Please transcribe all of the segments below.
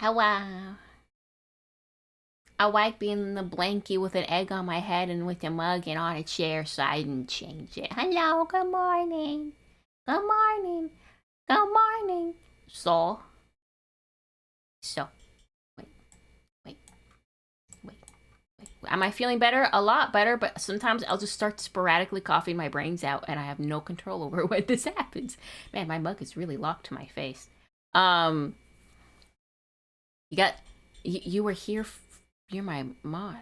Hello. I like being in the blankie with an egg on my head and with a mug and on a chair, so I didn't change it. Hello, good morning. Good morning. Good morning. So, wait, wait, wait, wait. Am I feeling better? A lot better, but sometimes I'll just start sporadically coughing my brains out and I have no control over when this happens. Man, my mug is really locked to my face. Um, you got, you were here, you're my mod.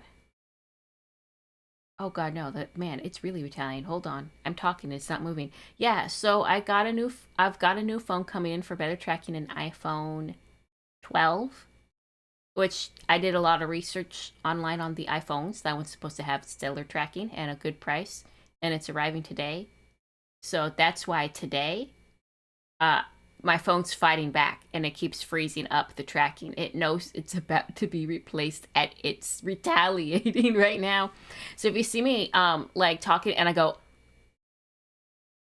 Oh god, no, that man, it's really Italian. Hold on. I'm talking, it's not moving. Yeah, so I've got a new phone coming in for better tracking, an iPhone 12, which I did a lot of research online on the iPhones. That one's supposed to have stellar tracking and a good price, and it's arriving today. So that's why today uh my phone's fighting back and it keeps freezing up the tracking. It knows it's about to be replaced and it's retaliating right now. So if you see me like talking and I go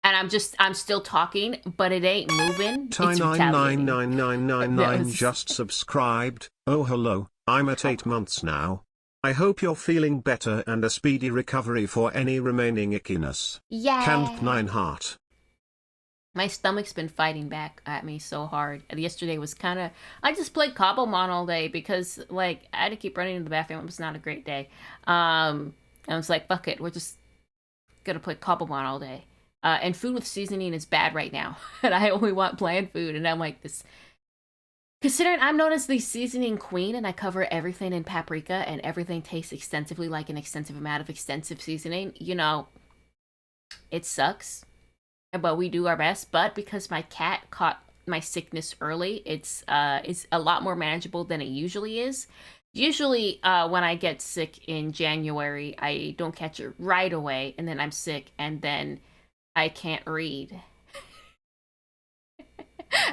and I'm still talking, but it ain't moving, Ty it's nine nine retaliating. nine nine nine That nine was just subscribed. Oh hello, I'm at 8 months now. I hope you're feeling better and a speedy recovery for any remaining ickiness. Canned yeah. 9 heart. My stomach's been fighting back at me so hard. And yesterday was kind of I just played Cobblemon all day because like I had to keep running to the bathroom. It was not a great day. I was like, fuck it, we're just gonna play Cobblemon all day. And food with seasoning is bad right now, and I only want bland food. And I'm like this. Considering I'm known as the seasoning queen and I cover everything in paprika and everything tastes extensively like an extensive amount of extensive seasoning, you know, it sucks. But we do our best. But because my cat caught my sickness early, it's a lot more manageable than it usually is. Usually, when I get sick in January, I don't catch it right away, and then I'm sick, and then I can't read.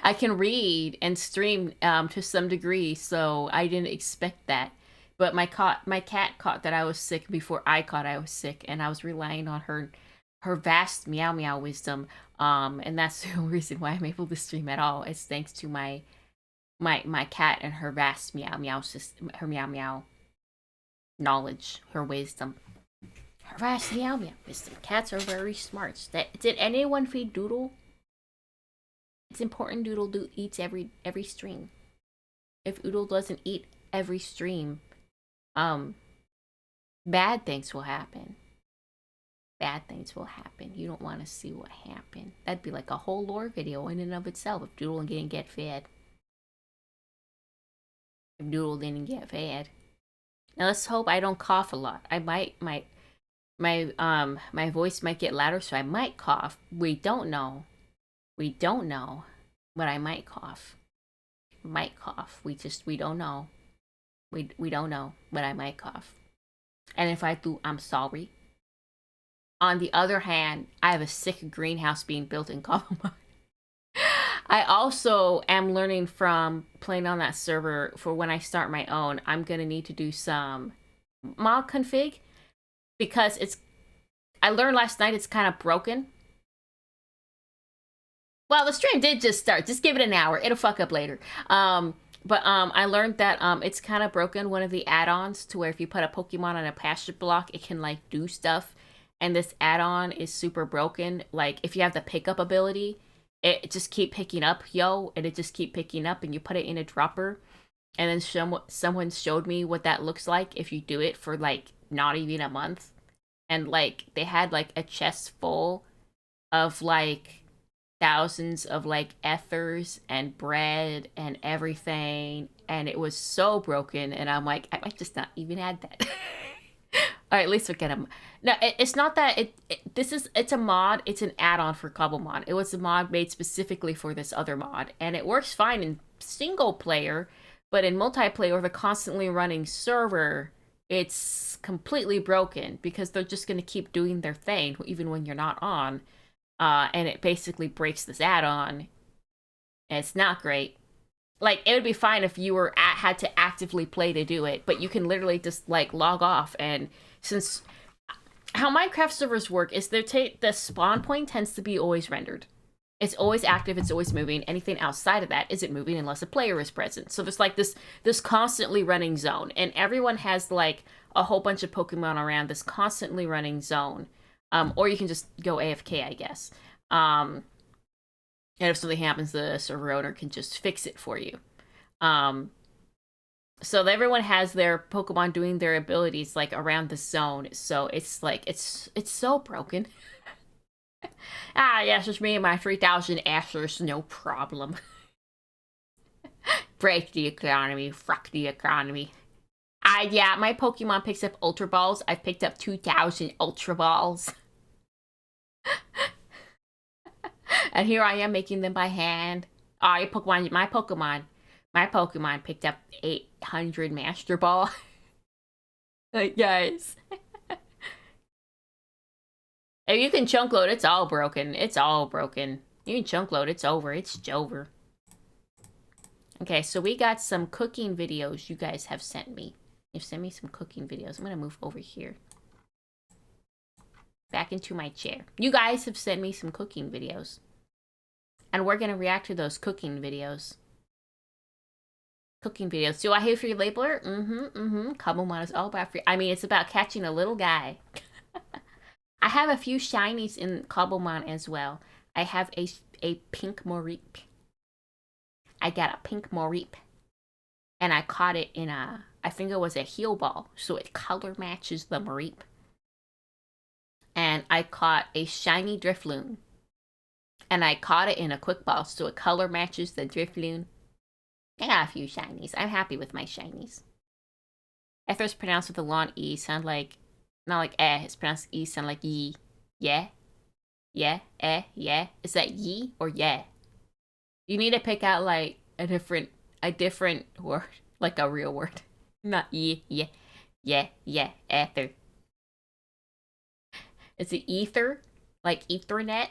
I can read and stream to some degree, so I didn't expect that. But my cat caught that I was sick before I caught I was sick, and I was relying on her vast meow meow wisdom. And that's the reason why I'm able to stream at all. It's thanks to my cat and her vast meow meow system, her meow meow knowledge, her wisdom. Her vast meow meow wisdom. Cats are very smart. Did anyone feed Doodle? It's important Doodle eats every stream. If Oodle doesn't eat every stream, um, bad things will happen. Bad things will happen. You don't want to see what happened. That'd be like a whole lore video in and of itself if Doodle didn't get fed. If Doodle didn't get fed. Now let's hope I don't cough a lot. I might my voice might get louder, so I might cough. We don't know. We don't know, but I might cough. Might cough. We don't know. We don't know, but I might cough. And if I do, I'm sorry. On the other hand, I have a sick greenhouse being built in Colorado. I also am learning from playing on that server for when I start my own. I'm gonna need to do some mod config because it's. I learned last night it's kind of broken. Well, the stream did just start. Just give it an hour. It'll fuck up later. But I learned that it's kind of broken. One of the add-ons to where if you put a Pokemon on a pasture block, it can like do stuff. And this add-on is super broken. Like if you have the pickup ability, it just keep picking up, yo, and it just keep picking up, and you put it in a dropper. And then someone showed me what that looks like if you do it for like not even a month. And like they had like a chest full of like thousands of like ethers and bread and everything, and it was so broken, and I'm like, I might just not even add that. All right, at least we'll get him. No, it's not that it's a mod. It's an add-on for Cobblemon. It was a mod made specifically for this other mod, and it works fine in single player, but in multiplayer, the constantly running server, it's completely broken because they're just gonna keep doing their thing even when you're not on. And it basically breaks this add-on. And it's not great. Like, it would be fine if you had to actively play to do it, but you can literally just, like, log off. And since how Minecraft servers work is the spawn point tends to be always rendered. It's always active, it's always moving. Anything outside of that isn't moving unless a player is present. So there's like this constantly running zone, and everyone has like a whole bunch of Pokemon around this constantly running zone. Or you can just go AFK, I guess. And if something happens, the server owner can just fix it for you. So everyone has their Pokemon doing their abilities like around the zone. So it's like it's so broken. Yes, it's me and my 3,000 Ashers, no problem. Break the economy, fuck the economy. Yeah, my Pokemon picks up Ultra Balls. I've picked up 2,000 Ultra Balls. And here I am making them by hand. My Pokemon picked up 800 Master Ball. Like, guys. If you can chunk load, it's all broken. It's all broken. You can chunk load, it's over. It's Jover. Okay, so we got some cooking videos you guys have sent me. You've sent me some cooking videos. I'm gonna move over here. Back into my chair. You guys have sent me some cooking videos. And we're gonna react to those cooking videos. Cooking videos. Do I hate for your labeler? Kabumon is all about free. I mean, it's about catching a little guy. I have a few shinies in Cobblemon as well. I have a pink Mareep. I got a pink Mareep. And I caught it in I think it was a heal ball. So it color matches the Mareep. And I caught a shiny Drifloon. And I caught it in a quick ball. So it color matches the Drifloon. I got a few shinies. I'm happy with my shinies. Ether's pronounced with a long E. Sound like... Not like eh, it's pronounced E, sound like ye. Yeah? Yeah? Yeah? Is that ye or yeah? You need to pick out like a different word. Like a real word. Not ye, yeah, ether. Is it ether? Like ethernet?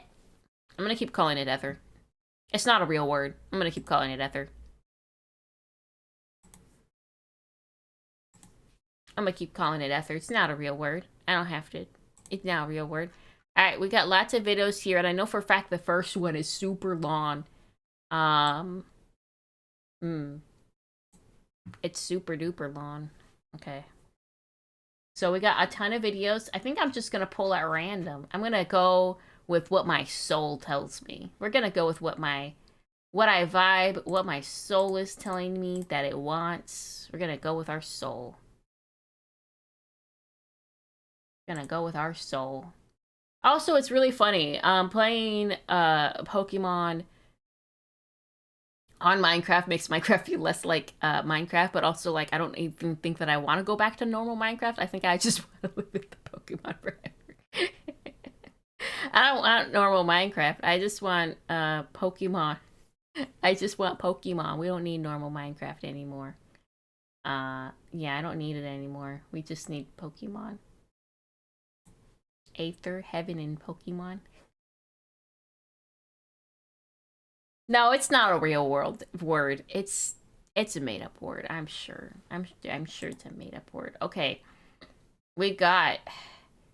I'm gonna keep calling it ether. It's not a real word. I'm gonna keep calling it ether. I'm gonna keep calling it ether. It's not a real word. I don't have to. It's not a real word. Alright, we got lots of videos here, and I know for a fact the first one is super long. It's super duper long. Okay. So we got a ton of videos. I think I'm just gonna pull at random. I'm gonna go with what my soul tells me. We're gonna go with what I vibe, what my soul is telling me that it wants. We're gonna go with our soul. Gonna go with our soul. Also, it's really funny. Playing Pokemon on Minecraft makes Minecraft feel less like Minecraft, but also like I don't even think that I want to go back to normal Minecraft. I think I just want to live with the Pokemon forever. I don't want normal Minecraft. I just want Pokemon. I just want Pokemon. We don't need normal Minecraft anymore. Yeah, I don't need it anymore. We just need Pokemon. Aether, Heaven, and Pokemon. No, it's not a real word. It's a made-up word. I'm sure. I'm sure it's a made-up word. Okay, we got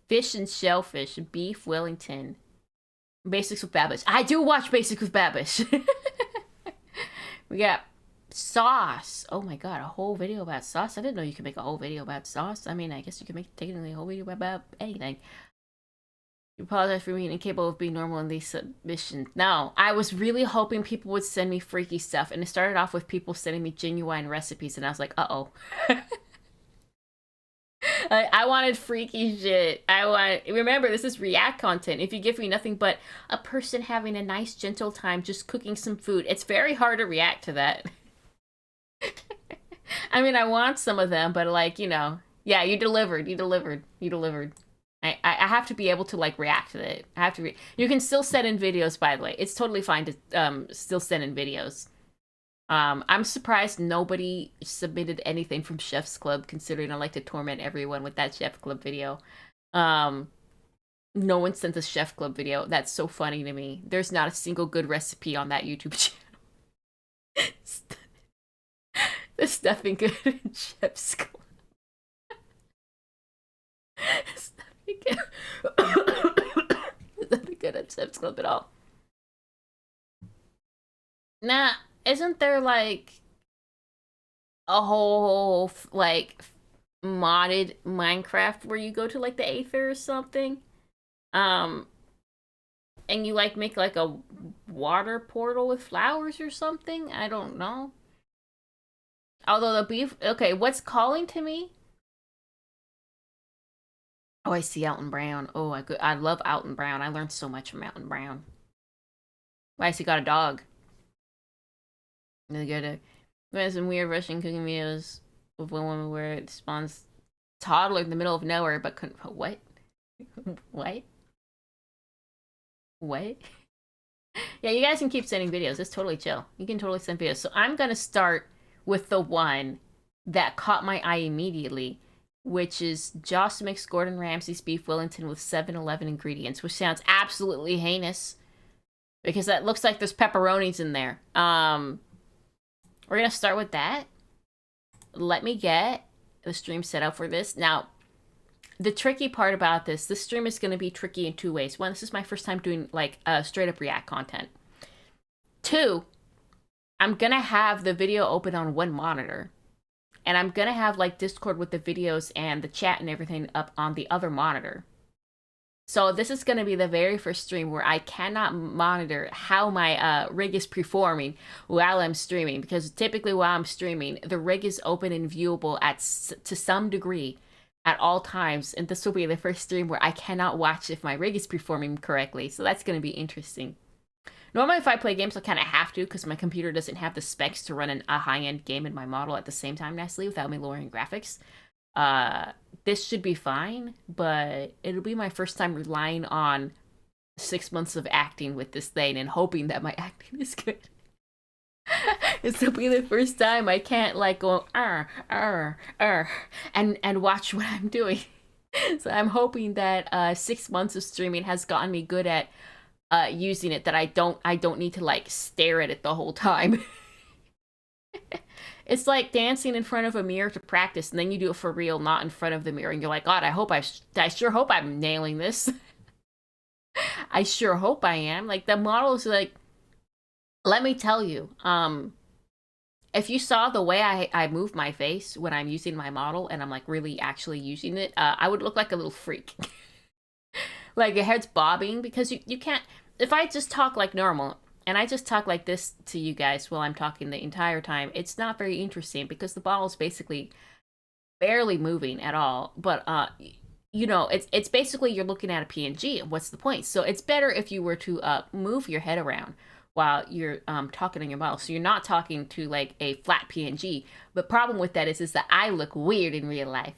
fish and shellfish, beef Wellington, basics with Babish. I do watch Basics with Babish. We got sauce. Oh my god, a whole video about sauce. I didn't know you could make a whole video about sauce. I mean, I guess you could make technically a whole video about anything. You apologize for being incapable of being normal in these submissions. No, I was really hoping people would send me freaky stuff, and it started off with people sending me genuine recipes, and I was like, uh-oh. I wanted freaky shit. Remember, this is React content. If you give me nothing but a person having a nice, gentle time just cooking some food, it's very hard to react to that. I mean, I want some of them, but like, you know, yeah, you delivered. I have to be able to like react to it. I have to. You can still send in videos, by the way. It's totally fine to still send in videos. I'm surprised nobody submitted anything from Chef's Club, considering I like to torment everyone with that Chef Club video. No one sent a Chef Club video. That's so funny to me. There's not a single good recipe on that YouTube channel. There's nothing good in Chef's Club. There's nothing good at Chef's Club at all. Nah, isn't there like a whole like modded Minecraft where you go to like the Aether or something? Um, and you like make like a water portal with flowers or something? I don't know. Although the beef, okay, what's calling to me? Oh, I see Alton Brown. Oh, I love Alton Brown. I learned so much from Alton Brown. Why has he got a dog? Really good. We had some weird Russian cooking videos with one woman where it spawns toddler in the middle of nowhere, but couldn't. What? What? What? Yeah, you guys can keep sending videos. It's totally chill. You can totally send videos. So I'm gonna start with the one that caught my eye immediately, which is Joss makes Gordon Ramsay's beef Wellington with 7-Eleven ingredients, which sounds absolutely heinous because that looks like there's pepperonis in there. We're gonna start with that. Let me get the stream set up for this. Now, the tricky part about this stream is going to be tricky in two ways. One, this is my first time doing like straight up React content. Two, I'm going to have the video open on one monitor. And I'm going to have like Discord with the videos and the chat and everything up on the other monitor. So this is going to be the very first stream where I cannot monitor how my rig is performing while I'm streaming. Because typically while I'm streaming, the rig is open and viewable to some degree at all times. And this will be the first stream where I cannot watch if my rig is performing correctly. So that's going to be interesting. Normally if I play games, I kind of have to because my computer doesn't have the specs to run a high-end game in my model at the same time nicely without me lowering graphics. This should be fine, but it'll be my first time relying on 6 months of acting with this thing and hoping that my acting is good. This will be the first time I can't like go and watch what I'm doing. So I'm hoping that 6 months of streaming has gotten me good at using it, that I don't need to like stare at it the whole time. It's like dancing in front of a mirror to practice, and then you do it for real, not in front of the mirror, and you're like, God, I sure hope I'm nailing this. I sure hope I am. Like the model is like, let me tell you, if you saw the way I move my face when I'm using my model and I'm like really actually using it, I would look like a little freak. Like your head's bobbing because you can't. If I just talk like normal, and I just talk like this to you guys while I'm talking the entire time, it's not very interesting because the bottle is basically barely moving at all. But you know, it's basically you're looking at a PNG. What's the point? So it's better if you were to move your head around while you're talking on your bottle. So you're not talking to like a flat PNG. The problem with that is that I look weird in real life.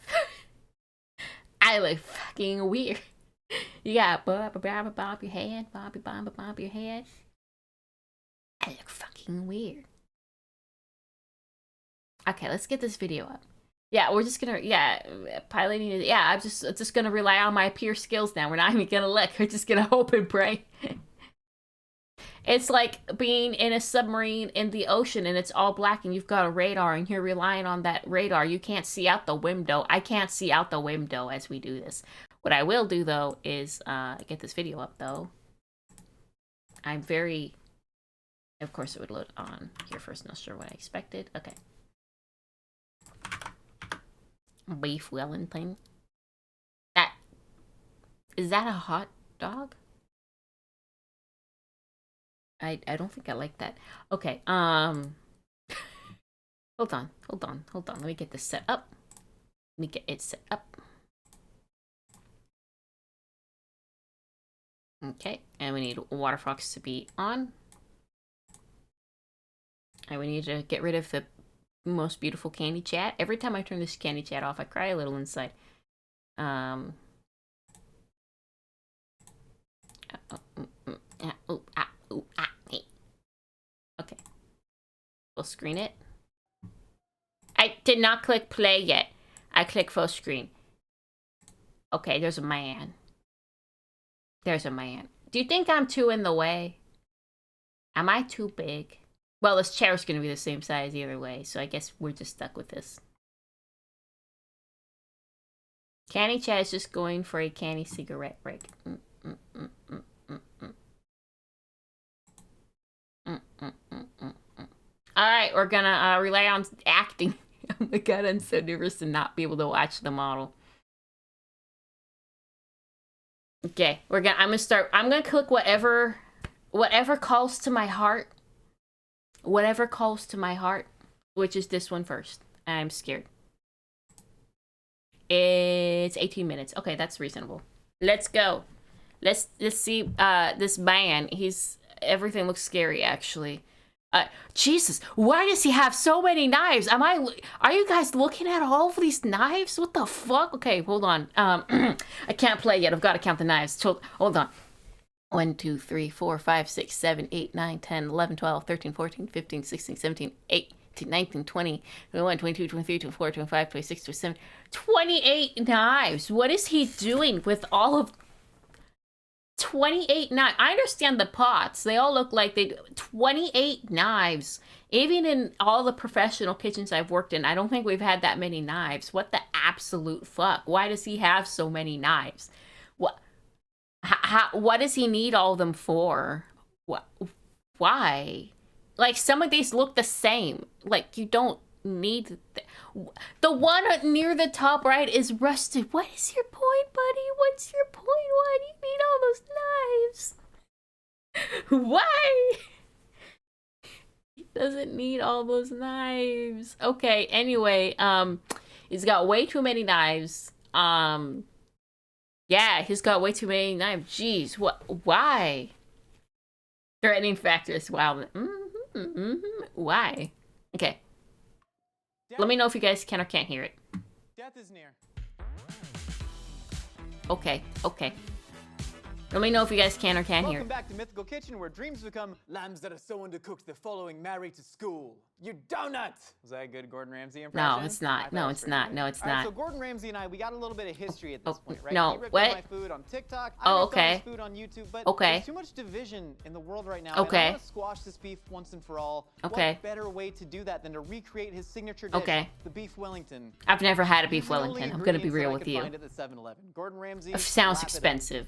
I look fucking weird. You got bob your head, bob your head. I look fucking weird. Okay, let's get this video up. Yeah, we're just gonna, piloting it. Yeah, I'm just gonna rely on my peer skills now. We're not even gonna look. We're just gonna hope and pray. It's like being in a submarine in the ocean and it's all black and you've got a radar and you're relying on that radar. You can't see out the window. I can't see out the window as we do this. What I will do, though, is get this video up, though. I'm very... Of course, it would load on here first. Not sure what I expected. Okay. Beef Wellington. Is that a hot dog? I don't think I like that. Okay, hold on. Let me get this set up. Let me get it set up. Okay, and we need Water Fox to be on. And we need to get rid of the most beautiful candy chat. Every time I turn this candy chat off, I cry a little inside. Okay. Full screen it. I did not click play yet. I click full screen. Okay, there's a man. There's a man. Do you think I'm too in the way? Am I too big? Well, this chair's gonna be the same size either way, so I guess we're just stuck with this. Candy Chat is just going for a candy cigarette break. All right, we're gonna rely on acting. Oh my god, I'm so nervous to not be able to watch the model. Okay, I'm gonna start. I'm gonna click whatever calls to my heart. Whatever calls to my heart, which is this one first. I'm scared. It's 18 minutes. Okay, that's reasonable. Let's go. Let's see this man. Everything looks scary actually. Jesus, why does he have so many knives? Are you guys looking at all of these knives? What the fuck? Okay, hold on. I can't play yet. I've got to count the knives. Hold on. 1, 2, 3, 4, 5, 6, 7, 8, 9, 10, 11, 12, 13, 14, 15, 16, 17, 18, 19, 20, 21, 22, 23, 24, 25, 26, 27, 28 knives. What is he doing with all of 28 knives? I understand the pots. They all look like 28 knives. Even in all the professional kitchens I've worked in, I don't think we've had that many knives. What the absolute fuck? Why does he have so many knives? What does he need all of them for? Why? Like, some of these look the same. Like, you don't need... The one near the top right is rusted. What is your point, buddy? What's your point? Why do you need all those knives? Why? He doesn't need all those knives. Okay, anyway, he's got way too many knives. Yeah, he's got way too many knives. Jeez, why? Threatening factors. Wow. Why? Okay. Let me know if you guys can or can't hear it. Death is near. Okay. Let me know if you guys can or can't hear it. Welcome back to Mythical Kitchen, where dreams become lambs that are so undercooked they're following Mary to school. You donut! Was that a good Gordon Ramsay impression? No, it's not. No, it's not. No, it's not. So Gordon Ramsay and I, we got a little bit of history at this point, right? No, he ripped what? on my food on TikTok. Oh, I ripped okay. on his food on YouTube, but Okay. there's too much division in the world right now. Okay. And I want to squash this beef once and for all. Okay. What better way to do that than to recreate his signature dish, Okay. the beef Wellington? I've never had a beef Using only Wellington. I'm gonna be real ingredients with that I you. could find at the 7-Eleven. Gordon Ramsay. It sounds lap it up. expensive.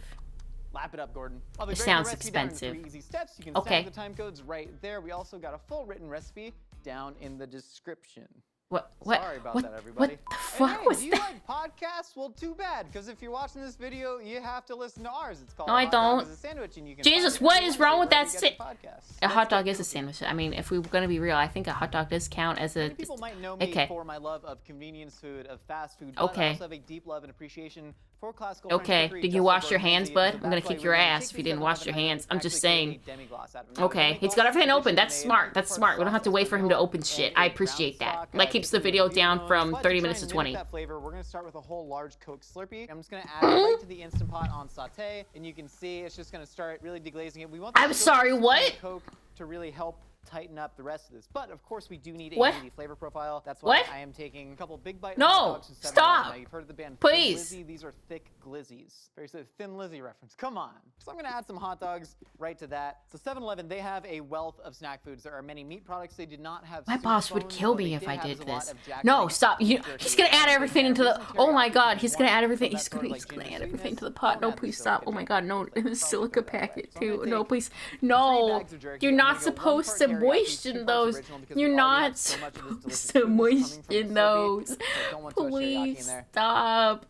Lap it up, Gordon. I'll be It breaking sounds the recipe down into expensive. 3 easy steps. You can Okay. snag the time codes right there. We also got a full written recipe down in the description. What? Sorry about that, everybody. What the fuck hey, was do you that? like podcasts? Well, too bad, because if you're watching this video, you have to listen to ours. It's called No, I Hot Dog don't. is a Sandwich, and you can Jesus, find it what every is wrong with Wednesday that wherever you get your podcasts. A hot Let's dog get is a to it. sandwich. I mean, if we were gonna be real, I think a hot dog does count as a... Many people might know me Okay. for my love of convenience food, of fast food, but I Okay. also have a deep love and appreciation for classical Okay, French cookery, did you just wash like your Gordon hands, Ramsay, bud? so I'm gonna that's why kick we're your gonna ass take if you these didn't wash 7-Eleven your hands. items, I'm just actually create saying. a demi-glace out of them. Now, Okay, the he's got demi-glace everything open. is That's made smart. That's for smart. We don't have to sauces wait for him to milk open and shit. a I brown appreciate that. stock. Like, keeps the Basically video beef down bones. from But 30 try minutes to and 20. mimic that flavor, we're gonna start with a whole large Coke Slurpee. I'm just gonna add it right to the Instant Pot on saute, and you can see it's just gonna start really deglazing it. We want the I'm sorry, sugars what? from the Coke to really help tighten up the rest of this. But of course, we do need a What? meaty flavor profile. That's why What? I am taking a couple big bite No, hot dogs from 7-Eleven. stop. Now, you've heard of the band Please. Thin Lizzy. These are thick glizzies. Very sort of Thin Lizzy reference. Come on. So I'm gonna add some hot dogs right to that. So 7-Eleven, they have a wealth of snack foods. There are many meat products. They did not have My soup boss would bones. kill What me they if I have did is a lot this. of jack No, liver, stop. beef You, jerky, he's gonna add and everything into the... there's Oh my teriyaki god, if he's you gonna want add it. everything. So He's that sort gonna, of, he's like, gonna ginger add everything sweetness. to the pot. Don't No, add the please silica stop. Oh my thing. god, no. Like, probably Silica put that away. packet So I'm too. gonna No, take please. 3 No. bags of jerky. You're I'm not gonna go 1 supposed part to teriyaki, 2 moisten parts those. original because You're we already not have so much of this delicious supposed to goodness coming from the moisten Slurpee, those. so I don't want too much teriyaki in Please there. stop.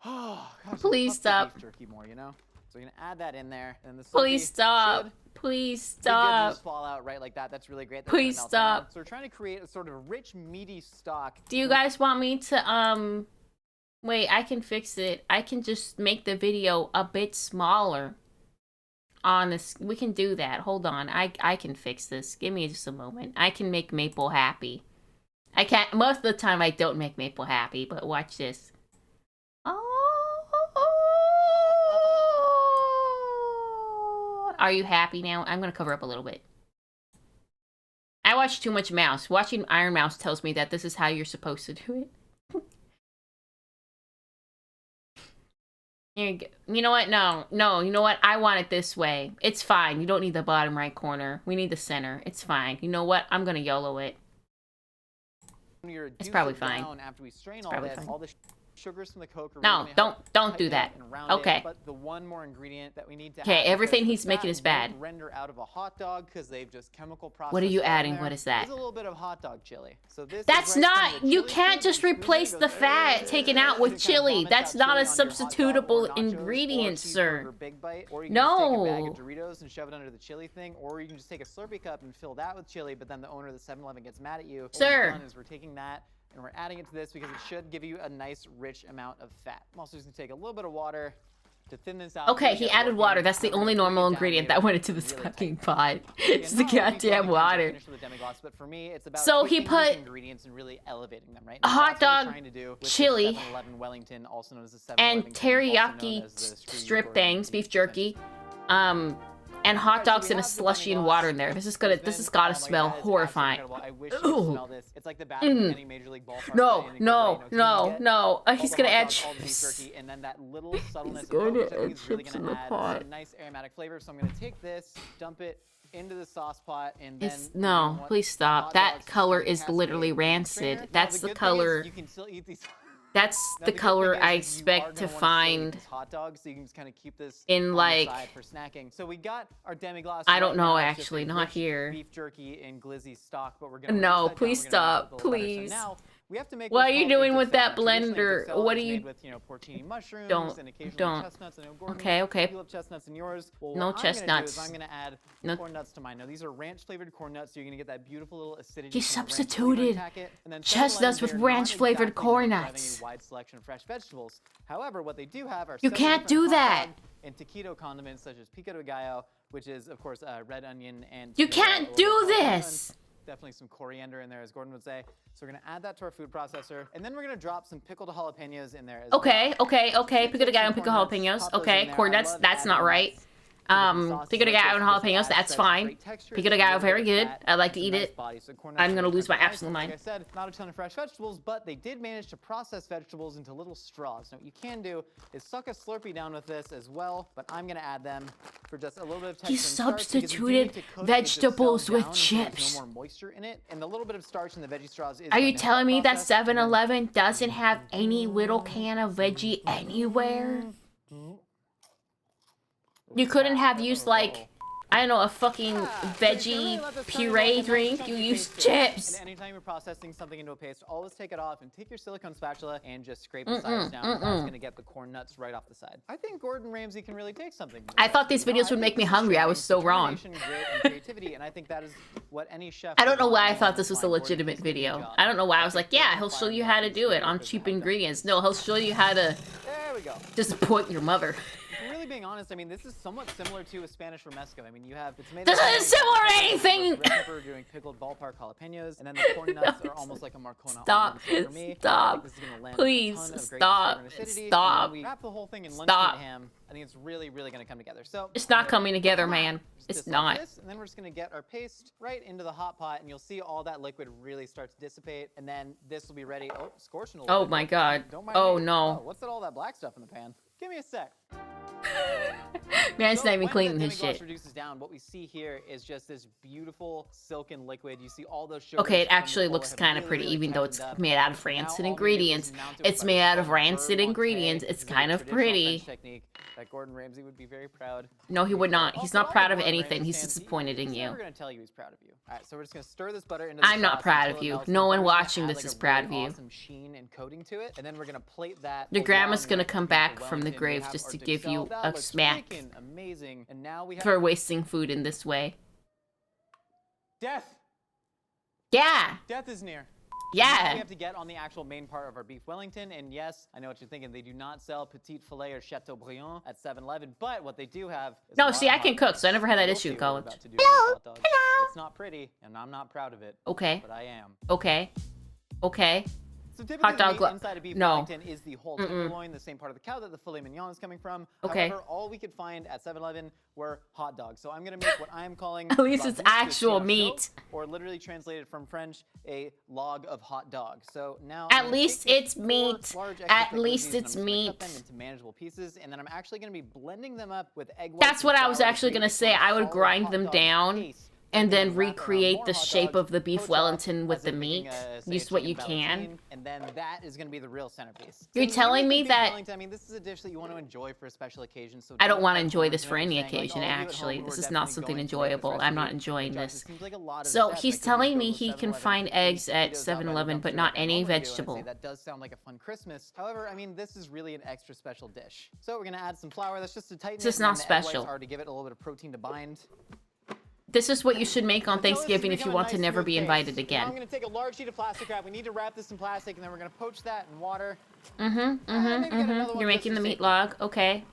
Oh, gosh, Please I love stop. the beef jerky more, you know? So you're gonna add that in there, and the Please Slurpee stop. should Please be good to stop. just fall out right like that. That's really great. That's gonna Please melt down. stop. So we're trying to create a sort of rich, meaty stock. Do you guys want me to, wait, I can fix it. I can just make the video a bit smaller on this. We can do that. Hold on. I can fix this. Give me just a moment. I can make Maple happy. I can't, most of the time I don't make Maple happy, but watch this. Oh, are you happy now? I'm gonna cover up a little bit. I watch too much Mouse. Watching Iron Mouse tells me that this is how you're supposed to do it. Here you go. You know what? No, you know what? I want it this way. It's fine. You don't need the bottom right corner. We need the center. It's fine. You know what? I'm gonna YOLO it. It's probably fine. After we strain It's probably all fine. this, Sugars from the Coke are No, really gonna help don't do tighten it that. and round Okay. it, but the one more ingredient that we need to Okay, add everything because he's the making fat is bad. won't render out of a hot dog because they've just chemical processed. What are you that in adding? there. What is that? There's a little bit of hot dog chili. So this That's is right not, from the you chili can't soup. just You squeeze it, replace it the goes, fat taken out you with can chili. vomit That's that not a chili on your hot dog substitutable or nachos ingredient, or sir. cheeseburger Big Bite, or you can just take a bag No. of Doritos and shove it under the chili thing, or you can just take a Slurpee cup and fill that with chili, but then the owner of the 7-Eleven gets mad at you. What Sir. we've done is we're taking that and we're adding it to this because it should give you a nice rich amount of fat. I'm also just gonna take a little bit of water to thin this out. Okay, really he get added working. water. That's the I'm gonna only break it normal down ingredient later that went into and this really fucking tighten it. pot. Again, It's the not all pizza goddamn begins with water. finish with a demi-glace, but for me, it's about So he taking these put ingredients and really elevating them, right? a And hot that's what we're dog, trying to do with the chili, 7-Eleven Wellington, also known as the 7 and Wellington, also known teriyaki as the Screw You strip Gordon things, Ramsay beef jerky, and hot Alright, so dogs we and a have the slushy and demi-glace. water in there. This is gotta It's been- gotta oh my smell God, it's horrifying. absolutely incredible. I wish you Ooh. could smell this. It's like the back of any Major League ballpark. No, day in a good way. no, You know, 'cause you no, get no. all He's the gonna hot add dogs, all the beef chips. jerky, and then that little subtleness of gonna Coke, which I add think is really chips in gonna the add pot. some nice aromatic flavor. So I'm gonna take this, dump it into the sauce pot, and then It's you no, want please hot stop. That dogs color to is cascade literally in the strainer. rancid. Now, That's the the good thing is color. you can still eat these. That's Now, the good color thing I is you are expect gonna to wanna still eat find these hot dogs, so you can just kind of keep this in, on the like- side for snacking. So we got our demi-glace. I don't right know, now. It's just actually, a not rich here. Beef jerky and glizzy stock, but we're gonna No, reduce that please down. We're gonna stop, make it a little better. please. So now we have to make What what's are you called a doing with that dip salad. Traditionally, a blender? dip salad What is are you- made with, porcini mushrooms Don't- and occasionally don't. chestnuts. I know Gordon, Okay, okay. you love chestnuts in yours. Well, No what I'm gonna do chestnuts. is I'm gonna add No- corn nuts to mine. Now these are ranch flavored corn nuts, so you're gonna get that beautiful little acidity. He from the ranch substituted flavoring packet. And then chestnuts 7-Eleven, with they're not ranch-flavored exactly corn known for having nuts. a wide selection of fresh vegetables. However, what they do have are You 7 can't different do hot that. dog and taquito condiments such as pico de gallo, which is of course red onion and You tomato, can't a little do bit of lemon, this. definitely some coriander in there, as Gordon would say. So we're gonna add that to our food processor, and then we're gonna drop some pickled jalapenos in there as Okay, well. okay. Pico de gallo and Some pico corn nuts, jalapenos. pop those Okay, in there. corn I nuts. love That's not adding right. nuts to the sauce Pico de like gallo this and because it jalapenos. adds That's such fine. great texture. Pico de It's a gallo, little very bit of good. fat I like and to some eat nice it. body. So corn nuts I'm are gonna really lose my nice. absolute mind. Like I said, not a ton of fresh vegetables, but they did manage to process vegetables into little straws. Now what you can do is suck a Slurpee down with this as well, but I'm gonna add them for just a little bit of texture You and starch because you do need substituted to cook it just vegetables settle with down until there's chips. No more moisture in it, and the little bit of starch in the veggie straws is Are going you to help telling me that process, and then- 7-Eleven doesn't have any little can of veggie anywhere? You couldn't have used, like, I don't know, a fucking veggie puree drink. You used chips. And anytime you're processing something into a paste, always take it off and take your silicone spatula and just scrape the sides down. That's gonna get the corn nuts right off the side. I think Gordon Ramsay can really take something. I thought these videos would make me hungry. I was so wrong. Creativity, and I think that is what any chef. I don't know would why I want thought when this they was a find Gordon legitimate Ramsay video. job. I don't know why. I was like, yeah, think he'll they'll show find you that how to it's do it really on good cheap for hot dogs. ingredients. No, he'll show you how to There we go. disappoint your mother. If I'm really being honest, I mean, this is somewhat similar to a Spanish romesco. I mean, you have, it's made This of- isn't similar to anything! Red pepper doing pickled ballpark jalapenos, and then the corn nuts are almost like a Marcona Stop. almond. So for me, I Stop. think this is gonna land Please, a ton of great stop. flavor and acidity, Stop. And then we wrap the whole thing in lunch Stop. meat ham. I think it's really, really gonna come together. So It's not coming together, man. It's just like not. this, and then we're just gonna get our paste right into the hot pot, and you'll see all that liquid really start to dissipate, and then this will be ready. Oh, scorching a little Oh bit. my god. Don't mind Oh me. no. what's that all that black stuff in the pan? Give me a sec. Man's So not even when cleaning the his demi-glace shit. reduces down, what we see here is just this beautiful silken liquid. You see all those sugars Okay, it from actually before looks have kind of really, pretty, really even though it's tightened up. made out of So now rancid all we do is ingredients. mount it with It's our made out of called beurre rancid montée. ingredients. This It's is a kind of traditional pretty. French technique that Gordon Ramsay would be very proud. No, he would not. He's Also, not all proud the of Gordon anything. Ramsay He's stands, disappointed in he's you. never gonna tell you he's proud of you. All right, so we're just gonna stir this butter into the I'm not sauce proud until of it you. melts, No and one then we're gonna watching add, this like, is a proud really of you. awesome sheen and coating to it, and then we're gonna plate that. Your grandma's along gonna with come the back from the Wellington. We grave have just our to dick give you salad. That a looks smack freaking amazing. And now we have for wasting food in this way. death. Yeah. Death is near. Now we Yeah. have to get on the actual main part of our beef Wellington, and yes, I know what you're thinking. They do not sell Petite Filet or Chateaubriand at 7-Eleven, but what they do have is No, a lot see, of I can hot cook, dogs. so I never had that You'll issue see in what we're college. about to do with the hot dogs. It's not pretty, and I'm not proud of it, Okay. but I am. Okay. Okay. So typically Hot dog the meat inside a beef no. Wellington is the whole tenderloin, the same part of the cow that the filet mignon is coming from. Okay. However, all we could find at 7-Eleven were hot dogs. So I'm gonna make what I'm calling At least la it's bouche de actual chien meat. chaud, or literally translated from French, a log of hot dogs. So now At I'm gonna least take these it's 4 meat. large extra At thick least glizzies, and it's I'm just gonna cut them meat. into manageable pieces, and then I'm actually gonna be blending them up with egg whites That's and what I was flour to actually create gonna a say. I would solid grind hot them dog down paste. and then wrap around recreate more the hot shape dogs, of the beef poach off Wellington with as the if making meat. say, Use a what you chicken can. bellotine, and then that is going to be the real centerpiece. You're So when you telling make the me beef that Wellington, I mean, this is a dish that you want to enjoy for a special occasion. So I don't want to cut enjoy corners, this you know for what I'm any saying? Like, occasion, all of you at actually. home who This are is not definitely something going to make this enjoyable. I'm not recipe, enjoying Josh, this. it seems like a lot of So steps, he's like, telling cooking me those he can 7-Eleven find eggs at potatoes out by the 7-Eleven, but dumpster not like a any moment ago, and I'd say vegetable. that does sound like a fun Christmas. However, I mean, this is really an extra special dish. So we're going to add some flour. That's just to tighten This is it, and not then the egg whites special. are to give it a little bit of protein to bind. This is what you should make on Until this has Thanksgiving if you become a want to nice, never smooth be paste. invited Now again. I'm going to take a large sheet of plastic wrap. We need to wrap this in plastic, and then we're going to poach that in water. You're making the meat log. Okay.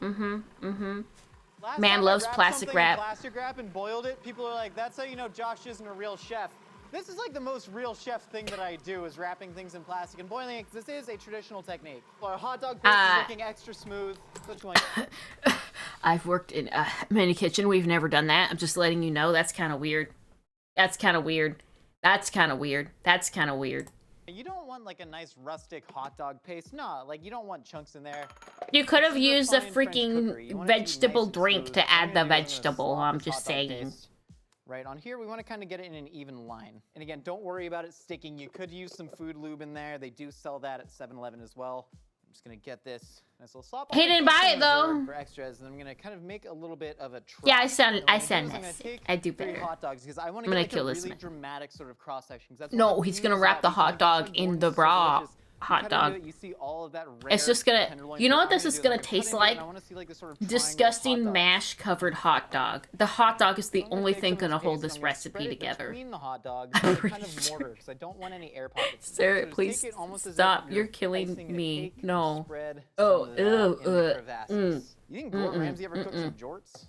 Last Man time loves I wrapped plastic something wrap. in plastic wrap and boiled it, people are like, that's how you know Josh isn't a real chef. This is like the most real chef thing that I do, is wrapping things in plastic and boiling it, 'cause this is a traditional technique. Our hot dog paste is looking extra smooth. Which one? I've worked in a mini kitchen. We've never done that. I'm just letting you know. That's kind of weird. That's kind of weird. That's kind of weird. That's kind of weird. You don't want like a nice rustic hot dog paste. No, like you don't want chunks in there. You could have Super used a fine French freaking cookery. You want it to be vegetable nice and drink smooth. to So what add I'm the gonna do is I'm gonna vegetable. slop I'm this just hot dog saying. paste right on here. We want to kind of get it in an even line. And again, don't worry about it sticking. You could use some food lube in there. They do sell that at 7-Eleven as well. I'm just gonna get this nice little slop. He didn't buy it, though. For extras, and I'm gonna kind of make a little bit of a trough. Yeah, I And said what I'm this. gonna do is I'm gonna take I do 3 better. hot dogs because I want to I'm get gonna like kill a this really man. dramatic sort of cross section. No, he's gonna wrap the hot dog in the raw hot dog. You see all of that It's rare just gonna. tenderloin. You know So what I'm this gonna is do is gonna I'm cut taste into it, like? and I wanna see, like, this sort of triangle hot Disgusting dog. mash covered hot dog. The hot dog is the I'm gonna only take thing some of gonna this hold paste this and I'm gonna spread recipe it together. between the hot dogs, I'm and pretty kind of sure. mortar because I don't want any air pockets. Sarah, So just please take it almost as if stop. You're icing killing a me. cake and No. spread Oh, some of that in the crevasses. mm, You think Gordon Ramsay ever cooked some jorts?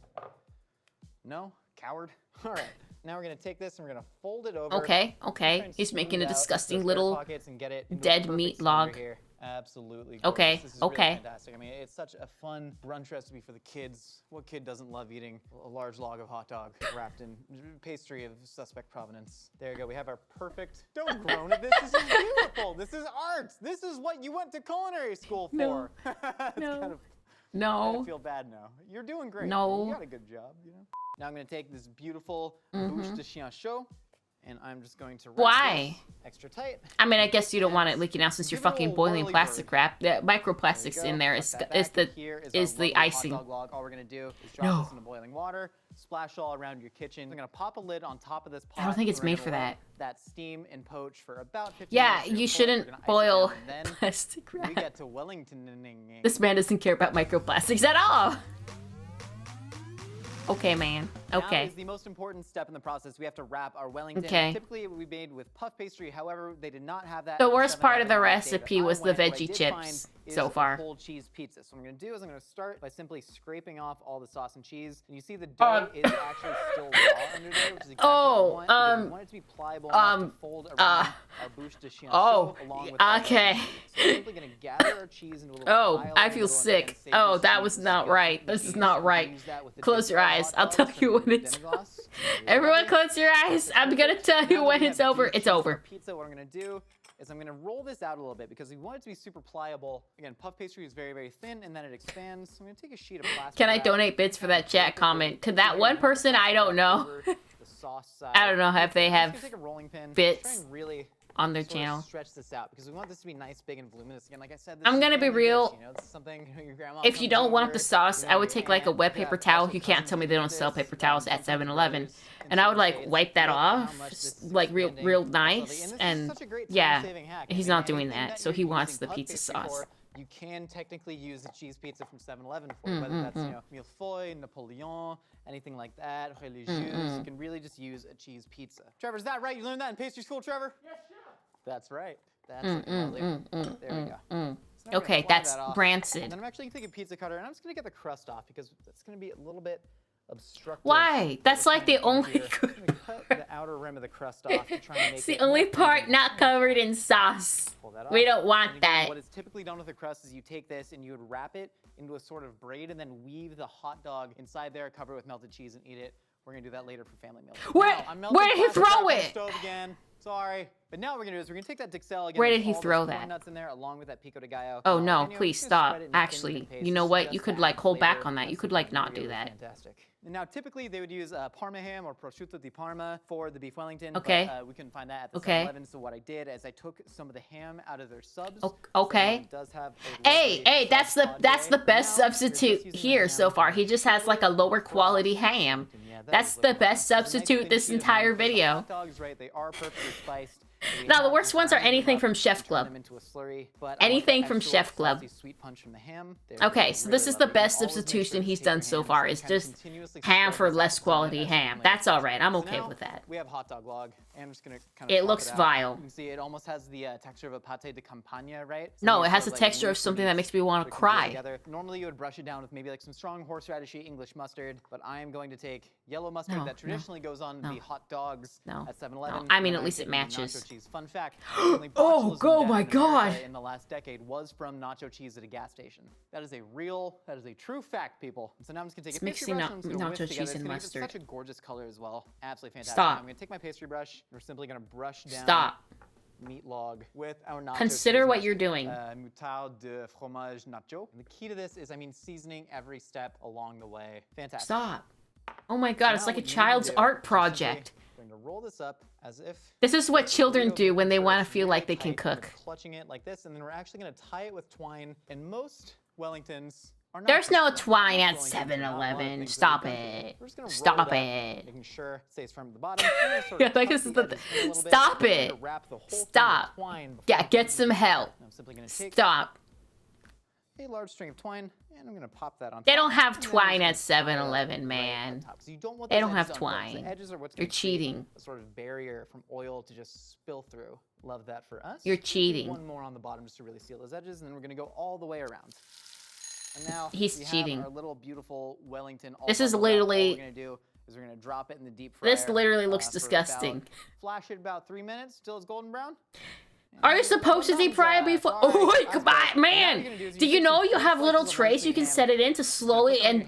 No? Coward? All right. Now we're going to take this and we're going to fold it over. Okay, Try okay. and He's making smooth a out disgusting those air little pockets and get it into a dead perfect meat cylinder log. here. Absolutely. Okay, gorgeous. This is really okay. fantastic. I mean, it's such a fun brunch recipe for the kids. What kid doesn't love eating a large log of hot dog wrapped in pastry of suspect provenance? There you go. We have our perfect. Don't groan at this. This is beautiful. This is art. This is what you went to culinary school for. No. It's No. kind of, I No. feel bad now. You're doing great. No. You got a good job, you know? Now I'm going to take this beautiful bouche de chien chaud, and I'm just going to wrap Why? this extra tight. I mean, I guess you don't want it leaking out since you're Give it a fucking little boiling whirly plastic bird. wrap. The There microplastics you go. in there Tuck is that is back. the And here is our the lovely hot icing. dog log. All we're going to do is drop No. this into boiling water, splash all around your kitchen. I'm going to pop a lid on top of this pot. I don't think it's and we're made gonna for let that. steam and poach for about 15 Yeah, minutes. We're gonna you pull it, shouldn't we're gonna ice it boil down, and then plastic we wrap. get to Wellington. This man doesn't care about microplastics at all. Okay, man. Now Okay. is the most important step in the process. We have to wrap our Wellington. Okay. Typically, it would be made with puff pastry. However, they did not have that. The at worst part of the 7-Eleven that day, but recipe I was the went. What I veggie did chips find is so a far. whole cheese pizza. So what I'm going to do is I'm going to start by simply scraping off all the sauce and cheese. And you see the dough is actually still raw under there, which is exactly Oh, what I want. Because we want it to be pliable enough to fold around our bouche de chien chaud along with our okay. Wellington. So we're simply going to gather our cheese into a little Oh, pile I in the feel middle and then sick. save Oh, this that cheese was to not get right. into the This is cheese. not You can right. use that with the Close dip your of eyes. hot I'll tell dogs, you turn it when into it's- demi-glace. Everyone close your eyes. I'm gonna tell you Now when that we it's have over. beef It's cheese for over. our pizza, what I'm gonna do is I'm gonna roll this out a little bit because we want it to be super pliable. Again, puff pastry is very, very thin and then it expands. So I'm gonna take a sheet of plastic. Can I wrap, donate bits for that chat drape it comment? over To that the one person, I don't know. over the sauce side. I don't know if they I'm just have gonna take a rolling pin, bits try and really on their sort of channel. stretch this out because we want this to be nice, big, and voluminous. Again, like I said, this I'm is gonna be family dish, real. you know, this is something your grandma If you comes don't want over, the sauce, you I know, would your take like a aunt, wet yeah, paper towel. also You can't cousins tell me who they do don't sell this, paper towels at sometimes 7-Eleven. brothers And I would sisters like say it's wipe that look how off, much this is like real expanding. nice. And this is And such a great yeah, time-saving hack. he's I mean, not doing anything that. So you're he wants using the puff pizza pastry sauce. for, you can technically use a cheese pizza from 7-Eleven for, whether that's millefeuille, Napoleon, anything like that, religieuse. You can really just use a cheese pizza. Trevor, is that right? You learned that in pastry school, Trevor? Yes, sure. That's right. That's lovely. There we go. So now we're gonna Okay, fly that's that off. rancid. And then I'm actually gonna take a pizza cutter and I'm just gonna get the crust off because it's gonna be a little bit obstructive. Why? That's like the only I'm gonna cut the outer rim of the crust off to try and make It's the it only more part even. not covered in sauce. Pull that We off. don't want And again, that. What is typically done with the crust is you take this and you would wrap it into a sort of braid and then weave the hot dog inside there, cover it with melted cheese and eat it. We're gonna do that later for family meals. Where- Now, I'm melting where did he plastic wrap throw on the it? stove again. Sorry. But now what we're gonna do is we're gonna take that Dixel again. Where did with he all throw those that? corn nuts in there, along with that pico de gallo. Oh no, And, please just gonna stop. spread it in a thin, Actually, paste. you know This is what? just You could to like add hold back flavor. on that. You That's could the like thing, not really do that. Fantastic. And now typically they would use Parma ham or prosciutto di Parma for the beef Wellington. Okay. But, we couldn't find that at the Okay. 7-Eleven. So what I did is I took some of the ham out of their subs. Okay. 7-Eleven does have a Hey, lovely hey, that's sub the Padre. best Now, you're just substitute using the here ham so far. to He just has like a lower quality ham. Yeah, that That's is the looking best good. The nice substitute thing this too is entire because the video. hot dogs, right, they are perfectly spiced. We Now, the have worst to ones are grind them anything up from and Chef turn Club. them into a slurry, but I want Anything the from extra Chef Club. saucy sweet punch from the ham. They're Okay, really, so this really is the lovely. best And always make substitution sure to he's take your done so ham far so you is can just continuously ham spread for this less out quality as ham. layers. That's all right. I'm So okay now with that. we have hot dog log, and I'm just gonna kind of It pop looks out. vile. You can see it almost has the texture of a pate de campagna, right? No, Some it has sort the of, texture of loose something that meats makes me want to that can go cry. together. Normally you would brush it down with maybe like some strong horseradish English mustard, but I am going to take yellow mustard No, that traditionally goes on no, the hot dogs no, at 7-Eleven. no. I mean, and at I'm least it taking the matches. nacho cheese. Fun fact, only Oh, botulism oh death my in America God. in the last decade was from nacho cheese at a gas station. That is a true fact, people. So now I'm just gonna take It's a pastry mixing brush up and I'm just gonna whisk nacho together. cheese It's and gonna give it mustard. such a gorgeous color as well. Absolutely fantastic. Stop. Now I'm gonna take my pastry brush. We're simply gonna brush down Stop. meat log with our nacho Consider cheese what you're mustard. doing. Moutarde de fromage nacho. And the key to this is, seasoning every step along the way. Fantastic. Stop. Oh my God, it's Now like a what you need to child's do art is project. simply going to roll this up as if This is what it's a children burrito, do when they sure want to it's feel really like they can tight, and cook. you're clutching it like this, and then we're actually going to tie it with twine. And most Wellingtons are not. There's no like that. twine at Most Wellingtons are not a lot of 7-Eleven. things that Stop we've done to them. it. We're just gonna roll Stop up, it. making sure it stays firm at the bottom. We're gonna sort Yeah, of like tuck this is the edges in a little bit. Stop We're gonna it. wrap the whole thing with Stop. twine before Yeah, we get put some it in. help. I'm simply going to take Stop. a large string of twine, and I'm going to pop that on top. They don't have And then twine I'm at just gonna tie it 7-Eleven, right on man. top. So you don't want They those don't have edges on both. twine. The edges are what's You're gonna create cheating. a sort of barrier from oil to just spill through. Love that for us. You're We'll do cheating. one more on the bottom just to really seal those edges, and then we're going to go all the way around. And now He's we cheating. have our little beautiful Wellington. All This is bundled up. All literally- we're going to do is we're going to drop it in the deep fryer. This literally looks for disgusting. about- flash it about 3 minutes till it's golden brown. Are you supposed to deep fry it before? Oh, wait, goodbye, man. Do you know you have little trays you can set it in to slowly and...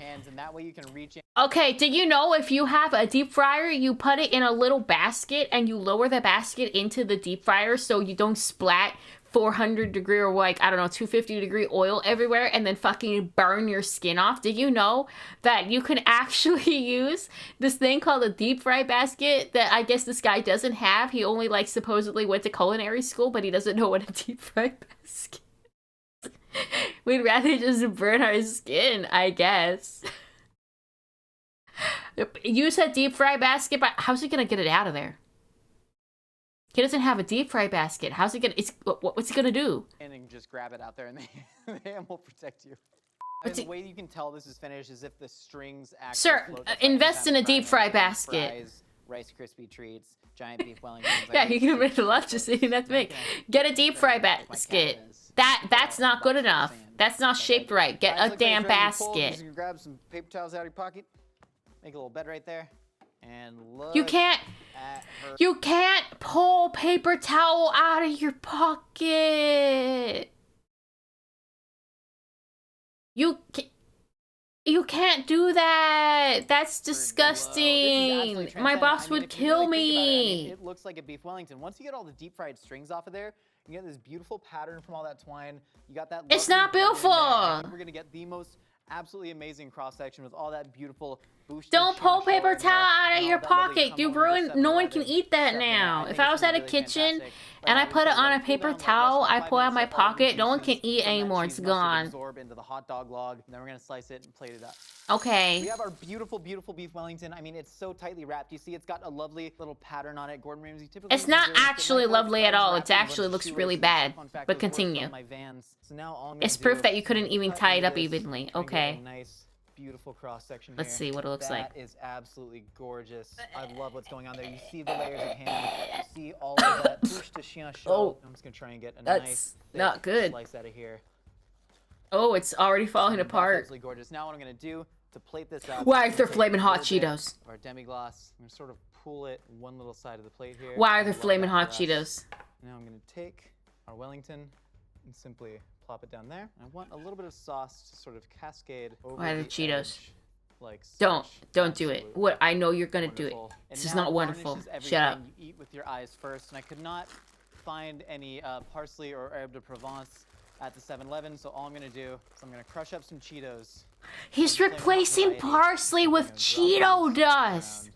Okay, do you know if you have a deep fryer, you put it in a little basket and you lower the basket into the deep fryer so you don't splat 400 degree or like, I don't know, 250 degree oil everywhere and then fucking burn your skin off? Did you know that you can actually use this thing called a deep fry basket that I guess this guy doesn't have? He only like supposedly went to culinary school, but he doesn't know what a deep fry basket is. We'd rather just burn our skin, I guess. Use a deep fry basket, but how's he gonna get it out of there? He doesn't have a deep fry basket. How's he gonna? What's he gonna do? And then just grab it out there, and the ham will protect you. What's The he- way you can tell this is finished is if the strings actually Sir, float. That's why invest in a anytime deep you're fry frying basket. fries, Rice Krispie treats, giant beef Wellingtons. Yeah, like you these can big make a lot treats, just like saying that's this. big. Get a deep fry My basket. cat is- That's not good enough. That's not shaped right. Get Guys, a looks like damn it's ready to be pulled. You're basket. just gonna grab some paper towels out of your pocket, make a little bed right there, and look You can't. at her. You can't pull paper towel out of your pocket. You can't do that. That's This is disgusting. absolutely My transcendent. boss I mean, would if you kill really think about it, I mean, me. it looks like a beef Wellington. Once you get all the deep fried strings off of there, you get this beautiful pattern from all that twine. You got that. It's lovely not bun in there. beautiful. I think we're gonna get the most absolutely amazing cross section with all that beautiful. Don't pull paper towel out of your pocket. You ruin. No one can 7-Eleven eat that stuff in there. now. I If think I it's was gonna at a be really kitchen fantastic. But and I obviously, put it on let a it cool paper down like towel, less than I 5 pull out minutes, my let all the pocket, no one can juices eat from that anymore. cheese It's mustard gone. absorb into the hot dog log. And then we're gonna slice it and plate it up. Okay. We have our beautiful, beautiful beef Wellington. I mean, it's so tightly wrapped. You see, it's got a lovely little pattern on it. Gordon Ramsay typically. It's not uses this, but actually my lovely wife at all. wrapped It in a actually bunch of looks shoelaces. really bad. Fun fact, But those work continue. on my Vans. So now all I'm It's gonna proof do that you couldn't is even cut tie it into up this evenly. and get a Okay. nice, beautiful cross section here. Let's see what it looks like. That is absolutely gorgeous. I love what's going on there. You see the layers of ham. You see all of that bouche de chien chaud. Oh, I'm just gonna try and get a that's nice, not thick good. slice out of here. Oh, it's already falling That's apart. absolutely gorgeous. Now what I'm gonna do to plate this up. Why are I'm there gonna take flaming a hot little bit Cheetos? of our demi-glace. I'm gonna sort of pull it one little side of the plate here. Why I are there love flaming that hot for us. Cheetos? Now I'm gonna take our Wellington and simply plop it down there. I want a little bit of sauce to sort of cascade over Why are the there Cheetos? edge, like Don't such. do it. Absolutely What I know you're gonna do it. wonderful. And This is now not garnish wonderful. is Shut up. everything. You eat with your eyes first, and I could not find any parsley or herbe de Provence at the 7-Eleven, so all I'm gonna do is I'm gonna crush up some Cheetos. He's replacing parsley with Cheeto dust.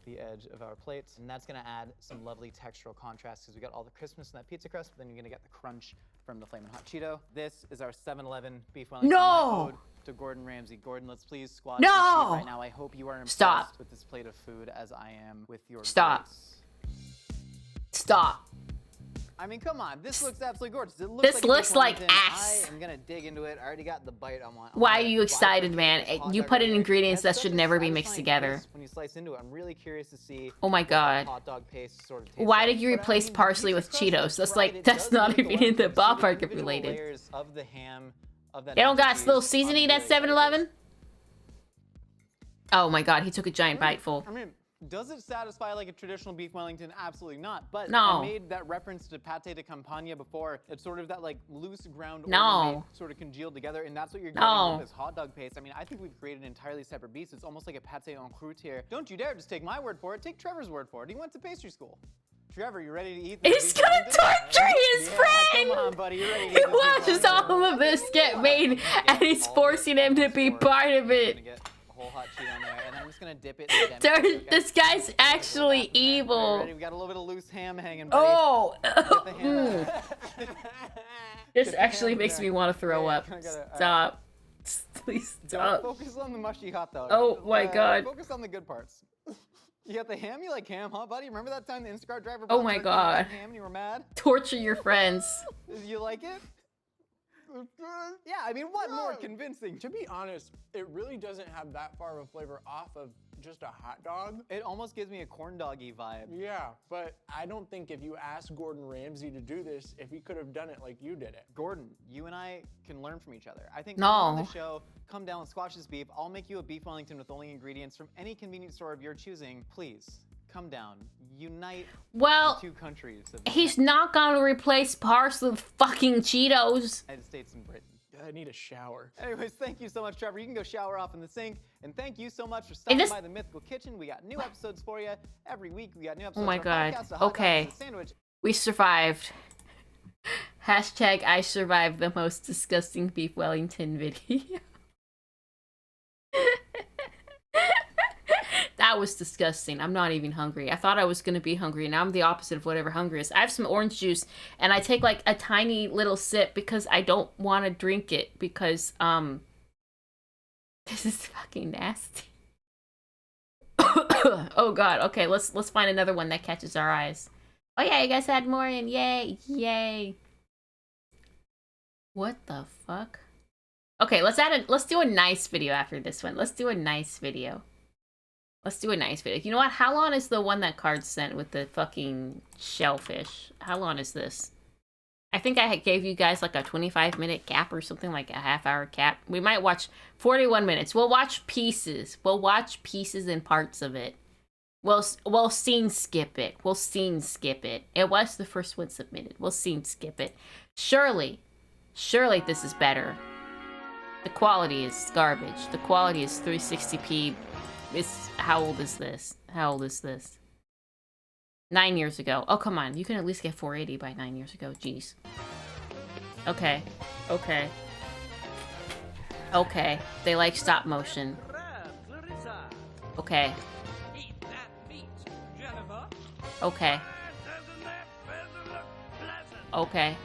The edge of our plates, and that's gonna add some lovely textural contrast because we got all the crispness in that pizza crust, but then you're gonna get the crunch from the Flamin' Hot Cheeto. This is our 7-Eleven beef Wellington. No! To Gordon Ramsay. Gordon, let's please squash No! this meat right now. I hope you are impressed Stop. with this plate of food as I am with your Stop. grace. Stop. I mean, come on. This looks absolutely gorgeous. It looks This like a looks beef like Wellington. ass. I am gonna dig into it. I already got the bite I want. Why are you excited, man? You put in ingredients that should never be mixed together. When you slice into it, I'm really curious to see. Oh my god. Hot dog paste sort of tastes Why like. did you But, replace the parsley pizza with crust Cheetos? is That's fried. like, It that's does not leave the even in the Wellington, so ballpark of individual related. layers of the ham, of that They don't got cheese little on seasoning the at 7-Eleven? Oh my god, he took a giant biteful. I mean, does it satisfy like a traditional beef Wellington? Absolutely not. But No. I made that reference to pate de campagne before. It's sort of that like loose ground No. meat sort of congealed together, and that's what you're No. getting with this hot dog paste. I mean, I think we've created an entirely separate beast. It's almost like a pate en croûte here. Don't you dare just take my word for it. Take Trevor's word for it. He went to pastry school. Trevor, you ready to eat this? He's beef gonna Wellington? torture his friend! Come on, buddy. You're ready to He eat this beef watches all of this get made, and he's forcing him to be part of it. Whole hot cheese on there, and I'm just gonna dip it in Dude, this guy's actually evil. Ready? We got a little bit of loose ham hanging, buddy. Oh! Get the ham. This Get the actually ham makes there. me want to throw Yeah, up. I gotta- Stop. Please Don't stop. focus on the mushy hot dog. Oh my God. Focus on the good parts. You got the ham? You like ham, huh, buddy? Remember that time the Instacart driver Oh brought my turkey God. and ham and you were mad? Torture your friends. Did you like it? Yeah, I mean, what more convincing? To be honest, it really doesn't have that far of a flavor off of just a hot dog. It almost gives me a corn doggy vibe. Yeah, but I don't think if you asked Gordon Ramsay to do this, if he could have done it like you did it. Gordon, you and I can learn from each other. I think No. come on the show, come down, squash this beef. I'll make you a beef Wellington with only ingredients from any convenience store of your choosing. Please, come down. Unite Well, the two countries of he's not gonna replace parsley with fucking Cheetos. the United States and Britain. I need a shower. Anyways, thank you so much, Trevor. You can go shower off in the sink. And thank you so much for stopping this- by the Mythical Kitchen. We got new episodes for you every week. We got new episodes. Oh my of our God. podcast, a hot dog Okay. and a sandwich. We survived. Hashtag I survived the most disgusting beef Wellington video. That was disgusting. I'm not even hungry. I thought I was going to be hungry. Now I'm the opposite of whatever hunger is. I have some orange juice and I take like a tiny little sip because I don't want to drink it because, this is fucking nasty. Oh God. Okay, let's find another one that catches our eyes. Oh yeah, you guys had more in. Yay. Yay. What the fuck? Okay, let's do a nice video after this one. Let's do a nice video. Let's do a nice video. You know what? How long is the one that Card sent with the fucking shellfish? How long is this? I think I gave you guys like a 25-minute cap or something, like a half-hour cap. We might watch 41 minutes. We'll watch pieces. We'll watch pieces and parts of it. We'll scene skip it. We'll scene skip it. It was the first one submitted. We'll scene skip it. Surely this is better. The quality is garbage. The quality is 360p. How old is this? How old is this? 9 years ago. Oh, come on. You can at least get 480 by 9 years ago. Jeez. Okay. Okay. Okay. They like stop motion. Okay. Okay. Okay.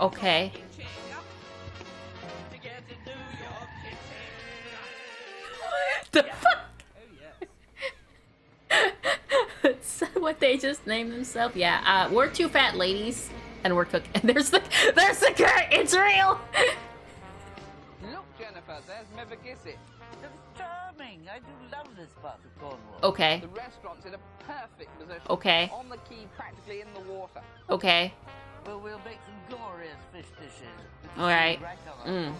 Okay. The fuck? That's what they just named themselves. Yeah, we're two fat ladies, and we're cooking. There's the cat. It's real. Look, Jennifer, there's Mevagissett. It's charming. I do love this part of Cornwall. Okay. The restaurant's in a perfect position. Okay. On the quay, practically in the water. Okay. Well, we'll make some glorious fish dishes. All right. Right on.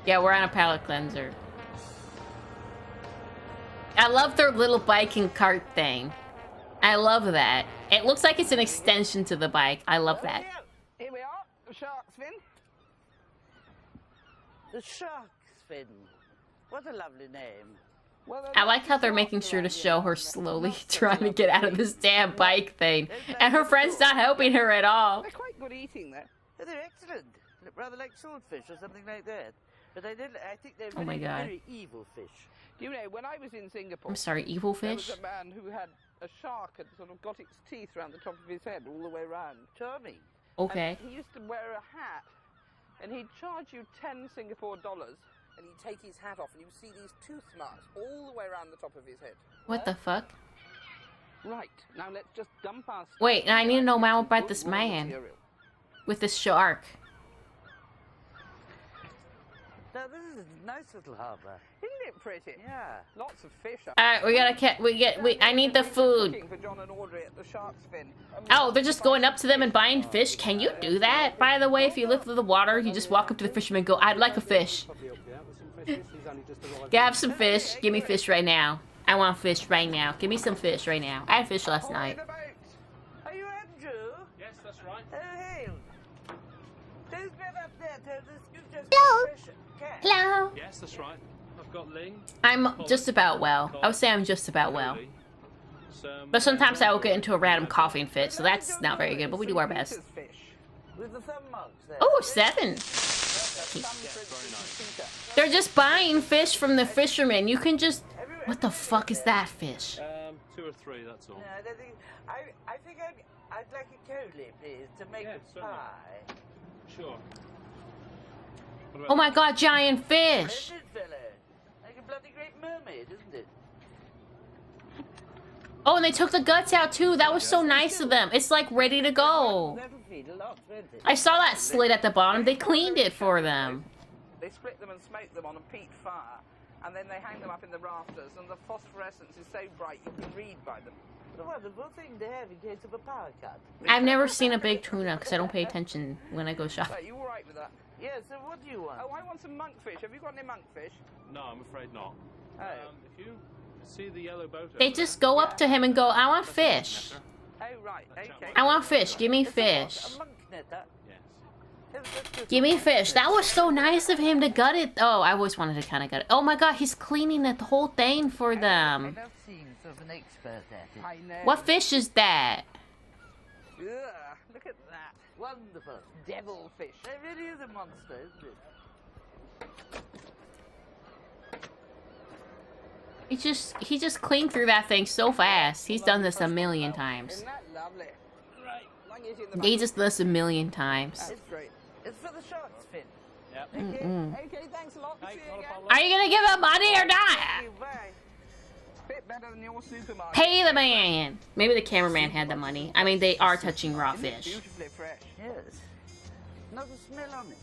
Yeah, we're on a palate cleanser. I love their little bike and cart thing. I love that. It looks like it's an extension to the bike. I love that. Here we are, the shark's fin. The shark's fin. What a lovely name. I like how they're making sure to show her slowly trying to get out of this damn bike thing. And her friend's not helping her at all. They're quite good eating, though. They're excellent. Rather like swordfish or something like that. But I think they're Oh my God. very evil fish. Do you know, when I was in Singapore... I'm sorry, evil there fish? was a man who had a shark and sort of got its teeth around the top of his head all the way around. Charming. Okay. And he used to wear a hat, and he'd charge you 10 Singapore dollars, and he'd take his hat off, and you see these tooth marks all the way around the top of his head. What the fuck? Right, now let's just dump our... Wait, I need to know more about this man. With this shark. Now, this is a nice little harbour. Isn't it pretty? Yeah. Lots of fish. Alright, we gotta I need the food. Looking for John and Audrey at the shark's fin. Oh, they're just going up to them and buying fish? Can you do that? By the way, if you live through the water, you just walk up to the fisherman and go, I'd like a fish. Have some fish. Give me fish right now. I want fish right now. Give me some fish right now. I had fish last night. Are you Andrew? Yes, that's right. Oh, hey. Who's been up there? Hello. Hello. Yes, that's right. I've got Ling. I'm just about well. I would say I'm just about well. But sometimes I will get into a random coughing fit, so that's not very good, but we do our best. With the thumb marks there. Oh, 7. They're just buying fish from the fishermen. You can just... What the fuck is that fish? 2 or 3, that's all. No, I think I'd like a collie, please, to make a certainly. pie. Sure. Oh my god, giant fish! Splendid fellow. Like a bloody great mermaid, isn't it? Oh, and they took the guts out too. That was so nice of them. It's like ready to go. That'll feed a lot, won't it? I saw that slit at the bottom. They cleaned it for them. They split them and smoke them on a peat fire, and then they hang them up in the rafters, and the phosphorescence is so bright you can read by them. What a wonderful thing to have in case of a power cut. I've never seen a big tuna because I don't pay attention when I go shopping. Right, you all right with that? Yeah, so what do you want? Oh, I want some monkfish. Have you got any monkfish? No, I'm afraid not. Oh. If you see the yellow boat They over just there, go up to him and go, I want fish. Oh, right, okay. I want fish. Give me It's fish. A monk netter. Yes. Give me fish. That was so nice of him to gut it. Oh, I always wanted to kind of gut it. Oh my god, he's cleaning the whole thing for them. That seems sort of an expert at it. I know. What fish is that? Ugh, look at that. Wonderful. Devil fish. It really is a monster, isn't it? He just cleaned through that thing so fast. He's done this a million times. Isn't that lovely? Right. Lung it in the He just does this a million times. It's great. It's for the shark's fin. Yep. Okay, thanks a lot. See you not a again. problem. Are you gonna give him money or not? Thank you, bye. Bit better than your supermarket. Pay the man. Maybe the cameraman had the money. I mean, they are touching raw Isn't it fish. beautifully fresh? Yes. Not a smell on it.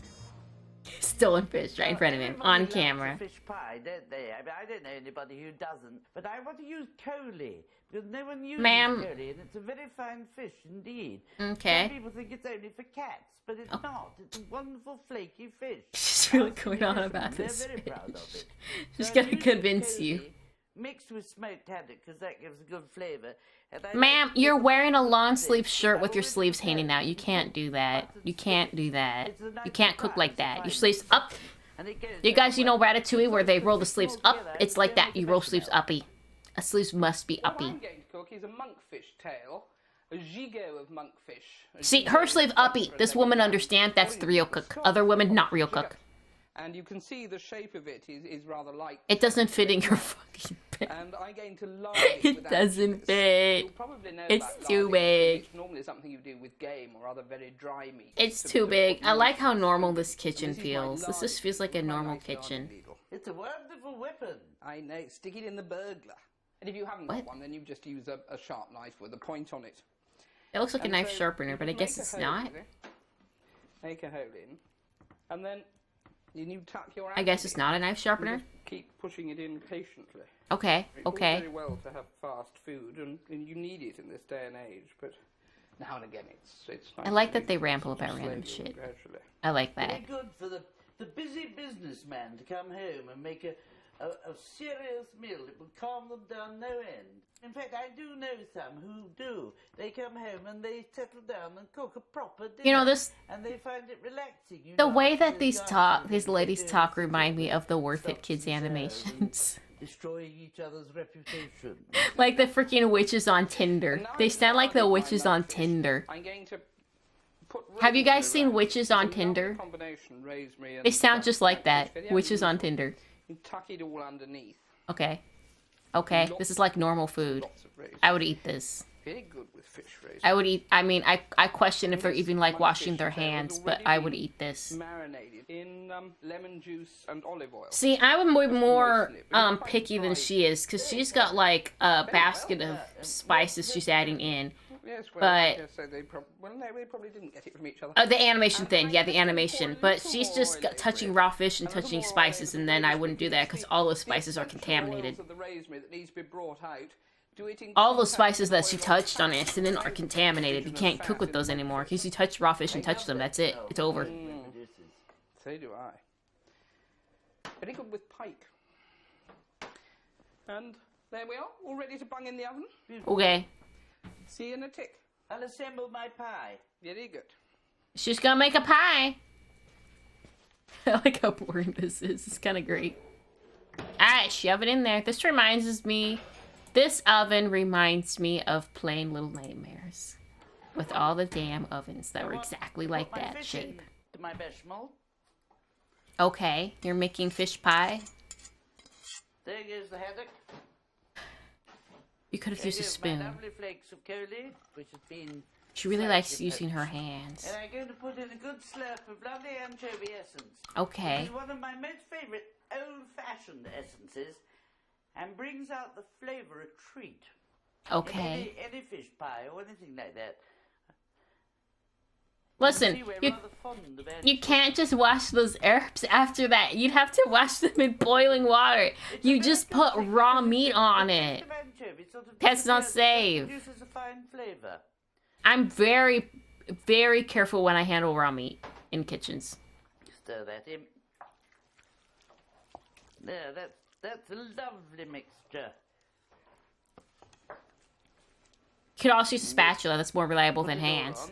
Stolen fish right in front of him Everybody on loves camera. a fish pie, don't they? I mean, I don't know anybody who doesn't. But I want to use Coley because no one uses Ma'am. Coley, and it's a very fine fish indeed. Okay. Some people think it's only for cats, but it's not. It's a wonderful flaky fish. She's really Us going on Americans, about we're this very fish. proud of it. She's So gonna I'm using convince you. Coley Mixed with smoked haddock because that gives a good flavour. And I Ma'am, like you're the wearing a long fish. sleeve shirt with I your always sleeves tell hanging out. You you, can't do that. You can't do that. It's a nice You can't cook like surprise that. to Your find sleeves it. up. And it goes You guys, you know very well. Ratatouille where they roll the sleeves All up? together, It's like don't that. make You a roll mess sleeves of it. uppy. A sleeves must be What uppy. I'm going to cook is a monkfish tail, a gigot of monkfish. See, her sleeve uppy. This woman understands that's the real cook. Other women, not real cook. And you can see the shape of it is rather like. It doesn't fit in your fucking bed. And I'm going to lard It with doesn't anchovies. fit. You'll probably know It's about too larding, big. It's normally something you do with game or other very dry meat. It's To too put big. I more like how sauce normal in. this kitchen This is my feels. This just larding feels like a with my normal nice larding kitchen. needle. It's a wonderful weapon. I know. Stick it in the burglar. And if you haven't What? got one, then you just use a sharp knife with a point on it. It looks like a And knife so sharpener, you but I just guess make a it's hole not. in it. Make a hole in, and then you tuck your. I guess it's not a knife You sharpener. just keep pushing it in patiently. Okay, It's all okay. very well to have fast food, and you need it in this day and age. But now and again, it's nice I like to that they use it ramble sort of about random slowly and shit. gradually. I like Very that. good for the busy businessman to come home and make a a serious meal. It will calm them down no end. In fact, I do know some who do. They come home and they settle down and cook a proper dinner. You know, this and they find it relaxing. the way that these ladies talk remind me of the Worth It Kids animations. Destroying each other's reputation. Like the freaking witches on Tinder. They sound like the witches on Tinder. I'm going to put Have you guys raisins seen around. witches on It's a lovely Tinder? combination, rosemary and They sound just like black that. fish. Witches on Tinder. You tuck it all underneath. Okay. Okay, this is like normal food. Lots of raisins. I would eat this. Very good with fish raisins. I would eat, I mean, I question if they're even like washing their hands, but I would eat this. Marinated in lemon juice and olive oil. See, I would be more picky than she is, because she's got like a basket of spices she's adding in. Yes, well, But yes, so they probably didn't get it from each other. the animation thing, yeah, the animation. But she's just touching raw fish and touching spices, and then I wouldn't do that because all those spices are contaminated. Of the rosemary that needs to be brought out. Do it in All those contact spices with that she oil touched on and accident are contaminated. You can't cook with those anymore because you touch raw fish and touch them. That's it. It's over. So do I. Very good with pike. And there we are, all ready to bung in the oven. Okay. See you in a tick. I'll assemble my pie. Very good. She's gonna make a pie. I like how boring this is. It's kind of great. Alright, shove it in there. This oven reminds me of Plain Little Nightmares. With all the damn ovens that were exactly like Put my that fish shape. into my bechamel. Okay, you're making fish pie. There goes the haddock. You could have There used a goes spoon. my lovely flakes of curly, which has been... She really slightly likes using her poached. hands. And I'm going to put in a good slurp of lovely anchovy essence. Okay. It's one of my most favourite old-fashioned essences and brings out the flavour a treat. Okay. In any fish pie or anything like that. Listen, See, we're you rather fond of you can't just wash those herbs after that. You'd have to wash them in boiling water. You just put raw meat on it. That's not safe. Produces a fine flavour. I'm very, very careful when I handle raw meat in kitchens. Stir that in. There, that's a lovely mixture. You could also use a spatula. That's more reliable than hands.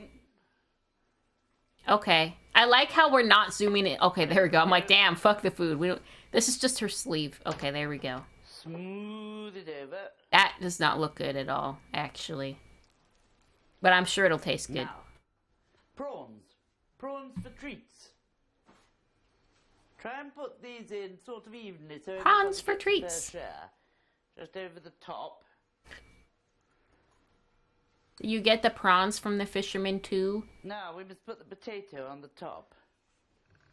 Okay. I like how we're not zooming in. Okay, there we go. I'm like, damn, fuck the food. We don't. This is just her sleeve. Okay, there we go. Smooth it over. That does not look good at all, actually. But I'm sure it'll taste good. Now, prawns. Prawns for treats. Try and put these in sort of evenly so Prawns for everybody treats. gets their share. Just over the top. You get the prawns from the fisherman too? Now we must put the potato on the top.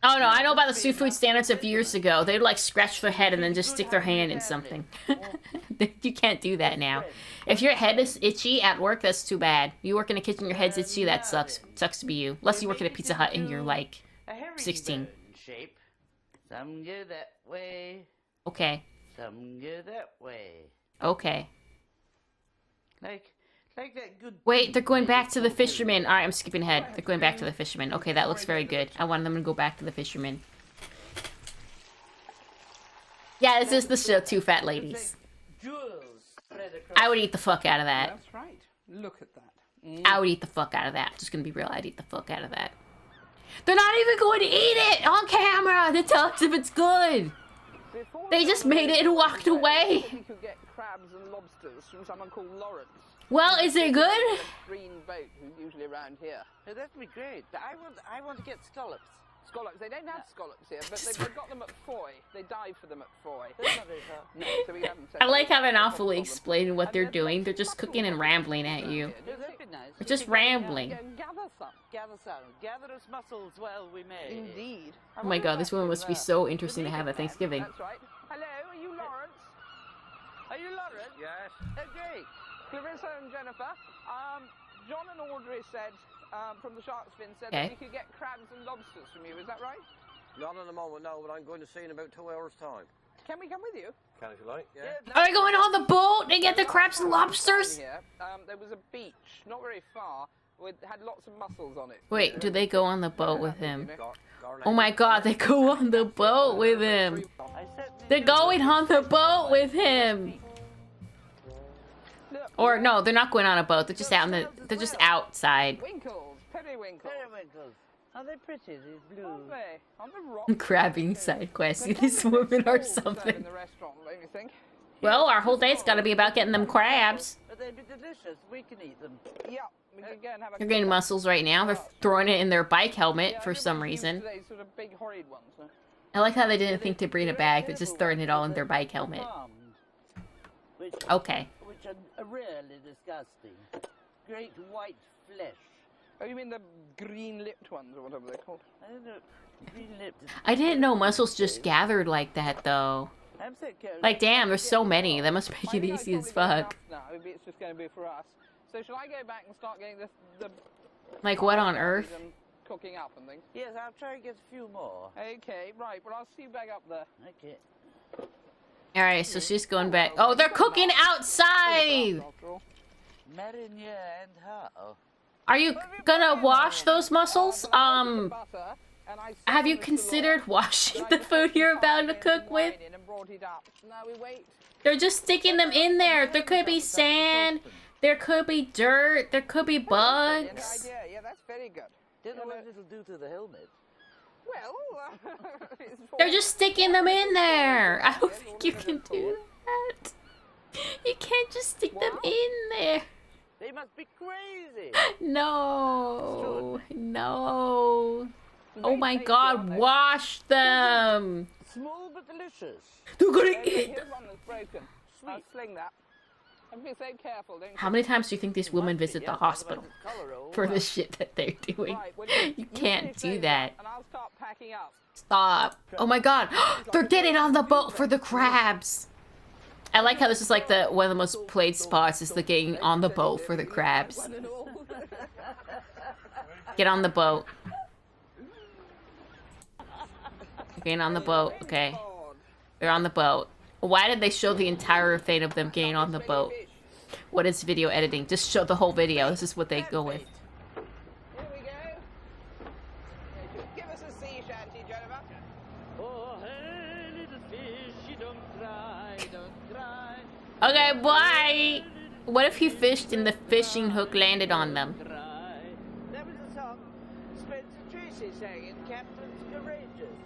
Oh no, I know about the seafood standards of years ago. They'd like scratch their head and then just stick their hand in something. You can't do that now. If your head is itchy at work, that's too bad. You work in a kitchen, your head's itchy, that sucks. Sucks to be you. Unless you work at a Pizza Hut and you're like A herringbone 16. shape. Some go that way. Okay. Some go that way. Okay. Like that good. Wait, they're going back to the fisherman. Alright, I'm skipping ahead. They're going back to the fisherman. Okay, that looks very good. I want them to go back to the fisherman. Yeah, this is the show, Two Fat Ladies. Jewels spread across. I would eat the fuck out of that. That's right. Look at that. I would eat the fuck out of that. Just gonna be real, I'd eat the fuck out of that. They're not even going to eat it on camera to tell us if it's good. Before They just made it and walked away. You could get crabs and lobsters from someone called Lawrence. Well, is it good? Green boat, who's usually around here. Oh, that'd be great. But I want to get scallops. Scallops. They don't have scallops here, but they've got them at Foy. They dive for them at Foy. That's not very far. No, so we haven't. I like how they're not fully explaining what they're doing. They're just cooking and rambling at you. Yeah, that'd be nice. They're just rambling. Gather some. Gather some. Gather us mussels while we may. Indeed. Oh my god, this woman must be so interesting to have at Thanksgiving. That's right. Hello, are you Lawrence? Are you Lawrence? Yes. Okay. Clarissa and Jennifer. John and Audrey said, from the Shark's Fin, said Okay. that we could get crabs and lobsters from you. Is that right? Not at the moment, no, but I'm going to see in about 2 hours' time. Can we come with you? Can if you like, yeah. Are they going on the boat and get the crabs and lobsters? Here, there was a beach, not very far, had lots of mussels on it. Wait, do they go on the boat with him? Garnet. Oh my god, they go on the boat with him. I certainly They're going on the boat with him. Or no, they're not going on a boat. They're just out in the. They're just outside. Winkles, periwinkles. Periwinkles. Are they pretty, these blue? Aren't they? Aren't they rock? Crabbing side quest. See these women or In something. the restaurant, don't you think? Well, our whole day's got to be about getting them crabs. But they'd be delicious. We can eat them. Yeah, we could go and have a. They're getting muscles right now. They're throwing it in their bike helmet for some reason. Today's sort of big horrid ones. Huh? I like how they didn't think to bring it back. They're just throwing it all in their bike helmet. Okay. Which are really disgusting. Great white flesh. Oh, you mean the green-lipped ones or whatever they're called? I don't know. Green-lipped. I didn't know mussels just gathered like that, though. I'm so careful. Like, damn, there's so many. That must make it easy as fuck. No, maybe it's just going to be for us. So shall I go back and start getting the Like, what on earth? and cooking up and things? Yes, I'll try and get a few more. Okay, right. Well, I'll see you back up there. Okay. Alright, so she's going back. Oh, they're cooking outside! Marinier and how? Are you gonna wash those mussels? Have you considered washing the food you're about to cook with? No, we wait. They're just sticking them in there. There could be sand. There could be dirt. There could be bugs. Idea. Yeah, that's very good. Don't know what it'll do to the helmet. Well, They're just sticking them in there. I don't think you can do that. You can't just stick them in there. They must be crazy. No. No. Oh my god, wash them. Small but delicious. They're gonna here's eat. one that's broken. I'll sling that. I'm being so careful, don't you? How many times do you think these women visit the hospital for the shit that they're doing? Right, well, You can't do that. And I'll start packing up. Stop. Oh my god. They're getting on the boat for the crabs. I like how this is like the one of the most played spots is the getting on the boat for the crabs. Get on the boat. Getting on the boat. Okay. They're on the boat. Why did they show the entire thing of them getting on the boat? What is video editing? Just show the whole video. This is what they go with. Here we go. Give us a sea shanty, Jennifer. Oh, hey, little fish, you don't cry, don't cry. Okay, bye! What if he fished and the fishing hook landed on them? Cry. That was a song Spencer Tracy sang in Captain's Courageous.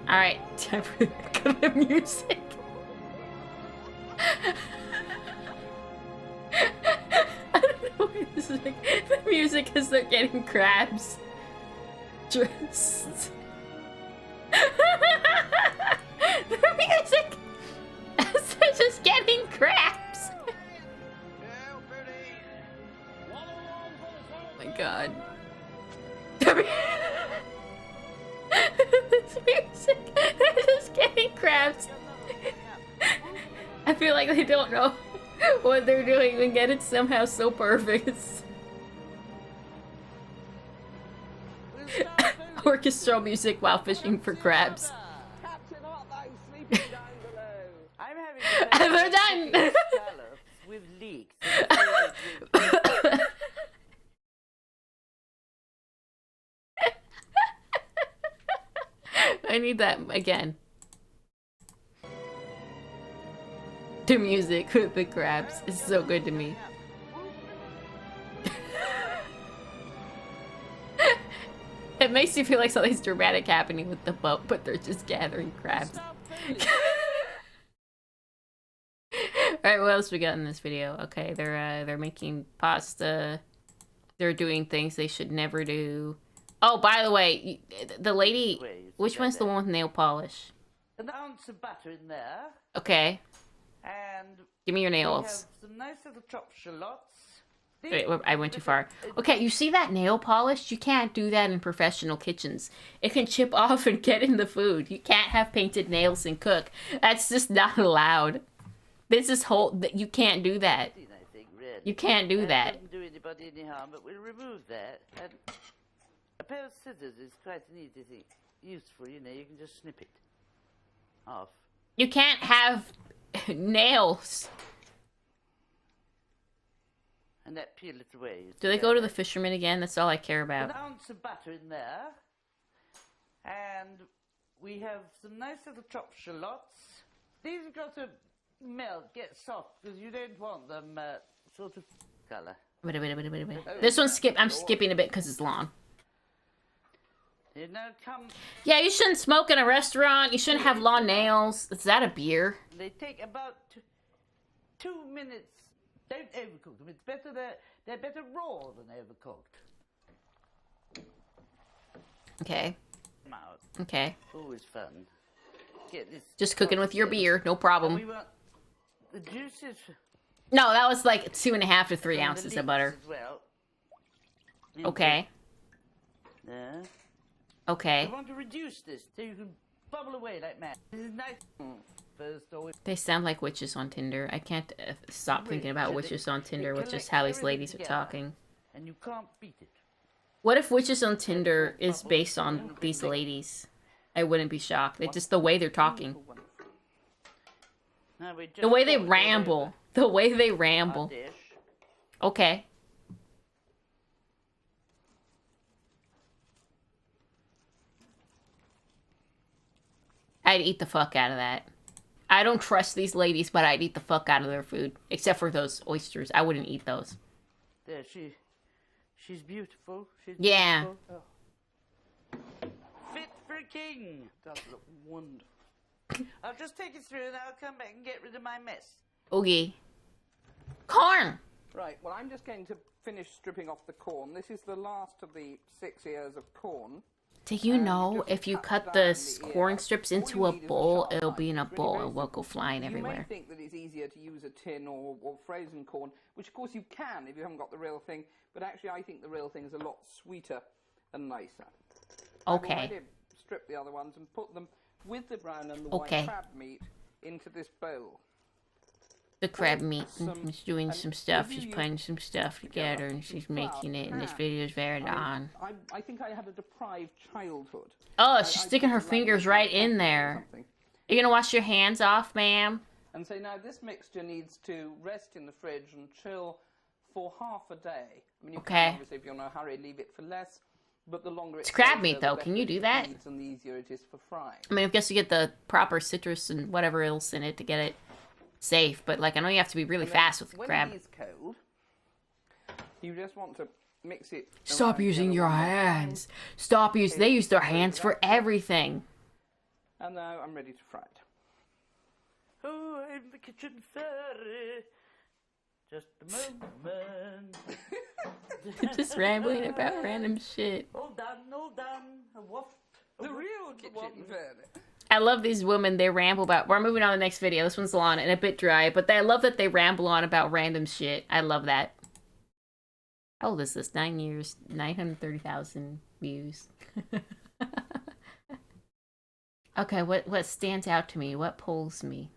Alright, time for the music. I don't know why this is like the music as they're getting crabs dressed. The music as they're just getting crabs. Oh my god. This music, they're just getting crabs. I feel like they don't know what they're doing and get it somehow so perfect. Orchestral music while fishing for crabs. Captain, art thou sleeping down below? I'm having We're done. scallops with leeks. I need that again. The music with the crabs is so good to me. It makes you feel like something's dramatic happening with the boat, but they're just gathering crabs. Alright, what else we got in this video? Okay, they're making pasta. They're doing things they should never do. Oh, by the way, the lady, which one's the one with nail polish? An ounce of butter in there. Okay, And give me your we have nails. some nice little chopped shallots. Wait, I went too far. Okay, you see that nail polish? You can't do that in professional kitchens. It can chip off and get in the food. You can't have painted nails and cook. That's just not allowed. This is you can't do that. I think, really. You can't do that. Doesn't do anybody any harm, but we'll remove that. And a pair of scissors is quite an easy thing. Useful, you know, you can just snip it off. You can't have nails. And that peel it away. Do they go to the fisherman again? That's all I care An about. ounce of butter in there. And we have some nice little chopped shallots. These have got to melt, get soft, because you don't want them sort of colour. Wait. This one's I'm skipping a bit because it's long. You know, come. Yeah, you shouldn't smoke in a restaurant. You shouldn't have long nails. Is that a beer? They take about 2 minutes. Don't overcook them. It's better they're better raw than overcooked. Okay. Out. Okay. Always fun. Get this. Just cooking with your beer, no problem. We want the juices. No, that was like 2.5 to 3 ounces of butter. As well. Okay. Yeah. Okay. I want to reduce this so you can bubble away like mad. This is nice. First, always. They sound like witches on Tinder. I can't stop thinking about witches on Tinder with just how these ladies are talking. And you can't beat it. What if Witches on Tinder is based on these ladies? I wouldn't be shocked. It's just the way they're talking. The way they ramble. The way they ramble. Okay. I'd eat the fuck out of that. I don't trust these ladies, but I'd eat the fuck out of their food. Except for those oysters. I wouldn't eat those. There, she's beautiful. She's yeah. Beautiful. Oh. Fit for a king. Does look wonderful. I'll just take it through and I'll come back and get rid of my mess. Okay. Corn! Right, well, I'm just going to finish stripping off the corn. This is the last of the 6 ears of corn. Do you know if you cut the corn strips into a bowl, it'll be in a bowl and won't go flying everywhere? You may think that it's easier to use a tin or frozen corn, which of course you can if you haven't got the real thing, but actually I think the real thing is a lot sweeter and nicer. Okay. I've already stripped the other ones and put them with the brown and the white crab meat into this bowl. The crab meat. She's doing some stuff. She's putting some stuff together and she's making it. And this video is very long. I think I had a deprived childhood. Oh, she's sticking her fingers right in there. Are you gonna wash your hands off, ma'am? And so now this mixture needs to rest in the fridge and chill for half a day. I mean, you can obviously, if you're in a hurry, leave it for less. But the longer it's crab meat, though. Can you do that? And the easier it is for frying. I mean, I guess you get the proper citrus and whatever else in it to get it safe, but like I know you have to be really fast with crab. When it is cold, you just want to mix it. Stop using your hands. Stop using. They use their hands for everything. And now I'm ready to fry it. Oh, I'm the kitchen fairy. Just a moment. Just rambling about random shit. All done, all done. A waft. The real kitchen fairy. I love these women. They ramble about. We're moving on to the next video. This one's long and a bit dry, but I love that they ramble on about random shit. I love that. How old is this? 9 years, 930,000 views. Okay, what stands out to me? What pulls me?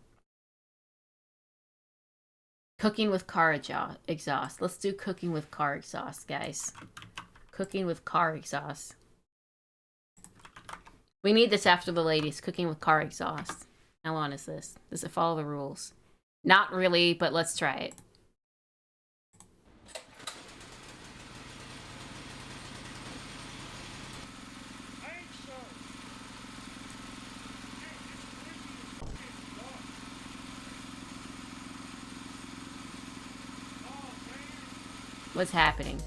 Cooking with car exhaust. Let's do cooking with car exhaust, guys. Cooking with car exhaust. We need this after the ladies. Cooking with car exhaust. How long is this? Does it follow the rules? Not really, but let's try it. What's happening?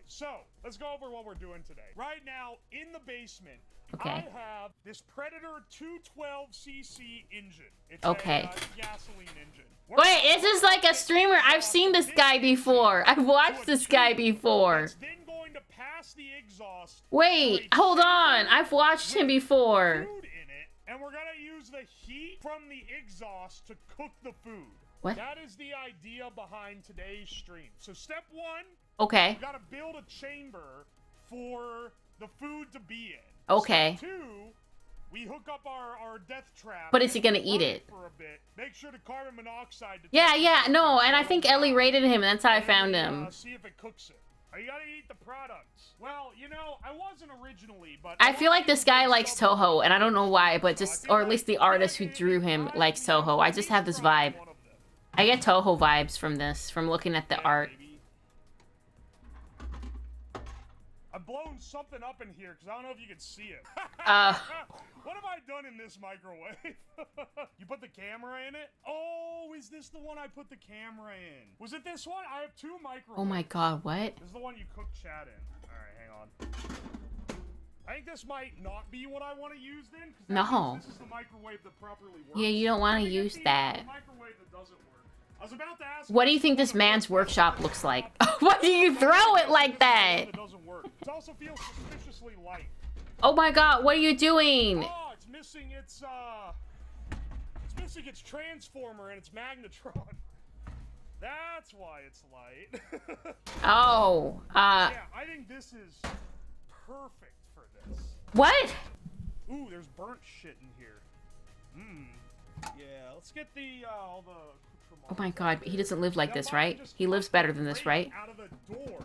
So, let's go over what we're doing today. Right now, in the basement, okay. I have this Predator 212cc engine. It's okay. a gasoline engine. Wait, this is like a streamer. I've seen this guy before. I've watched this guy before. Then going to pass the exhaust. Wait, hold on. I've watched him before. Food in it, and we're gonna use the heat from the exhaust to cook the food. What? That is the idea behind today's stream. So step one, okay. You gotta build a chamber for the food to be in. Okay. Step two, we hook up our death trap. But is he gonna eat it? For a bit. Make sure the carbon monoxide. Yeah, no, and I think Ellie rated him, and that's how I found him. See if it cooks it. You gotta eat the products. Well, you know, I wasn't originally, but I feel like this guy likes Toho, and I don't know why, but just, or at least the artist who drew him likes Toho. I just have this vibe. I get Toho vibes from this, from looking at the art. A I'm blowing something up in here because I don't know if you can see it. What have I done in this microwave? You put the camera in it? Oh, is this the one I put the camera in? Was it this one? I have 2 microwaves. Oh my god, what? This is the one you cook chat in. Alright, hang on. I think this might not be what I want to use then. No. This is the microwave that properly works. Yeah, you don't want to use that. The microwave that doesn't work. I was about to ask. What do you think this man's workshop looks like? Why do you throw it like that? It doesn't work. It also feels suspiciously light. Oh my god, what are you doing? Oh, it's missing its missing its transformer and its magnetron. That's why it's light. Oh, yeah, I think this is perfect for this. What? Ooh, there's burnt shit in here. Yeah, let's get the all the. Oh my god, he doesn't live like this, right? He lives better than this, right? Out of the door,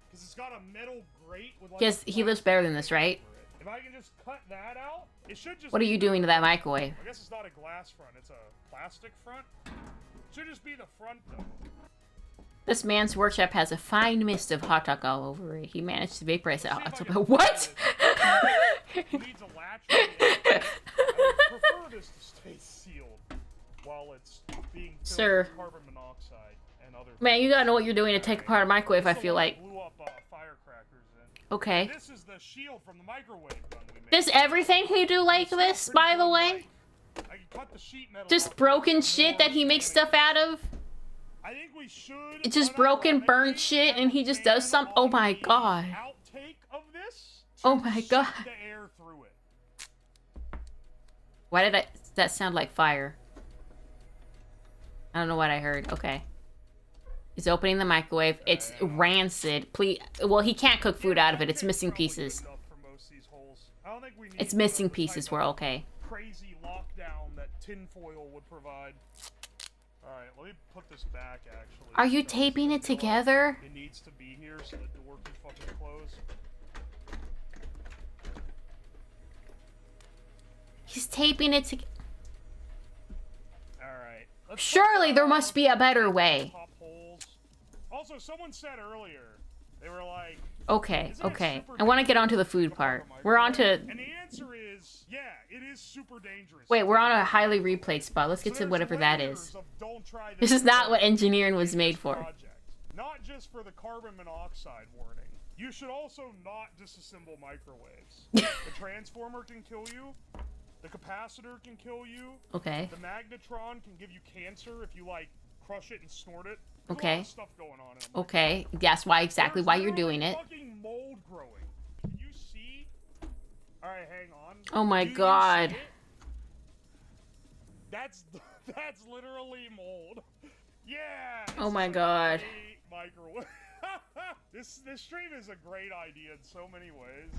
because it's got a metal grate with like Yes, he lives better than this, right? If I can just cut that out, it should just. What are you doing to that microwave? I guess it's not a glass front; it's a plastic front. It should just be the front though. This man's workshop has a fine mist of hot dog all over it. He managed to vaporize it. What? It needs a latch. I would prefer this to stay sealed while it's being filled Sir. with carbon monoxide and other. Man, you gotta know what you're doing to take apart a microwave, I feel like. Blew up firecrackers in. Okay. This is the shield from the microwave gun we made. Does everything he do like this, by the way? I can cut the sheet metal Just off. broken shit that he makes stuff out of? I think we should. It's just broken, burnt shit, and he just does some. Oh my god. Outtake of this. Oh my god. The air through it. Why did that sound like fire? I don't know what I heard. Okay. He's opening the microwave. It's rancid. Please. Well, he can't cook food out of it. It's missing pieces. It's missing pieces. We're okay. Crazy lockdown that tinfoil would provide. Alright, let me put this back, actually. Are you taping it together? It needs to be here so the door can fucking close. He's taping it together. Alright. Surely there must be a better way. Top holes. Also, someone said earlier, they were like... Okay, okay. I want to get onto the food part. We're on to... And the answer is, yeah, it is super dangerous. Wait, we're on a highly replayed spot. Let's get to whatever that is. This is not what engineering was made for. Not just for the carbon monoxide warning. You should also not disassemble microwaves. The transformer can kill you. The capacitor can kill you. Okay. The magnetron can give you cancer if you, like, crush it and snort it. There's Okay. a lot of stuff going on in a Okay. That's why exactly why you're doing it. fucking mold growing. Can you see? Alright, hang on. Oh my Do you god. see it? That's literally mold. Yeah. Oh my god. Microwave. This stream is a great idea in so many ways.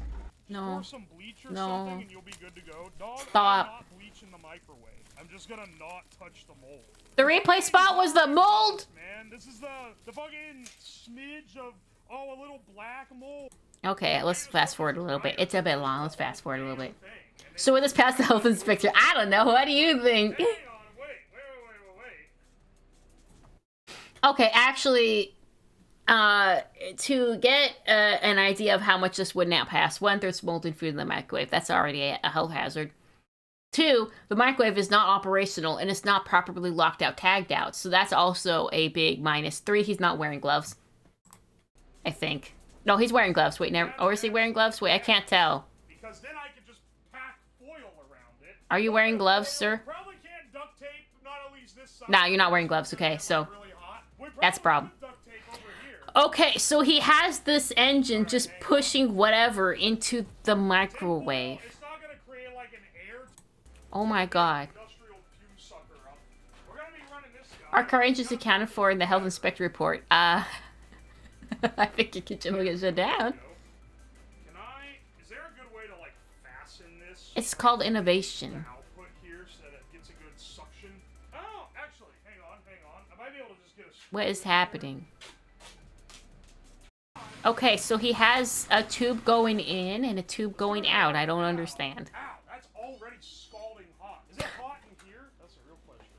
No. Pour some bleach or No. something and you'll be good to go. Dog, Stop. I'm not bleaching the microwave. I'm just gonna not touch the mold. The replay spot was the mold? Man, this is the fucking smidge of, oh, a little black mold. Okay, let's fast forward a little bit. It's a bit long. Let's fast forward a little bit. So with this past the health inspector, I don't know. What do you think? Hang on, wait. Okay, actually, to get an idea of how much this would now pass, one, there's molten food in the microwave. That's already a health hazard. Two, the microwave is not operational and it's not properly locked out, tagged out. So that's also a big minus. Three, he's not wearing gloves. I think. No, he's wearing gloves. Wait, never. Or is he wearing gloves? Wait, I can't tell. Because then I could just pack foil around it. Are you wearing gloves, sir? Probably can't duct tape, not at least this side. Nah, you're not wearing gloves. Okay, so Really hot. We that's a problem. probably could duct tape over here. Okay, so he has this engine just pushing whatever into the microwave. It's not gonna create like an air Oh my god. industrial fume sucker up. We're gonna be running this guy. Our car engines accounted for in the health inspector report. I think your kitchen will get shut down. Is there a good way to like fasten this It's called innovation. output here so that it gets a good suction? Oh, actually, hang on. I might be able to just get a What is happening? Okay, so he has a tube going in and a tube going out. I don't understand. Ow, that's already scalding hot. Is it hot in here? That's a real question.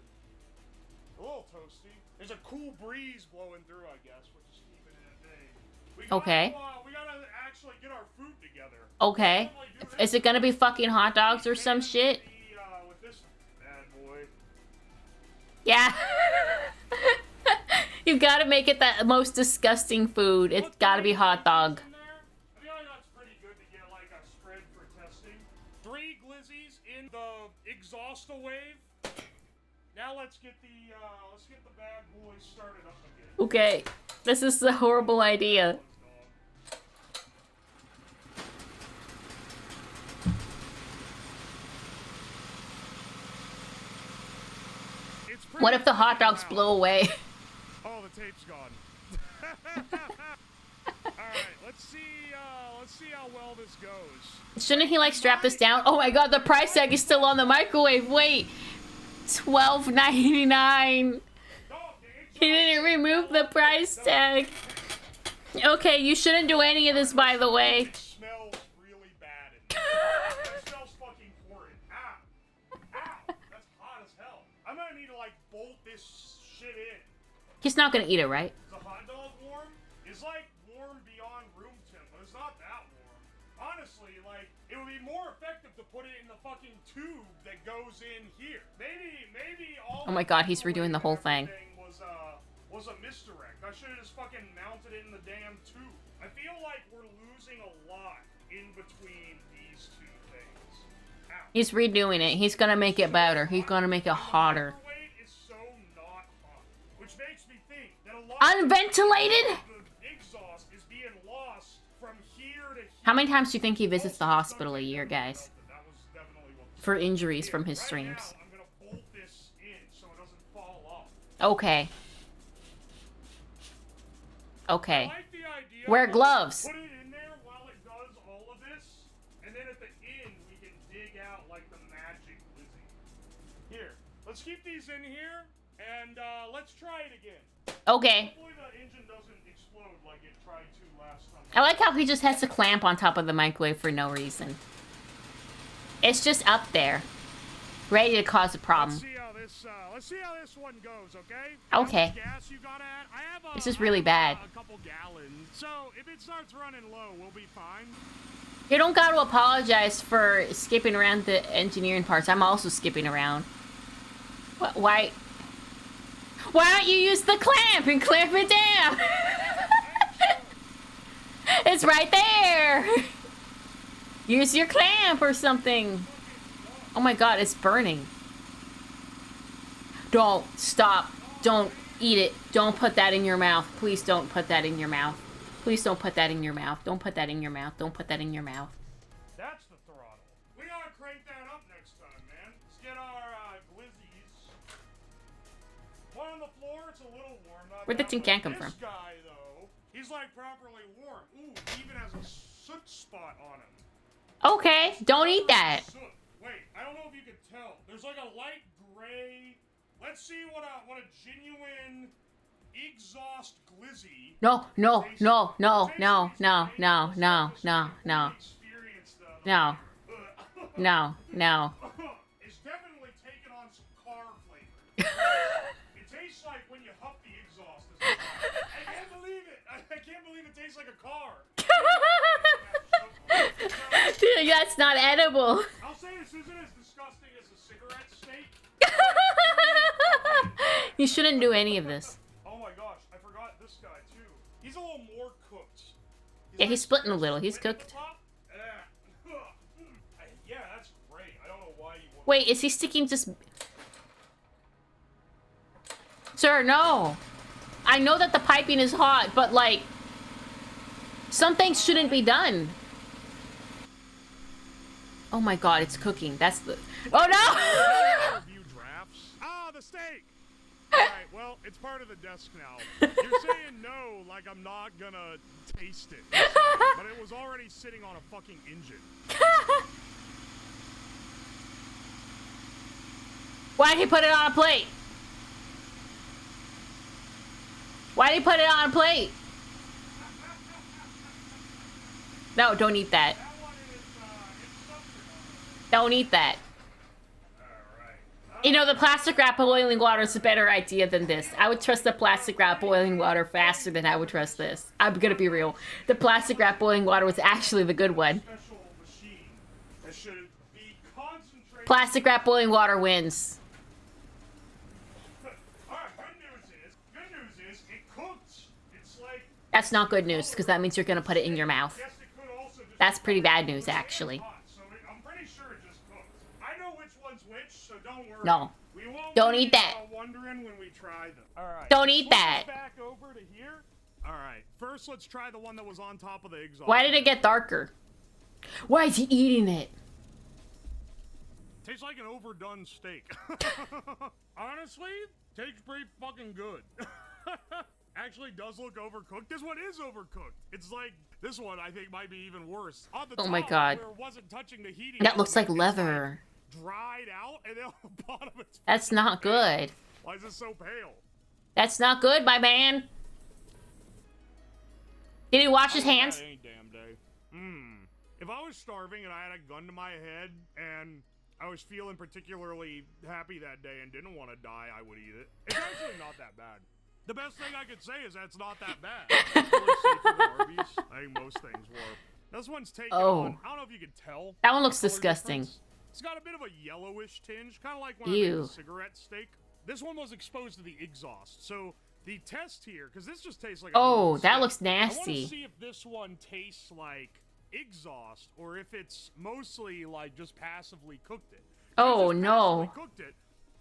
A little toasty. There's a cool breeze blowing through, I guess, which is keeping it at bay. Okay. We gotta actually get our food together. Okay. Is it gonna be fucking hot dogs or some shit? With this bad boy. Yeah. You gotta make it the most disgusting food. It's gotta be hot dog. I feel like that's pretty good to get like a spread for testing. 3 glizzies in the exhaust wave. Now let's get the bad boy started up again. Okay. This is a horrible idea. What if the hot dogs blow away? Oh, the tape's gone. Alright, let's see how well this goes. Shouldn't he like strap this down? Oh my god, the price tag is still on the microwave. Wait. $12.99. He didn't remove the price tag. Okay, you shouldn't do any of this, by the way. It smells really bad in there. It smells fucking horrid. Ow. That's hot as hell. I'm gonna need to like bolt this shit in. He's not gonna eat it, right? The hot dog warm? It's like warm beyond room temp, but it's not that warm. Honestly, like, it would be more effective to put it in the fucking tube that goes in here. Maybe all Oh my god, he's redoing the whole thing. Was a misdirect. I should have just fucking mounted it in the damn tube. I feel like we're losing a lot in between these two things. Ow. He's redoing it. He's gonna make it better. He's gonna make it hotter. Is so not hot, which makes me think that a lot Unventilated? of the exhaust is being lost from here to here. How many times do you think he visits the hospital a year, guys? For injuries from his streams. I'm gonna bolt this in so it doesn't fall off. Okay. Okay. I like the idea. Wear gloves. Put it in there while it does all of this, and then at the end we can dig out like the magic Lizzie. Here, let's keep these in here, and let's try it again. Okay. Hopefully the engine doesn't explode like it tried to last time. I like how he just has to clamp on top of the microwave for no reason. It's just up there. Ready to cause a problem. Let's see how this one goes, okay? Okay. How much gas you got at? I have This is really bad. A couple gallons. So if it starts running low, we'll be fine. You don't gotta apologize for skipping around the engineering parts. I'm also skipping around. Why don't you use the clamp and clamp it down? It's right there. Use your clamp or something. Oh my god, it's burning. Don't stop. Don't eat it. Don't put that in your mouth. Please don't put that in your mouth. Please don't put that in your mouth. Don't put that in your mouth. Don't put that in your mouth. That's the throttle. We gotta crank that up next time, man. Let's get our glizzies. One on the floor, it's a little warm. Where'd the tin can come from? This guy, though, he's like properly warm. Ooh, he even has a soot spot on him. Okay, don't eat that. Soot. Wait, I don't know if you can tell. There's like a light gray. Let's see what a genuine exhaust glizzy. No. No. It's definitely taken on some car flavor. It tastes like when you huff the exhaust. I can't believe it. I can't believe it tastes like a car. Dude, that's not edible. I'll say this isn't as disgusting as a cigarette steak. You shouldn't do any of this. Oh my gosh, I forgot this guy too. He's a little more cooked. Yeah, he's splitting a little. He's cooked. Yeah, that's great. I don't know why you would. Wait, is he sticking just... Sir, no. I know that the piping is hot, but like... Some things shouldn't be done. Oh my god, it's cooking. That's the... Oh no! Review drafts. Ah, the steak! Alright, well, it's part of the desk now. You're saying no like I'm not gonna taste it. But it was already sitting on a fucking engine. Why'd he put it on a plate? Why'd he put it on a plate? No, don't eat that. That one is, it's something on it. Don't eat that. Alright. You know, the plastic wrap boiling water is a better idea than this. I would trust the plastic wrap boiling water faster than I would trust this. I'm gonna be real. The plastic wrap boiling water was actually the good one. Plastic wrap boiling water wins. That's not good news, because that means you're gonna put it in your mouth. That's pretty bad news, actually. No. Don't eat that. Don't eat that. Alright, first let's try the one that was on top of the exhaust. Why did it get darker? Why is he eating it? Tastes like an overdone steak. Honestly, tastes pretty fucking good. Actually does look overcooked. This one is overcooked. It's like, this one I think might be even worse. On the Oh top, my god. where it wasn't touching the heating That looks like element, leather. it's like dried out, and then on the bottom it's That's not good. Why is it so pale? That's not good, my man. Did he wash his hands? Any damn day. If I was starving and I had a gun to my head and I was feeling particularly happy that day and didn't want to die, I would eat it. It's actually not that bad. The best thing I could say is that's not that bad. It's really safer than Arby's. I think most things were. This one's taken on. I don't know if you can tell. That one looks disgusting. It's got a bit of a yellowish tinge, kind of like when I make a cigarette steak. This one was exposed to the exhaust, so the test here, because this just tastes like oh, that steak. Looks I want nasty. to see if this one tastes like exhaust or if it's mostly like just passively cooked it. Oh no. Cooked it,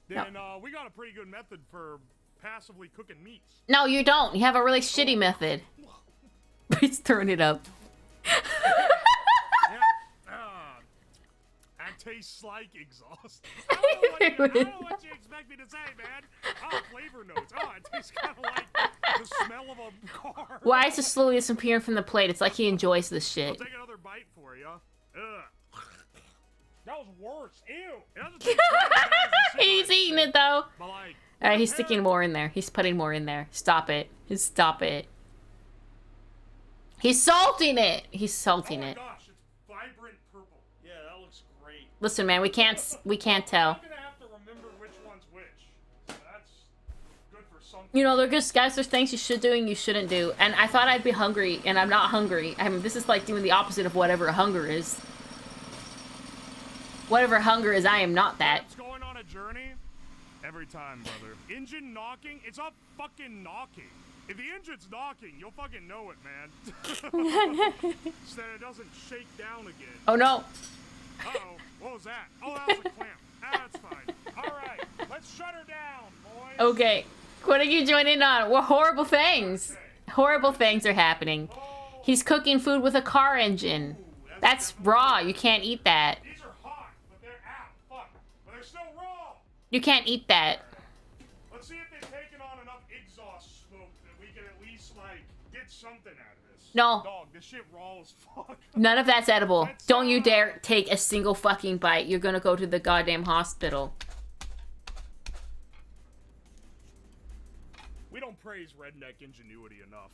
then we got a pretty good method for passively cooking meats. No, you don't. You have a really shitty method. Please turn it up. That tastes like exhaust. I don't know what you expect me to say, man. Oh, flavor notes. Oh, it tastes kind of like the smell of a car. Why is it slowly disappearing from the plate? It's like he enjoys this shit. I'll take another bite for you. Ugh. That was worse. Ew. It doesn't taste quite as bad as the He's eating it though. but like, Alright, he's sticking more in there. He's putting more in there. Stop it. Stop it. He's salting it. He's salting it. Oh my gosh, it's vibrant purple. Yeah, that looks great. Listen, man, we can't tell. I'm gonna have to remember which one's which. So that's good for something. You know, guys, there's things you should do and you shouldn't do. And I thought I'd be hungry, and I'm not hungry. I mean, this is like doing the opposite of whatever hunger is. Whatever hunger is, I am not that. It's going on a journey every time, brother. Engine knocking? It's not fucking knocking. If the engine's knocking, you'll fucking know it, man. So that it doesn't shake down again. Oh no. Uh-oh. What was that? Oh, that was a clamp. That's fine. Alright, let's shut her down, boys. Okay. What are you joining on? Well, horrible things. Horrible things are happening. He's cooking food with a car engine. That's raw. You can't eat that. These are hot, but they're fuck. But they're still raw. You can't eat that. Let's see if they've taken on enough exhaust smoke that we can at least, like, get something out of this. No. Dog, this shit raw as fuck. None of that's edible. Don't you dare take a single fucking bite. You're gonna go to the goddamn hospital. We don't praise redneck ingenuity enough.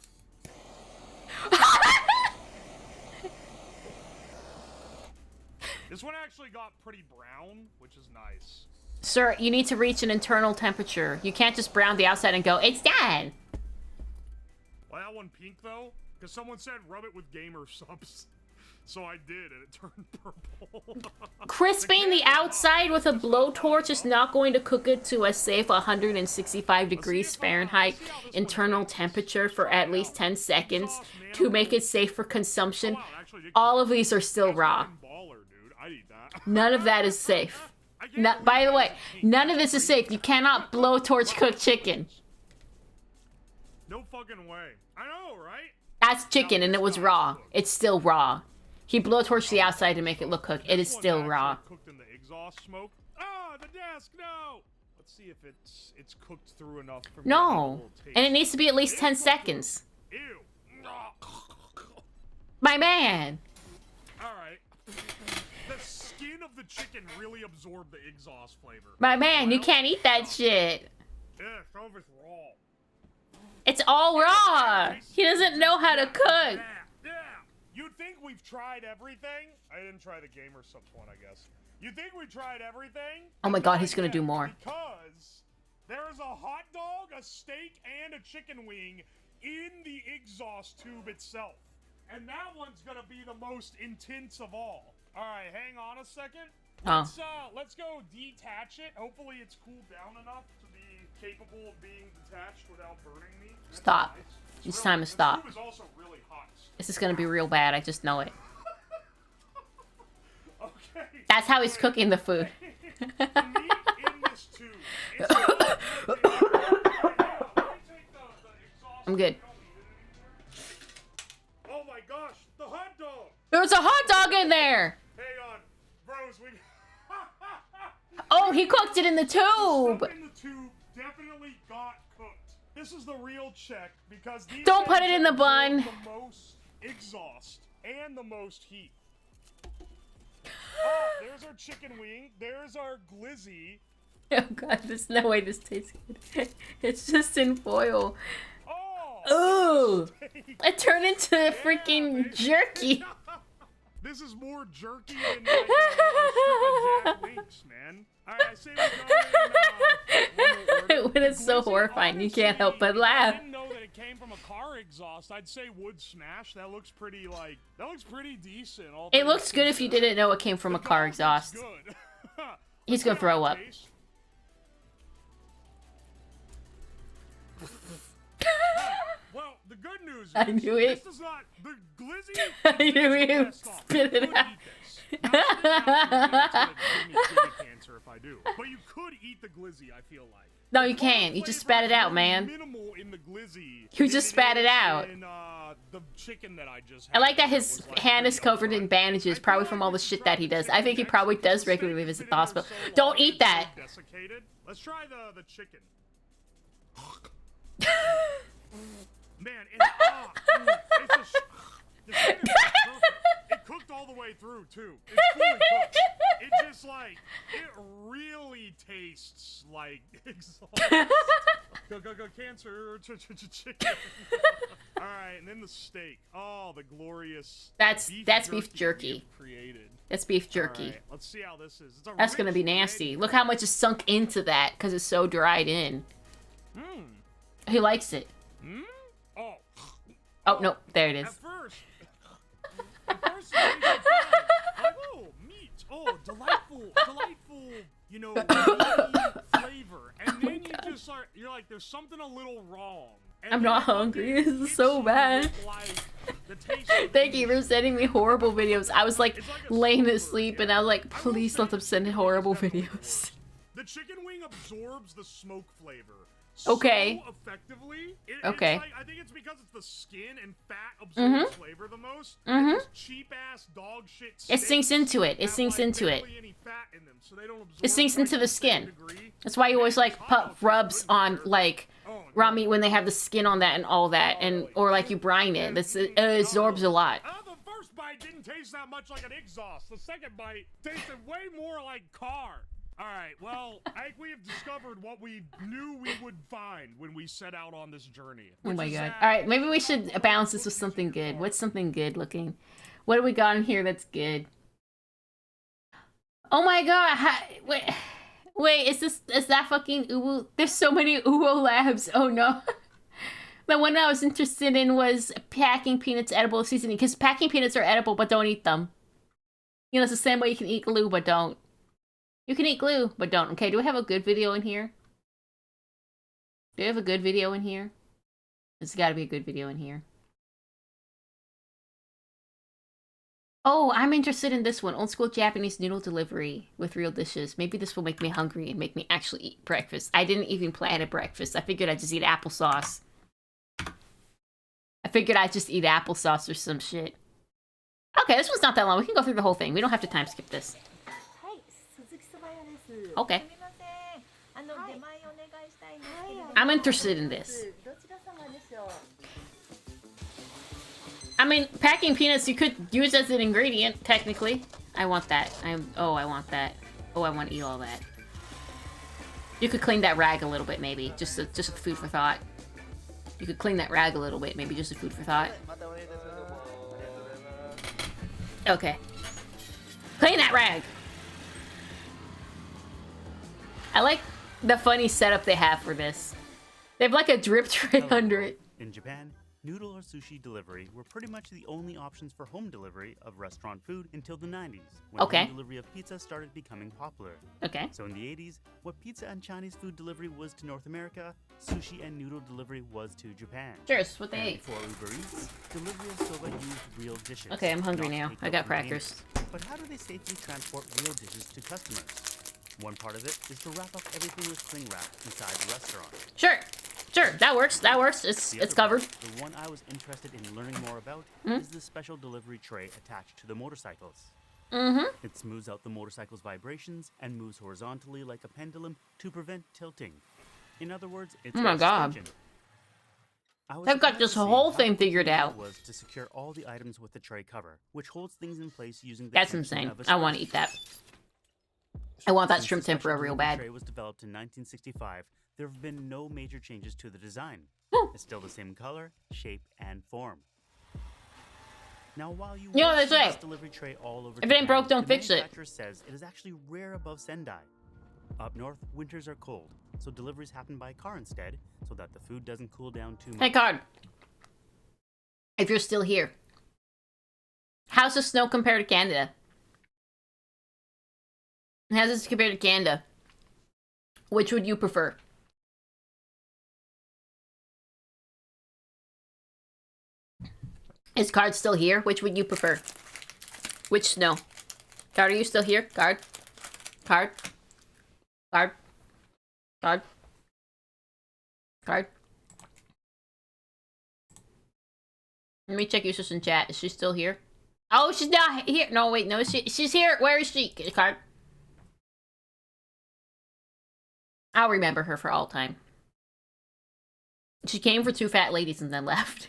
This one actually got pretty brown, which is nice. Sir, you need to reach an internal temperature. You can't just brown the outside and go, it's done. Why that one pink, though? Because someone said rub it with gamer subs. So I did, and it turned purple. Crisping the outside with a blowtorch is not going to cook it to a safe 165 degrees Fahrenheit internal temperature for at least 10 seconds to make it safe for consumption. All of these are still raw. None of that is safe. By the way, none of this is safe. You cannot blowtorch cook chicken. No fucking way. I know, right? That's chicken, and it was raw. It's still raw. He blowtorched the outside to make it look cooked. It is still raw. Cooked in the exhaust smoke. Ah, the desk, no! Let's see if it's cooked through enough for me to have a No. little taste. And it needs to be at least 10 seconds. Ew. My man. Alright. The skin of the chicken really absorbed the exhaust flavor. My man, you can't eat that shit. Yeah, some of it's raw. It's all raw. He doesn't know how to cook. Yeah. You'd think we've tried everything. I didn't try the gamer subs one, I guess. You think we tried everything? Oh my god, he's gonna do more. Because there is a hot dog, a steak, and a chicken wing in the exhaust tube itself. And that one's gonna be the most intense of all. Alright, hang on a second. Let's go detach it. Hopefully it's cooled down enough to be capable of being detached without burning me. That's Stop. nice. It's time to stop. Tube is also really hot. This is gonna be real bad, I just know it. Okay. That's how he's cooking the food. The meat in this tube. I'm good. Oh my gosh, the hot dog! There's a hot dog in there! Hang on. Bros, we... Oh, he cooked it in the The stuff tube! in the tube definitely got cooked. This is the real check, because these Don't put things it in the absorb bun. the most exhaust and the most heat. Oh, there's our chicken wing. There's our glizzy. Oh god, there's no way this tastes good. It's just in foil. Oh! Ooh! It turned into freaking jerky. This is more jerky than like a strip of Jack Links, man. Alright, I say we go in, When it's so horrifying, you can't help but laugh. I didn't know that it came from a car exhaust. I'd say wood smash. That looks pretty, like, that looks pretty decent. It looks good if you didn't know it came from a car exhaust. Good. He's gonna throw up. Well, the good news is I knew it. This is not the glizzy. I knew he spit it out. Cancer if I do. But you could eat the glizzy, I feel like. No, you can't. You just spat it out, man. Minimal in the glizzy. You just spat it out. In, the chicken that I just I had like that that his was, like, hand is pretty covered in bandages, probably from all the shit that he does. I think he probably does regularly visit the hospital. Don't eat that. Desiccated. Let's try the chicken. Man, it's the chicken is perfect. It cooked all the way through too. It's fully cooked. It just like it really tastes like exhaust. Go cancer chicken. All right, and then the steak. Oh, the glorious. That's beef jerky. Created. That's beef jerky. All right, let's see how this is. It's a That's gonna be rich, nasty. red Look how much is sunk into that because it's so dried in. Mmm. He likes it. Mmm. Oh. Oh no, there it is. At first it tastes fine. Like, oh, meat. Oh, delightful, you know, flavor. And then you just start, you're like, there's something a little wrong. And I'm not hungry. This is so bad. Thank you for sending me horrible videos. I was like laying asleep and I was like, please stop sending horrible videos. The chicken wing absorbs the smoke flavor. Okay. So effectively. Okay. It's like, I think it's because it's the skin and fat absorbs flavor the most. And this cheap ass dog shit. It sinks into it. It sinks into it. It sinks into the skin. That's why you always like put rubs on like raw meat when they have the skin on that and all that, and or like you brine it. It absorbs a lot. The first bite didn't taste that much like an exhaust. The second bite tasted way more like car. Alright, well, I think we have discovered what we knew we would find when we set out on this journey. Oh my god. Alright, maybe we should balance this with something good. What's something good looking? What do we got in here that's good? Oh my god, wait, is that fucking Uwu? There's so many Uwu labs, oh no. The one I was interested in was packing peanuts edible seasoning, because packing peanuts are edible, but don't eat them. You know, it's the same way you can eat glue, but don't. You can eat glue, but don't. Okay, do we have a good video in here? Do we have a good video in here? There's gotta be a good video in here. Oh, I'm interested in this one. Old school Japanese noodle delivery with real dishes. Maybe this will make me hungry and make me actually eat breakfast. I didn't even plan a breakfast. I figured I'd just eat applesauce. I figured I'd just eat applesauce or some shit. Okay, this one's not that long. We can go through the whole thing. We don't have to time skip this. Okay. I'm interested in this. I mean, packing peanuts you could use as an ingredient, technically. I want that. I want that. Oh, I want to eat all that. You could clean that rag a little bit, maybe. Just a food for thought. You could clean that rag a little bit, maybe just a food for thought. Okay. Clean that rag. I like the funny setup they have for this. They have like a drip tray under it. In Japan, noodle or sushi delivery were pretty much the only options for home delivery of restaurant food until the 90s, when home delivery of pizza started becoming popular. Okay. So in the 80s, what pizza and Chinese food delivery was to North America, sushi and noodle delivery was to Japan. Sure, it's what they ate. Before Uber Eats, delivery of soba used real dishes. Okay, I'm hungry now. I got crackers. But how do they safely transport real dishes to customers? One part of it is to wrap up everything with cling wrap inside the restaurant. Sure. Sure, that works. That works. It's covered. The one I was interested in learning more about is the special delivery tray attached to the motorcycles. It smooths out the motorcycle's vibrations and moves horizontally like a pendulum to prevent tilting. In other words, it's oh my god. They've got this whole thing figured out. Was to secure all the items with the tray cover, which holds things in place using the That's insane. I want to eat that. I want that shrimp tempura real bad. The tray was developed in 1965. There have been no major changes to the design. It's still the same color, shape, and form. Now, while you know what they say? This delivery tray all over if it ain't broke, don't fix it. The manufacturer says it is actually rare above Sendai. Up north, winters are cold, so deliveries happen by car instead, so that the food doesn't cool down too much. Hey, Card. If you're still here, how's the snow compared to Canada? How's this compared to Canada? Which would you prefer? Is Card still here? Which would you prefer? Which snow? Card, are you still here? Card? Card? Card? Card? Card? Let me check your sister in chat. Is she still here? Oh, she's not here. No, wait, no, she's here. Where is she? Card? I'll remember her for all time. She came for 2 fat ladies and then left.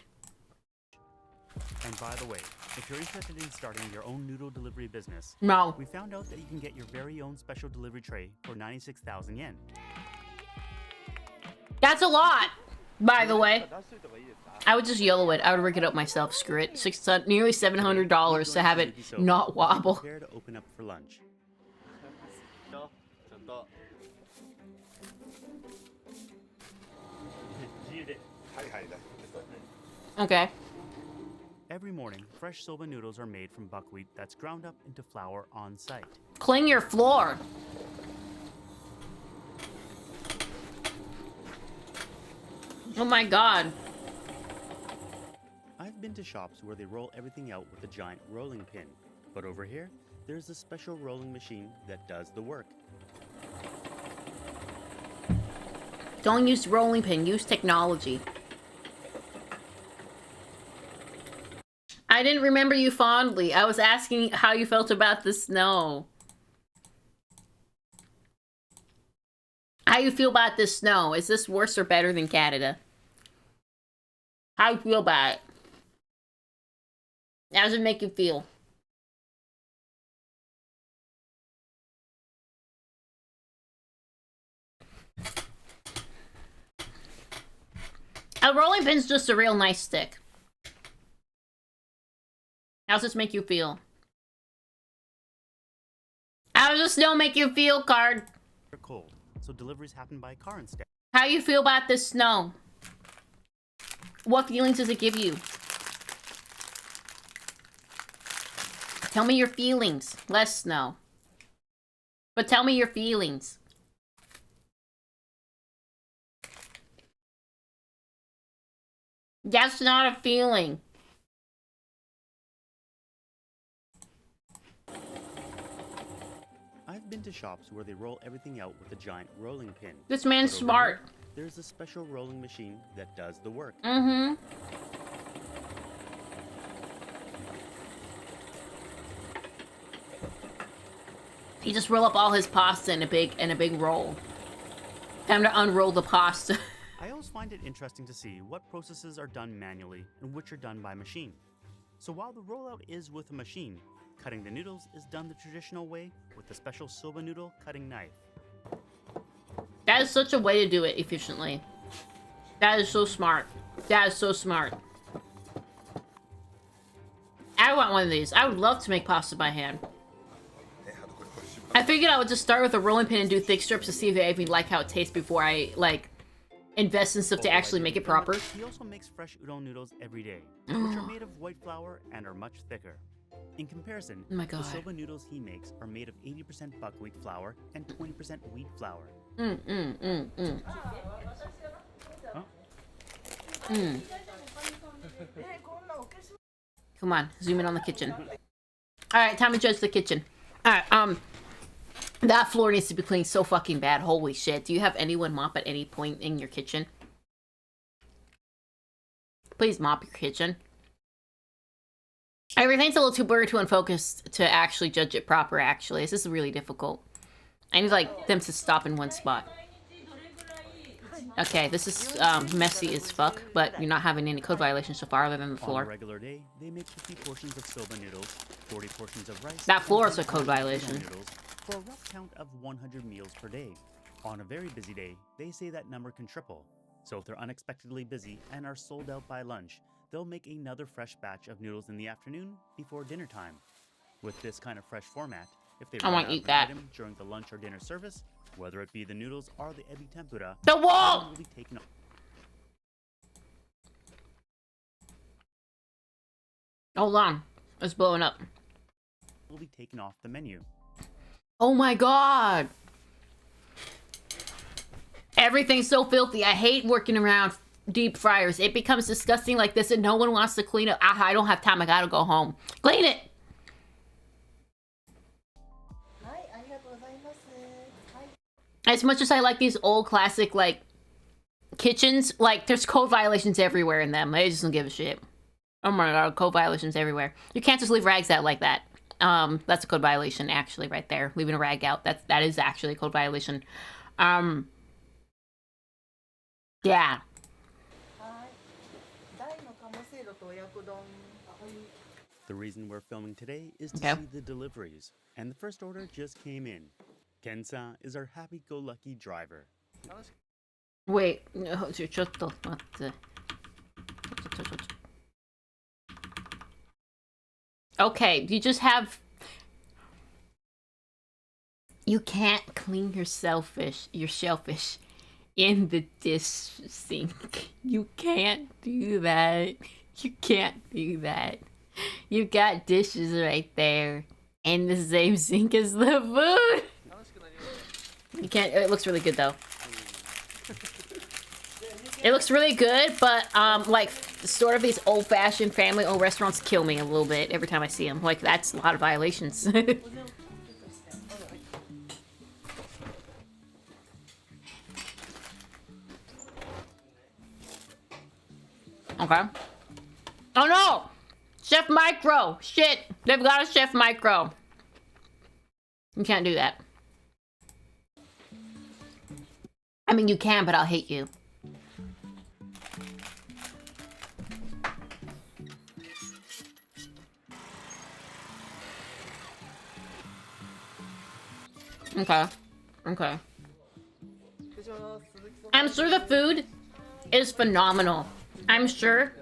And by the way, if you're interested in starting your own noodle delivery business, no, we found out that you can get your very own special delivery tray for 96,000 yen. That's a lot, by the way. I would just yellow it. I would rig it up myself. Screw it. Nearly $700 to have it not wobble. Prepare to open up for lunch. Okay. Every morning, fresh soba noodles are made from buckwheat that's ground up into flour on site. Clean your floor. Oh my god. I've been to shops where they roll everything out with a giant rolling pin, but over here, there's a special rolling machine that does the work. Don't use rolling pin, use technology. I didn't remember you fondly. I was asking how you felt about the snow. How you feel about this snow? Is this worse or better than Canada? How you feel about it? How does it make you feel? A rolling pin's just a real nice stick. How does this make you feel? How does the snow make you feel, Card? They're cold, so deliveries happen by car instead. How you feel about this snow? What feelings does it give you? Tell me your feelings. Less snow. But tell me your feelings. That's not a feeling. I've been to shops where they roll everything out with a giant rolling pin. This man's smart. Here, there's a special rolling machine that does the work. Mm-hmm. He just roll up all his pasta in a big roll. Time to unroll the pasta. I always find it interesting to see what processes are done manually and which are done by machine. So while the rollout is with a machine, cutting the noodles is done the traditional way with a special soba noodle cutting knife. That is such a way to do it efficiently. That is so smart. That is so smart. want one of these. I would love to make pasta by hand. I figured I would just start with a rolling pin and do thick strips to see if I even like how it tastes before I, like, invest in stuff to actually make it proper. He also makes fresh udon noodles every day, which are made of white flour and are much thicker. In comparison, oh my God. The soba noodles he makes are made of 80% buckwheat flour and 20% wheat flour. Come on, zoom in on the kitchen. Alright, time to judge the kitchen. Alright, that floor needs to be cleaned so fucking bad. Holy shit. Do you have anyone mop at any point in your kitchen? Please mop your kitchen. Everything's a little too blurry, too unfocused to actually judge it proper, actually. This is really difficult. I need, like, them to stop in one spot. Okay, this is messy as fuck, but you're not having any code violations so far other than the floor. On a regular day, they make 50 portions of soba noodles, 40 portions of rice. That floor is a code violation. Noodles for a rough count of 100 meals per day. On a very busy day, they say that number can triple. So if they're unexpectedly busy and are sold out by lunch, they'll make another fresh batch of noodles in the afternoon before dinner time. With this kind of fresh format, if they run out of an item during the lunch or dinner service, whether it be the noodles or the ebi tempura, the wall will be taken off. Hold on, it's blowing up. Will be taken off the menu. Oh my God! Everything's so filthy. I hate working around deep fryers. It becomes disgusting like this, and no one wants to clean it. I don't have time. I gotta go home. Clean it. As much as I like these old classic, like, kitchens, like, there's code violations everywhere in them. They just don't give a shit. Oh my God, code violations everywhere. You can't just leave rags out like that. That's a code violation, actually, right there. Leaving a rag out, that is actually a code violation. Yeah. The reason we're filming today is to see the deliveries, and the first order just came in. Kensa is our happy-go-lucky driver. Wait, no, ちょっと待って。Okay, you just have... You can't clean your shellfish in the dish sink. You can't do that. You can't do that. You got dishes right there in the same sink as the food. You can't. It looks really good though. It looks really good, but like sort of these old-fashioned family-owned restaurants kill me a little bit every time I see them. Like that's a lot of violations. Okay. Oh no! Chef Micro! Shit! They've got a Chef Micro. You can't do that. I mean, you can, but I'll hate you. Okay. Okay. I'm sure the food is phenomenal. I'm sure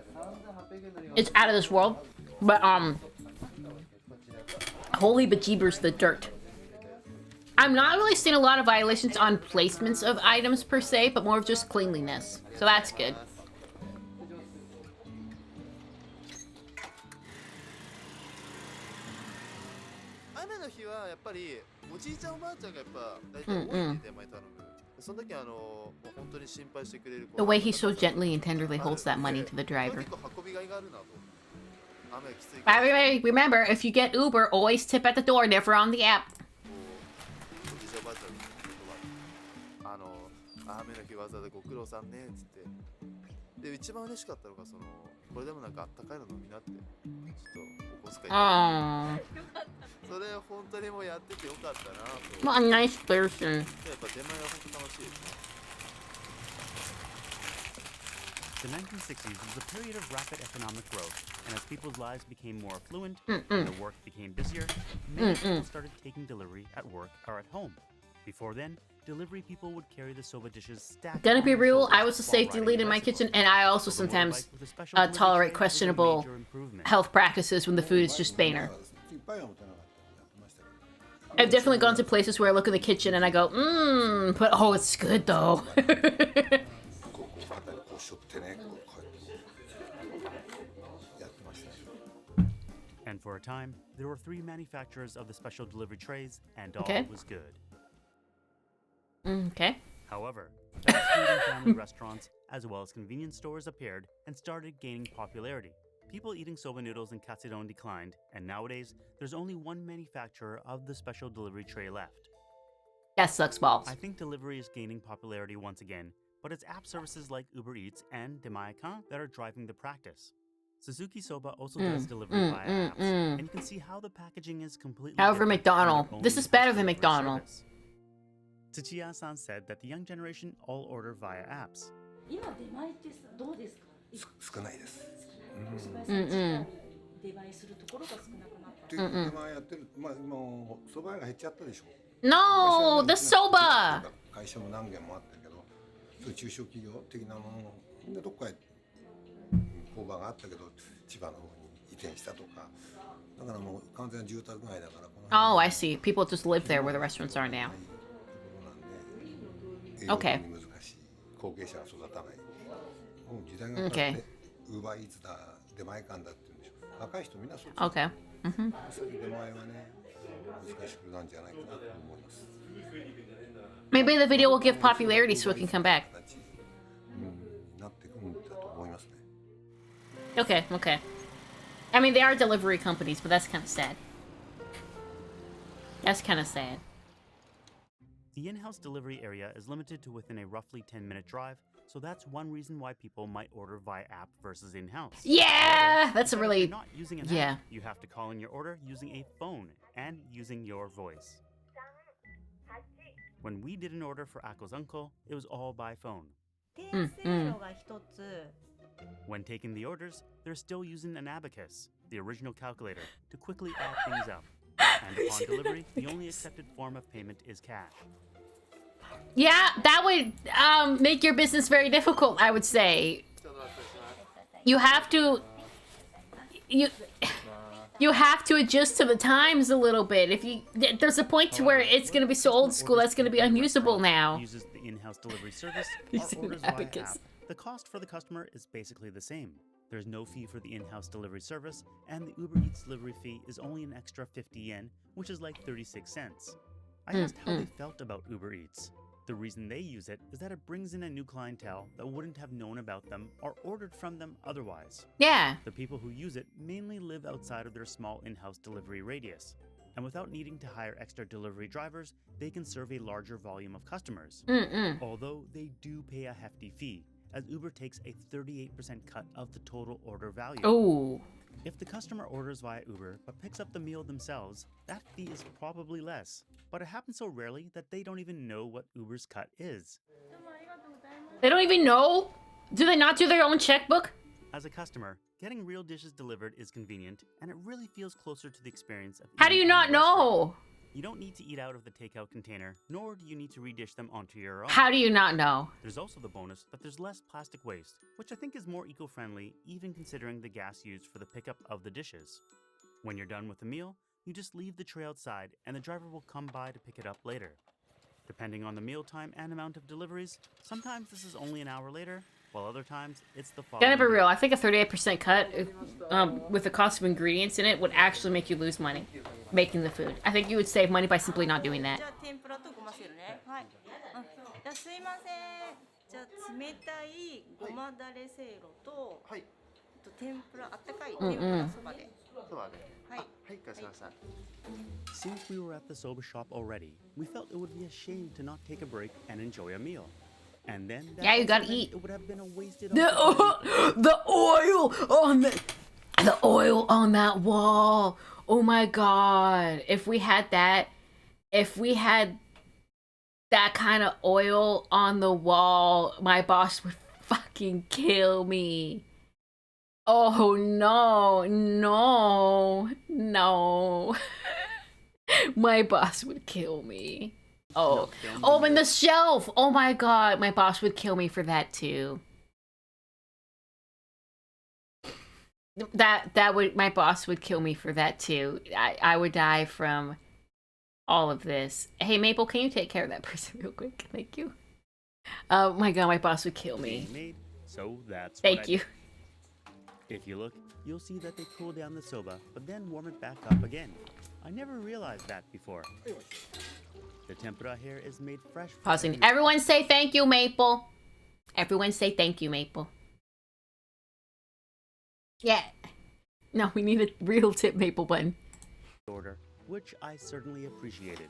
it's out of this world. But, holy bejeebers, the dirt. I'm not really seeing a lot of violations on placements of items per se, but more of just cleanliness. So that's good. The way he so gently and tenderly holds that money to the driver. Remember, if you get Uber, always tip at the door, never on the app. Aww. What a nice person. The 1960s was a period of rapid economic growth, and as people's lives became more affluent and their work became busier, many people started taking delivery at work or at home. Before then, delivery people would carry the soba dishes stacked. Gonna on be their real, shoulders I was a while safety riding lead in a my bicycle. kitchen, and I also So the sometimes motorbike with a special delivery tolerate tray was a questionable major improvement. health practices when the food is just banner. I've definitely gone to places where I look in the kitchen and I go, but oh, it's good though. And for a time, there were 3 manufacturers of the special delivery trays, and all Okay. was good. Okay. However, fast food and family restaurants, as well as convenience stores, appeared and started gaining popularity. People eating soba noodles and katsudon declined, and nowadays, there's only one manufacturer of the special delivery tray left. That sucks balls. I think delivery is gaining popularity once again, but it's app services like Uber Eats and Demaekan that are driving the practice. Suzuki Soba also does delivery via apps, and you can see how the packaging is completely However, different from their McDonald's. own This is in-house better than delivery McDonald's. service. Tsuchiya-san said that the young generation all order via apps. 今出前ってどうですか？少ないです。出前するところが少なくなった。出前やってる、まあ今蕎麦屋が減っちゃったでしょ。No, the soba. 会社も何軒もあったけど、そういう中小企業的なものみんなどっかへ工場があったけど千葉の方に移転したとか、だからもう完全な住宅街だからこの。Oh, I see. People just live there where the restaurants are now. Okay. 難しい後継者が育たない。もう時代が変わってウーバーイーツだ出前館だって言うんでしょ。若い人みんなそう。Okay. そういう出前はね難しくなんじゃないかなと思います。 Maybe the video will give popularity so it can come back. なってくるんだと思いますね。Okay, okay. I mean, they are delivery companies, but that's kind of sad. That's kind of sad. The in-house delivery area is limited to within a roughly 10-minute drive, so that's one reason why people might order via app versus in-house. Yeah, that's a If really you're not using an yeah. app, you have to call in your order using a phone and using your voice. When we did an order for Ako's uncle, it was all by phone. When taking the orders, they're still using an abacus, the original calculator, to quickly add things up. And upon delivery, the only accepted form of payment is cash. Yeah, that would make your business very difficult, I would say. You have to you have to adjust to the times a little bit. If you there's a point to where it's going to be so old school that's going to be unusable now. Uses the in-house delivery service Using or orders via abacus. app. The cost for the customer is basically the same. There's no fee for the in-house delivery service, and the Uber Eats delivery fee is only an extra 50 yen, which is like 36 cents. I asked how they felt about Uber Eats. The reason they use it is that it brings in a new clientele that wouldn't have known about them or ordered from them otherwise. Yeah. The people who use it mainly live outside of their small in-house delivery radius. And without needing to hire extra delivery drivers, they can serve a larger volume of customers. Although they do pay a hefty fee, as Uber takes a 38% cut of the total order value. Oh. If the customer orders via Uber but picks up the meal themselves, that fee is probably less. But it happens so rarely that they don't even know what Uber's cut is. They don't even know? Do they not do their own checkbook? As a customer, getting real dishes delivered is convenient, and it really feels closer to the experience of How do you eating in a not know? restaurant. You don't need to eat out of the takeout container, nor do you need to redish them onto your own. How do you not know? There's also the bonus that there's less plastic waste, which I think is more eco-friendly, even considering the gas used for the pickup of the dishes. When you're done with the meal, you just leave the tray outside, and the driver will come by to pick it up later. Depending on the meal time and amount of deliveries, sometimes this is only an hour later, while other times it's the following Gotta be day. real. I think a 38% cut with the cost of ingredients in it would actually make you lose money making the food. I think you would save money by simply not doing that. じゃあ天ぷらとごま汁ね。はい。じゃあすいません。じゃあ冷たいごまだれせいろと、天ぷらあったかい天ぷらそばで。はい。はい、かしました。 Since we were at the soba shop already, we felt it would be a shame to not take a break and enjoy a meal. And then that Yeah, you gotta also meant eat. It would have been a wasted The oil on that wall. Oh my god. If we had that kind of oil on the wall, my boss would fucking kill me. Oh no. No. My boss would kill me. Oh, oh, and the shelf. Oh my god, my boss would kill me for that too. My boss would kill me for that too. I would die from all of this. Hey Maple, can you take care of that person real quick? Thank you. Oh my god, my boss would kill me. So that's Thank you. If you look, you'll see that they cool down the soba, but then warm it back up again. I never realized that before. The tempura here is made fresh. Pausing. Everyone say thank you, Maple. Everyone say thank you, Maple. Yeah. No, we need a real tip Maple button. Order, which I certainly appreciated.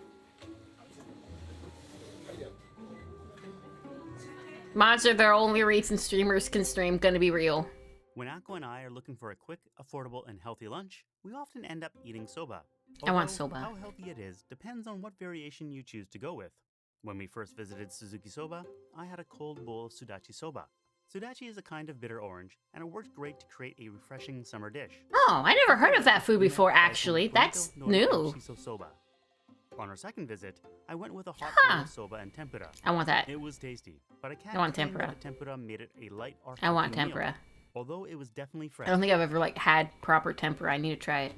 Mods are their only reason streamers can stream. Gonna be real. When Akko and I are looking for a quick, affordable, and healthy lunch, we often end up eating soba. I want soba. How healthy it is depends on what variation you choose to go with. When we first visited Suzuki Soba, I had a cold bowl of sudachi soba. Sudachi is a kind of bitter orange, and it works great to create a refreshing summer dish. Oh, I never heard of that food before, actually. That's new. Soba. On our second visit, I went with a hot bowl of soba and tempura. I want that. It was tasty, but I can't I want claim tempura. that the tempura made it a light or I want hearty meal. tempura. Although it was definitely fresh. I don't think I've ever had proper tempura. I need to try it.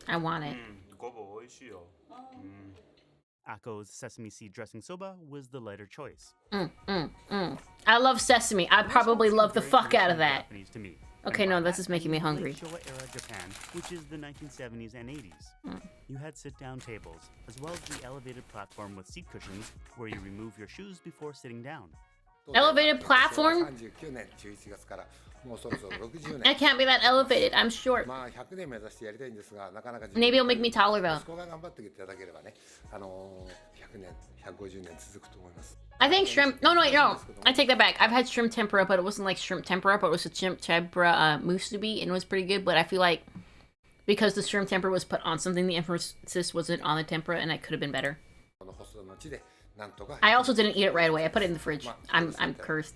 I want it. Akko's sesame seed dressing soba was the lighter choice. I love sesame. I probably love the fuck out of that. To me. Okay, no, this is making me hungry. Showa era Japan, which is the 1970s and 80s. You had sit-down tables, as well as the elevated platform with seat cushions, where you remove your shoes before sitting down. Elevated platform? I can't be that elevated. I'm short. Maybe it'll make me taller though. I think shrimp. No. I take that back. I've had shrimp tempura, but it wasn't like shrimp tempura, but it was a shrimp tempura musubi, and it was pretty good. But I feel like because the shrimp tempura was put on something, the emphasis wasn't on the tempura, and it could have been better. I also didn't eat it right away. I put it in the fridge. I'm cursed.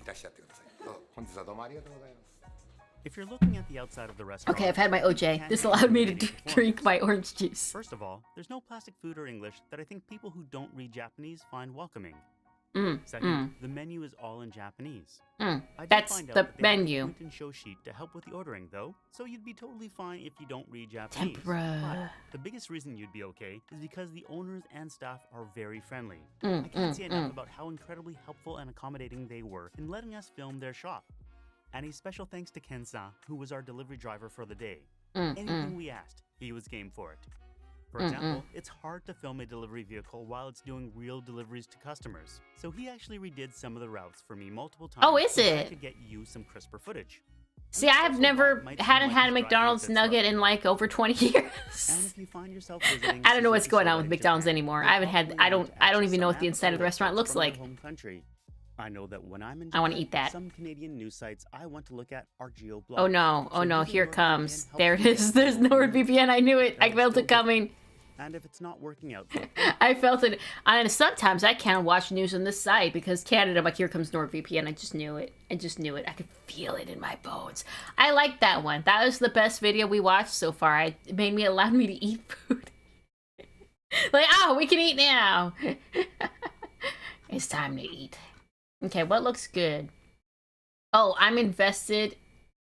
If you're looking at the outside of the restaurant... Okay, I've had my OJ. This allowed me to drink my orange juice. First of all, there's no plastic food or English that I think people who don't read Japanese find welcoming. Second, the menu is all in Japanese. That's the menu. Point and show sheet to help with the ordering, though, so you'd be totally fine if you don't read Japanese. Tempura. But the biggest reason you'd be okay is because the owners and staff are very friendly. I can't say enough about how incredibly helpful and accommodating they were in letting us film their shop. And a special thanks to Ken-san, who was our delivery driver for the day. Anything we asked, he was game for it. For example, it's hard to film a delivery vehicle while it's doing real deliveries to customers. So he actually redid some of the routes for me multiple times. Oh, is so it? I could get you some crisper footage. See, I have never hadn't had a McDonald's nugget in like over 20 years. And if you find yourself visiting I don't know what's Suzuki going on Soba with in McDonald's Japan, anymore. I haven't had. I don't even know what the inside of the restaurant looks from my like. home country. I know that when I'm in I want to Japan, eat that. some Canadian news sites I want to look at are geo-blocked. Oh no! Oh So no! using Here it comes. NordVPN There it helps is. you There's get more NordVPN. I knew it. I felt it coming. And if it's not working out, I felt it. And sometimes I can't watch news on this site because Canada. Like, here comes NordVPN. I just knew it. I just knew it. I could feel it in my bones. I like that one. That was the best video we watched so far. It allowed me to eat food. Like, oh, we can eat now. It's time to eat. Okay, what looks good? Oh, I'm invested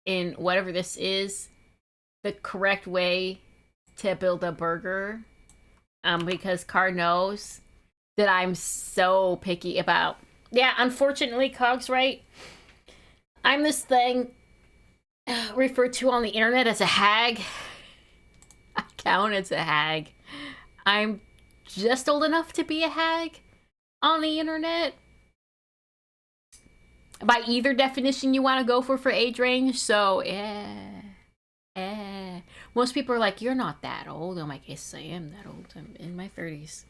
in whatever this is, the correct way to build a burger. Because Car knows that I'm so picky about. Yeah, unfortunately, Cog's right. I'm this thing referred to on the internet as a hag. I count as a hag. I'm just old enough to be a hag on the internet. By either definition you want to go for age range, so most people are like, you're not that old. I'm like, yes, I am that old. I'm in my 30s.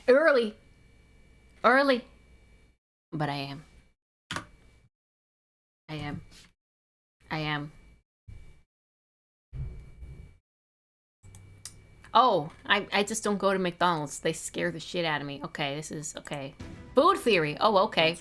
Early. But I am. Oh, I just don't go to McDonald's. They scare the shit out of me. Okay, this is, okay. Food theory. Oh, okay.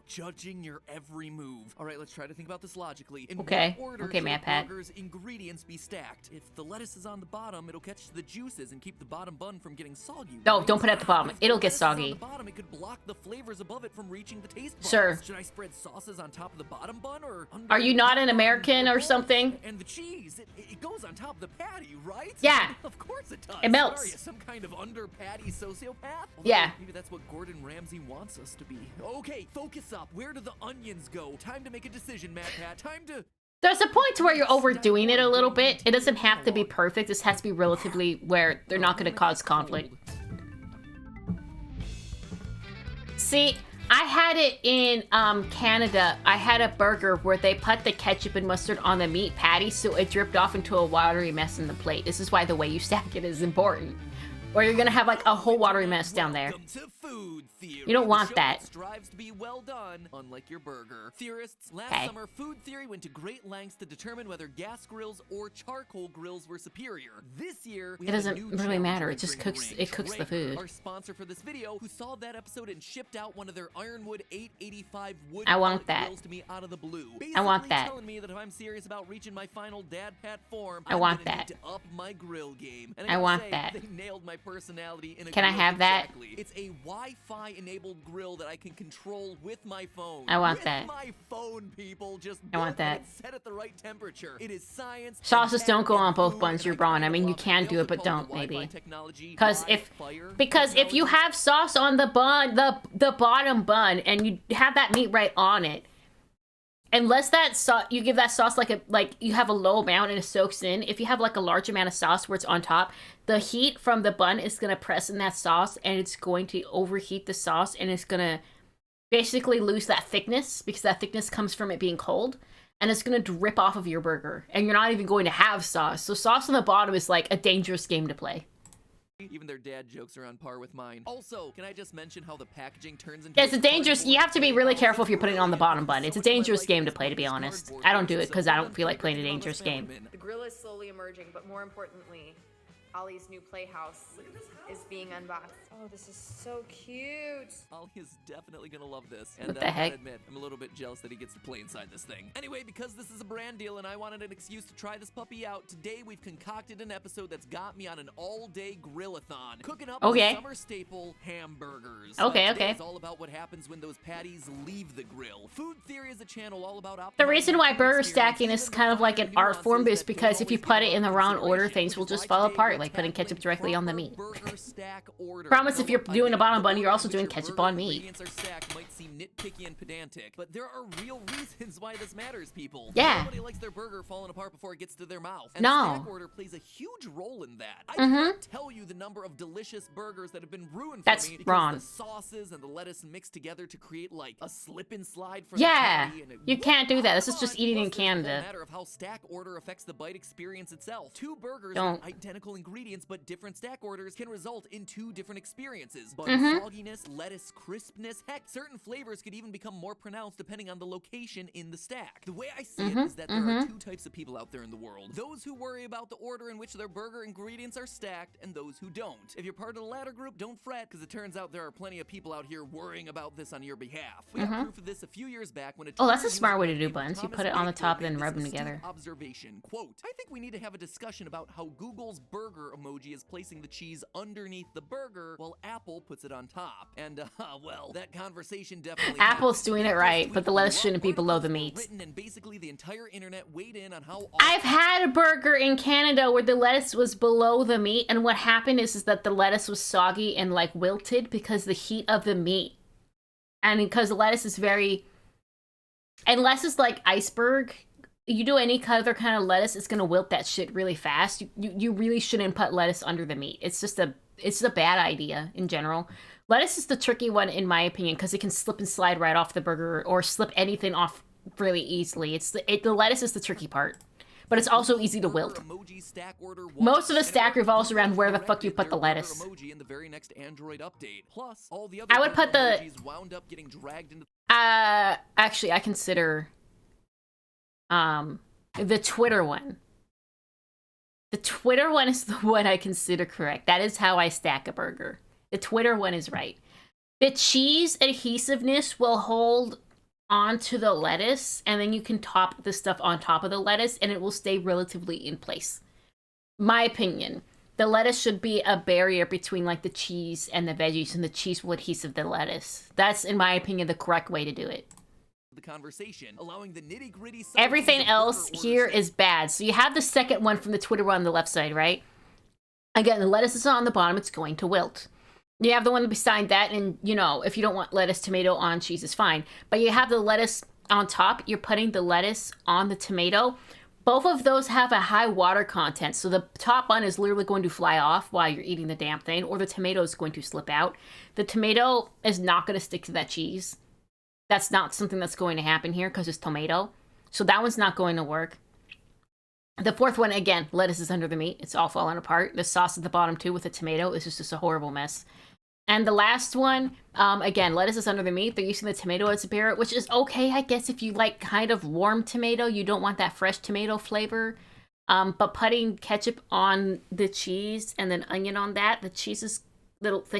judging your every move. All right, let's try to think about this logically. In Okay. what order Okay, should Matt a Pat. burger's ingredients be stacked? If the lettuce is on the bottom, it'll catch the juices and keep the bottom bun from getting soggy. No, right? don't put it at the bottom. If It'll the get lettuce is on soggy. the bottom, it could block the flavors above it from reaching the taste buds. Sure. Should I spread sauces on top of the bottom bun or under Are you the not top an bun American or both? something? And the cheese, it goes on top of the patty, right? Yeah. Of course it does. It melts. What are you, some kind of under patty sociopath? Yeah. Maybe that's what Gordon Ramsay wants us to be. Okay, focus up. Where do the onions go? Time to make a decision, Matt Pat. Time to... There's a point to where you're overdoing it a little bit. It doesn't have to be perfect. This has to be relatively where they're not going to cause conflict. See, I had it in Canada. I had a burger where they put the ketchup and mustard on the meat patty, so it dripped off into a watery mess in the plate. This is why the way you stack it is important. Or you're gonna have like a whole watery mess down there. You don't want that. Strives to be well done, unlike your burger. Theorists last Okay. summer, food theory went to great lengths to determine whether gas grills or charcoal grills were superior. This year, we It have a doesn't new really matter. challenge It just entering cooks. ring. It cooks the Traeger, food. Our sponsor for this video, who saw that episode and shipped out one of their Ironwood 885 wood I want pellet that. grills to me out of the blue. I want Basically that. telling me that if I'm serious about reaching my final dad pat form, I I'm want gonna that. need to up my grill game. And I gotta want say, that. They nailed my personality in a Can I grill have that? exactly. It's a Wi-Fi enabled grill that I can control with my phone. I want with that. My phone, people, just I want built and that. it's set at the right temperature. It is science. Sauces and don't go tech on and both food, buns. and You're I wrong. kinda I mean, you love can they do it, also but call don't the Wi-Fi maybe. technology Because if you have sauce on the bun, the bottom bun, and you have that meat right on it, unless that you give that sauce like you have a low amount and it soaks in. If you have like a large amount of sauce where it's on top, the heat from the bun is gonna press in that sauce and it's going to overheat the sauce and it's gonna basically lose that thickness because that thickness comes from it being cold. And it's gonna drip off of your burger, and you're not even going to have sauce. So sauce on the bottom is like a dangerous game to play. Even their dad jokes are on par with mine. Also, can I just mention how the packaging turns into It's a dangerous. You have to be really careful if you're putting it on the bottom bun. It's a dangerous game to play, to be honest. I don't do it because I don't feel like playing a dangerous game. The grill is slowly emerging, but more importantly, Ollie's new playhouse is being unboxed. Oh, this is so cute. Ollie is definitely gonna love this. And What the I heck? gotta admit, I'm a little bit jealous that he gets to play inside this thing. Anyway, because this is a brand deal and I wanted an excuse to try this puppy out, today we've concocted an episode that's got me on an all-day grillathon. Cooking up Okay. the summer staple, hamburgers. Okay, Today okay. is all about what happens when those patties leave the grill. Food Theory is a channel all about The reason why burger stacking is kind of like an art form is because if you put it in the wrong order, things will just fall apart, like putting ketchup directly on the meat. Promise if you're doing a bottom bun, you're also doing ketchup on meat. Ingredients are stacked might seem nitpicky and pedantic, but there are real reasons why this matters, people. Yeah. Nobody likes their burger falling apart before it gets to their mouth. And No. stack order plays a huge role in that. I Mhm. can't tell you the number of delicious burgers that have been ruined That's for me because wrong. the sauces and the lettuce mixed together to create like a slip and slide for Yeah, the patty. And you can't do that. This is just eating in Plus, there's a whole Canada. matter of how stack order affects the bite experience itself. Two burgers Don't. with identical ingredients but different stack orders can result in two different experiences. Bun Mhm. sogginess, lettuce crispness, heck, certain flavors could even become more pronounced depending on the location in the stack. The way I see it is that there are two types of people out there in the world. Those who worry about the order in which their burger ingredients are stacked and those who don't. If you're part of the latter group, don't fret because it turns out there are plenty of people out here worrying about this on your behalf. We got proof of this a few years back when a Oh, that's a Twitter smart user way to do named buns. You Thomas put it on the Baker top, then made rub this them astute together. Observation, quote, I think we need to have a discussion about how Google's burger emoji is placing the cheese underneath the burger while Apple puts it on top. And, well, that conversation definitely Apple's happened. doing it This right, tweet but the blew lettuce up, shouldn't be below the articles were meat. written, and basically the entire internet weighed in on how I've had a burger in Canada where the lettuce was below the meat, and what happened is that the lettuce was soggy and like wilted because the heat of the meat. And because the lettuce is very, unless it's like iceberg, you do any other kind of lettuce, it's gonna wilt that shit really fast. You really shouldn't put lettuce under the meat. It's a bad idea in general. Lettuce is the tricky one in my opinion because it can slip and slide right off the burger or slip anything off really easily. The lettuce is the tricky part, but it's also easy to wilt. Most of the stack revolves around where the fuck you put the lettuce. emoji in the very next Android update. Plus, all the other I would put the emojis wound up getting dragged into actually I consider the Twitter one. The Twitter one is the one I consider correct. That is how I stack a burger. The Twitter one is right. The cheese adhesiveness will hold onto the lettuce, and then you can top the stuff on top of the lettuce, and it will stay relatively in place. My opinion. The lettuce should be a barrier between like the cheese and the veggies, and the cheese will adhesive the lettuce. That's, in my opinion, the correct way to do it. The conversation, allowing the nitty-gritty. Everything else here is bad. So you have the second one from the Twitter one on the left side, right? Again, the lettuce is on the bottom, it's going to wilt. You have the one beside that, and you know, if you don't want lettuce, tomato on cheese is fine. But you have the lettuce on top, you're putting the lettuce on the tomato. Both of those have a high water content, so the top one is literally going to fly off while you're eating the damn thing, or the tomato is going to slip out. The tomato is not going to stick to that cheese. That's not something that's going to happen here because it's tomato. So that one's not going to work. The fourth one, again, lettuce is under the meat. It's all falling apart. The sauce at the bottom too with the tomato is just a horrible mess. And the last one, again, lettuce is under the meat. They're using the tomato as a barrier, which is okay, I guess, if you like kind of warm tomato. You don't want that fresh tomato flavor. But putting ketchup on the cheese and then onion on that, the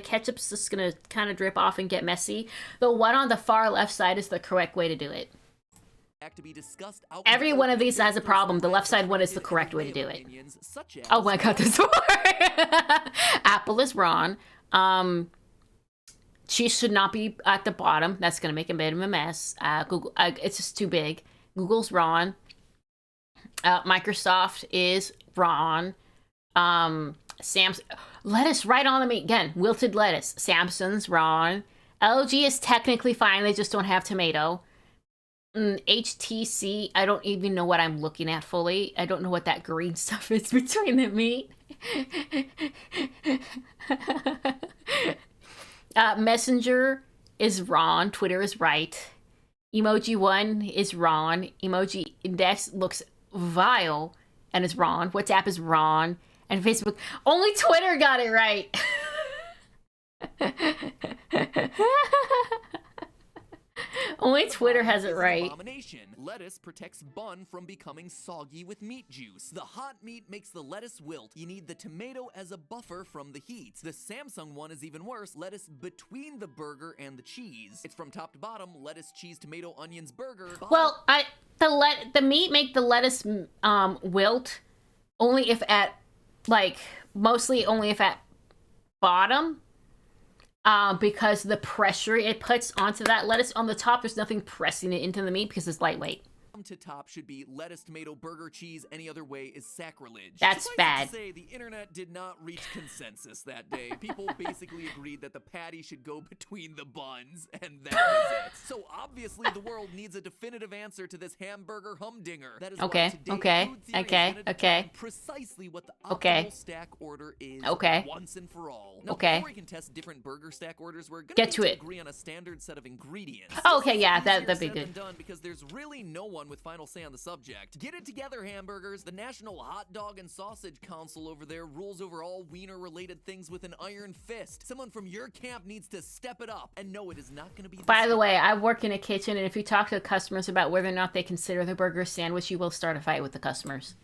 ketchup's just gonna kind of drip off and get messy. The one on the far left side is the correct way to do it. Every one of these has a problem. The left side one is the correct way to do it. Oh my god, this one. Apple is wrong. Cheese should not be at the bottom. That's gonna make a bit of a mess. Google, it's just too big. Google's wrong. Microsoft is wrong. Samsung lettuce right on the meat again. Wilted lettuce. Samsung's wrong. LG is technically fine. They just don't have tomato. HTC. I don't even know what I'm looking at fully. I don't know what that green stuff is between the meat. Messenger is wrong. Twitter is right. Emoji 1 is wrong. Emoji Index looks vile and is wrong. WhatsApp is wrong. And Facebook. Only Twitter got it right. Only Twitter has it right. Abomination. Lettuce protects bun from becoming soggy with meat juice. The hot meat makes the lettuce wilt. You need the tomato as a buffer from the heat. The Samsung one is even worse. Lettuce between the burger and the cheese. It's from top to bottom. Lettuce, cheese, tomato, onions, burger. Well, the meat make the lettuce wilt only if at mostly only if at bottom. Because the pressure it puts onto that lettuce on the top, there's nothing pressing it into the meat because it's lightweight. To top should be lettuce, tomato, burger, cheese. Any other way is sacrilege. That's bad. To say, the internet did not reach consensus that day. People basically agreed that the patty should go between the buns, and that was it. So obviously the world needs a definitive answer to this hamburger humdinger. That is why today food theory is gonna precisely what the optimal stack order is once and for all. Now, before we can test different burger stack orders, we're gonna need to agree on a standard set of ingredients. Oh, okay, yeah, that'd be good. Done because there's really no one with final say on the subject. Get it together, hamburgers. The National Hot Dog and Sausage Council over there rules over all wiener-related things with an iron fist. Someone from your camp needs to step it up. And no, it is not going to be... By the way, I work in a kitchen, and if you talk to the customers about whether or not they consider the burger a sandwich, you will start a fight with the customers.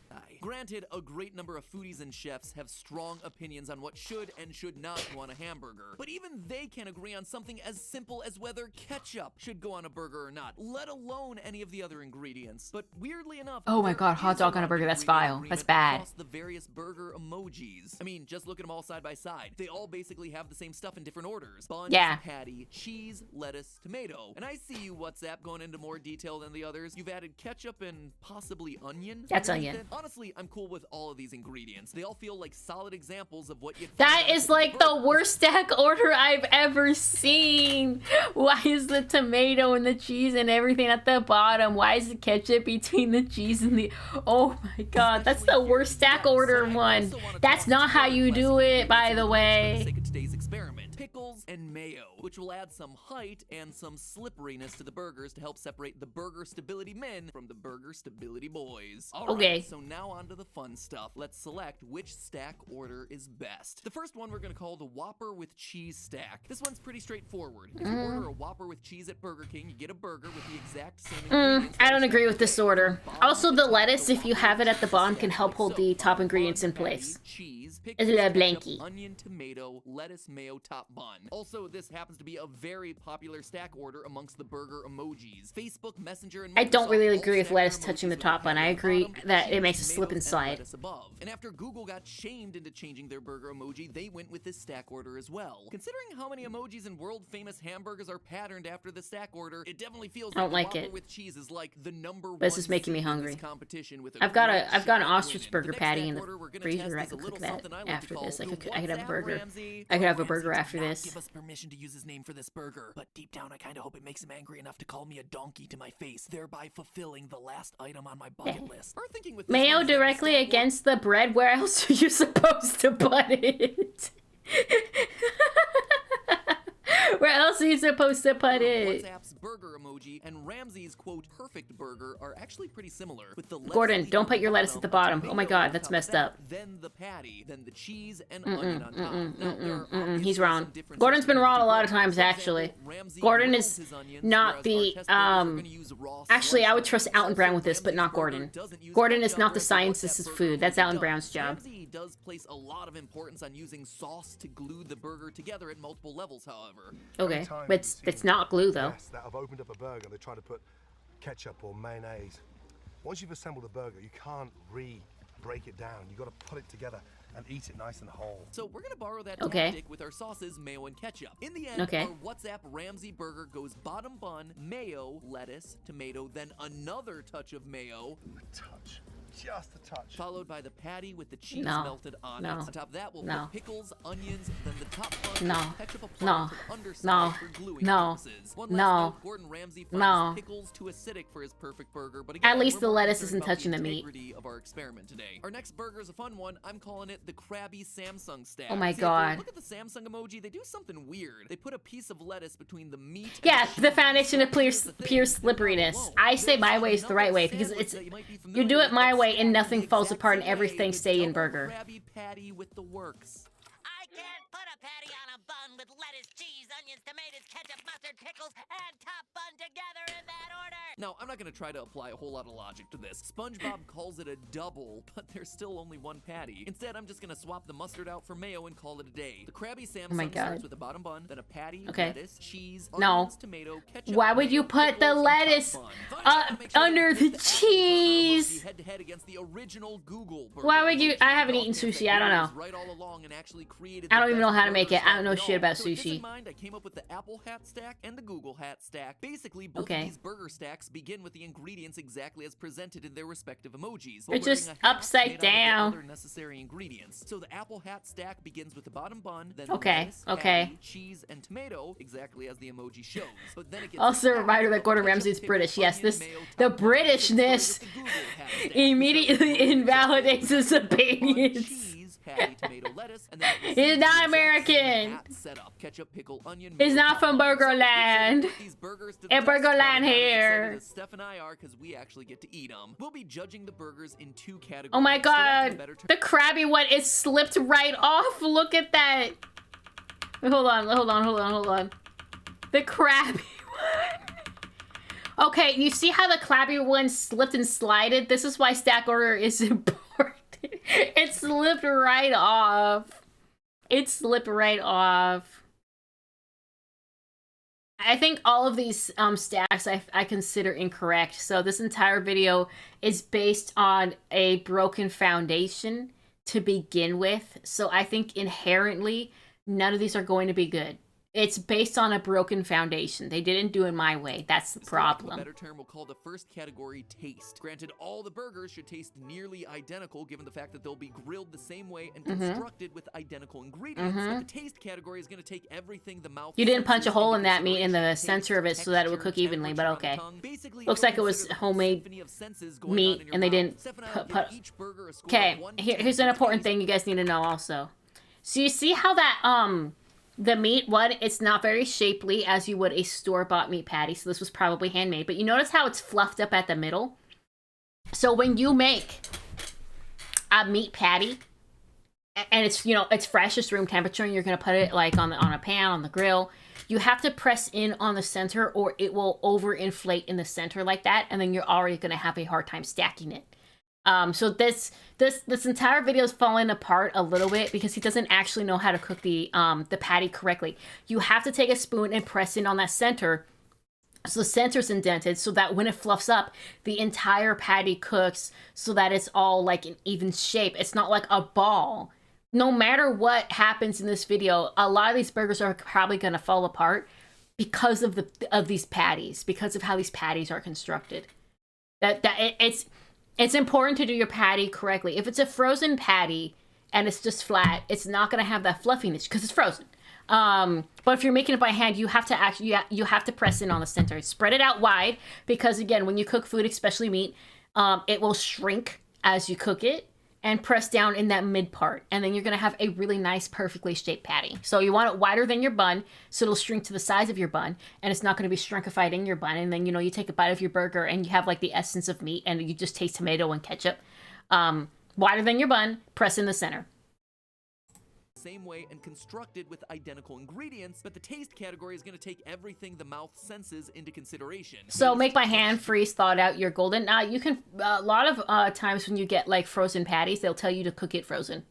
Granted, a great number of foodies and chefs have strong opinions on what should and should not go on a hamburger. But even they can't agree on something as simple as whether ketchup should go on a burger or not, let alone any of the other ingredients. But weirdly enough... Oh my god, hot dog on a burger, that's vile. That's bad. The various burger emojis. I mean, just look at them all side by side. They all basically have the same stuff in different orders. Bun, patty, cheese, lettuce, tomato. And I see you, WhatsApp, going into more detail than the others. You've added ketchup and possibly onion? That's onion. Honestly, I'm cool with all of these ingredients. They all feel like solid examples of what you'd That is like the worst stack order I've ever seen. Why is the tomato and the cheese and everything at the bottom? Why is the ketchup between the cheese and the... Oh my god, that's the worst stack order one. That's not how you do it, by the way. Today's experiment. Pickles and mayo, which will add some height and some slipperiness to the burgers to help separate the burger stability men from the burger stability boys. Alright, so now on to the fun stuff. Let's select which stack order is best. The first one we're gonna call the Whopper with Cheese stack. This one's pretty straightforward. If you order a Whopper with cheese at Burger King, you get a burger with the exact same ingredients. I don't agree with this order. Also, the lettuce, if you have it at the bottom, can help hold the top ingredients in place. Cheese, It's a blankie. Onion, tomato, lettuce, mayo, top bun. Also, this happens to be a very popular stack order amongst the burger emojis. Facebook Messenger and I don't really Microsoft agree with all lettuce stack touching the emojis top with one. I patty on agree bottom, that it cheese, makes a slip and tomatoes, slide. lettuce above. And after Google got shamed into changing their burger emoji, they went with this stack order as well. Considering how many emojis in world-famous hamburgers are patterned after the stack order, it definitely feels I don't like like the Whopper it. with cheese is like the number This one is making me seed in hungry. this competition with a I've got great an shot at ostrich winning. burger The next patty stack in the order we're gonna freezer. test I is can a cook little that something I like to after call this. I the could have a WhatsApp burger. Ramsey. I could have a Ramsey burger did after not this. give us permission to use his name for this burger, but deep down I kind of hope it makes him angry enough to call me a donkey to my face, thereby fulfilling the last item on my bucket list. Our thinking with this one Mayo is that the directly stack order- against the bread. Where else are you supposed to put it? Where else are you supposed to put it? WhatsApp's burger emoji and Ramsey's quote perfect burger are actually pretty similar. With the Gordon, lettuce don't leaf put on your lettuce at the bottom. Oh my tomato god, on that's top of messed that, up. Then the patty, then the cheese and onion on top. Now, there are He's obviously wrong. some differences Gordon's been between wrong the a lot of burgers. times, For actually. example, Ramsey Gordon grills is his onions, not whereas the our test burgers are gonna use raw Actually, I would sliced trust onions. Alton Brown with this, Also, but not Ramsey's burger Gordon. doesn't use Gordon is ketchup, not the whereas scientist WhatsApp of burger food. That's really Alton does. Brown's job. Ramsey does place a lot of importance on using sauce to glue the burger together at multiple levels, however. Okay, but it's not glue though. Yes, that have opened up a burger, they try to put ketchup or mayonnaise. Once you've assembled a burger, you can't break it down. You've got to put it together and eat it nice and whole. So we're gonna borrow that Okay. tactic with our sauces, mayo and ketchup. In the end, Okay. our WhatsApp Ramsey burger goes bottom bun, mayo, lettuce, tomato, then another touch of mayo. Touch. Just a touch. Followed by the patty with the cheese No. melted on No. it. On top of that, we'll No. put pickles, onions, then the top bun No. with ketchup applied No. to the underside No. for gluing No. purposes. One last No. note, Gordon Ramsay finds No. pickles too acidic for his perfect burger, but again, At least we're the more lettuce concerned isn't about touching the meat. integrity of our experiment today. Our next burger is a fun one. I'm calling it the Krabby Samsung stack. Oh my See, if you God. look at the Samsung emoji, they do something weird. They put a piece of lettuce between the meat and Yeah, the the cheese. foundation of pure Here's the thing, slipperiness. I say my way is the right way because it's you do it my way and nothing falls apart and everything stays in burger. Krabby Patty with the works. I can't put a patty on a bun with lettuce, cheese, onions, tomatoes, ketchup, mustard, pickles, and top bun together in that order. Now, I'm not going to try to apply a whole lot of logic to this. SpongeBob calls it a double, but there's still only one patty. Instead, I'm just going to swap the mustard out for mayo and call it a day. The Krabby Samsung Oh my God. starts with a bottom bun, then a patty, Okay. lettuce, cheese, No. onions, tomato, ketchup. Why would you mayo, put the pickles, and top lettuce bun. Finally, gotta make sure under you the hit Apple burger cheese? emoji head-to-head against the original Google burger Why would you? emoji. I haven't Y'all eaten can't sushi. say I don't Google know. was right all along and actually created I the don't even know best how to make burger it. I don't know stack shit in all. about So with this in sushi. mind, I came up with the apple hat stack and the Google hat stack. Basically, both Okay. of these burger stacks begin with the ingredients exactly as presented in their respective emojis. They're but just wearing a hat upside made out of the down. other necessary ingredients. So the apple hat stack begins with the bottom bun, then Okay, lettuce, okay. patty, cheese, and tomato, exactly as the emoji shows. But then it gets Also, a stacked reminder that with Gordon ketchup, Ramsay is pickles, British. Yes, onion, this mayo, the top bun, Britishness with the Google hat stack. immediately invalidates his opinions. Cheese, patty, tomato, lettuce, and then it He's not receives the exact same American. hat setup. Ketchup, pickle, onion, He's mayo, not top from bun. So, Burgerland. put these burgers to the In test. Burgerland Probably not as here. excited as Steph and I are because we actually get to eat them. We'll be judging the burgers in 2 categories. Oh my So that's a god, better term. the Krabby one is slipped right off. Look at that. Wait, hold on. The Krabby one. Okay, you see how the Krabby one slipped and slided? This is why stack order is important. It slipped right off. It slipped right off. I think all of these stacks I consider incorrect. So this entire video is based on a broken foundation to begin with. So I think inherently none of these are going to be good. It's based on a broken foundation. They didn't do it my way. That's the For lack of a problem. better term, we'll call the first category taste. Granted, all the burgers should taste nearly identical given the fact that they'll be grilled the same way and constructed with identical ingredients. But the taste category is going to take everything the mouth You didn't punch a senses hole in into that meat in the consideration. center of it so that it would Texture, cook evenly, but temperature on okay. the tongue. Basically, Looks you'll like it was consider the homemade symphony of senses going on meat in your and they mouth. didn't Steph and I will put. give each burger a score Okay, of 1 to here's 10 an for important taste. thing you guys need to know also. So you see how that the meat one, it's not very shapely as you would a store-bought meat patty. So this was probably handmade, but you notice how it's fluffed up at the middle. So when you make a meat patty and it's, you know, it's fresh, it's room temperature, and you're gonna put it like on a pan on the grill, you have to press in on the center or it will overinflate in the center like that, and then you're already gonna have a hard time stacking it. So this entire video is falling apart a little bit because he doesn't actually know how to cook the patty correctly. You have to take a spoon and press in on that center, so the center's indented, so that when it fluffs up, the entire patty cooks so that it's all like an even shape. It's not like a ball. No matter what happens in this video, a lot of these burgers are probably gonna fall apart because of these patties, because of how these patties are constructed. It's important to do your patty correctly. If it's a frozen patty and it's just flat, it's not gonna have that fluffiness because it's frozen. But if you're making it by hand, you have to press in on the center. Spread it out wide because again, when you cook food, especially meat, it will shrink as you cook it, and press down in that mid part. And then you're gonna have a really nice, perfectly shaped patty. So you want it wider than your bun, so it'll shrink to the size of your bun, and it's not gonna be shrunkified in your bun. And then, you know, you take a bite of your burger and you have like the essence of meat and you just taste tomato and ketchup. Wider than your bun, press in the center. Same way and constructed with identical ingredients, but the taste category is going to take everything the mouth senses into consideration. So make by hand, freeze, thawed out, you're golden. You can, a lot of times when you get like frozen patties, they'll tell you to cook it frozen.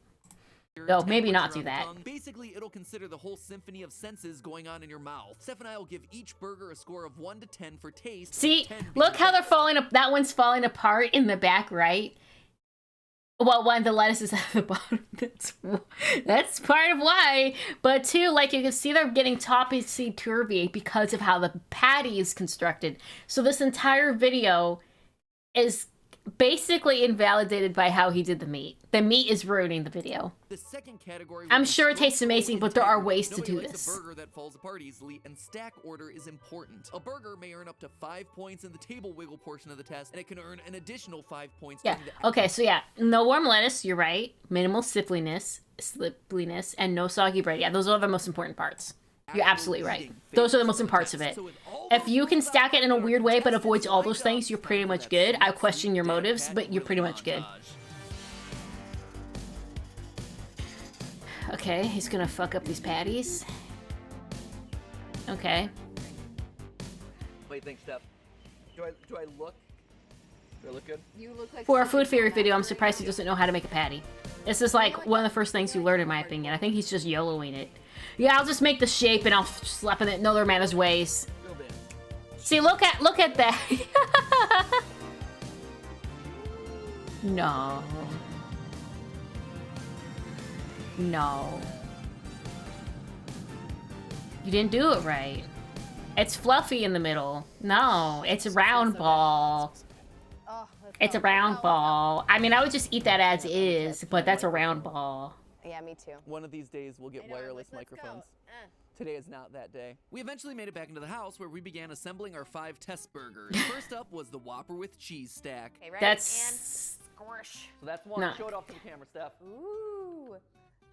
So maybe not do that. Basically, it'll consider the whole symphony of senses going on in your mouth. Steph and I will give each burger a score of 1 to 10 for taste. See, look how they're falling up. That one's falling apart in the back, right? Well, one, the lettuce is at the bottom. That's part of why. But two, like you can see they're getting topsy-turvy because of how the patty is constructed. So this entire video is basically invalidated by how he did the meat. The meat is ruining the video. The second category, I'm sure it tastes amazing, but there are ways to do likes this. A burger that falls apart easily, and stack order is important. A burger may earn up to 5 points in the table wiggle portion of the test, and it can earn an additional 5 points. Yeah. Okay, so yeah, no warm lettuce, you're right. Minimal slippeliness, and no soggy bread. Yeah, those are the most important parts. You're absolutely right. Those are the most important parts of it. If you can stack it in a weird way but avoids all those things, you're pretty much good. I question your motives, but you're pretty much good. Okay, he's gonna fuck up these patties. Okay. What do you think, Steph? Do I look? Do I look good? You look like For a food theory video, I'm surprised he doesn't know how to make a patty. This is like one of the first things you learn, in my opinion. I think he's just YOLOing it. Yeah, I'll just make the shape and I'll slap in it. No, there man his ways. See, look at that. No. No. You didn't do it right. It's fluffy in the middle. No, it's a round ball. It's a round ball. I mean, I would just eat that as is, but that's a round ball. Yeah, me too. One of these days we'll get wireless microphones. Today is not that day. We eventually made it back into the house where we began assembling our 5 test burgers. First up was the Whopper with cheese stack. Okay, ready? That's... And squish. So that's one. No. Show it off to the camera, Steph. Ooh.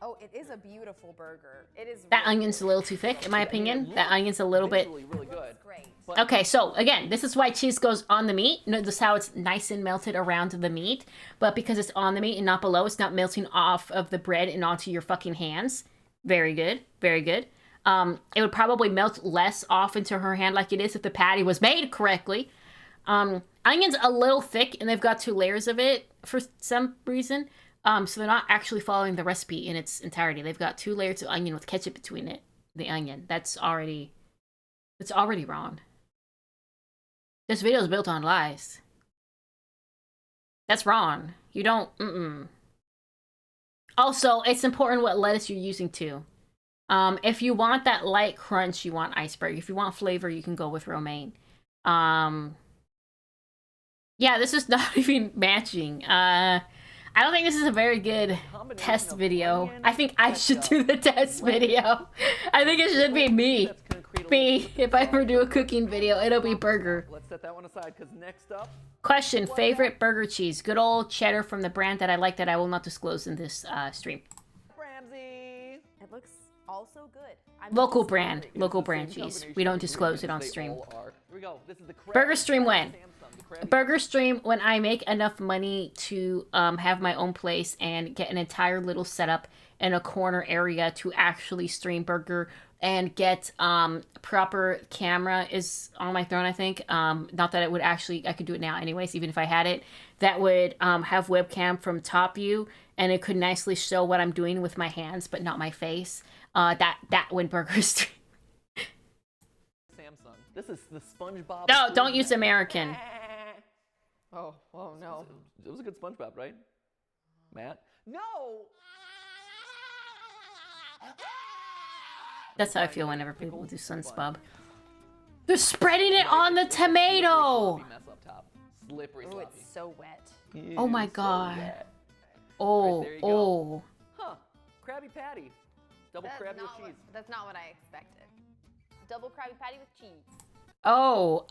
Oh, it is a beautiful burger. It is. That onion's a little too thick, in my opinion. That onion's a little bit... Really good. Great. Okay, so again, this is why cheese goes on the meat. Notice how it's nice and melted around the meat. But because it's on the meat and not below, it's not melting off of the bread and onto your fucking hands. Very good. Very good. It would probably melt less off into her hand like it is if the patty was made correctly. Onion's a little thick, and they've got 2 layers of it for some reason. So they're not actually following the recipe in its entirety. They've got 2 layers of onion with ketchup between it. The onion. It's already wrong. This video is built on lies. That's wrong. You don't, Also, it's important what lettuce you're using too. If you want that light crunch, you want iceberg. If you want flavor, you can go with romaine. Yeah, this is not even matching. I don't think this is a very good test video. I think I should do the test video. I think it should be me. If I ever do a cooking video, it'll be burger. Let's set that one aside because next up. Question, favorite burger cheese? Good old cheddar from the brand that I like that I will not disclose in this stream. Ramsey. It looks Also good. Local brand cheese. We don't disclose it on stream. Here we go. This is the Burger Stream when? Burger Stream when I make enough money to have my own place and get an entire little setup in a corner area to actually stream burger and get proper camera is on my throne, I think. Not that it would actually, I could do it now anyways, even if I had it. That would have webcam from top view and it could nicely show what I'm doing with my hands, but not my face. That when Burger Stream. Samsung. This is the SpongeBob. No, don't use American. Oh no. It was a good SpongeBob, right? Matt? No! That's how I feel whenever people do SpongeBob. They're spreading it on the tomato! Mess up top. Slippery Oh, it's so wet. Oh my god. Oh, there you go. oh. Huh. Krabby Patty. Double Krabby with cheese. That's not what I expected. Double Krabby Patty with cheese. Oh,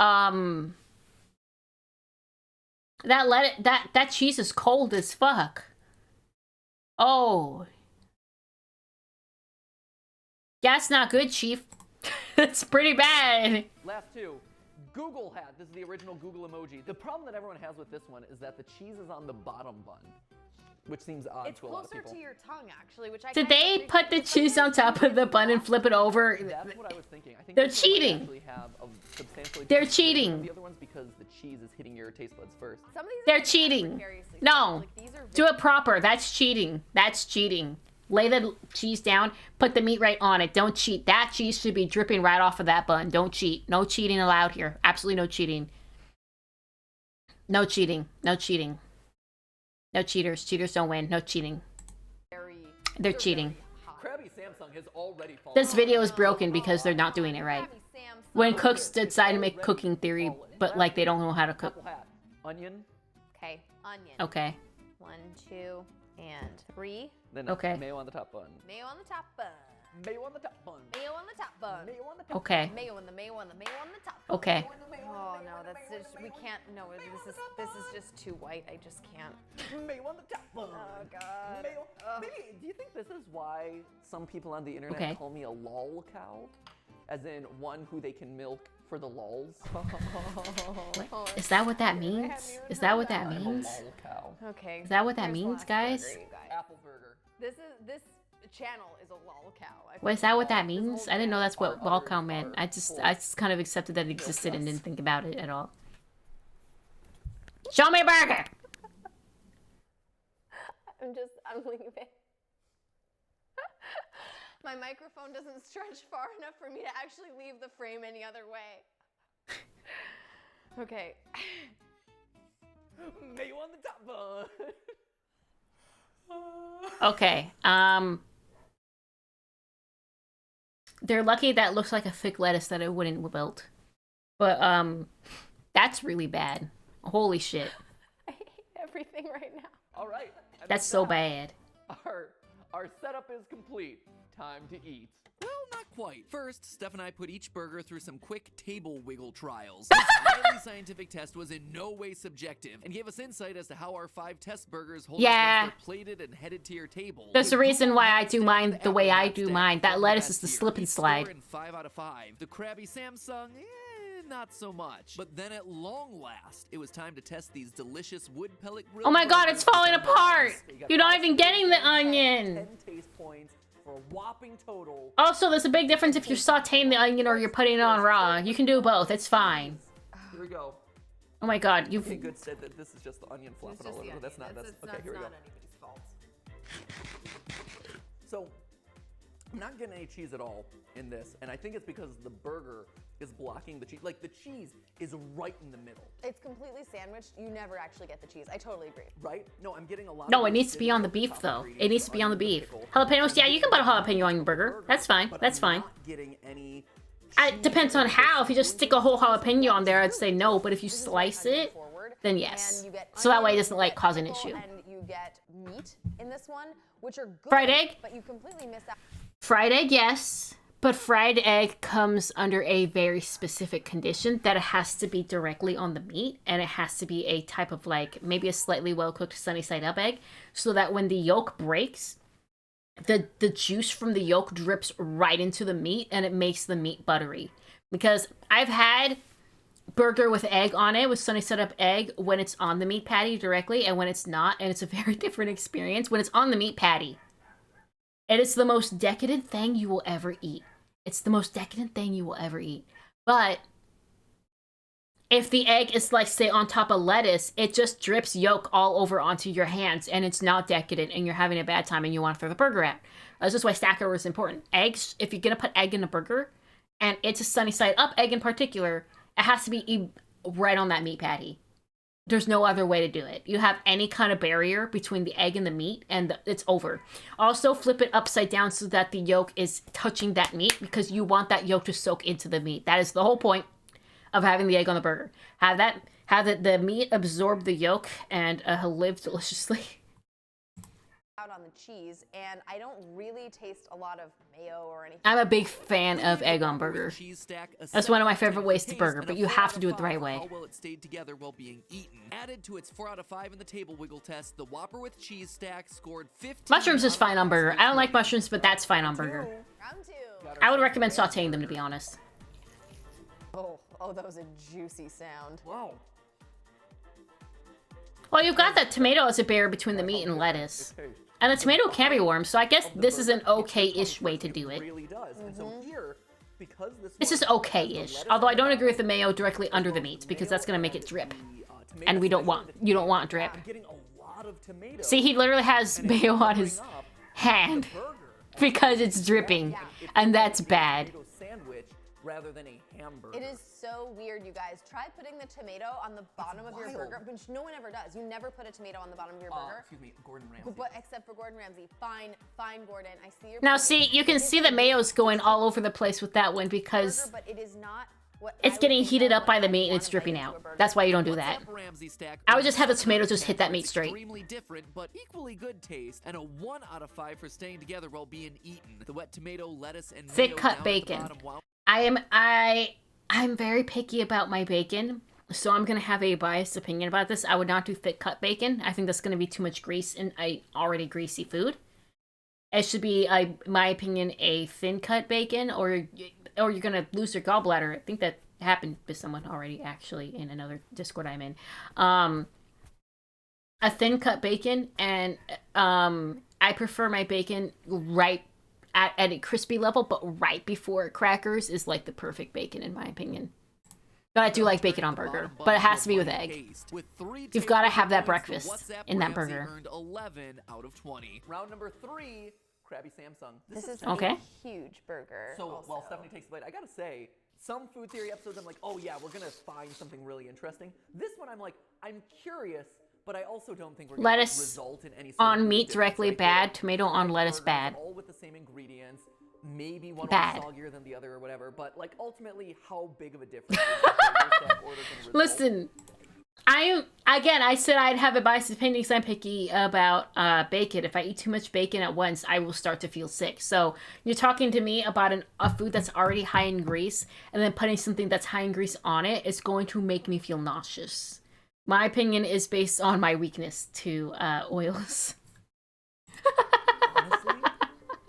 that cheese is cold as fuck. Oh. That's not good, Chief. That's pretty bad. Last two. Google had. This is the original Google emoji. The problem that everyone has with this one is that the cheese is on the bottom bun, which seems odd to a lot of people. It's closer to your tongue, actually, which I Did they put the cheese on top of the bun and flip it over? That's what I was thinking. I think They're this one might cheating. actually have a substantially They're different flavor cheating. than the other ones because the cheese is hitting your taste buds first. Some of these They're cheating. No. Do it proper. That's cheating. That's cheating. Lay the cheese down, put the meat right on it. Don't cheat. That cheese should be dripping right off of that bun. Don't cheat. No cheating allowed here. Absolutely no cheating. No cheating. No cheating. No cheaters. Cheaters don't win. No cheating. They're cheating. Krabby Samsung has already fallen. This video is broken because they're not doing it right. When cooks decide to make cooking theory, but like they don't know how to cook. Onion. Okay, onion. Okay. 1, 2, and 3. Then Okay. mayo on the top bun. Mayo on the top bun. Mayo on the top bun. Mayo on the top bun. Mayo on the top Okay. bun. Mayo on the mayo on the mayo on the top bun. Okay. Oh no, that's just, we can't. No, this is just too white. I just can't. Mayo on the top bun. Oh god. Mayo. Maybe. Do you think this is why some people on the internet Okay. call me a lol cow, as in one who they can milk for the lols? Is that what that means? Is that what that I'm a means? lol cow. Okay. Is that what that here's the means, last guys? burger, you guys? Apple burger. This channel is a lol cow. Wait, is that what that means? I didn't know that's what Volcom meant. I just kind of accepted that it existed and didn't think about it at all. Show me a burger! I'm leaving. My microphone doesn't stretch far enough for me to actually leave the frame any other way. Okay. Mayo on the top bun. Okay, they're lucky that looks like a thick lettuce that it wouldn't wilt. But, that's really bad. Holy shit. I hate everything right now. All right. and That's with so that, bad. Our setup is complete. Time to eat. Well, not quite. First, Steph and I put each burger through some quick table wiggle trials. This highly scientific test was in no way subjective and gave us insight as to how our 5 test burgers hold Yeah. up once they're plated and headed to your table. There's a The reason Google why I Maps do did mine the way I Apple do Maps mine. stack That from lettuce best is the here. slip and Each slide. scoring 5 out of 5. The Krabby Samsung, not so much. But then at long last, it was time to test these delicious wood pellet grilled Oh my god, it's burgers falling with apart! onions. You're not even getting the onion! 10 taste points for a whopping total. Also, there's a big difference if you're sauteing the onion or you're putting it on raw. You can do both, it's fine. Here we go. Oh my god, you've... Okay, good said that this is just the onion flopping all over. That's not. That's okay. Here we go. anybody's fault. So, I'm not getting any cheese at all in this, and I think it's because the burger is blocking the cheese. Like, the cheese is right in the middle, It's completely sandwiched. You never actually get the cheese. I totally agree. right? No, I'm getting a lot No, of it needs to be on the beef, though. It needs to be on the beef. Jalapenos, yeah, you can put a jalapeno on your burger. That's fine, but that's I'm fine. not getting any It depends on how. If you just stick a whole jalapeno on there, I'd say no, but if you slice it, then yes. And you get So that way it onion, doesn't, you like, get cause an pickle, issue. And you get meat in this one, which are good. Fried egg? But you completely miss out. Fried egg, yes. But fried egg comes under a very specific condition that it has to be directly on the meat, and it has to be a type of, like, maybe a slightly well-cooked sunny side up egg, so that when the yolk breaks the juice from the yolk drips right into the meat, and it makes the meat buttery. Because I've had burger with egg on it, with sunny side up egg, when it's on the meat patty directly, and when it's not, and it's a very different experience when it's on the meat patty. And it's the most decadent thing you will ever eat. It's the most decadent thing you will ever eat. But if the egg is, like, say, on top of lettuce, it just drips yolk all over onto your hands, and it's not decadent, and you're having a bad time, and you want to throw the burger out. That's just why stack over is important. Eggs, if you're going to put egg in a burger, and it's a sunny side up egg in particular, it has to be right on that meat patty. There's no other way to do it. You have any kind of barrier between the egg and the meat, and it's over. Also, flip it upside down so that the yolk is touching that meat, because you want that yolk to soak into the meat. That is the whole point of having the egg on the burger. Have the meat absorb the yolk and live deliciously. Out on the cheese, and I don't really taste a lot of mayo or anything. I'm a big fan of egg on burger. That's one of my favorite ways to burger, but you have to do it the right way. How well it stayed together while being eaten. Added to its 4 out of 5 in the table wiggle test, the Whopper with cheese stack scored 15. Mushrooms is fine on burger. I don't like mushrooms, but that's fine on burger. Round 2. I would recommend sauteing them, to be honest. Oh, that was a juicy sound. Wow. Well, you've got that tomato as a barrier between the meat and lettuce. And the tomato can be warm, so I guess this is an okay-ish way to do it. Really does. And so here, because This is okay-ish, although I don't agree with the mayo directly under the meat, because that's gonna make it drip. And you don't want drip. See, he literally has mayo on his hand because it's dripping, and that's bad. Sandwich rather than a hamburger. It is so weird, you guys. Try putting the tomato on the bottom of your burger, which no one ever does. You never put a tomato on the bottom of your burger. Excuse me, Gordon Ramsay. But except for Gordon Ramsay. Fine, Gordon. I see your Now, point. see, you can see the mayo's going all over the place with that one because burger, but it is not what it's getting heated up by the meat and it's dripping out. That's why you don't do that. I would just have the tomato just hit that meat straight. Extremely different, but equally good taste, and a 1 out of 5 for staying together while being eaten. The wet tomato, lettuce, and Thick mayo cut down at the bacon. bottom while I'm very picky about my bacon, so I'm gonna have a biased opinion about this. I would not do thick cut bacon. I think that's gonna be too much grease in a already greasy food. It should be, my opinion, a thin cut bacon, or you're gonna lose your gallbladder. I think that happened with someone already, actually, in another Discord I'm in. A thin cut bacon, and I prefer my bacon right at a crispy level, but right before crackers is like the perfect bacon, in my opinion. But I do like bacon on burger, but it has to be with egg. You've got to have that breakfast in that burger. earned 11 out of 20. Round number 3, Krabby Samsung. This is okay. a huge burger. So also. while Stephanie takes the bite, I gotta say, some food theory episodes I'm like, oh yeah, we're gonna find something really interesting. This one I'm like, I'm curious, but I also don't think we're gonna Lettuce result in any sort on of meat difference directly right bad, there. tomato on lettuce Burgers, bad. all with the same ingredients. Maybe one Bad. was soggier than the other or whatever, but like ultimately, how big of a difference is the burger stack order gonna result? Listen, I said I'd have a biased opinion because I'm picky about bacon. If I eat too much bacon at once, I will start to feel sick. So you're talking to me about a food that's already high in grease, and then putting something that's high in grease on it is going to make me feel nauseous. My opinion is based on my weakness to oils. Honestly,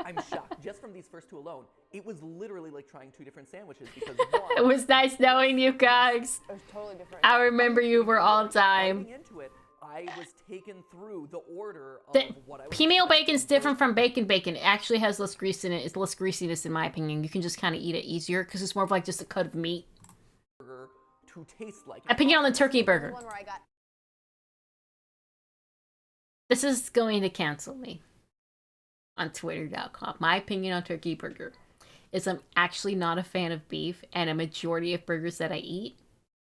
I'm shocked. Just from these first 2 alone, it was literally like trying 2 different sandwiches because one, It was nice knowing you guys. It was totally different. I remember you for all time. Diving into it, I was taken through the order of The what I was female expecting. bacon's different from bacon. Bacon it actually has less grease in it. It's less greasiness, in my opinion. You can just kind of eat it easier because it's more of like just a cut of meat. Burger to taste like. Opinion on the turkey burger. One where I got This is going to cancel me on twitter.com. My opinion on turkey burger is I'm actually not a fan of beef, and a majority of burgers that I eat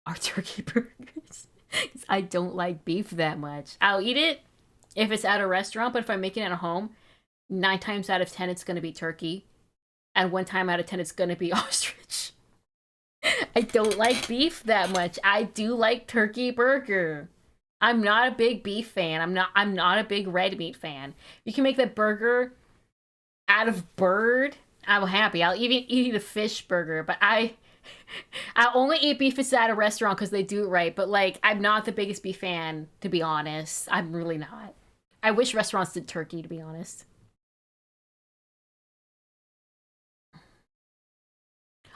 are turkey burgers. 'Cause I don't like beef that much. I'll eat it if it's at a restaurant, but if I'm making it at home, 9 times out of 10 it's going to be turkey, and 1 time out of 10 it's going to be ostrich. I don't like beef that much. I do like turkey burger. I'm not a big beef fan. I'm not a big red meat fan. You can make that burger out of bird, I'm happy. I'll even eat a fish burger, but I only eat beef if it's at a restaurant because they do it right. But like, I'm not the biggest beef fan, to be honest. I'm really not. I wish restaurants did turkey, to be honest.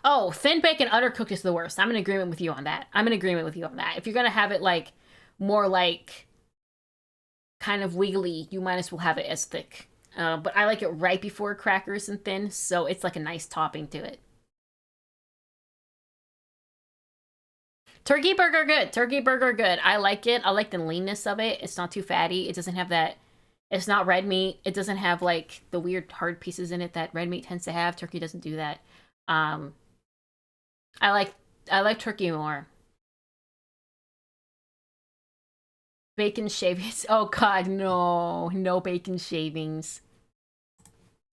Oh, thin bacon undercooked is the worst. I'm in agreement with you on that. If you're gonna have it like more like kind of wiggly, you might as well have it as thick. But I like it right before crackers and thin, so it's like a nice topping to it. Turkey burger good. I like it. I like the leanness of it. It's not too fatty. It doesn't have that. It's not red meat. It doesn't have like the weird hard pieces in it that red meat tends to have. Turkey doesn't do that. I like turkey more. Bacon shavings. Oh god, no bacon shavings.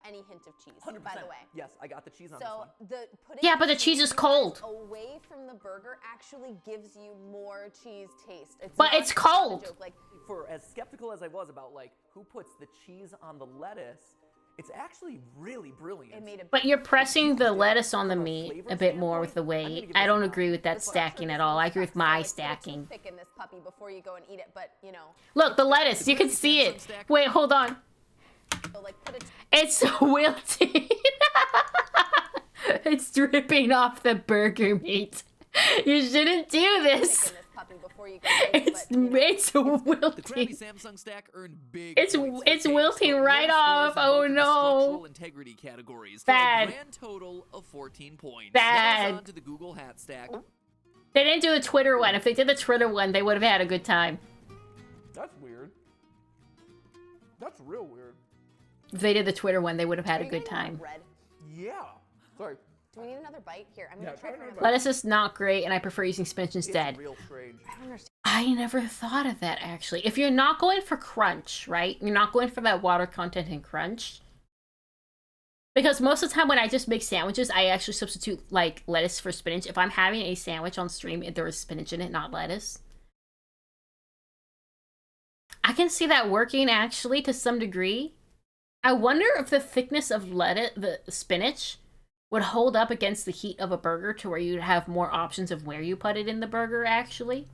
Any hint of cheese, 100%. by the way. Yes, I got the cheese on So this one. Yeah, but the cheese is cold. Away from the burger actually gives you more cheese taste. But it's cold. Like, for as skeptical as I was about like who puts the cheese on the lettuce, it's actually really brilliant. But you're pressing the lettuce on the meat a bit more with the weight. I don't agree with that stacking at all. I agree with my stacking. thicken this puppy before you go and eat it, but you know. Look, the lettuce, you can see it. Wait, hold on. So, like, It's wilting. It's dripping off the burger meat. You shouldn't do this. It's wilting. The Krabby Samsung stack earned big. It's wilting right off. Oh no. Structural integrity categories. Bad. For a grand total of 14 points. Bad. Moves on to the Google Hat stack. They didn't do the Twitter one. If they did the Twitter one, they would have had a good time. That's weird. That's real weird. If they did the Twitter one, they would have had a good time. Red. Yeah. Sorry. Do we need another bite? Here, I'm gonna try for another Lettuce is not great, and I prefer using spinach instead. Real strange. I don't understand. I never thought of that, actually. If you're not going for crunch, right? You're not going for that water content and crunch. Because most of the time when I just make sandwiches, I actually substitute, like, lettuce for spinach. If I'm having a sandwich on stream, there is spinach in it, not lettuce. I can see that working, actually, to some degree. I wonder if the thickness of the spinach would hold up against the heat of a burger to where you'd have more options of where you put it in the burger, actually.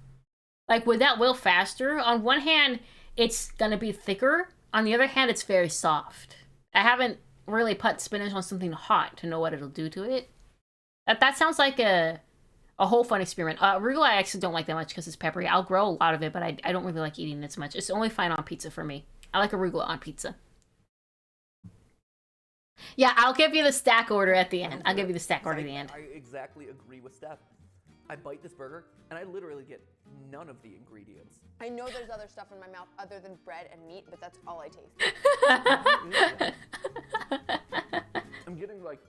Like, would that will faster? On one hand, it's gonna be thicker. On the other hand, it's very soft. I haven't really put spinach on something hot to know what it'll do to it. That sounds like a whole fun experiment. Arugula I actually don't like that much because it's peppery. I'll grow a lot of it, but I don't really like eating it as much. It's only fine on pizza for me. I like arugula on pizza. Yeah, I'll give you the stack order at the end. I'll give you the stack order at the end. I exactly agree with Steph. I bite this burger, and I literally get none of the ingredients. I know there's other stuff in my mouth other than bread and meat, but that's all I taste. I'm getting, like,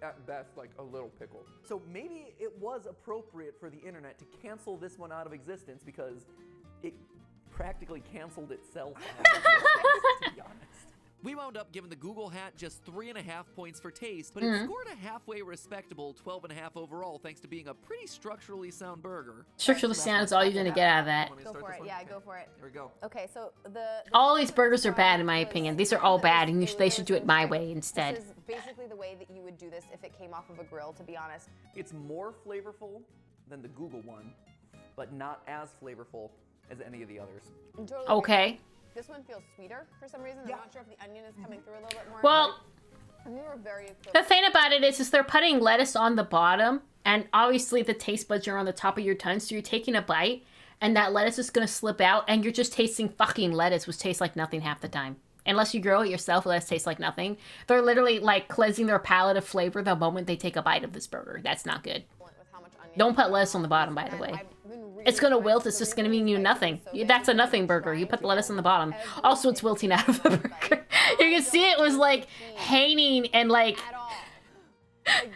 at best, like, a little pickle. So maybe it was appropriate for the internet to cancel this one out of existence because it practically canceled itself out of existence, to be honest. We wound up giving the Google Hat just 3.5 points for taste, but it scored a halfway respectable 12.5 overall thanks to being a pretty structurally sound burger. Structurally sound is all you're gonna get out of that. Go for it. Yeah, go for it. Here we go. Okay, so All these burgers are bad in my opinion. These are all bad, and they should do it my way instead. This is basically the way that you would do this if it came off of a grill, to be honest. It's more flavorful than the Google one, but not as flavorful as any of the others. Okay. This one feels sweeter for some reason. I'm not sure if the onion is coming through a little bit more. Well, we were very close. the thing about it is they're putting lettuce on the bottom, and obviously the taste buds are on the top of your tongue, so you're taking a bite, and that lettuce is gonna slip out, and you're just tasting fucking lettuce, which tastes like nothing half the time. Unless you grow it yourself, lettuce tastes like nothing. They're literally like cleansing their palate of flavor the moment they take a bite of this burger. That's not good. Don't put lettuce on the bottom, by the way. It's gonna wilt, it's just gonna mean you nothing. That's a nothing burger. You put the lettuce on the bottom. Also, it's wilting out of the burger. You can see it was like hanging and like... And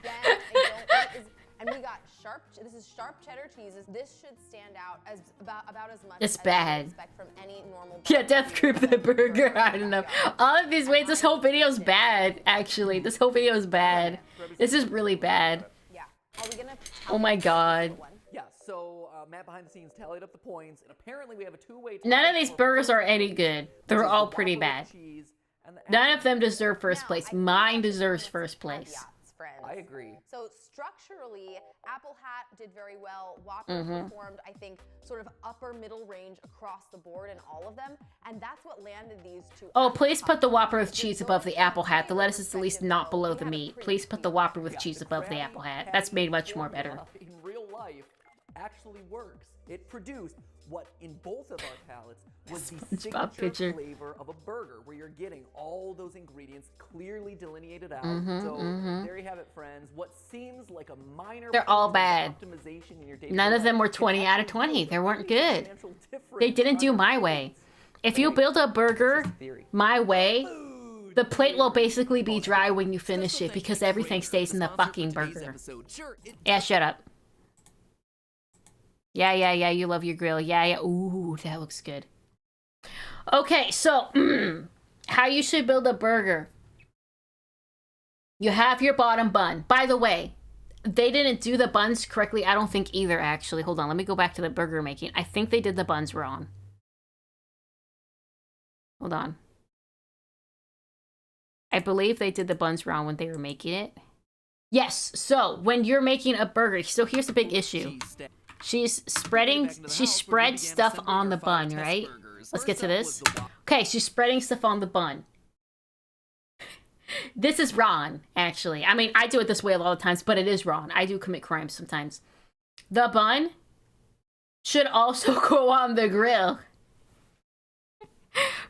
we got sharp, this is sharp cheddar cheese. This should stand out as about as much It's as bad. you would expect from any normal Yeah, Death Group the burger. I don't know. All of these, wait, this whole video is bad, actually. This whole video is bad. This is really bad. Yeah. Are we gonna... Oh my god. Yeah, so Matt behind the scenes tallied up the points, and apparently we have a two-way tie. None of these burgers are any good. They're all pretty bad. None of them deserve first place. Mine deserves first place. I I agree. So structurally, Apple Hat did very well. Whopper performed, I think, sort of upper middle range across the board in all of them, and that's what landed these two. Oh, please put the Whopper with cheese above the Apple Hat. The lettuce is at least not below the meat. Please put the Whopper with cheese above the Apple Hat. That's made much more better. In real life, actually works. It produced what in both of our palates was the signature flavor of a burger, where you're getting all those ingredients clearly delineated out. There you have it, friends. What seems like a minor They're all bad. optimization in your None of them were 20 out of 20. They weren't good. They didn't do my way. If you build a burger my way, the plate will basically be dry when you finish it because everything stays in the fucking burger. Yeah, shut up. Yeah, you love your grill. Yeah. Ooh, that looks good. Okay, so how you should build a burger. You have your bottom bun. By the way, they didn't do the buns correctly. I don't think either, actually. Hold on, let me go back to the burger making. I think they did the buns wrong. Hold on. I believe they did the buns wrong when they were making it. Yes, so when you're making a burger, so here's the big issue. She spread stuff on the bun, right? Let's get to this. Okay, she's spreading stuff on the bun. This is wrong, actually. I mean, I do it this way a lot of times, but it is wrong. I do commit crimes sometimes. The bun should also go on the grill.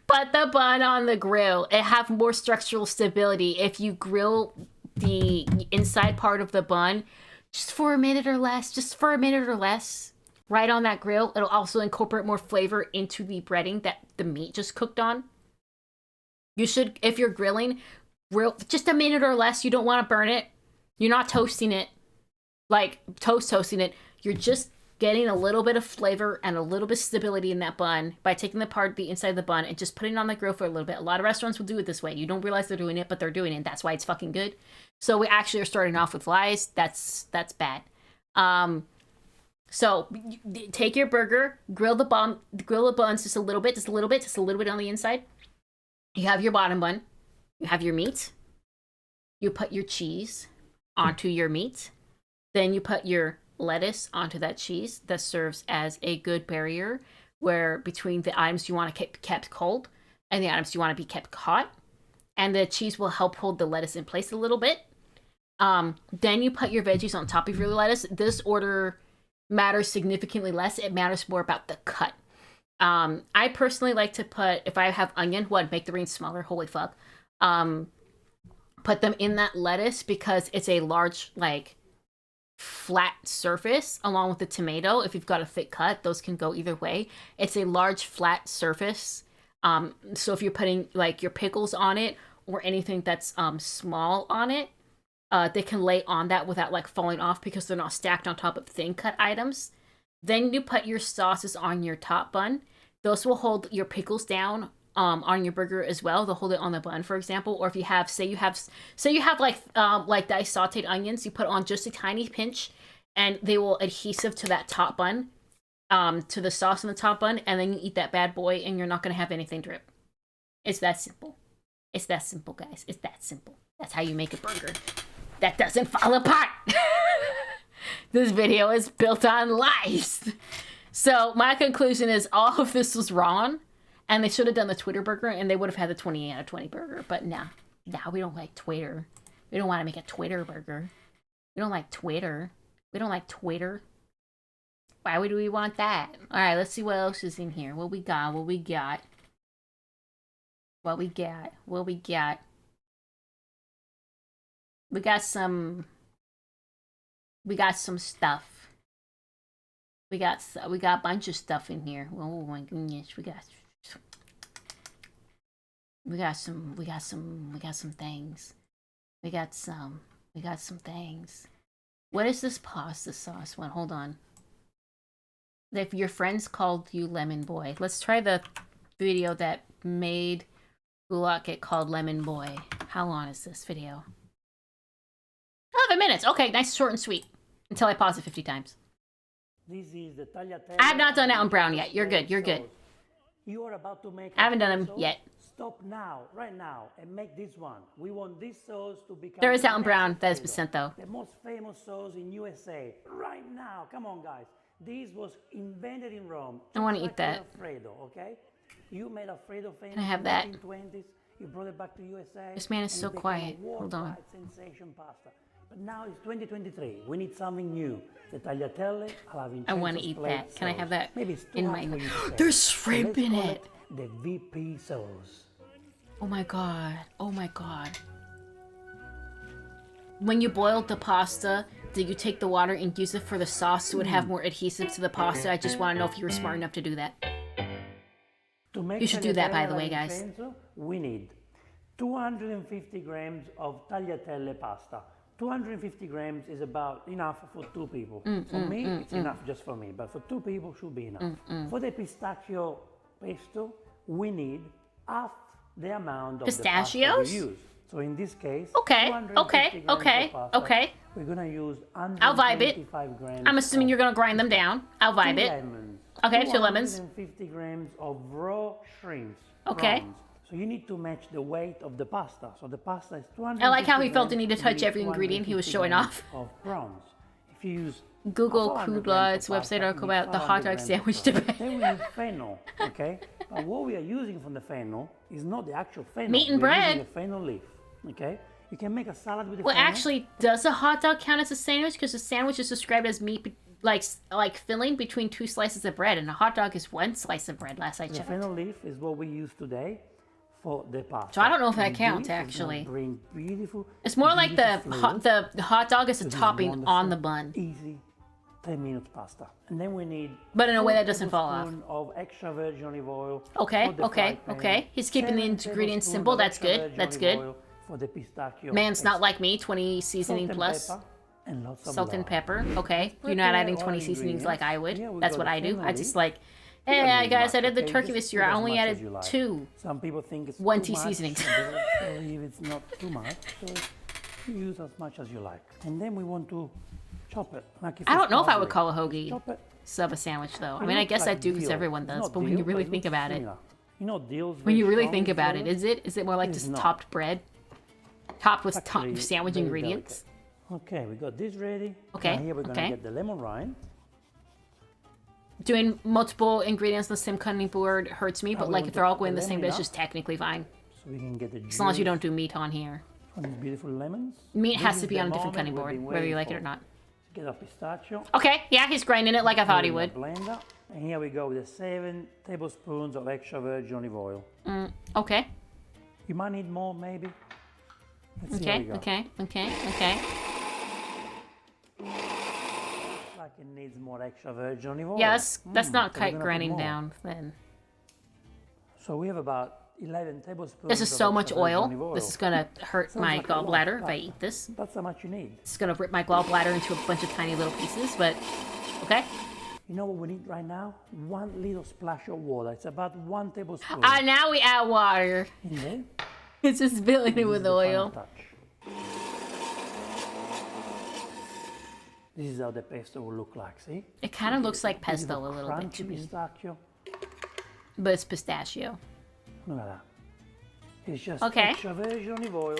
Put the bun on the grill. It have more structural stability if you grill the inside part of the bun just for a minute or less, right on that grill. It'll also incorporate more flavor into the breading that the meat just cooked on. You should, if you're grilling, grill just a minute or less. You don't want to burn it. You're not toasting it, like toasting it. You're just getting a little bit of flavor and a little bit of stability in that bun by taking the inside of the bun and just putting it on the grill for a little bit. A lot of restaurants will do it this way. You don't realize they're doing it, but they're doing it. That's why it's fucking good. So we actually are starting off with lies. That's bad. So take your burger, grill the buns just a little bit on the inside. You have your bottom bun. You have your meat. You put your cheese onto your meat. Then you put your lettuce onto that cheese. That serves as a good barrier where between the items you want to keep kept cold and the items you want to be kept hot. And the cheese will help hold the lettuce in place a little bit. Then you put your veggies on top of your lettuce. This order matters significantly less. It matters more about the cut. I personally like to put, if I have onion, make the rings smaller, holy fuck. Put them in that lettuce because it's a large, flat surface along with the tomato. If you've got a thick cut, those can go either way. It's a large flat surface. So if you're putting your pickles on it or anything that's small on it, they can lay on that without falling off because they're not stacked on top of thin cut items. Then you put your sauces on your top bun. Those will hold your pickles down on your burger as well. They'll hold it on the bun, for example. Or if you have, say you have diced sauteed onions, you put on just a tiny pinch, and they will adhesive to that top bun, to the sauce on the top bun, and then you eat that bad boy, and you're not gonna have anything drip. It's that simple. It's that simple, guys. It's that simple. That's how you make a burger that doesn't fall apart. This video is built on lies. So my conclusion is all of this was wrong, and they should have done the Twitter burger, and they would have had the 20 out of 20 burger. But nah, we don't like Twitter. We don't want to make a Twitter burger. We don't like Twitter. We don't like Twitter. Why would we want that? All right, let's see what else is in here. What we got? We got some stuff. We got a bunch of stuff in here. Oh my goodness, we got some things. We got some things. What is this pasta sauce one? Hold on. If your friends called you Lemon Boy, let's try the video that made Gulak get called Lemon Boy. How long is this video? 11 minutes. Okay, nice, short and sweet. Until I pause it 50 times. This is the I have not done that on brown yet. You're good. You are about to make I haven't done them yet. stop now, right now, and make this one. We want this sauce to become... There is Alton Brown that is percent though. The most famous sauce in USA. Right now. Come on, guys. This was invented in Rome. I want to eat that. Alfredo, okay? You made Alfredo famous Can I have in that? the 1920s. You brought it back to USA. This man is so quiet. Hold on. Sensation pasta. But now it's 2023. We need something new. The tagliatelle alla Vincenzo's I want to eat plate that. Can I sauce. have that Maybe it's too in hard my... for you to say. There's So shrimp let's in call it. The VP sauce. Oh my god. Oh my god. When you boiled the pasta, did you take the water and use it for the sauce so it would have more adhesive to the pasta? I just want to know if you were smart enough to do that. To make You should do that, by tagliatelle the way, alla guys. Vincenzo, we need 250 grams of tagliatelle pasta. 250 grams is about enough for 2 people. For me, it's enough just for me, but for 2 people should be enough. For the pistachio pesto, we need half the amount of Pistachios? the pasta we use. So in this case, Okay, 250 okay, grams okay, of pasta, okay. We're gonna use I'll vibe it. 125 grams. I'm assuming you're gonna grind them down. I'll vibe 2 it. lemons. Okay, 2 lemons. 250 grams of raw shrimps. Okay. prawns. So you need to match the weight of the pasta. So the pasta is 200. I like how he felt the need to touch every ingredient he was showing off. Of prawns. If you use Google 400 Kubla, grams its of pasta, website article you need about the hot 500 dog grams sandwich of prawns. debate. Then we use fennel, okay? But what we are using from the fennel is not the actual fennel. Meat and We're bread. using a fennel leaf, okay? You can make a salad with the Well, fennel. actually, does a hot dog count as a sandwich? Because a sandwich is described as meat, like filling between 2 slices of bread, and a hot dog is 1 slice of bread. Last I The checked. fennel leaf is what we use today for the pasta. So I don't know if that And counts, this is gonna actually. Bring beautiful. It's more like the beautiful the hot dog is a flavors. This is topping on the wonderful, bun, Easy, 10-minute pasta, and then we need. but in a way 4 that doesn't fall off. tablespoons of extra virgin olive oil. Okay, for the okay, fry pan, okay. He's keeping the 7 ingredients tablespoons simple. of That's extra good. virgin That's olive good. oil For the pistachio. Man's not paste. like me. 20 seasoning Salt and plus. pepper and lots of Salt and lard. pepper. Okay, you're not prepare adding all 20 seasonings like I would. Here we That's got what the I do. fennel I just leaf. like, You don't hey need guys, I much, did the okay? turkey Just this year. put I as only much as added you like. 2. Some people think it's 1 too tea much, seasonings. others believe it's not too much. So you use as much as you like. And then we want to chop it. Like I don't know if I would it's call a hoagie Chop it. sub a sandwich though. I It mean, I looks guess I like do because veal. everyone It's does. not But when you veal, really it think looks about it, similar. You know, veal's when very you really strong think in about it, flavor. is it more like It is just not. topped bread, topped with Actually, sandwich very ingredients? delicate. Okay, we got this ready. Okay, Now here we're gonna okay. get the lemon rind. Doing multiple ingredients on the same cutting board hurts me, but we like want if to they're all put going the the same lemon dish, up. is technically fine. So we can get the As long as you juice don't do meat on here. from these beautiful lemons. Meat This has is to be the on a different moment cutting we've board, been whether you waiting like it for. or not. Get our pistachio. Okay, yeah, he's grinding it like I thought he Put it would. in a blender. And here we go with the 7 tablespoons of extra virgin olive oil. Okay, You might need more, maybe. Let's see how we okay, go. okay, okay, okay. Like it needs more extra virgin olive oil. Yeah, that's not so we're quite gonna put grinding more. down then. So we have about 11 tablespoons. This is of so extra much virgin oil. olive oil. This is gonna hurt Sounds my like a lot, gallbladder if but I eat this. That's how much you need. It's gonna rip my gallbladder into a bunch of tiny little pieces, but okay. You know what we need right now? 1 little splash of water. It's about 1 tablespoon. Now we add water. In there. It's just filling it with the final oil. touch. This is how the pesto will look like, see? It kind of looks like This is pesto a little bit to crunchy me, pistachio. but it's pistachio. Look at that. It's just Okay. extra virgin olive oil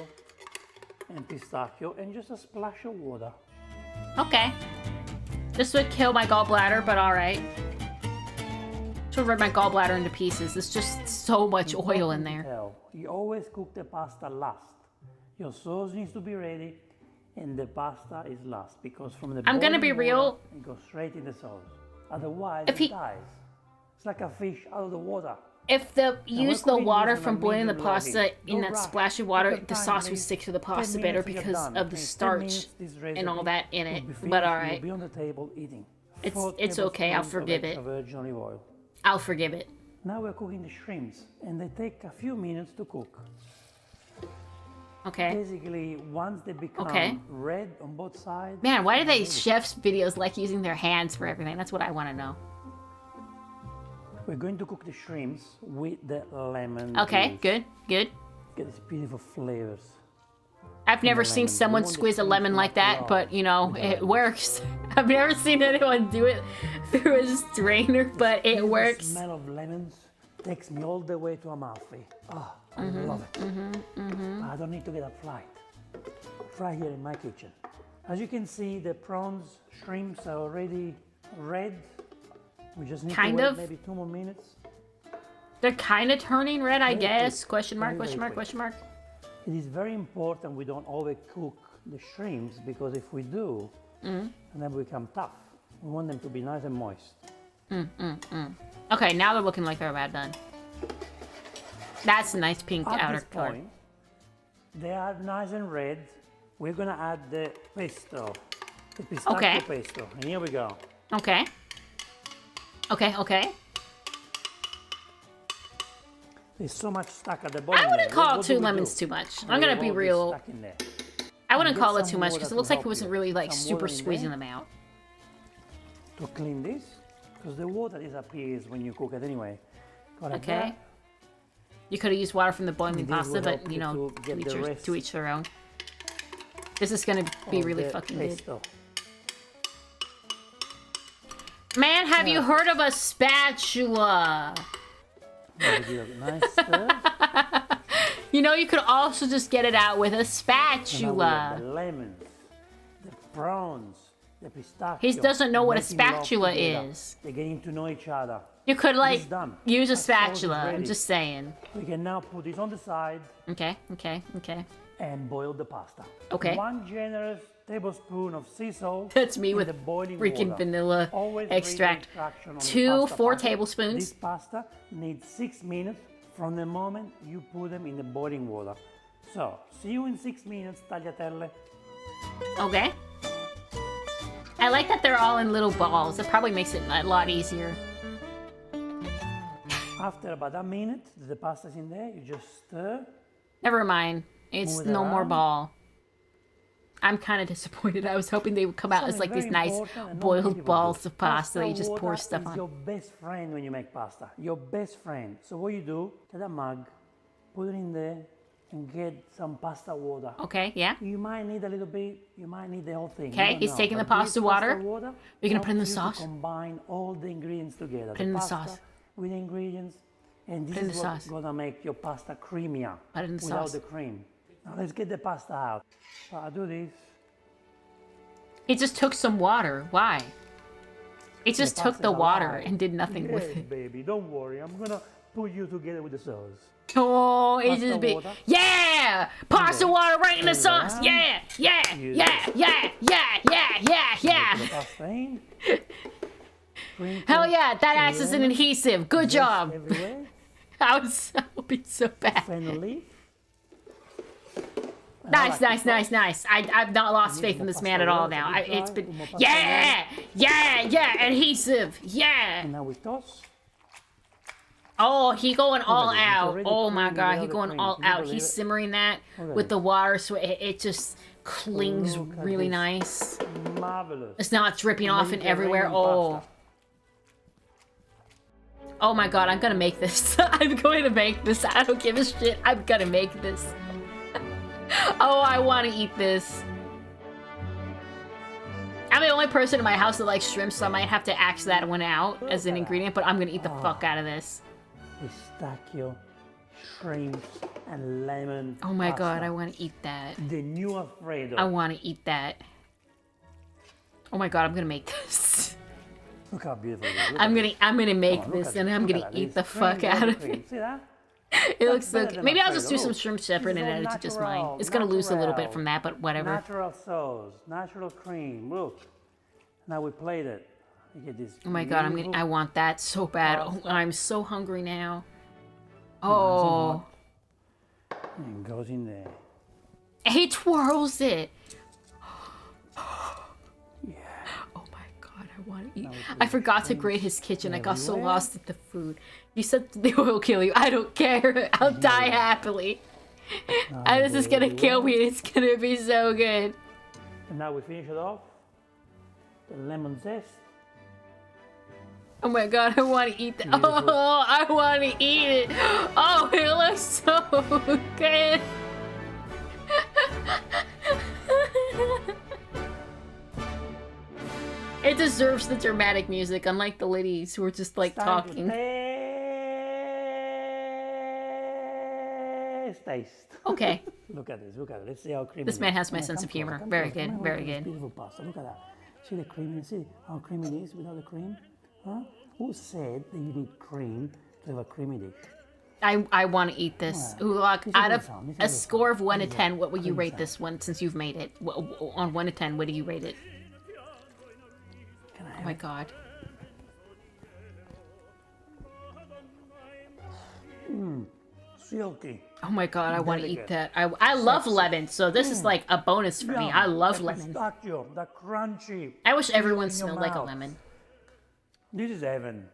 and pistachio and just a splash of water. Okay. This would kill my gallbladder, but alright. This would rip my gallbladder into pieces. There's just so much oil in there. Tell, you always cook the pasta last. Your sauce needs to be ready and the pasta is last because from the I'm gonna boiling be water, real. it goes straight in the sauce. Otherwise If it he- dies. It's like a fish out of the water. If the we're use the cooking water these on from a boiling the medium low pasta heat. in Don't that rush. splash of Take water, your the time, sauce would please. stick to the 10 pasta better minutes, you're because done. of the In 10 starch minutes, this and all recipe that in will it. be But finished. You'll alright, be on the table eating. It's 4 okay. I'll tablespoons of forgive it. extra virgin olive oil. I'll forgive it. Now we're cooking the shrimps, and they take a few minutes to cook. Okay. Basically, once they become Okay. red on both sides. Man, why do they chefs videos like using their hands for everything? That's what I want to know. We're going to cook the shrimps with the lemon. Okay, juice. good, good. Get these beautiful flavors. I've never the seen lemon. someone We want the squeeze a shrimps lemon not like that, raw but you know, with the it lemon. works. I've never seen anyone do it through a strainer, but it The works. smell of lemons takes me all the way to Amalfi. Ah, I love it. I don't need to get a flight. Fry here in my kitchen. As you can see, the prawns, shrimps are already red. We just need to wait maybe 2 more minutes. They're kind of turning red, I guess. Quick. Question mark, Very, question very mark, quick. question mark. It is very important we don't overcook the shrimps, because if we do, then they become tough. We want them to be nice and moist. Okay, now they're looking like they're about done. That's a nice pink At outer this color. point, they are nice and red. We're gonna add the pesto, the pistachio pesto. And here we go. Okay. Okay. There's so much stuck at the bottom. I wouldn't there. call What 2 do we lemons do? too much. We I'm gonna have be all this real. stuck in there. I wouldn't Get call it some too much water because it to looks like help it wasn't you. really like Some super water in squeezing there them out. To clean this, because the water disappears when you cook it anyway. Got it Okay. there? You could have used water from the boiling This pasta, will but help you know, to get the rest to each their own. This is gonna be of really the fucking good. pesto. Man, have you heard of a spatula? Give it a nice stir. You know, you could also just get it out with a And now we have spatula. the lemons, the prawns, the pistachio. He doesn't know what a making love spatula together. is. They're getting to know each other. You could This like is done. use a Our sauce is spatula. I'm ready. just saying. We can now put this on the side Okay. and boil the pasta. Okay. 1 generous tablespoon of sea salt. That's me in with the boiling freaking water. vanilla Always read the extract. instruction on the 2 pasta 4 packet. tablespoons. This pasta needs 6 minutes from the moment you put them in the boiling water. So, see you in 6 minutes, tagliatelle. Okay. I like that they're all in little balls. It probably makes it a lot easier. After about a minute, the pasta's in there, you just stir. Never mind. It's Move it no more around. ball. I'm kind of disappointed. I was hoping they would come out as Something like these very nice important and not many boiled people balls do. of pasta that you just water pour stuff is on. your best friend when you make pasta. Your best friend. So what you do, get a mug, put it in there, and get some pasta water. Okay, yeah. You might need a little bit, you might need the whole thing. Okay, you don't he's know. taking the But pasta this water. water You're gonna put it in the helps you sauce? to combine all the ingredients together. Put it in the pasta sauce. with the ingredients. And this Put it in is the what's sauce. gonna make your pasta creamier Put it in the without sauce. the cream. Now let's get the pasta out. So I do this. He just took some water. Why? He just took pasta's the water alive. and did nothing with Yes, it. baby, don't worry. I'm gonna put you together with the sauce. Oh, it's Pasta just big. water. Yeah! Pasta water right in the Turn it sauce. around. Yeah! Use Yeah! Put the pasta in. Hell yeah! That acts as an adhesive. Good job. Everywhere. I was hoping so bad. Fennel leaf. Nice. I've not lost faith in this man at all now. It's been yeah, adhesive, yeah. And now we toss. Oh, he going all at it, it's out. already Oh my creamy god, he without the going cream. all Can you out. believe He's it? simmering that Look at with it. the water, so it just clings Look at really this. nice. Marvelous. It's not dripping off and everywhere. Mediterranean Oh. pasta. Oh my god, I'm gonna make this. I'm going to make this. I don't give a shit. I'm gonna make this. Oh, I want to eat this. I'm the only person in my house that likes shrimp, so I might have to axe that one out as an ingredient, but I'm gonna eat the fuck out of this. Pistachio, shrimps, and lemon. Oh my god, pasta. I want to eat that. The new Alfredo. I want to eat that. Oh my god, I'm gonna make this. Look how beautiful it is. Look I'm at it. gonna make Come on, look this at and it. I'm Look gonna at that. eat It's the cream, fuck all out the of cream. it. See that? It looks so better good. than Maybe I'll just do Alfredo. some shrimp separate and This is add all it to just mine. natural, It's gonna lose a little bit natural. from that, but whatever. Natural sauce, natural cream. Look. Now we played it. Look at this. Oh my god, I want that so bad. Oh, I'm so hungry now. Oh, And it goes in there. he twirls it. Oh my god, I want to eat. I forgot to grate his kitchen. I got so everywhere. lost at the food. You said the oil will kill you. I don't care. I'll die happily. And this is gonna kill me. It's gonna be so good. And now we finish it off. The lemon zest. Oh my god, I want to eat that. Oh, I want to eat it. Oh, it looks so good. It deserves the dramatic music, unlike the ladies who are just like Time to talking. taste. Okay. Look at this. Look at it. Let's see how creamy. This man has my sense of humor. Very good. Very good. Beautiful pasta. Look at that. See the cream. See how creamy it is without the cream. Huh? Who said that you need cream to have a creamy dish? I want to eat this. Ulak, out of a score of 1 to 10, what would you rate this one since you've made it? On 1 to 10, what do you rate it? Oh my god. Silky. Oh my god, I want to eat that. I love lemon, so this is like a bonus for me. I love lemon. Pistachio, the crunchy. I wish everyone smelled like a lemon. This is heaven.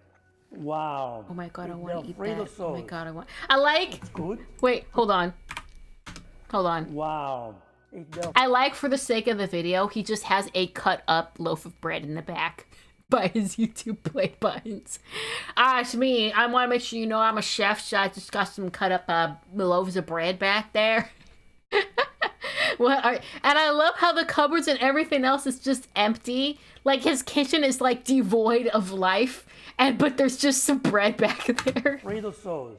Wow. Oh my god, I want to eat that. Sauce. Oh my god, I want. I like. It's good. Wait, hold on. Hold on. Wow. I like, for the sake of the video, he just has a cut up loaf of bread in the back by his YouTube play buttons. It's me. I want to make sure you know I'm a chef, so I just got some cut up loaves of bread back there. And I love how the cupboards and everything else is just empty. Like, his kitchen is like devoid of life, but there's just some bread back there. Frito sauce.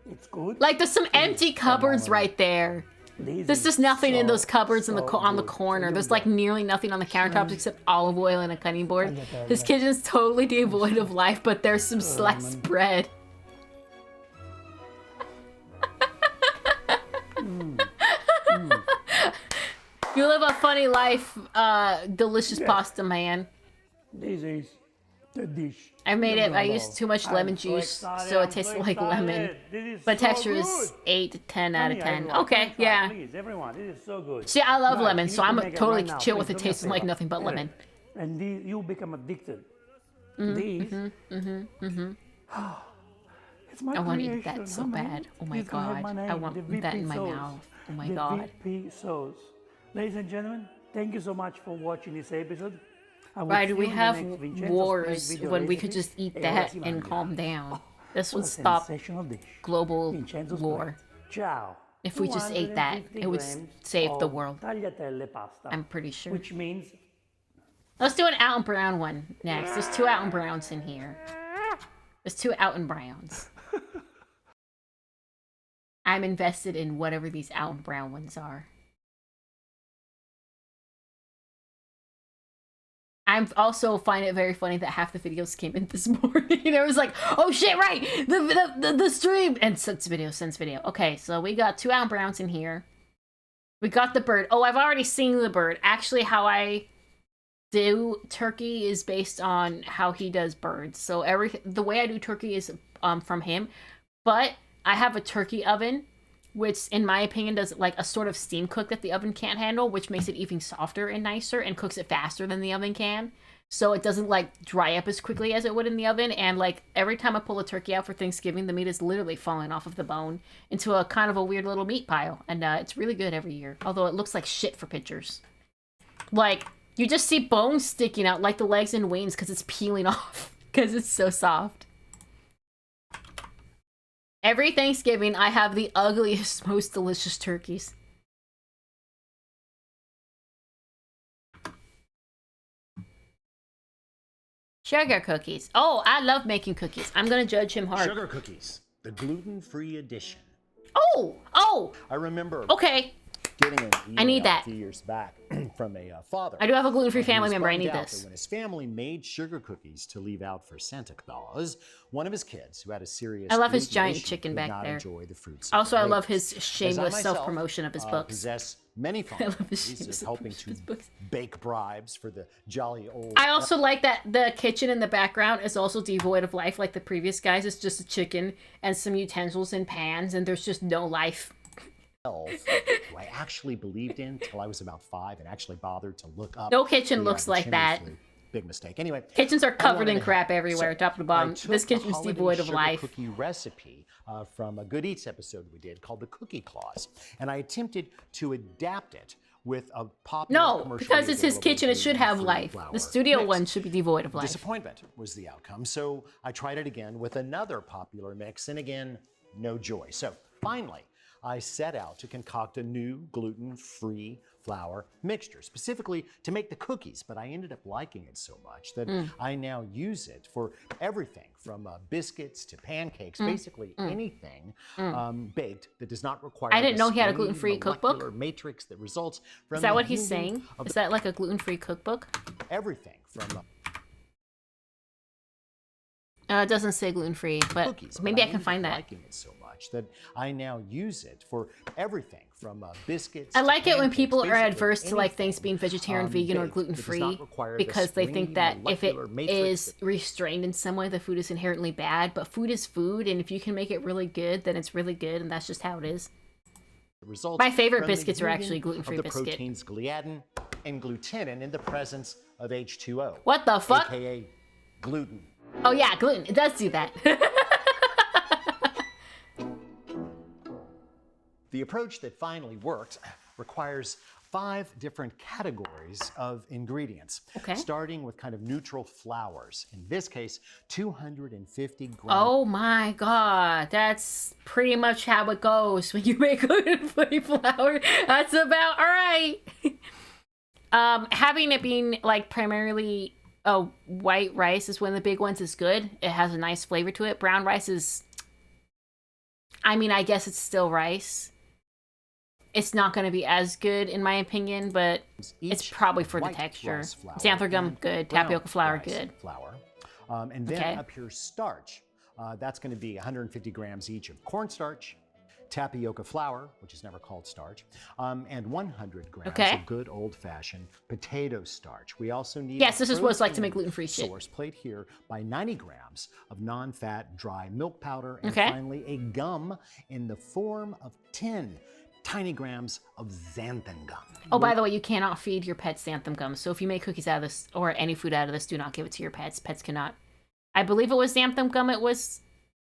It's good. Like, there's some empty cupboards right there. There's just nothing in those cupboards on the corner. There's like nearly nothing on the countertops except olive oil and a cutting board. His kitchen's totally devoid of life, but there's some sliced bread. You live a funny life, delicious pasta man. This is the dish. I made it. I used too much lemon juice, so it tasted like lemon. But texture is 8 to 10 out of 10. Okay, yeah. Please, everyone, this is so good. See, I love lemon, so I'm totally chill with it tasting like nothing but lemon. And you become addicted. It's my I want to eat that so bad. Oh my god. I want that in my mouth. Oh my god. VP sauce. Ladies and gentlemen, thank you so much for watching this episode. Why do we have wars when we could just eat that and calm down? This would stop global war. If we just ate that, it would save the world. I'm pretty sure. Which means... Let's do an Alton Brown one next. There's 2 Alton Browns in here. There's 2 Alton Browns. I'm invested in whatever these Alton Brown ones are. I also find it very funny that half the videos came in this morning. It was like, oh shit, right, the stream, and since video. Okay, so we got 2 Alton Browns in here. We got the bird. Oh, I've already seen the bird. Actually, how I do turkey is based on how he does birds. So the way I do turkey is from him. But I have a turkey oven, which in my opinion does like a sort of steam cook that the oven can't handle, which makes it even softer and nicer and cooks it faster than the oven can. So it doesn't like dry up as quickly as it would in the oven. And like every time I pull a turkey out for Thanksgiving, the meat is literally falling off of the bone into a kind of a weird little meat pile. And it's really good every year. Although it looks like shit for pictures. Like, you just see bones sticking out like the legs and wings because it's peeling off because it's so soft. Every Thanksgiving, I have the ugliest, most delicious turkeys. Sugar cookies. Oh, I love making cookies. I'm gonna judge him hard. Sugar cookies, the gluten-free edition. Oh! I remember. Okay. Getting an email I need that. a few years back from a father. I do have a gluten-free He family was member. I bummed need out this. that when his family made sugar cookies to leave out for Santa Claus, one of his kids, who had a serious I love his gluten giant issue, chicken could back not there. enjoy the fruits. Also, I of the love labors. his As I shameless myself, self-promotion of his books. Possess many fond memories of helping to bake bribes for the jolly old. I also like that the kitchen in the background is also devoid of life like the previous guys. It's just a chicken and some utensils and pans, and there's just no life. Who I actually believed in till I was about 5 and actually bothered to look up. No kitchen the, looks the like chimney that. flue. Big mistake. Anyway, Kitchens are covered in I crap everywhere, so top to bottom. I took This the kitchen's holiday devoid of sugar life. Cookie recipe from a Good Eats episode we did called the Cookie Claus, and I attempted to adapt it with a popular No, commercially because it's his available kitchen, it should have gluten-free life. flour The studio mix. one should be devoid of life. Disappointment was the outcome, so I tried it again with another popular mix, and again, no joy. So finally, I set out to concoct a new gluten-free flour mixture, specifically to make the cookies, but I ended up liking it so much that I now use it for everything from biscuits to pancakes, basically anything baked that does not require I didn't know he had a the gluten-free cookbook. molecular matrix that results from Is that the what he's union saying? of Is that like a gluten-free cookbook? everything from It doesn't say gluten-free, but cookies, maybe I but can find that. liking it so much that I now use it for everything from biscuits. I to like it when pancakes, people are basically adverse to like anything, things being vegetarian, vegan, or baked that does gluten-free not require the because they think stringy that if it molecular matrix is restrained in some way, the food is inherently bad. But food is food, and if you can make it really good, then it's really good, and that's just how it is. results My favorite from the biscuits are union actually gluten-free of the biscuit. proteins gliadin and glutenin in the presence of H2O. What the fuck? AKA gluten. Oh yeah, gluten. It does do that. The approach that finally worked requires 5 different categories of ingredients, starting with kind of neutral flours. In this case, 250 grams. Oh my god, that's pretty much how it goes when you make gluten-free flour. That's about all right. Having it being like primarily white rice is one of the big ones. Is good. It has a nice flavor to it. Brown rice is, I mean, I guess it's still rice. It's not going to be as good in my opinion, but it's probably for the texture. Xanthan gum, good. Tapioca flour, good. And then up here, starch. That's going to be 150 grams each of cornstarch, tapioca flour, which is never called starch, and 100 grams of good old-fashioned potato starch. We also need this is what it's like to make gluten-free shit. Source plate here by 90 grams of non-fat dry milk powder, and finally a gum in the form of 10 tiny grams of xanthan gum. Oh, by the way, you cannot feed your pets xanthan gum. So if you make cookies out of this or any food out of this, do not give it to your pets. Pets cannot. I believe it was xanthan gum. It was.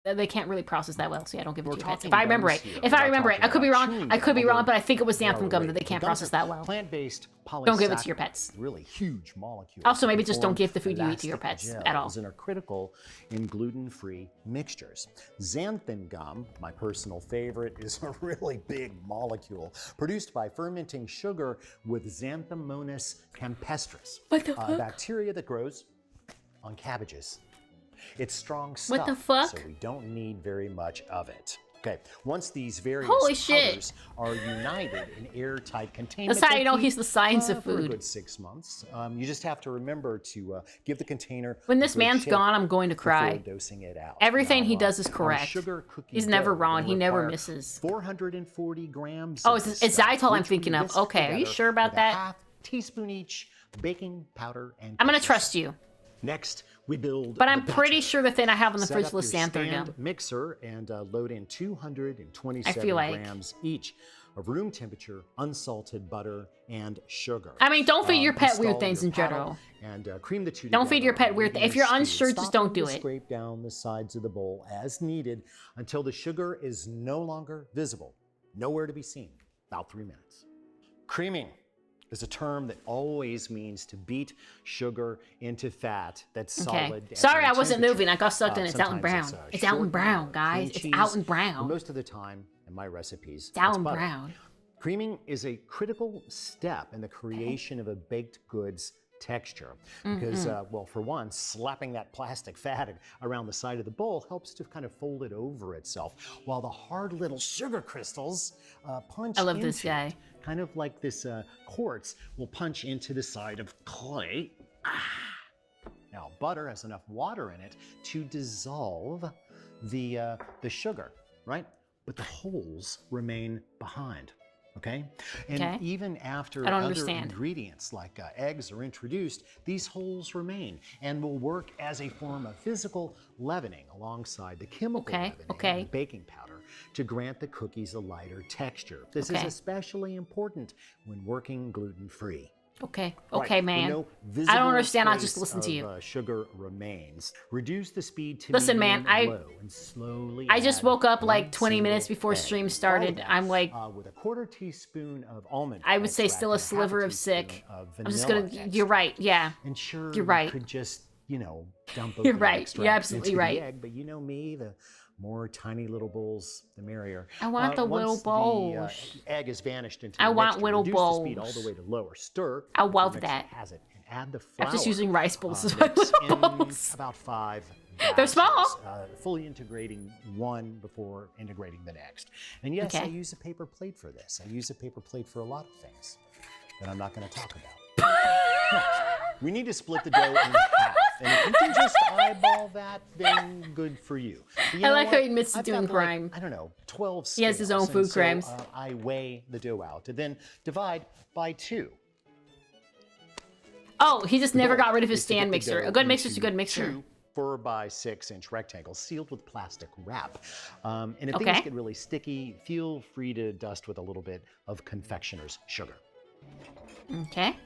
They can't really process that well, so yeah, don't give it to your pets. If I remember right. If I remember right. I could be wrong. I could be wrong, but I think it was xanthan gum that they can't process that well. Plant-based polysaccharides. Don't give it to your pets. Really huge molecules. Also, maybe just don't give the food you eat to your pets at all. And are critical in gluten-free mixtures. Xanthan gum, my personal favorite, is a really big molecule produced by fermenting sugar with Xanthomonas campestris, a bacteria that grows on cabbages. It's strong stuff, what the fuck? So we don't need very much of it. Okay, once these various Holy shit. powders are united in airtight containment, that's how you know he's the science of for a food. good 6 months. You just have to remember to give the container. When this man's gone, I'm going to cry. Dosing it out. Everything now, he does is correct. He's never wrong. He never misses. 440 grams. Oh, it's xylitol I'm thinking of. Okay, are you sure about that? Half teaspoon each baking powder and. I'm gonna trust you. Next, we build. But I'm pretty sure the thing I have in the fridge was xanthan gum. Mixer and load in 227 grams each of room temperature unsalted butter and sugar. I mean, don't feed your pet weird things in general. And cream the two. Don't feed your pet weird things. If you're unsure, just don't do it. Scrape down the sides of the bowl as needed until the sugar is no longer visible, nowhere to be seen. About 3 minutes. Creaming is a term that always means to beat sugar into fat that's solid. Sorry, I wasn't moving. I got sucked in. It's out and brown. It's out and brown, guys. It's out and brown. Most of the time, in my recipes, it's out and brown. Creaming is a critical step in the creation of a baked goods texture because, well, for one, slapping that plastic fat around the side of the bowl helps to kind of fold it over itself, while the hard little sugar crystals punch. I love this guy. Kind of like this quartz will punch into the side of clay. Now, butter has enough water in it to dissolve the sugar, right? But the holes remain behind. Okay? And even after other ingredients like eggs are introduced, these holes remain and will work as a form of physical leavening alongside the chemical leavening and baking powder to grant the cookies a lighter texture. This is especially important when working gluten-free. Okay, man. I don't understand. I'll just listen to you. Sugar remains. Reduce the speed to listen, man. low and slowly. I just woke up like 20 minutes before stream started. I'm like, with a quarter teaspoon of almond. I would say still a sliver of sick. I'm just gonna. You're right. Yeah. And sure, you're right. You could just dump. You're right. You're absolutely right. The egg, but you know me, the more tiny little bowls, the merrier. I want the once little bowls. The egg is vanished into I the want mixture, little reduce the speed all bowls. the way to lower. Stir. I if your love mixer that. Has it, and add the flour. I'm just using rice bowls as my mix little in bowls. about 5 They're batches, small. fully integrating one before integrating the next. And yes, Okay. I use a paper plate for this. I use a paper plate for a lot of things that I'm not going to talk about. Next, we need to split the dough in half. And if you can just eyeball that, then good for you. But you I know like what? how he admits to I've doing got, like, crime. I don't know, 12 He has his own scales, food and so, crimes. I weigh the dough out and then divide by 2. Oh, he just The never goal got rid of his is to get stand the mixer. dough A good mixer's a into good mixer. 2 4x6 rectangles sealed with plastic wrap. And if Okay. things get really sticky, feel free to dust with a little bit of confectioner's sugar. Okay.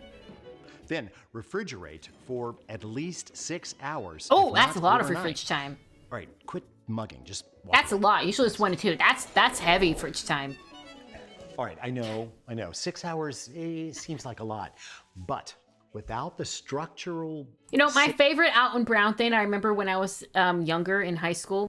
Then refrigerate for at least 6 hours. Oh, if that's not a lot of overnight. fridge time. All right, quit mugging. Just walk That's a lot. Usually it's 1 to 2. That's heavy fridge time. All right, I know. 6 hours seems like a lot, but without the structural... You know, my favorite Alton Brown thing, I remember when I was younger in high school,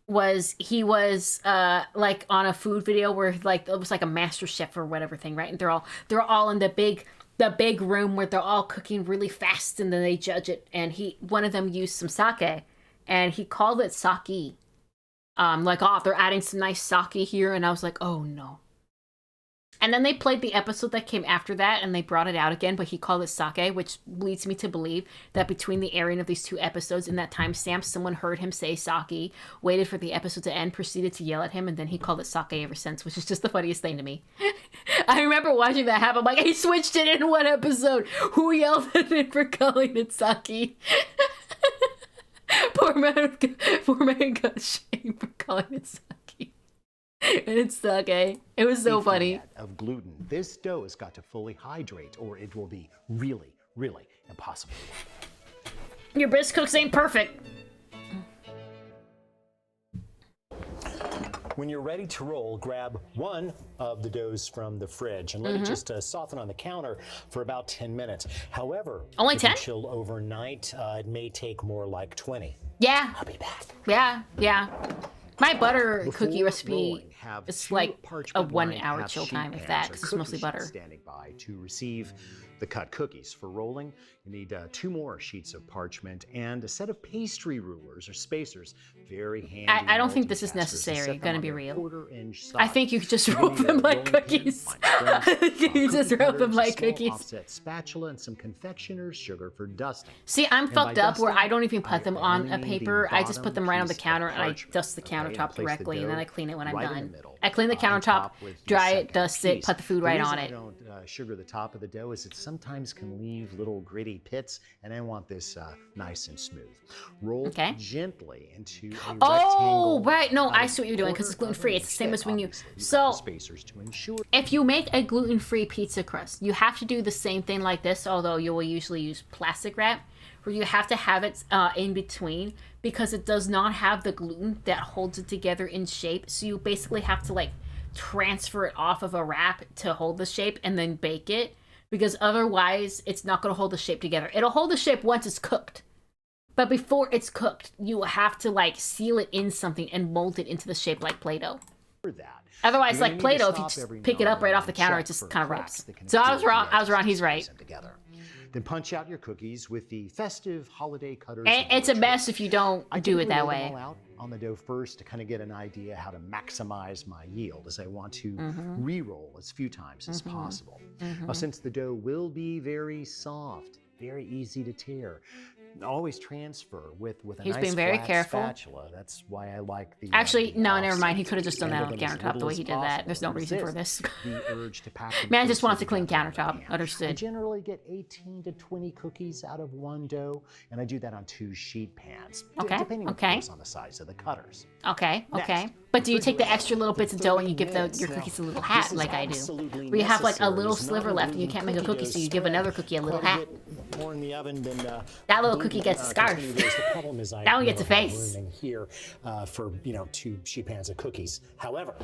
was he was like on a food video where like it was like a master chef or whatever thing, right? And they're all in the big room where they're all cooking really fast and then they judge it. And one of them used some sake and he called it sake. Like, oh, they're adding some nice sake here, and I was like, oh no. And then they played the episode that came after that, and they brought it out again, but he called it sake, which leads me to believe that between the airing of these 2 episodes in that timestamp, someone heard him say sake, waited for the episode to end, proceeded to yell at him, and then he called it sake ever since, which is just the funniest thing to me. I remember watching that happen. I'm like, he switched it in one episode. Who yelled at him for calling it sake? Poor man got shamed for calling it sake. And it's sake. It was so funny. Of gluten. This dough has got to fully hydrate or it will be really, really impossible. Your brisk cooks ain't perfect. When you're ready to roll, grab one of the doughs from the fridge and let it just soften on the counter for about 10 minutes. However, only if you 10? chill overnight, it may take more like 20. Yeah. I'll be back. Yeah. My butter cookie Before recipe rolling, have is 2 like a parchment 1 lined hour half chill sheet time, if pans that, or because it's mostly cookie butter. sheets standing by to receive the cut cookies. For rolling, you need 2 more sheets of parchment and a set of pastry rulers or spacers. Very handy. I don't think this is multitaskers to necessary, set them gonna on be their real. 1/4-inch I side. think you could just You roll need a them like rolling pin, cookies. fine I springs, think you cookie just roll cutters, them a like small cookies. offset spatula and some confectioner's sugar for dusting. See, I'm And by fucked up where dusting, I don't even put them on a only need the paper. I just put them right on the bottom counter piece and I of dust the parchment, countertop okay, and place the directly and then dough I clean it when I'm right in the done. middle, I clean the on countertop, top with the dry it, second dust it, piece. put the food The right reason on I it. don't sugar the top of the dough is it sometimes can leave little gritty pits, and I want this nice and smooth. Roll gently into a Oh, rectangle. right. No, I about see what you're doing because it's quarter gluten free. of It's an the same inch as when you. thick, obviously. So, spacers to ensure. if you make a gluten free pizza crust, you have to do the same thing like this, although you will usually use plastic wrap, where you have to have it in between because it does not have the gluten that holds it together in shape. So, you basically have to like transfer it off of a wrap to hold the shape and then bake it because otherwise it's not going to hold the shape together. It'll hold the shape once it's cooked. But before it's cooked, you have to like seal it in something and mold it into the shape like Play-Doh. Otherwise, like Play-Doh, if you just pick it up right off the counter, it just kind of rubs. So I was wrong, he's right. Then punch out your cookies with the festive holiday cutters. And it's a mess if you don't do it that lay them way. all out on the dough first to kind of get an idea how to maximize my yield, as I want to re-roll as few times as possible. Now, since the dough will be very soft, very easy to tear, always transfer with a He's nice being very flat careful. spatula. That's why I like the Actually, the no, never mind. offset. He could have just done that on the Handle them as countertop the little way as he did that. possible There's no and reason for this. resist the urge to pack them Man just closer wants a clean together. countertop. I Understood. generally get 18 to 20 cookies out of one dough, and I do that on 2 sheet pans, Okay, depending of okay. course on the size of the cutters. Okay. Next, But do you take the extra little bits of dough and you give 30 your minutes. cookies a Now, little hat this is like I do? absolutely Where you have like a necessary. little It's sliver not left and you gluten can't make a cookie, dough so you give another cookie a little quite hat. bit more in the oven than That little cookie gets a scarf. continues. The problem is I That one gets a never have face. room in here for 2 sheet pans of cookies. However,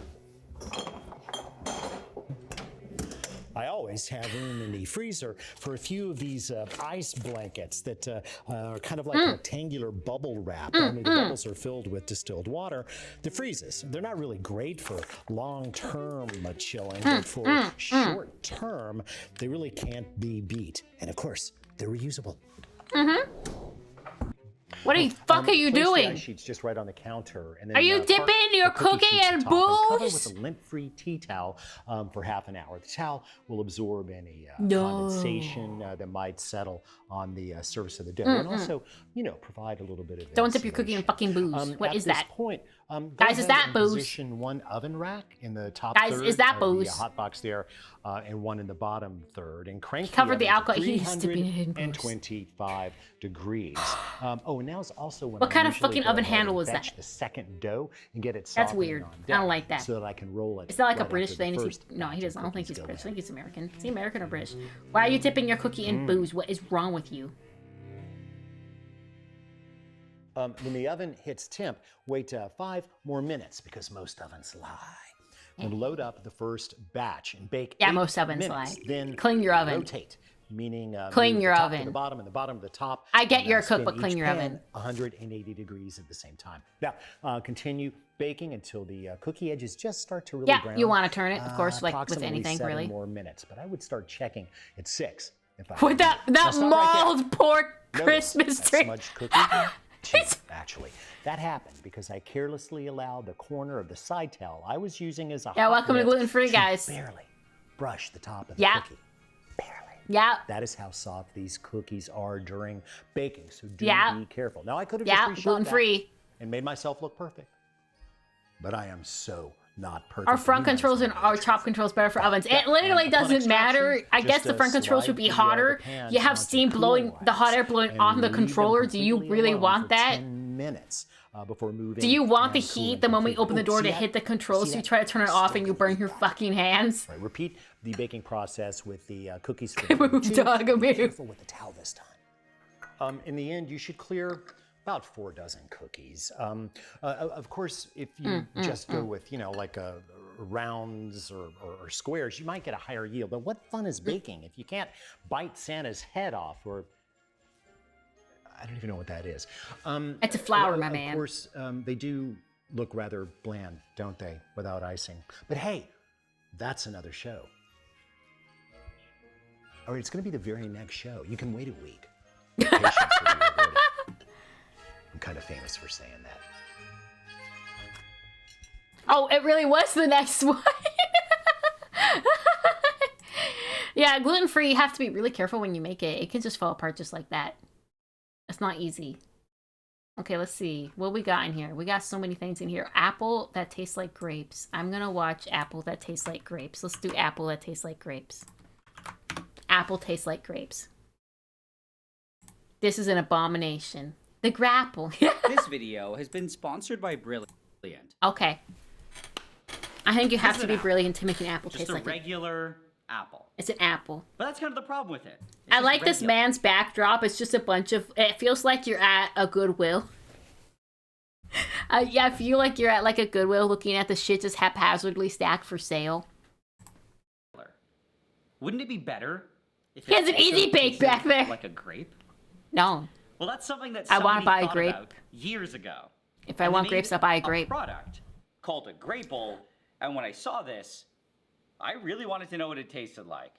I always have room in the freezer for a few of these ice blankets that are kind of like rectangular bubble wrap. Only the bubbles are filled with distilled water that freezes. They're not really great for long-term chilling, but for short-term, they really can't be beat. And of course, they're reusable. What the fuck are you Place doing? The ice sheets just right on the counter. And then, Are you park dipping your the cookie cookie sheets in atop and cover booze? with a lint-free tea towel for half an hour. The towel will absorb any No. condensation that might settle on the surface of the dough, and also, provide a little bit of. Don't dip your cookie in fucking booze. What is that? At this point, go Guys, is ahead that and booze? Position one oven rack in the top Guys, third is that of booze? the hot box there, and one in the bottom third, and crank He covered the oven to alcohol. He's dipping it in booze. 325 degrees. And now's also when What I kind of usually fucking go oven ahead handle and is fetch that? the second dough and get it That's softening weird. on I don't deck like that. so that I can roll it. Is that like a right British after the thing? first No, he batch of doesn't. I don't think cookies he's go British. I in. think he's American. Is he American or British? Why are you dipping your cookie in booze? What is wrong with you? When the oven hits temp, wait 5 more minutes because most ovens lie. And load up the first batch and bake. Yeah, 8 most ovens minutes. lie. Then Clean your oven. Rotate, meaning Clean move your the top oven. to the bottom and the bottom to the top. I get and, you're a cook, spin but clean each your pan oven. 180 degrees at the same time. Now, continue baking until the cookie edges just start to really Yeah, brown. you want to turn it, of course, like with Approximately anything, 7 really. more minutes, but I would start checking at 6. With that mauled pork Notice Christmas that tree. smudged cookie? 2, actually. That happened because I carelessly allowed the corner of the side towel I was using as a Yeah, hot welcome to mitt gluten-free, guys. barely brush the top of the Yeah. cookie. Yeah. That is how soft these cookies are during baking, so do Yeah. be careful. Now, I could have Yeah, just reshot gluten-free. that and made myself look perfect, but I am so not perfect. Our front You guys controls and our top controls better for ovens. It literally doesn't matter. I guess the front controls should be hotter. You have steam blowing, the hot air blowing on the controller. Do you really want that? 10 minutes before moving. Do you want the and cooling heat the moment you open the completely. door Oh, to see hit the that? controls? See So you that? try to turn it off and you burn your fucking hands. Right, repeat the baking process with the cookies. Move, dog, move. Careful with the towel this time. In the end, you should clear about 4 dozen cookies. Of course, if you just go with, like rounds or squares, you might get a higher yield. But what fun is baking if you can't bite Santa's head off, or I don't even know what that is. It's a flower, my man. Of course, they do look rather bland, don't they, without icing? But hey, that's another show. All right, it's going to be the very next show. You can wait a week. Patience will be rewarded. I'm kind of famous for saying that. Oh, it really was the next one. Yeah, gluten-free, you have to be really careful when you make it. It can just fall apart just like that. It's not easy. Okay, let's see. What we got in here? We got so many things in here. Apple that tastes like grapes. I'm going to watch apple that tastes like grapes. Let's do apple that tastes like grapes. Apple tastes like grapes. This is an abomination. The grapple. This video has been sponsored by Brilliant. Okay. I think you have to be brilliant to make an apple Just taste a like it. regular apple. It's an apple. But that's kind of the problem with it. I like this man's backdrop. It's just a bunch of... It feels like you're at a Goodwill. Yeah, I feel like you're at like a Goodwill looking at the shit just haphazardly stacked for sale. Wouldn't it be better if He has an also easy bake tasted back there. like a grape? No. Well, that's something that I wanna somebody buy a thought grape. about years ago. If I And they want made grapes, I'll buy a a grape. product called a Grapple, and when I saw this, I really wanted to know what it tasted like.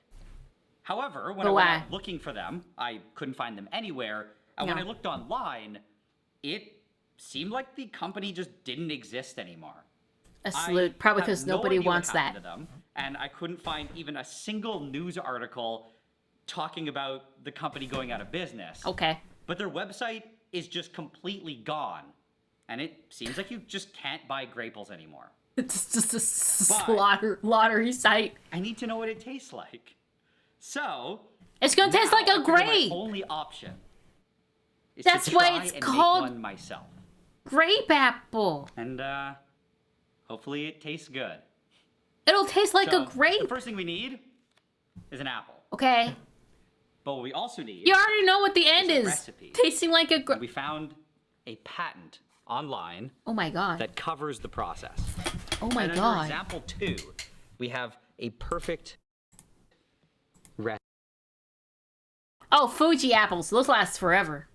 However, when But I went why? out looking for them, I couldn't find them anywhere. And when No. I looked online, it seemed like the company just didn't exist anymore. A salute. Probably have because no nobody idea what wants happened that. to them, and I couldn't find even a single news article talking about the company going out of business. Okay. But their website is just completely gone. And it seems like you just can't buy Graples anymore. It's just a lottery site. I need to know what it tastes like. So... It's gonna taste now like a I figure grape. My only option is That's to why try it's and called make one myself. Grape apple. And, hopefully it tastes good. It'll taste like So, a grape. The first thing we need is an apple. Okay. But what we also need... You already know what the end a is. recipe. Tasting like a grape. We found a patent online Oh my god. that covers the process. Oh my and god. Under example 2, we have a perfect Oh, Fuji apples. Those last forever.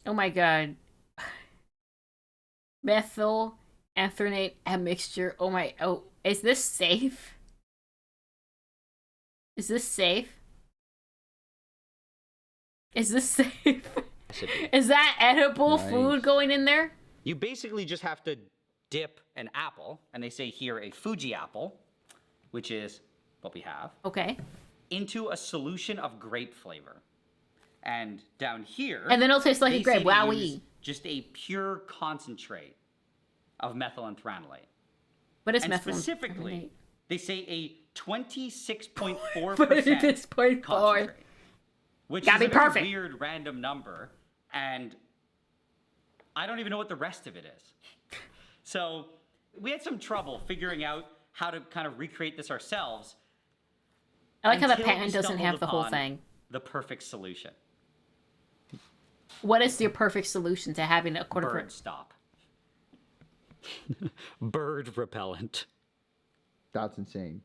Oh my god. Methyl anthronate admixture. Oh my. Oh, is this safe? Is this safe? Is this safe? Is that edible food going in there? You basically just have to dip an apple, and they say here a Fuji apple, which is what we have. Okay. Into a solution of grape flavor. And down here... And then it'll taste like a they grape. say to Wowee. use just a pure concentrate of methylenthranolate. What is and methylenthranolate? Specifically, they say a 26.4% 26.4. concentrate. Which Gotta is be a very perfect. weird random number. And I don't even know what the rest of it is. So we had some trouble figuring out how to kind of recreate this ourselves. I like how the until we patent doesn't have stumbled the whole upon thing. The perfect solution. What is your perfect solution to having a quarter Bird stop. Bird repellent. That's insane.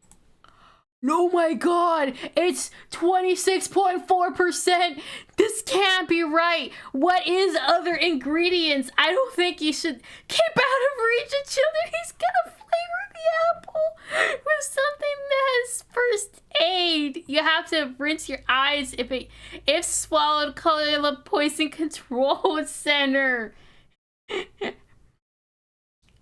Oh my god, it's 26.4%. This can't be right. What is other ingredients? I don't think you should keep out of reach of children. He's gonna flavor the apple with something that has first aid. You have to rinse your eyes if swallowed, call it the poison control center.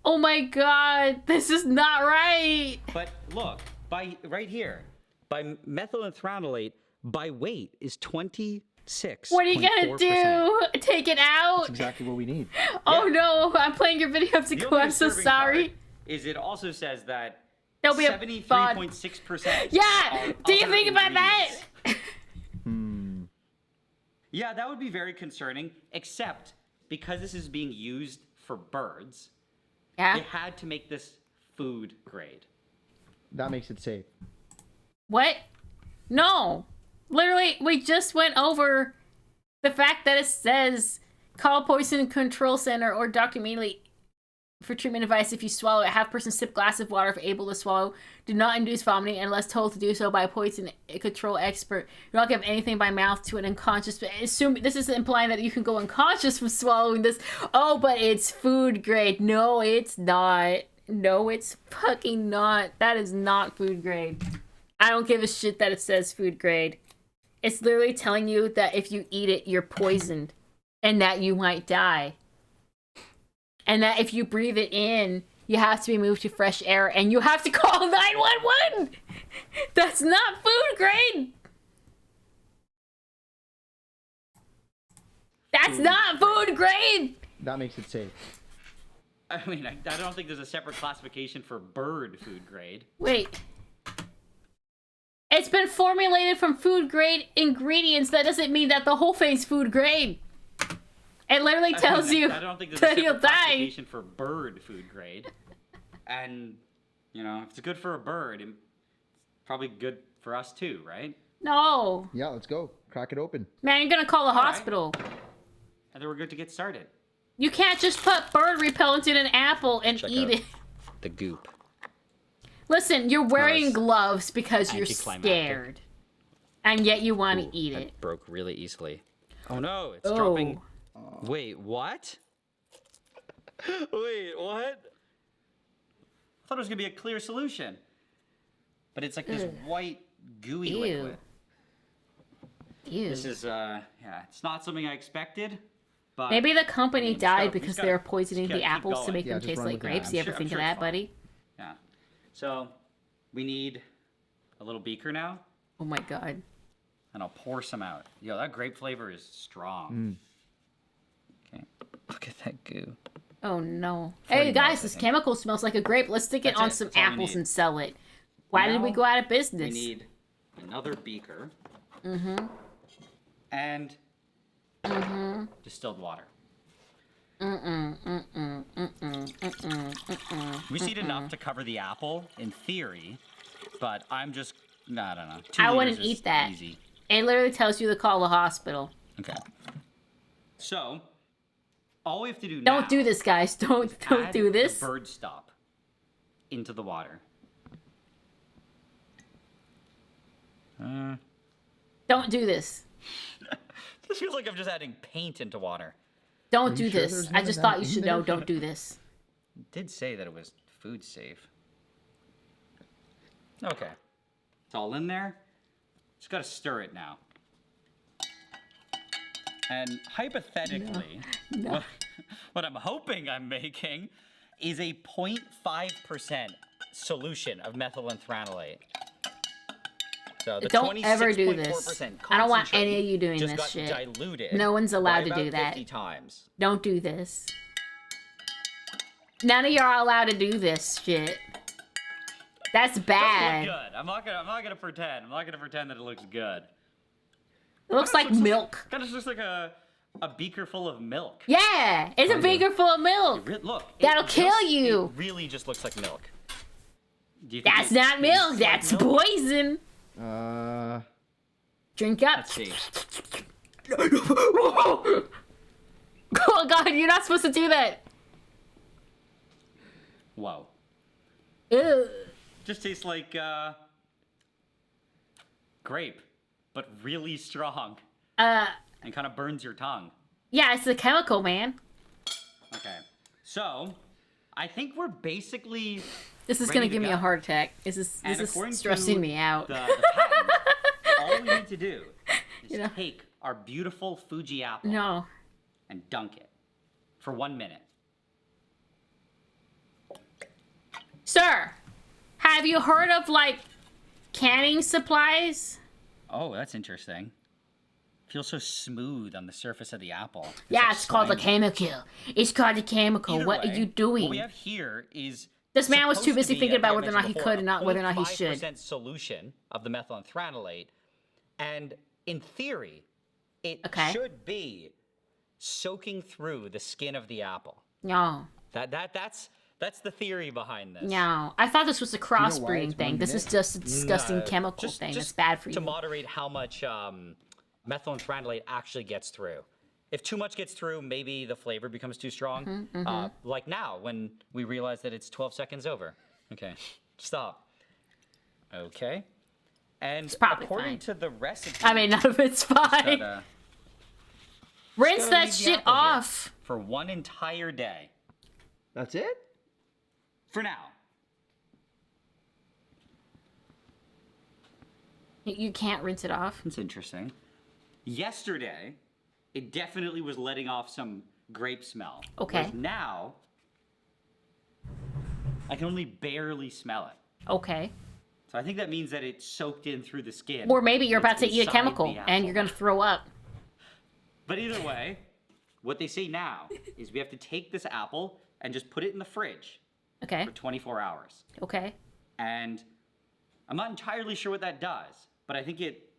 Oh my god, this is not right. But look, by right here, by methylantranolate, by weight is 26. What are you gonna do? Take it out? That's exactly what we need. Oh no, I'm playing your video to go. I'm so sorry. Is it also says that There'll be a 73.6%. Yeah, do you think about that? Yeah, that would be very concerning, except because this is being used for birds, yeah, they had to make this food grade. That makes it safe. What? No. Literally, we just went over the fact that it says call poison control center or doctor immediately for treatment advice. If you swallow a half-person sip glass of water if able to swallow. Do not induce vomiting unless told to do so by a poison control expert. Do not give anything by mouth to an unconscious. Assume this is implying that you can go unconscious from swallowing this. Oh, but it's food grade. No, it's not. No, it's fucking not. That is not food grade. I don't give a shit that it says food grade. It's literally telling you that if you eat it, you're poisoned. And that you might die. And that if you breathe it in, you have to be moved to fresh air. And you have to call 911! That's not food grade! That's not food grade! That makes it safe. I mean, I don't think there's a separate classification for bird food grade. Wait. It's been formulated from food grade ingredients. That doesn't mean that the whole thing's food grade. It literally tells you I don't think there's that a you'll separate die. classification for bird food grade. And, you know, if it's good for a bird, it's probably good for us too, right? No. Yeah, let's go. Crack it open. Man, you're gonna call a hospital. And then we're good to get started. You can't just put bird repellent in an apple and eat it. The goop. Listen, you're wearing it's gloves because you're anticlimactic. scared. And yet you want to eat it. That broke really easily. Oh no, it's Oh. dropping. Wait, what? Wait, what? I thought it was gonna be a clear solution. But it's like this white, gooey Ew. liquid. Ew. This is, yeah, it's not something I expected. But Maybe the company I mean, died just because gotta- they were poisoning just gotta the keep apples to going. make Yeah, them just taste run like with it. grapes. I'm You ever sure- think I'm of sure that, it's buddy? Yeah. So, we need a little beaker now, Oh my god. and I'll pour some out. Yo, that grape flavor is strong. Okay, look at that goo. Oh no. 40 Hey mils, guys, I this think. chemical smells like a grape. Let's stick it That's on it. some That's all we apples need. and sell it. Why did we Now go out of We business? need another beaker Mm-hmm. and Mm-hmm. distilled water. Mm-mm. Mm-mm. Mm-mm. Mm-mm. Mm-mm. We just need Mm-mm. enough to cover the apple, in theory, but I'm just, I don't know. 2 I liters wouldn't is eat that. Easy. It literally tells you to call the hospital. Okay. So, all we have to do now Don't do this, guys. Don't add do this. the bird stop into the water. Don't do this. This feels like I'm just adding paint into water. Don't do this. I just thought you should know. Don't do this. It did say that it was food safe. Okay. It's all in there. Just gotta stir it now. And hypothetically, what I'm hoping I'm making is a 0.5% solution of methylantranolate. So the Don't ever do this. I don't want any of you doing just this got shit. Diluted No one's allowed by to do about that. 50 times. Don't do this. None of y'all are allowed to do this shit. That's bad. Doesn't look good. I'm not gonna pretend. I'm not gonna pretend that it looks good. It looks like milk. Kind of looks like a beaker full of milk. Yeah, it's a beaker full of milk. Look, That'll kill you. It really just looks like milk. Do you think That's it not milk. tastes like That's milk? poison. Drink up. Let's see. Oh God, you're not supposed to do that. Whoa. Ew. Just tastes like grape, but really strong. And kind of burns your tongue. Yeah, it's the chemical, man. Okay. So, I think we're basically This is ready gonna to give me go. a heart attack. This is according stressing to me out. The patent, all we need to do is take our beautiful Fuji apple No. and dunk it for 1 minute. Sir, have you heard of like canning supplies? Oh, that's interesting. Feels so smooth on the surface of the apple. Yeah, like it's called the slimy. chemical. It's called the chemical. Either What are way, you doing? What we have here is This man was too supposed to busy be, thinking as I about whether or not he mentioned could and before, not whether or not he 0.5% should. solution of the methylantranolate, and in theory, it Okay. should be soaking through the skin of the apple. No. That's the theory behind this. No. I thought this was a crossbreeding it's thing. 1 This is minute? just a disgusting No, chemical just- thing just that's bad for to you. moderate how much methylantranolate actually gets through. If too much gets through, maybe the flavor becomes too strong. Mhm, mhm. Like now, when we realize that it's 12 seconds over. Okay, stop. Okay. And probably according fine. to the recipe... I mean, none of it's just fine. gotta- Rinse just gotta that leave the shit apple here off. For 1 entire day. That's it? For now. You can't rinse it off. That's interesting. Yesterday, it definitely was letting off some grape smell. Okay. Whereas now, I can only barely smell it. Okay. So I think that means that it soaked in through the skin. Or maybe you're and about to it's eat a inside chemical the and apple. you're gonna throw up. But either way, what they say now is we have to take this apple and just put it in the fridge Okay. for 24 hours. Okay. And I'm not entirely sure what that does, but I think it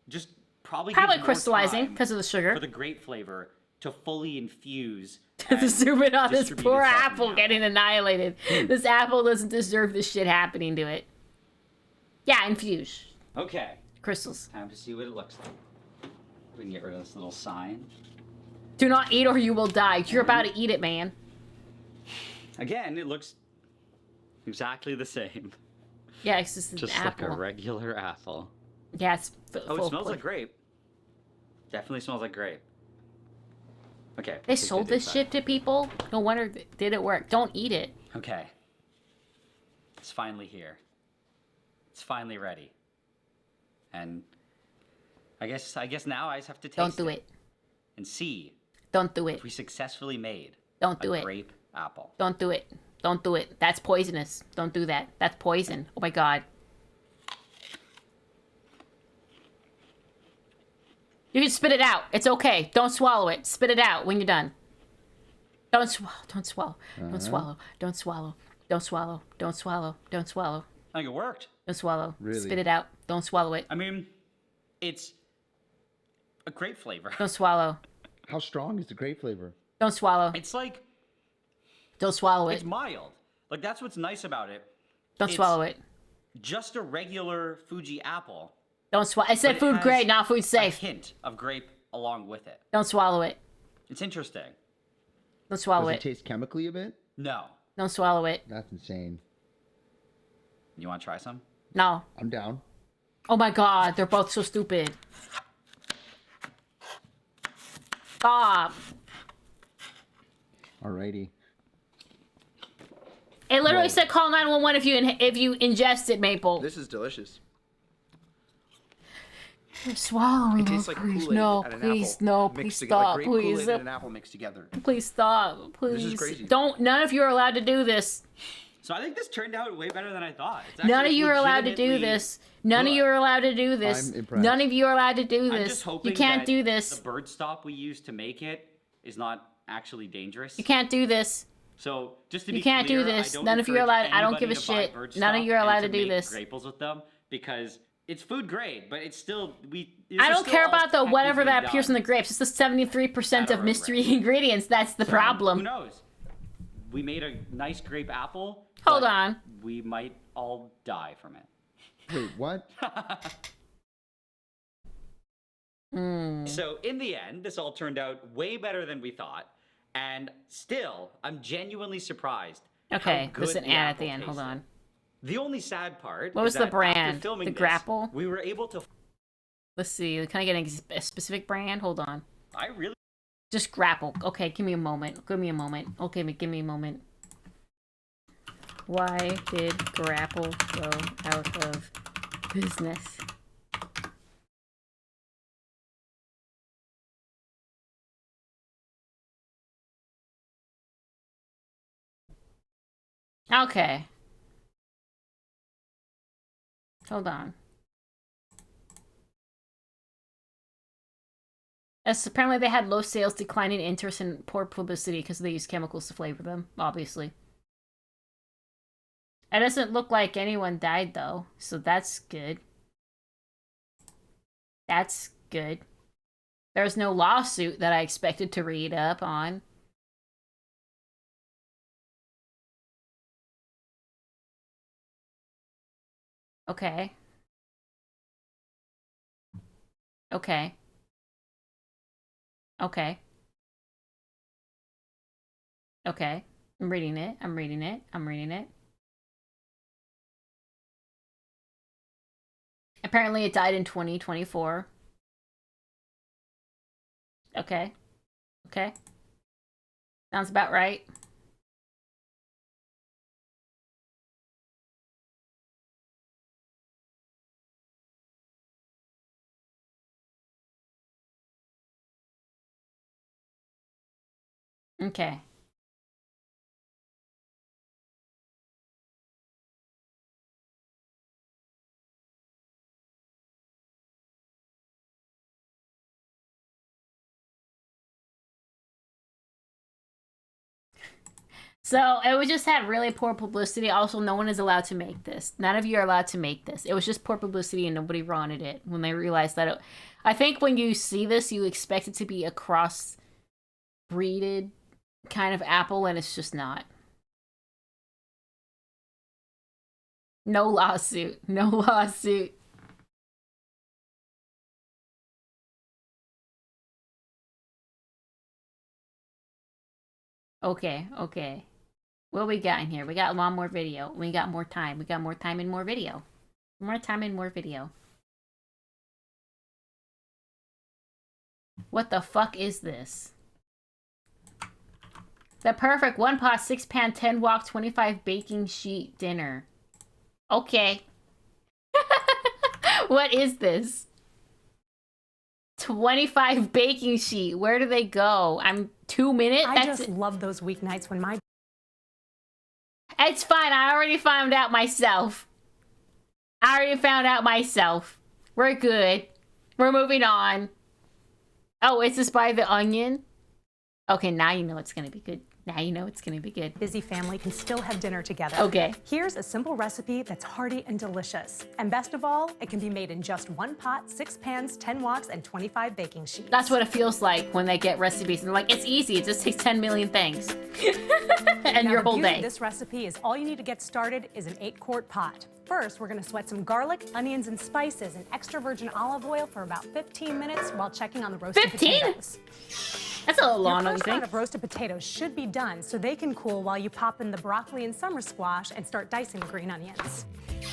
just probably Probably gives more crystallizing time because of the sugar. for the grape flavor to fully infuse. To zoom in on this distribute poor itself in the apple getting annihilated. This apple doesn't deserve this shit happening to it. Yeah, infuse. Okay. Crystals. Time to see what it looks like. We can get rid of this little sign. Do not eat or you will die. You're about to eat it, man. Again, it looks exactly the same. Yeah, it's just an Just apple. like a regular apple. Yeah, it's Oh, it smells like grape. Definitely smells like grape. Okay. They take sold the this inside. shit to people? No wonder did it work. Don't eat it. Okay. It's finally here. It's finally ready. And I guess now I just have to taste Don't do it. and see Don't do it. if we successfully made Don't do a it. grape apple. Don't do it. Don't do it. That's poisonous. Don't do that. That's poison. Oh my god. You can spit it out. It's okay. Don't swallow it. Spit it out when you're done. Don't swallow. Don't swallow. Don't swallow. Don't swallow. Don't swallow. Don't swallow. Don't swallow. I think it worked. Don't swallow. Really? Spit it out. Don't swallow it. I mean, it's a grape flavor. Don't swallow. How strong is the grape flavor? Don't swallow. It's like Don't swallow it's it. mild. Like that's what's nice about it. Don't It's swallow it. Just a regular Fuji apple. Don't swallow. I said but it food has grade, not food safe. A hint of grape along with it. Don't swallow it. It's interesting. Don't swallow Does it. it taste chemically a bit? No. Don't swallow it. That's insane. You want to try some? No. I'm down. Oh my god, they're both so stupid. Stop. Alrighty. It literally said call 911 if you ingest it, Maple. This is delicious. You're swallowing It tastes it. like Please, Kool-Aid no, and an please, apple no, mixed please together, like stop, grape please. Kool-Aid and an apple mixed together. Please stop, please. This is crazy. Don't, none of you are allowed to do this. So I think this turned out way better than I thought. It's None of actually you are allowed to do legitimately this. None of you are allowed to do this. I'm impressed. None of you are allowed to do I'm this. just hoping You can't that do this. The bird stop we used to make it is not actually dangerous. You can't do this. So just to You be can't do clear, this. I don't None of you are encourage allowed. I don't give a anybody to buy shit. bird None of stop you are allowed and to do make this. Graples with them because it's food grade, but it's still I don't care about the whatever that technically appears in the grapes. It's the 73% of mystery ingredients. That's the problem. Who knows? We made a nice grape apple. Hold but on. We might all die from it. Wait, what? So in the end, this all turned out way better than we thought, and still, I'm genuinely surprised. Okay, how good there's an the ad at apple the end. Hold tasted. on. The only sad part. What is was the that after brand? filming The this, Grapple? We were able to. Let's see. Can I get a specific brand? Hold on. I really. Just Grapple. Okay, give me a moment. Give me a moment. Okay, give me a moment. Why did Grapple go out of business? Okay. Hold on. As apparently they had low sales, declining interest, and poor publicity because they used chemicals to flavor them, obviously. It doesn't look like anyone died, though, so that's good. That's good. There's no lawsuit that I expected to read up on. Okay. Okay. Okay. Okay. I'm reading it. I'm reading it. I'm reading it. Apparently it died in 2024. Okay. Okay. Sounds about right. Okay. So it just had really poor publicity. Also, no one is allowed to make this. None of you are allowed to make this. It was just poor publicity and nobody wanted it when they realized that I think when you see this, you expect it to be a cross-breeded kind of apple, and it's just not. No lawsuit. No lawsuit. Okay, okay. What we got in here? We got a lot more video. We got more time. We got more time and more video. More time and more video. What the fuck is this? The perfect 1 pot, 6 pan, 10 wok, 25 baking sheet dinner. Okay. What is this? 25 baking sheet. Where do they go? I'm 2 minutes? I just love those weeknights when my... It's fine. I already found out myself. I already found out myself. We're good. We're moving on. Oh, is this by The Onion? Okay, now you know it's gonna be good. Now you know it's gonna be good. busy family can still have dinner together. Okay. Here's a simple recipe that's hearty and delicious. And best of all, it can be made in just 1 pot, 6 pans, 10 woks, and 25 baking sheets. That's what it feels like when they get recipes and they're like, it's easy. It just takes 10 million things. And Now, your the whole beauty day. of this recipe is all you need to get started is an 8-quart pot. First, we're gonna sweat some garlic, onions, and spices in extra virgin olive oil for about 15 minutes while checking on the roasted 15? potatoes. That's a little long, Your don't you first think? round of roasted potatoes should be done so they can cool while you pop in the broccoli and summer squash and start dicing the green onions.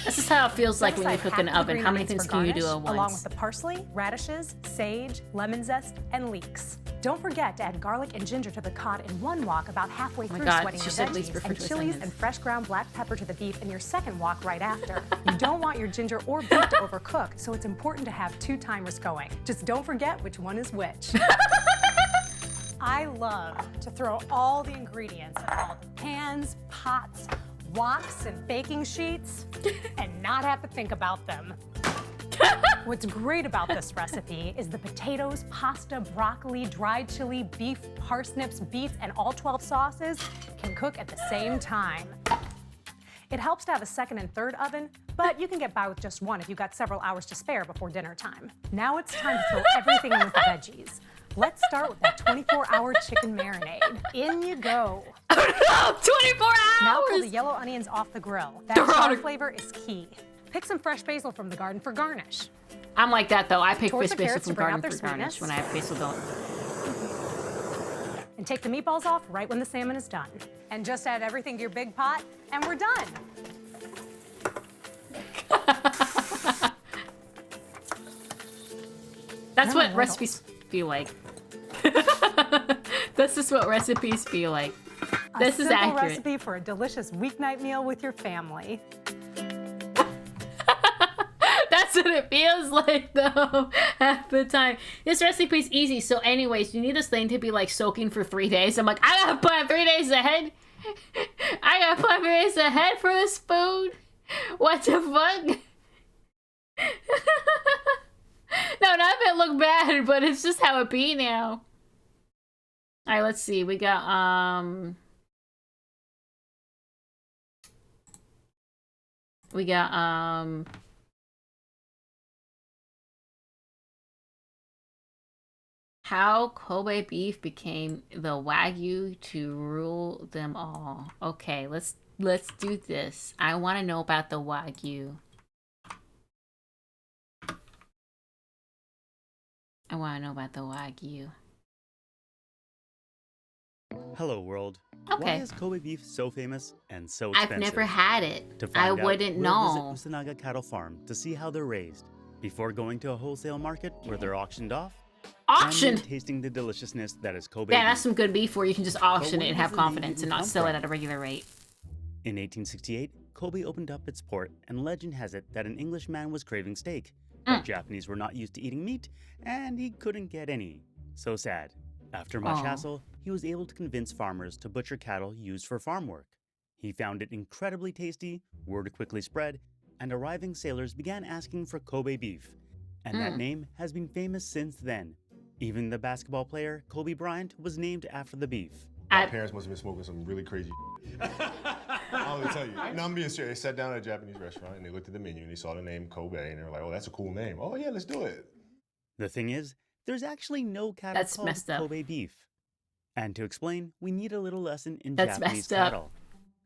This is how it feels like when you Set cook aside in an half the oven. How many ingredients things for can you do garnish, at along once? with the parsley, radishes, sage, lemon zest, and leeks. Don't forget to add garlic and ginger to the cod in one wok about halfway my through God, sweating she your said please veggies, refer and to his chilies sentence. and fresh ground black pepper to the beef in your second wok right after. You don't want your ginger or beef to overcook, so it's important to have 2 timers going. Just don't forget which one is which. I love to throw all the ingredients in all the pans, pots, woks, and baking sheets and not have to think about them. What's great about this recipe is the potatoes, pasta, broccoli, dried chili, beef, parsnips, beets, and all 12 sauces can cook at the same time. It helps to have a second and third oven, but you can get by with just one if you've got several hours to spare before dinner time. Now it's time to throw everything in with the veggies. Let's start with that 24-hour chicken marinade. In you go. 24 hours! Now pull the yellow onions off the grill. That char flavor is key. Pick some fresh basil from the garden for garnish. I'm like that though. I pick Torch fish the basil carrots from to bring garden out their for garnish sweetness. when I have basil going. And take the meatballs off right when the salmon is done. And just add everything to your big pot, and we're done. That's what recipes feel like. This is what recipes feel like. This is simple accurate. recipe for a delicious weeknight meal with your family. That's what it feels like though, half the time. This recipe's easy. So anyways, you need this thing to be like soaking for 3 days. I'm like, I gotta plan 3 days ahead. I gotta plan 3 days ahead for this food. What the fuck? No, not that it look bad, but it's just how it be now. All right, let's see. We got how Kobe beef became the Wagyu to rule them all. Okay, let's do this. I want to know about the Wagyu. I want to know about the Wagyu. Hello, world. Okay. Why is Kobe beef so famous and so expensive? I've never had it. To find I out, wouldn't we'll know. visit Usanaga Cattle Farm to see how they're raised before going to a wholesale market where they're auctioned off. Auctioned? And tasting the deliciousness that is Kobe Yeah, beef. that's some good beef where you can just auction But it and where have does the name confidence even and not come sell it from? at a regular rate. In 1868, Kobe opened up its port, and legend has it that an Englishman was craving steak. But Japanese were not used to eating meat, and he couldn't get any. So sad. After much Aw. hassle, he was able to convince farmers to butcher cattle used for farm work. He found it incredibly tasty, word quickly spread, and arriving sailors began asking for Kobe beef. And that name has been famous since then. Even the basketball player Kobe Bryant was named after the beef. My parents must have been smoking some really crazy. I'll only tell you. No, I'm being serious. They sat down at a Japanese restaurant and they looked at the menu and they saw the name Kobe and they were like, "Oh, that's a cool name. Oh yeah, let's do it." The thing is, there's actually no cattle That's called messed up. Kobe beef. And to explain, we need a little lesson in That's Japanese messed up. cattle.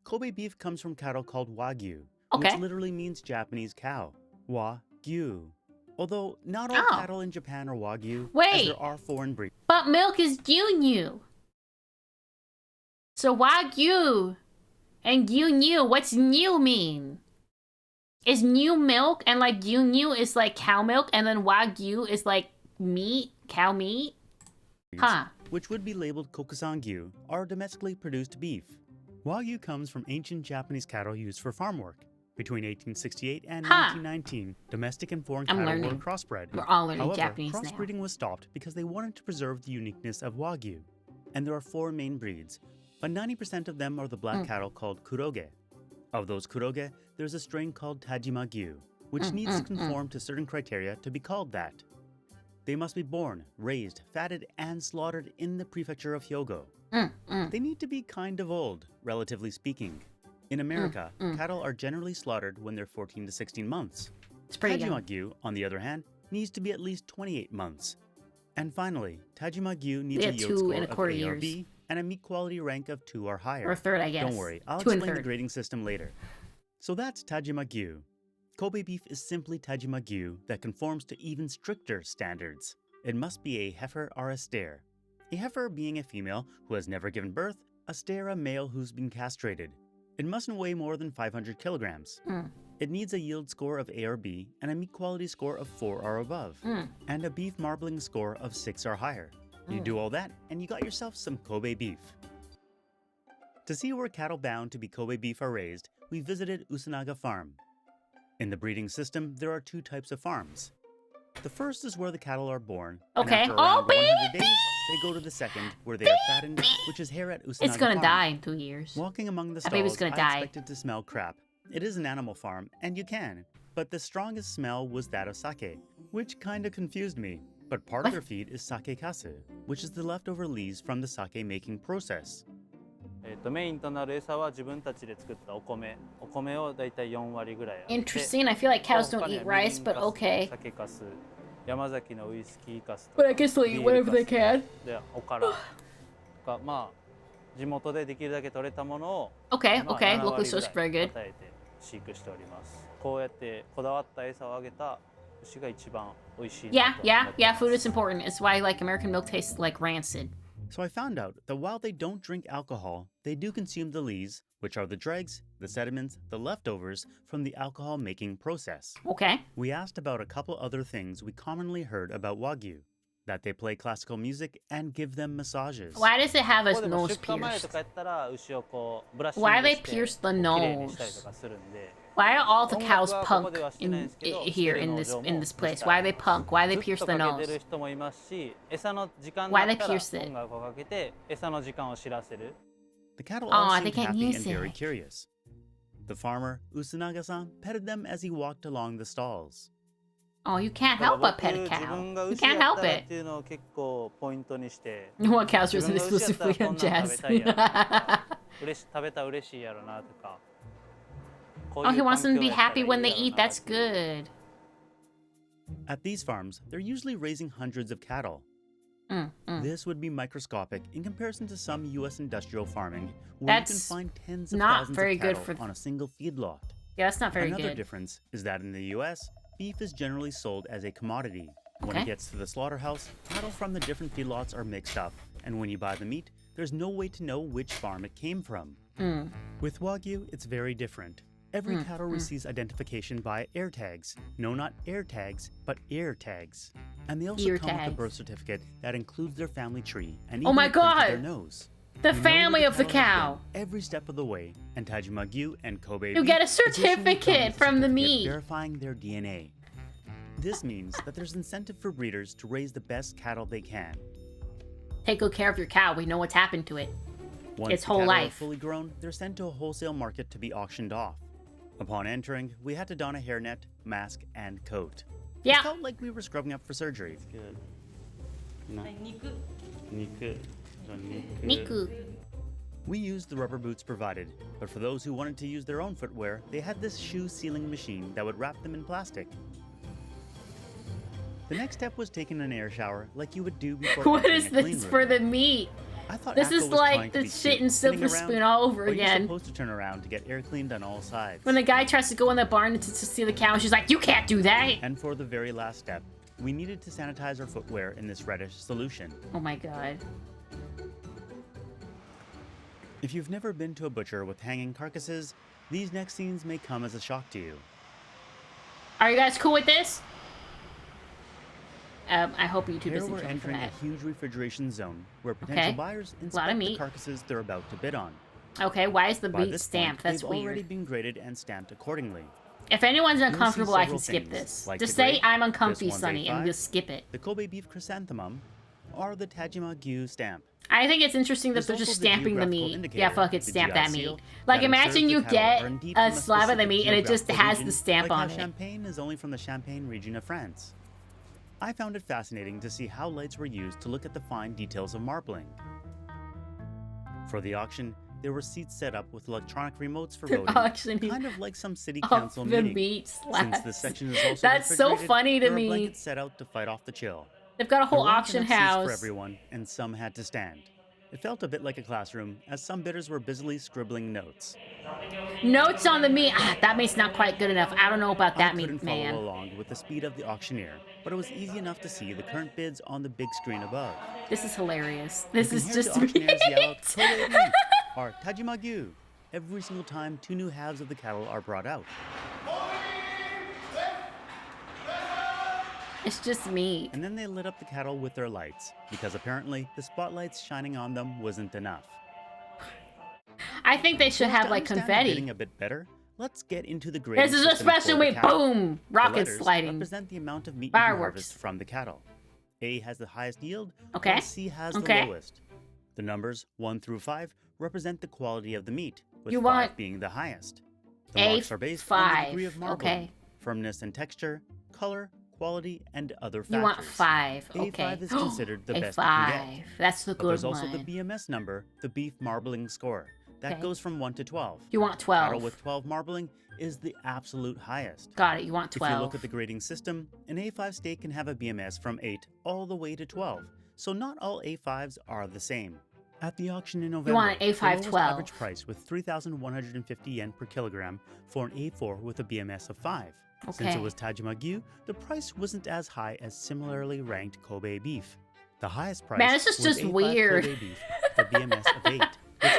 Kobe beef comes from cattle called Wagyu, Okay. which literally means Japanese cow. Wagyu. Although not all Oh. cattle in Japan are Wagyu, as Wait. there are foreign breeds. But milk is Gyunyu. So Wagyu and Gyunyu, what's new mean? Is new milk and like Gyunyu is like cow milk and then Wagyu is like meat, cow meat? Huh. Which would be labeled Kokusangyu, are domestically produced beef. Wagyu comes from ancient Japanese cattle used for farm work. Between 1868 and Huh. 1919, domestic and foreign I'm cattle were learning. crossbred. We're all learning However, Japanese now. crossbreeding was stopped because they wanted to preserve the uniqueness of Wagyu. And there are 4 main breeds, but 90% of them are the black cattle called Kuroge. Of those Kuroge, there's a strain called Tajima Gyu, which needs to conform to certain criteria to be called that. They must be born, raised, fatted, and slaughtered in the prefecture of Hyogo. They need to be kind of old, relatively speaking. In America, cattle are generally slaughtered when they're 14 to 16 months. It's pretty young. Tajima Gyu, on the other hand, needs to be at least 28 months. And finally, Tajima Gyu needs Yeah, a yield 2 score and a of quarter A or years. B and a meat quality rank of 2 or higher. Or a third, I guess. Don't worry, I'll 2 and explain the third. grading system later. So that's Tajima Gyu. Kobe beef is simply Tajima Gyu that conforms to even stricter standards. It must be a heifer or a steer. A heifer being a female who has never given birth, a steer a male who's been castrated. It mustn't weigh more than 500 kilograms. It needs a yield score of A or B and a meat quality score of 4 or above, and a beef marbling score of 6 or higher. You do all that, and you got yourself some Kobe beef. To see where cattle bound to be Kobe beef are raised, we visited Usunaga Farm. In the breeding system, there are 2 types of farms. The first is where the cattle are born, and after around 100 days, they go to the second, where they are fattened, which is here at Usunaga It's gonna Farm. die in 2 years. Walking among the That baby's stalls, gonna I die. expected to smell crap. It is an animal farm, and you can, but the strongest smell was that of sake, which kinda confused me. But part of their feed is sake kasu, which is the leftover leaves from the sake making process. メインとなる餌は自分たちで作ったお米をだいたい4割ぐらいあって Interesting. I feel like cows don't eat rice, but okay. 酒かす、山崎のウイスキーかす But I guess they'll eat whatever they can. でおからがまあ地元でできるだけ取れたものを Okay, まあ okay. 7 Locally 割ぐ sourced, ら very い good. 与えて飼育しております。こうやってこだわった餌をあげた牛が一番美味しい Yeah, なと yeah, 思って yeah. ます。 Food is important. It's why like American milk tastes like rancid. So I found out that while they don't drink alcohol, they do consume the lees, which are the dregs, the sediments, the leftovers from the alcohol making process. Okay. We asked about a couple other things we commonly heard about Wagyu, that they play classical music and give them massages. Why does it have ここ a でも nose 出荷前と pierced? かやったら牛をこうブラッシング Why して they pierce the こう綺麗にしたり nose? とかするんで Why are all the 音 cows 楽はここ punk ではしてないん in ですけど here in this place? Why are they punk? Why ず they っ pierce と the かけて nose? る人もいますし、餌の時間 Why だ they ったら pierce it? 音楽をかけて餌の時間を知らせる。 The cattle Aw, all they seemed can't happy use and very it. curious. The farmer, Usunaga-san, petted them as he walked along the stalls. Oh, you can't だから help but 僕 pet a 自 cow. 分が You 牛や can't った help らっ it. ていうのを結構ポイントにして。 You want cows 自 risen 分が牛やったら exclusively こ on んなん食 jazz. べたいやろ食べたら嬉しいやろなとか。こう Oh, いう he wants them to 環境 be やったら happy いい when they やろ eat. な That's good. At these farms, they're usually raising hundreds of cattle. This would be microscopic in comparison to some U.S. industrial farming, where That's you can find tens of not thousands very of good cattle for- on a single feedlot. Yeah, that's not very Another good. difference is that in the U.S., beef is generally sold as a commodity. When Okay. it gets to the slaughterhouse, cattle from the different feedlots are mixed up, and when you buy the meat, there's no way to know which farm it came from. With Wagyu, it's very different. Every cattle receives identification by air tags. No, not air tags, but ear tags. And they also Ear come with a tags. birth certificate that includes their family tree and Oh even my a print of their God! nose. The You know where family of the cattle have cow. been every step of the way, and Tajima Gyu and Kobe You beef get a additionally come certificate with a from the certificate meat. verifying their DNA. This means that there's incentive for breeders to raise the best cattle they can. Take good care of your cow. We know what's happened to it. Once Its the whole cattle are life. fully grown, they're sent to a wholesale market to be auctioned off. Upon entering, we had to don a hairnet, mask, and coat. Yeah. It felt like we were scrubbing up for surgery. Good. 肉 Niku. We used the rubber boots provided, but for those who wanted to use their own footwear, they had this shoe sealing machine that would wrap them in plastic. The next step was taking an air shower like you would do before What entering is a clean this room. for the meat? I thought This Akko is was like trying to the be shit cute, in sitting Silver around, Spoon all over but you're again. supposed to turn around to get air cleaned on all sides. When the guy tries to go in the barn to see the cow, she's like, you can't do that. And for the very last step, we needed to sanitize our footwear in this reddish solution. Oh my god. If you've never been to a butcher with hanging carcasses, these next scenes may come as a shock to you. Are you guys cool with this? I hope YouTube Here isn't we're killing for entering that. a huge refrigeration zone where potential Okay. buyers Lot of inspect the meat. carcasses they're about to bid on. Okay, why is the By meat this stamped? point, That's they've weird. already been graded and stamped accordingly. If anyone's You'll see uncomfortable, I can several skip things, this. like Just the say grade, I'm this uncomfy, one's Sonny, and A5, just skip it. The Kobe beef chrysanthemum, or the Tajima Gyu stamp. I think it's interesting that There's they're just also the stamping the geographical meat. indicator, Yeah, fuck it, the stamp GI that seal, meat. Like, that imagine ensures you the cattle get are indeed a from slab of the specific meat and it just geographical has the region, stamp like on how it. Champagne is only from the Champagne region of France. I found it fascinating to see how lights were used to look at the fine details of marbling. For the auction, there were seats set up with electronic remotes for They're voting, auctioning kind of like some city off council the meeting. meat Since this slabs. section is also That's so refrigerated, funny to there were me. blankets set out to fight off the chill. They've got a whole There weren't auction enough seats house. for everyone, and some had to stand. It felt a bit like a classroom, as some bidders were busily scribbling notes. Notes on the meat. Ah, that meat's not quite good enough. I don't know about that I couldn't meat, follow man. along with the speed of the auctioneer, but it was easy enough to see the current bids on the big screen above. This is hilarious. This You is can hear just the auctioneers yell out, meat. "Kobe beef," or Tajima Gyu, every single time two new halves of the cattle are brought out. It's just meat. And then they lit up the cattle with their lights, because apparently the spotlights shining on them wasn't enough. I think they should So have to like understand the confetti. bidding a bit better, let's get into the grading This is a system for special the meat. cattle. Boom! The Rocket letters sliding. represent the amount of meat you can Fireworks. harvest from the cattle. A has the highest yield, Okay. while C has Okay. the lowest. The numbers 1 through 5 represent the quality of the meat, with You 5 want being the highest. The A marks are based on the 5. degree of marbling, Okay. firmness and texture, color, quality, and other factors. You want 5. Okay. A5 is considered the A best you can 5. get. That's the But good there's also one. the BMS number, the beef marbling score. That Okay. goes from 1 to 12. You want 12. Cattle with 12 marbling is the absolute highest. Got it. You want If you 12. look at the grading system, an A5 steak can have a BMS from 8 all the way to 12. So not all A5s are the same. At the auction in November, want an A5 the lowest 12. average price was 3,150 yen per kilogram for an A4 with a BMS of 5. Since Okay. it was Tajima-Gyu, the price wasn't as high as similarly ranked Kobe beef. The highest price Man, this is was just A5 weird. Kobe beef with a BMS of 8.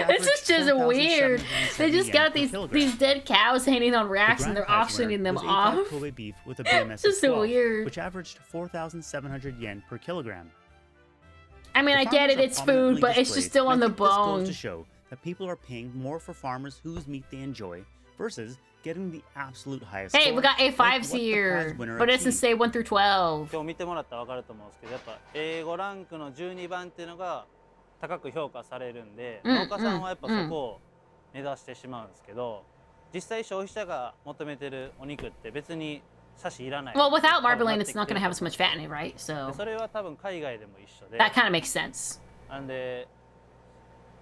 This is just weird. They just got these these dead cows hanging on racks and they're auctioning them off. Kobe beef with a BMS Just of 12, weird. which averaged 4,700 yen per kilogram. I mean, The I get it, farmers are it's prominently food, but it's just displayed, still on and I the think this bone. goes to show that people are paying more for farmers whose meat they enjoy versus getting the absolute highest Hey, score, we got like A5s what the prize here, winner but it doesn't achieved. say 1 through 12. 今日見てもらったら分かると思うんですけど、やっぱ A5 ランクの12番っていうのが高く評価されるんで、うん農家さんはやっぱそこを目指してしまうんですけど、実際消費者が求めてるお肉って別にサシいらない。 Well, without marbling, it's not going to have as much fat in it, right? で So それは多分海外でも一緒で。 that kind of makes sense. なんで、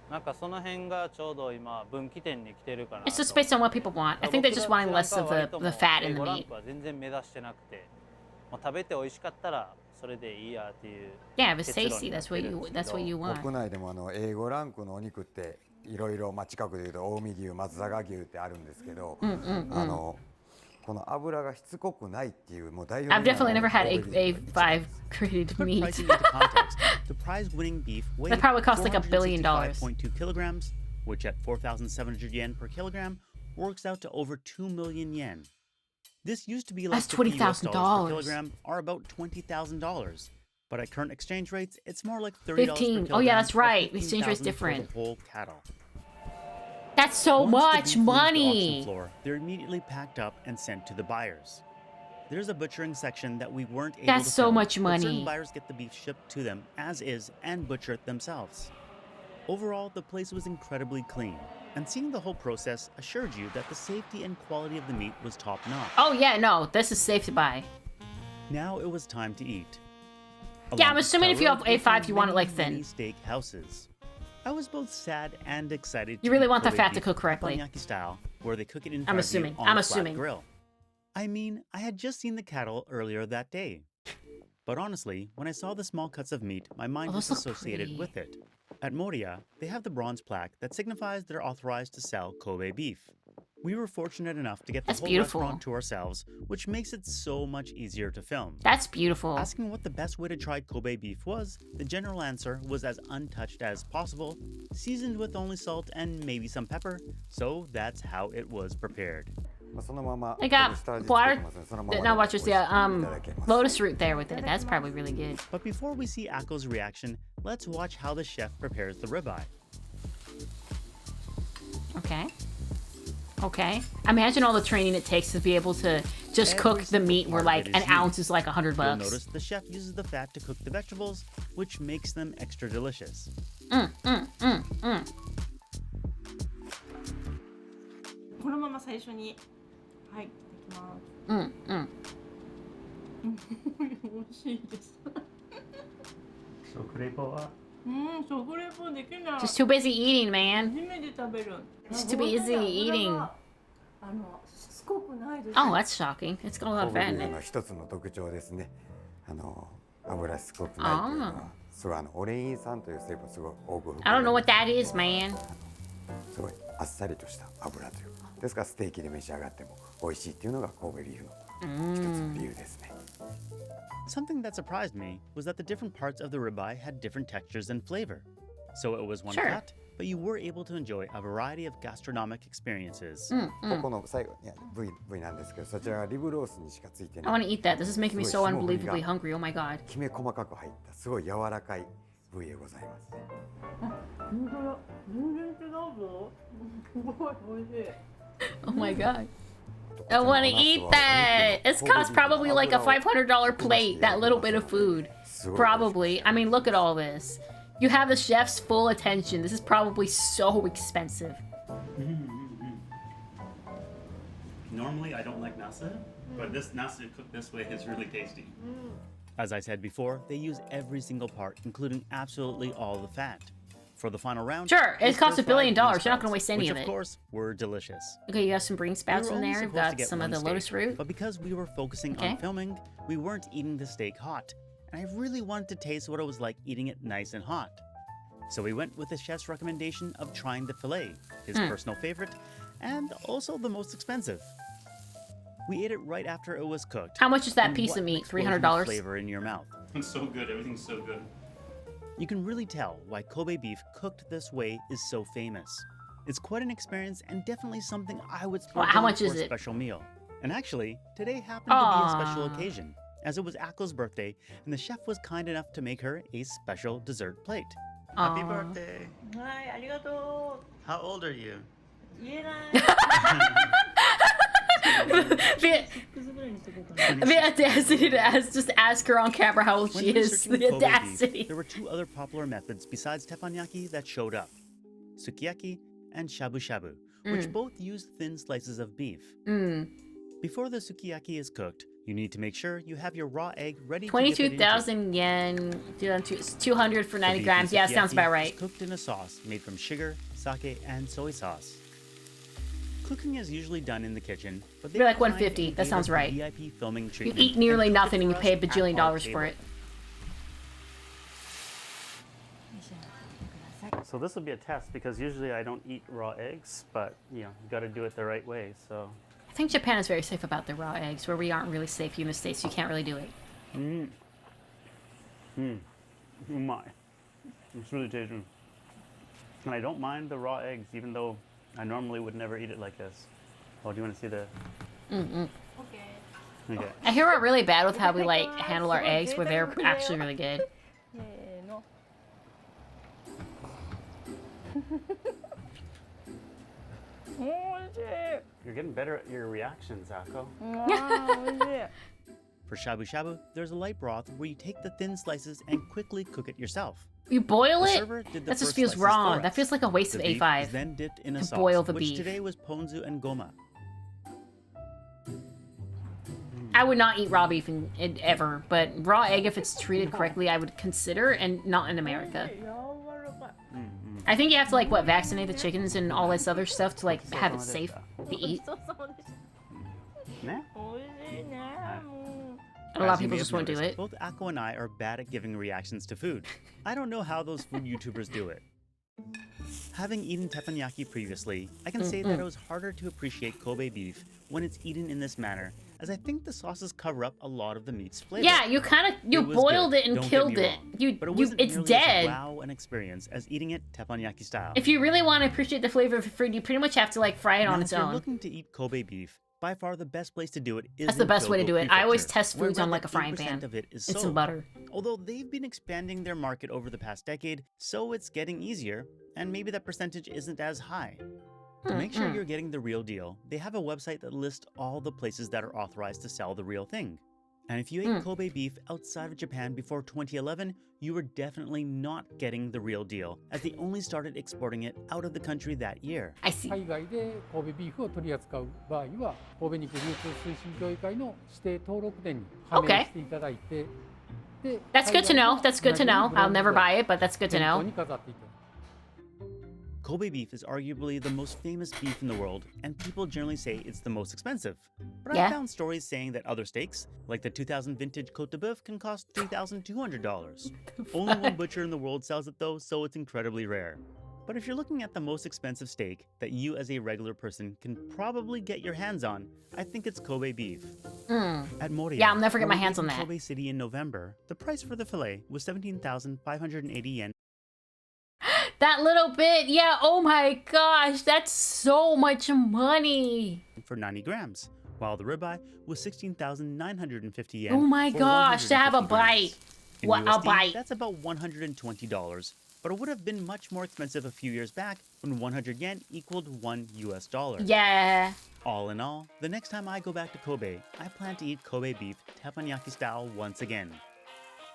なんかその辺がちょうど今分岐点に来てるかなと。 It's just based on what people want. I think they're just wanting less of the fat in the 僕ら meat. は全然目指してなくて、もう食べて美味しかったらそれでいいやっていう。 Yeah, if it's 結論 tasty, になっ that's て what るん you ですけど want. 国内でもA5 ランクのお肉っていろいろ近くでいうと近江牛、松坂牛ってあるんですけど、この脂がしつこくないっていうもう代表 I've definitely never had A5 graded To put meat. pricing into context, the prize-winning beef weighed That probably costs like $1 billion. 465.2 kilograms, which at 4,700 yen per kilogram works out to over 2 million yen. This used to be like That's $50 $20,000 per kilogram, or about $20,000. But at current exchange rates, it's more like $30 per 15. kilogram. Oh yeah, that's or right. The exchange rate's 15,000 for different. the whole cattle. That's so Once the much beef leaves the auction money. floor, they're immediately packed up and sent to the buyers. There's a butchering section that we weren't able That's to so film, much but certain money. buyers get the beef shipped to them as is and butcher it themselves. Overall, the place was incredibly clean, and seeing the whole process assured you that the safety and quality of the meat was top-notch. Oh yeah, no, this is safe to buy. Now it was time to eat. Yeah, Along I'm the assuming if you have road, we A5, found you want it many, like many thin. steak houses. I was both sad and excited. You to really eat want the Kobe fat to beef cook correctly. teppanyaki style, where they cook it in I'm front of you assuming. on I'm a flat assuming. grill. I mean, I had just seen the cattle earlier that day. But honestly, when I saw the small cuts of meat, my mind was those look associated pretty. with it. At Moriya, they have the bronze plaque that signifies they're authorized to sell Kobe beef. We were fortunate enough to get the That's whole beautiful. restaurant to ourselves, which makes it so much easier to film. That's beautiful. Asking what the best way to try Kobe beef was, the general answer was as untouched as possible, seasoned with only salt and maybe some pepper, so that's how it was prepared. They got water, not watchers, yeah, lotus root there with it. That's probably really good. But before we see Akko's reaction, let's watch how the chef prepares the ribeye. Okay. Okay. Imagine all the training it takes to be able to just cook the meat where like an ounce is like $100 You'll bucks. notice the chef uses the fat to cook the vegetables, which makes them extra delicious. このまま最初にはいいただきます美味しいです食レポは食レポできない Just too busy eating, man. 初めて食べる Just too busy eating. しつこくないです Oh, that's shocking. It's got a lot of fat in 神戸牛 it. の一つの特徴ですね。油しつこくないというのは、すごいオレイン酸という成分すごい多く含んで I don't know what that is, man. すごいあっさりとした油という。ですからステーキで召し上がっても美味しいっていうのが神戸ビーフの一つの理由ですね。Something that surprised me was that the different parts of the ribeye had different textures and flavor. So it was one Sure. cut, but you were able to enjoy a variety of gastronomic experiences. ここの最後に部位なんですけど、そちらがリブロースにしかついて I な want い。 to eat that. This is making me so すごい霜降り unbelievably が hungry. Oh my god. きめ細かく入ったすごい柔らかい部位でございます。本当だ。全然違うぞ。すごい美味しい。 Oh my god. I want to eat that. It's cost probably like a $500 plate, that little bit of food. Probably. I mean, look at all this. You have the chef's full attention. This is probably so expensive. Normally, I don't like nasa, but this nasa cooked this way is really tasty. As I said before, they use every single part, including absolutely all the fat. For the final round, Sure, it costs $1 billion. You're not going to waste any of it. Which, of course, were delicious. Okay, you have some green sprouts in there. You've got some of the steak, lotus root. But because we were focusing on filming, we weren't eating the steak hot. And I really wanted to taste what it was like eating it nice and hot. So we went with the chef's recommendation of trying the filet, his personal favorite, and also the most expensive. We ate it right after it was cooked. How much is that and piece what of an meat? explosion of $300? Flavor in your mouth. It's so good. Everything's so good. You can really tell why Kobe beef cooked this way is so famous. It's quite an experience and definitely something I would spend how much for is a it? special meal. And actually, today happened to be a special occasion, as it was Ako's birthday, and the chef was kind enough to make her a special dessert plate. Happy birthday! はい、ありがと How old are you? う。言えない。The audacity to just ask her on camera how old she is. The Kobe beef, audacity. there were two other popular methods besides teppanyaki that showed up: sukiyaki and shabu shabu, which both use thin slices of beef. Before the sukiyaki is cooked, you need to make sure you have your raw egg ready. 22,000 yen. 200 for 90 grams. Yeah, sounds about right. It's cooked in a sauce made from sugar, sake, and soy sauce. Cooking is usually done in the kitchen, but You're like 150. That sounds right. VIP filming You treatment eat nearly and nothing and you cook pay a for us bajillion at our dollars for table. it. So this will be a test because usually I don't eat raw eggs, but you got to do it the right way. So I think Japan is very safe about their raw eggs, where we aren't really safe here in the States. You can't really do it. Oh my, it's really tasty. And I don't mind the raw eggs, even though I normally would never eat it like this. Oh, do you want to see the? Okay. I hear we're really bad with how we like handle our eggs, where they're actually really good. You're getting better at your reactions, Ako. For shabu shabu, there's a light broth where you take the thin slices and quickly cook it yourself. You boil The it? server did the That just first feels slices wrong. for That us. feels like a waste The of beef A5. is then dipped in a to sauce, boil the which beef. today was ponzu and goma. I would not eat raw beef ever, but raw egg, if it's treated correctly, I would consider, and not in America. I think you have to like vaccinate the chickens and all this other stuff to like have it safe to eat. A lot of As you people may just have won't do noticed, it. Both Ako and I are bad at giving reactions to food. I don't know how those food YouTubers do it. Having eaten teppanyaki previously, I can say that it was harder to appreciate Kobe beef when it's eaten in this manner, as I think the sauces cover up a lot of the meat's flavor. Yeah, you was good, boiled it and don't get killed me it. wrong, but it wasn't It's nearly dead. as wow an experience as eating it teppanyaki style. If you really want to appreciate the flavor of food, you pretty much have to like fry it on Now, its if you're own. looking to eat Kobe beef, by far the best place to do it is That's the in best way to Kyoto do it. I always Prefecture, test foods where on like rather a frying 8% pan of it is and some sold. butter. Although they've been expanding their market over the past decade, so it's getting easier, and maybe that percentage isn't as high. To make sure you're getting the real deal, they have a website that lists all the places that are authorized to sell the real thing. And if you ate Kobe beef outside of Japan before 2011, you were definitely not getting the real deal, as they only started exporting it out of the country that year. I see. 海外で神戸ビーフを取り扱う場合は、神戸肉流通推進協議会の指定登録店に加盟していただいて、で、 That's good to know. That's good to know. I'll never buy it, but that's good to 店頭 know. に飾っていただく。 Kobe beef is arguably the most famous beef in the world, and people generally say it's the most expensive. But Yeah. I found stories saying that other steaks, like the 2000 vintage Côte de Boeuf, can cost $3,200. Only one butcher in the world sells it though, so it's incredibly rare. But if you're looking at the most expensive steak that you as a regular person can probably get your hands on, I think it's Kobe beef. At Moriya, Yeah, I'll never get my where we hands ate on in that. Kobe City in November, the price for the fillet was 17,580 yen. That little bit, yeah, oh my gosh, that's so much money. For 90 grams, while the ribeye was 16,950 yen. Oh my for gosh, to have a 150 grams. bite. In What, a USD, bite? That's about $120, but it would have been much more expensive a few years back when 100 yen equaled $1. Yeah. All in all, the next time I go back to Kobe, I plan to eat Kobe beef teppanyaki style once again.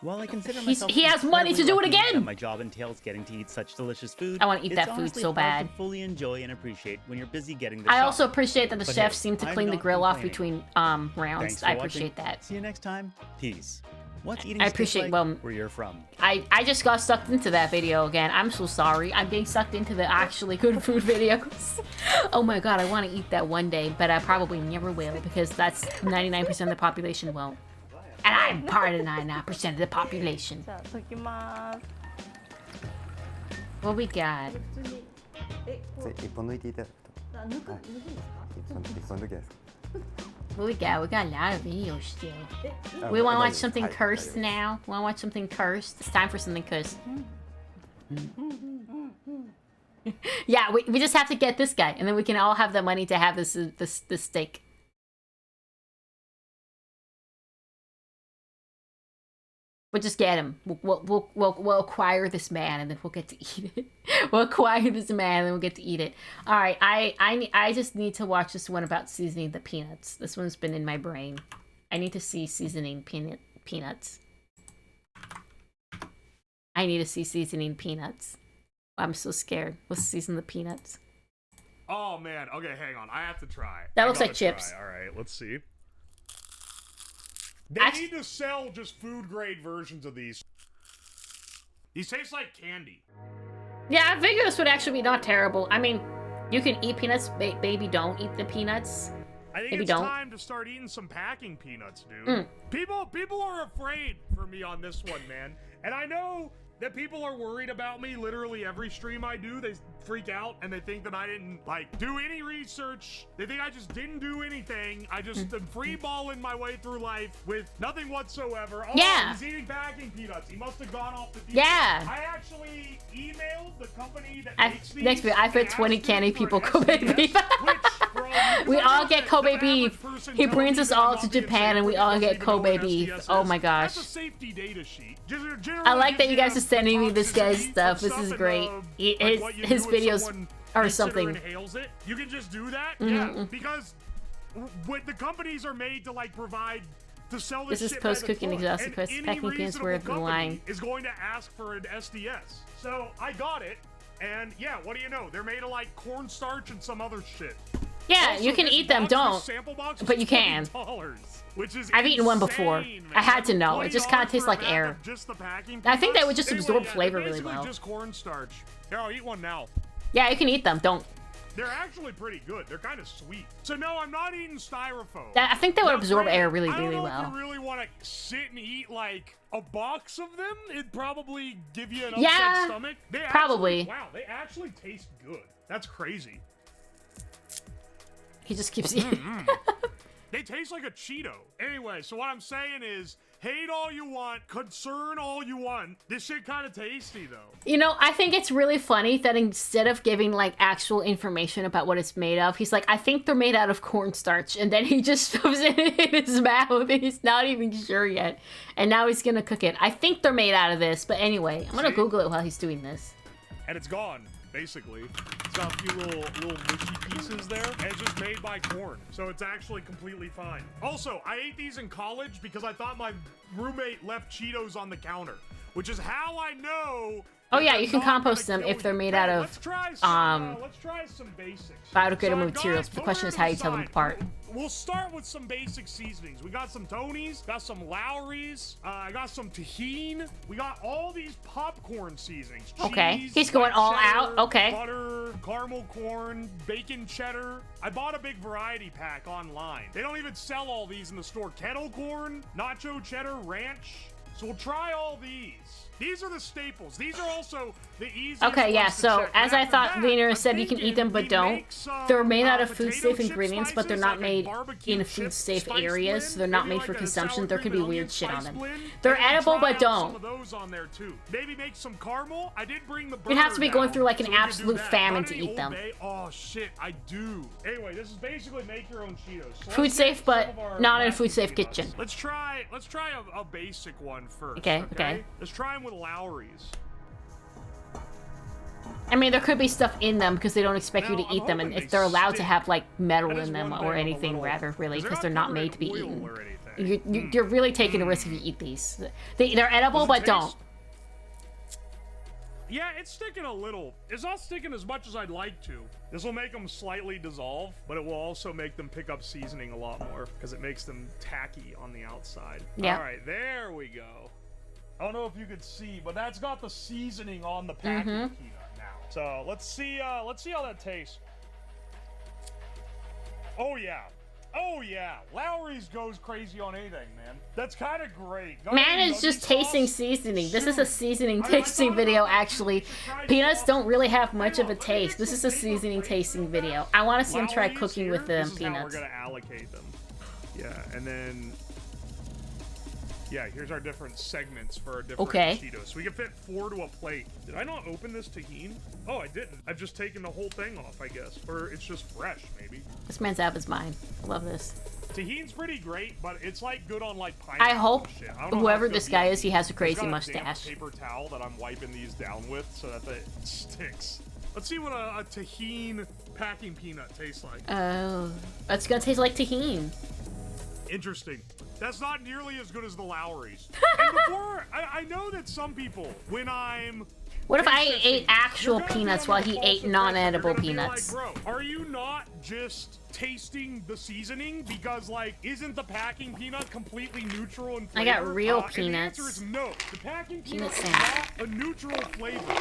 While I consider myself he has money to do it incredibly lucky again! that my job entails getting to eat such delicious food, I want to eat it's that food honestly so hard bad. to fully enjoy and appreciate when you're busy getting the I shot. also appreciate that the But chefs hey, seem to I'm clean the not grill off complaining. between rounds. Thanks for I watching. appreciate that. See you next time. Peace. What's eating I skills appreciate- like well, where you're from? I just got sucked into that video again. I'm so sorry. I'm being sucked into the actually good food videos. Oh my god, I want to eat that one day, but I probably never will because that's 99% of the population won't. And I'm part of 99% of the population. じゃあ溶きます。 What we got? 一本抜いていただくと。抜くんですか？一本抜きですか。 What we got? We got a lot of videos still. Oh, We want to I watch something I- cursed now? Want to watch something cursed? It's time for something cursed. Yeah, we just have to get this guy, and then we can all have the money to have this steak. We'll just get him. We'll acquire this man, and then we'll get to eat it. We'll acquire this man, and then we'll get to eat it. All right, I just need to watch this one about seasoning the peanuts. This one's been in my brain. I need to see seasoning peanuts. I need to see seasoning peanuts. I'm so scared. Let's season the peanuts. Oh man, okay, hang on. I have to try. That I looks like gotta chips. try. All right, let's see. They need to sell just food grade versions of these. These taste like candy. Yeah, I figured this would actually be not terrible. I mean, you can eat peanuts, baby. Don't eat the peanuts. I think Maybe it's don't. time to start eating some packing peanuts, dude. Mm. People are afraid for me on this one, man. And I know that people are worried about me literally every stream I do. They freak out and they think that I didn't like do any research. They think I just didn't do anything. I just am free balling my way through life with nothing whatsoever. Oh, Yeah. he's eating packing peanuts. He must have gone off the deep Yeah. end. I actually emailed the company that I, makes these. next video, I fed 20 candy people Kobe beef. We all get Kobe beef. He brings us all to Japan, and we all get Kobe beef. Oh my gosh. Safety data sheet. I like that you guys are sending me this guy's stuff. This is great. His videos are something. Inhales it. You can just do that, Mhm. yeah. Because what the companies are made to like provide to sell this, This is shit by the post-cooking ton, exhausted and crust. any Packing peanuts reasonable were the company line. is going to ask for an SDS. So I got it, and yeah, what do you know? They're made of like cornstarch and some other shit. Yeah, Also, you can this eat them. box, Don't. this sample box But is you can. $20, which is I've eaten one before. insane, man. I had to know. It just kind of $20 tastes for a like bag air. of just the packing I think they would peanuts? just Anyway, absorb yeah, flavor they're really basically well. just cornstarch. Here, I'll eat one now. Yeah, you can eat them. Don't. They're actually pretty good. They're kind of sweet. So no, I'm not eating styrofoam. I think they would Now, absorb granted, air really, I don't really know well. If you really want to sit and eat like a box of them, it'd probably give you an upset Yeah, stomach. They probably. Actually, wow, they actually taste good. That's crazy. He just keeps eating. They taste like a Cheeto. Anyway, so what I'm saying is, hate all you want, concern all you want. This shit kind of tasty though. You know, I think it's really funny that instead of giving like actual information about what it's made of, he's like, I think they're made out of cornstarch, and then he just shoves it in his mouth, and he's not even sure yet. And now he's gonna cook it. I think they're made out of this, but anyway, I'm gonna Google it while he's doing this. And it's gone, basically. It's got a few little mushy pieces there, and it's just made by corn. So it's actually completely fine. Also, I ate these in college because I thought my roommate left Cheetos on the counter, which is how I know. Oh yeah, you can compost them if they're made out of let's try some basics. biodegradable materials. The question is how you tell them apart. We'll start with some basic seasonings. We got some Tony's, got some Lowry's, I got some tahine. We got all these popcorn seasonings. Okay, Cheese, he's going white all cheddar, out. Okay. Butter, caramel corn, bacon cheddar. I bought a big variety pack online. They don't even sell all these in the store. Kettle corn, nacho cheddar, ranch. So we'll try all these. These are the staples. These are also the easiest. Okay, yeah, ones to so check. as But I after thought, that, Wiener I'm said you can eat them, but we don't. make some, They're made out of potato food-safe chip ingredients, but they're spices, not like a made barbecue in chip food-safe spice areas, so they're blend, not maybe made for like a consumption. sour There could be cream and weird onion shit on spice them. blend. They're And edible, try but out don't. Some of those on there too. Maybe make some caramel. I did bring the You'd have to be burger going down, through like an so we can do absolute that. famine Got to any eat Old them. Bay? Oh shit, I do. Anyway, this is basically make your own Cheetos. So let's Food get safe, some but of our not in a packing food-safe peanuts. kitchen. Let's try a basic one first. Okay, okay. Let's try them with Lowry's. I mean, there could be stuff in them because they don't expect you to eat them, and hoping if they they're allowed to stick. have like metal That is in them one or thing I'm a anything, little- rather, really, 'cause they're because they're not not made to be covered in eaten. oil or anything. You're really taking a risk if you eat these. They're edible, Does it but don't. taste- Yeah, it's sticking a little. It's not sticking as much as I'd like to. This will make them slightly dissolve, but it will also make them pick up seasoning a lot more because it makes them tacky on the outside. Yeah. All right, there we go. I don't know if you could see, but that's got the seasoning on the packing Mm-hmm. peanut now. So let's see how that tastes. Oh yeah. Oh yeah, Lowry's goes crazy on anything, man. That's kind of great. Go Man ahead, is just nugget tasting sauce. seasoning. This is a seasoning tasting video, actually. Peanuts don't really have much of a taste. This is a seasoning tasting video. I want to see him try Lowry's cooking here. with the This is how peanuts. we're gonna allocate them. Yeah, and then yeah, here's our different segments for our different Okay. Cheetos. So we can fit 4 to a plate. Did I not open this tahini? Oh, I didn't. I've just taken the whole thing off, I guess, or it's just fresh, maybe. This man's app is mine. I love this. Tahini's pretty great, but it's like good on like pineapple. I hope and shit. I don't know how whoever it's this gonna guy be is, he has a I've crazy got damp mustache. paper towel that I'm wiping these down with so that it sticks. Let's see what a tahini packing peanut tastes like. Oh, it's gonna taste like tahini. Interesting. That's not nearly as good as the Lowry's. And before, I know that some people, when I'm... What if I taste ate testing, actual you're gonna be peanuts under while the he false ate impression. non-edible You're gonna be peanuts? like, bro, are you not just tasting the seasoning? Because, like, isn't the packing peanut completely neutral in I flavor? got real And the peanuts. answer is no. The packing Peanut peanut is sounds. not a neutral flavor.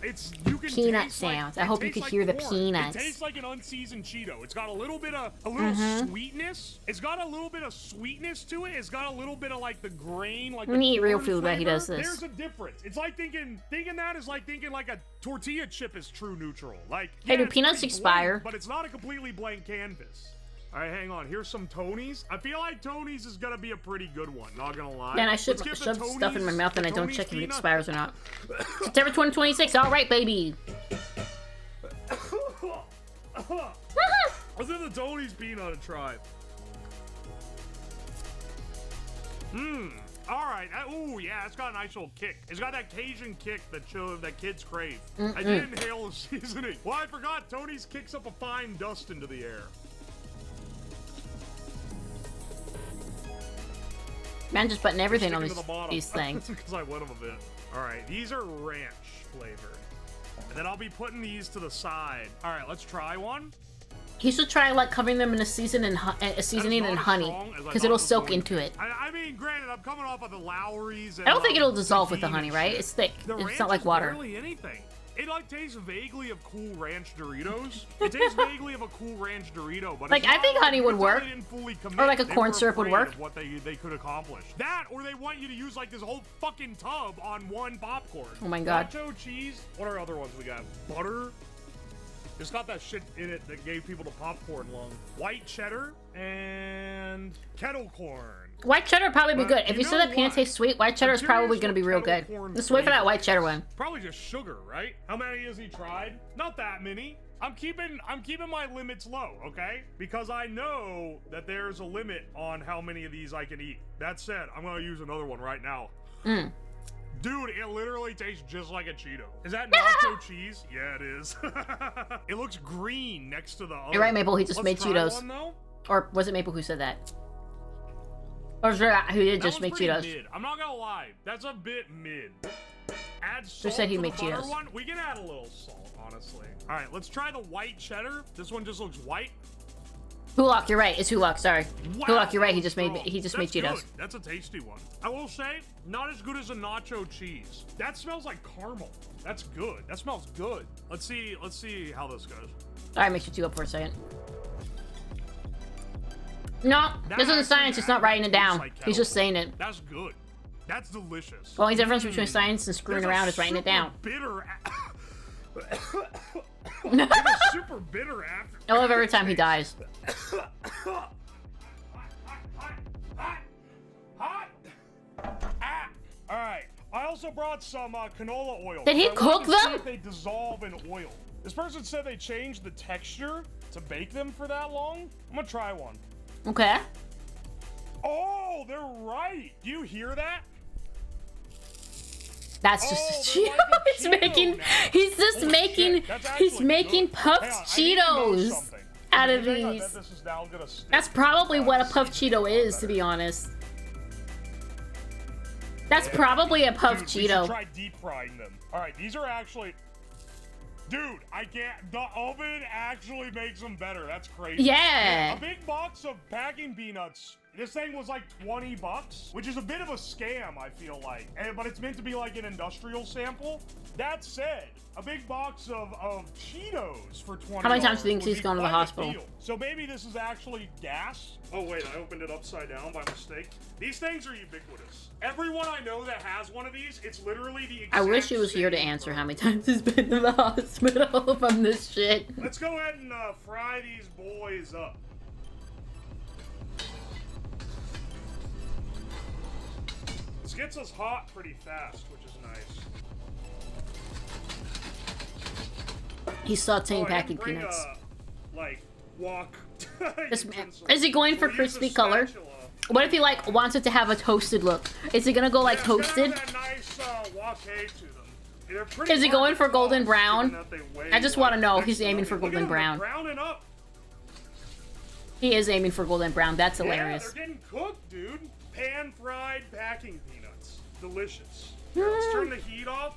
It's you can Peanut taste like- sounds. I it hope you tastes could like hear the corn. peanuts. It tastes like an unseasoned Cheeto. It's got a little Mhm. sweetness. It's got a little bit of sweetness to it. It's got a little bit of like the grain, like When the you eat real corn food, but he flavor. does this. There's a difference. It's like thinking that is like thinking like a tortilla chip is true neutral. Like Hey, do it's peanuts pretty expire? blank, but it's not a completely blank canvas. All right, hang on. Here's some Tony's. I feel like Tony's is gonna be a pretty good one. Not gonna lie. Man, I should Let's give the shove stuff in my Tony's- mouth and the I don't Tony's check if it peanut- expires or not. September 2026. All right, baby. Let's give the Tony's peanut a try. All right. Oh yeah, it's got a nice little kick. It's got that Cajun kick that kids crave. I did inhale the seasoning. Well, I forgot. Tony's kicks up a fine dust into the air. Man, just putting everything on Sticking to the bottom. these things. Because I wet them a bit. All right, these are ranch flavored. And then I'll be putting these to the side. All right, let's try one. He should try like covering them in a seasoning and honey, because it'll soak into it. I mean, granted, I'm coming off of the Lowry's. And, I don't think it'll the dissolve with the tahini honey, and right? shit. It's thick. The It's ranch not like is water. barely anything. It like tastes vaguely of Cool Ranch Doritos. It tastes vaguely of a Cool Ranch Dorito, but Like, it's I think not- honey would it's not work. they didn't fully commit. Or like a They corn were syrup would afraid work. of what they could accomplish. That, or they want you to use like this whole fucking tub on one popcorn. Oh my God. Nacho cheese. What are other ones we got? Butter. It's got that shit in it that gave people the popcorn lung. White cheddar and kettle corn. White cheddar would probably be But good. If you you said know that peanut what? tastes sweet, white cheddar is I'm probably curious going to be what real kettle good. corn Let's wait for that flavor white cheddar is. one. Probably just sugar, right? How many has he tried? Not that many. I'm keeping my limits low, okay? Because I know that there's a limit on how many of these I can eat. That said, I'm gonna use another one right now. Dude, it literally tastes just like a Cheeto. Is that nacho cheese? Yeah, it is. It looks green next to the other. You're right, Maple. He just Let's made try Cheetos. one, though. Or was it Maple who said that? Or was it who did That just one's make pretty Cheetos? Mid. I'm not gonna lie, that's a bit mid. Add salt Just said he'd to make the butter Cheetos. one. We can add a little salt, honestly. All right, let's try the white cheddar. This one just looks white. Hulak, you're right. It's Hulak. Sorry. Wow, Hulak, you're right. that He was just made strong. Cheetos. Good. That's a tasty one. I will say, not as good as a nacho cheese. That smells like caramel. That's good. That smells good. Let's see how this goes. All right, make your two up for a second. No, That this isn't actually science. He's not writing it down. tastes like He's just saying it. That's good. That's delicious. The only difference between science and screwing around is writing it down. Bitter. It's a super bitter after. I love every time he dies. All right. I also brought some canola oil. Did he I cook wanted to see them? if they dissolve in oil. This person said they changed the texture to bake them for that long. I'm gonna try one. Okay. Oh, they're right. Do you hear that? That's just a Cheeto. He's making. He's just making. He's making puffed Cheetos out of these. That's probably what a puffed Cheeto is, to be honest. That's probably a puffed Dude, we should Cheeto. try deep frying them. All right, these are actually. Dude, I can't. The oven actually makes them better. That's crazy. Yeah. A big box of packing peanuts. This thing was like $20, which is a bit of a scam, I feel like. But it's meant to be like an industrial sample. That said, a big box of Cheetos for $20. How many times do you think would he's be gone to the quite a hospital? deal. So maybe this is actually gas. Oh wait, I opened it upside down by mistake. These things are ubiquitous. Everyone I know that has one of these, it's literally the exact I wish he was here to answer how many times he's been to the hospital from this shit. Let's go ahead and fry these boys up. This gets us hot pretty fast, which is nice. He's sauteing I packing didn't bring peanuts. Like, wok. Is he going for crispy color? What if he like wants it to have a toasted look? Is he gonna go like toasted? Nice wok to them. They're pretty Is he hard going to for golden toss, brown? given that they weigh I just want to like know if next he's to aiming nothing. for Look at golden them, they're brown. browning up. He is aiming for golden brown. That's Yeah, hilarious. they're getting cooked, dude. Pan-fried packing peanuts. Delicious. Here, let's turn the heat off.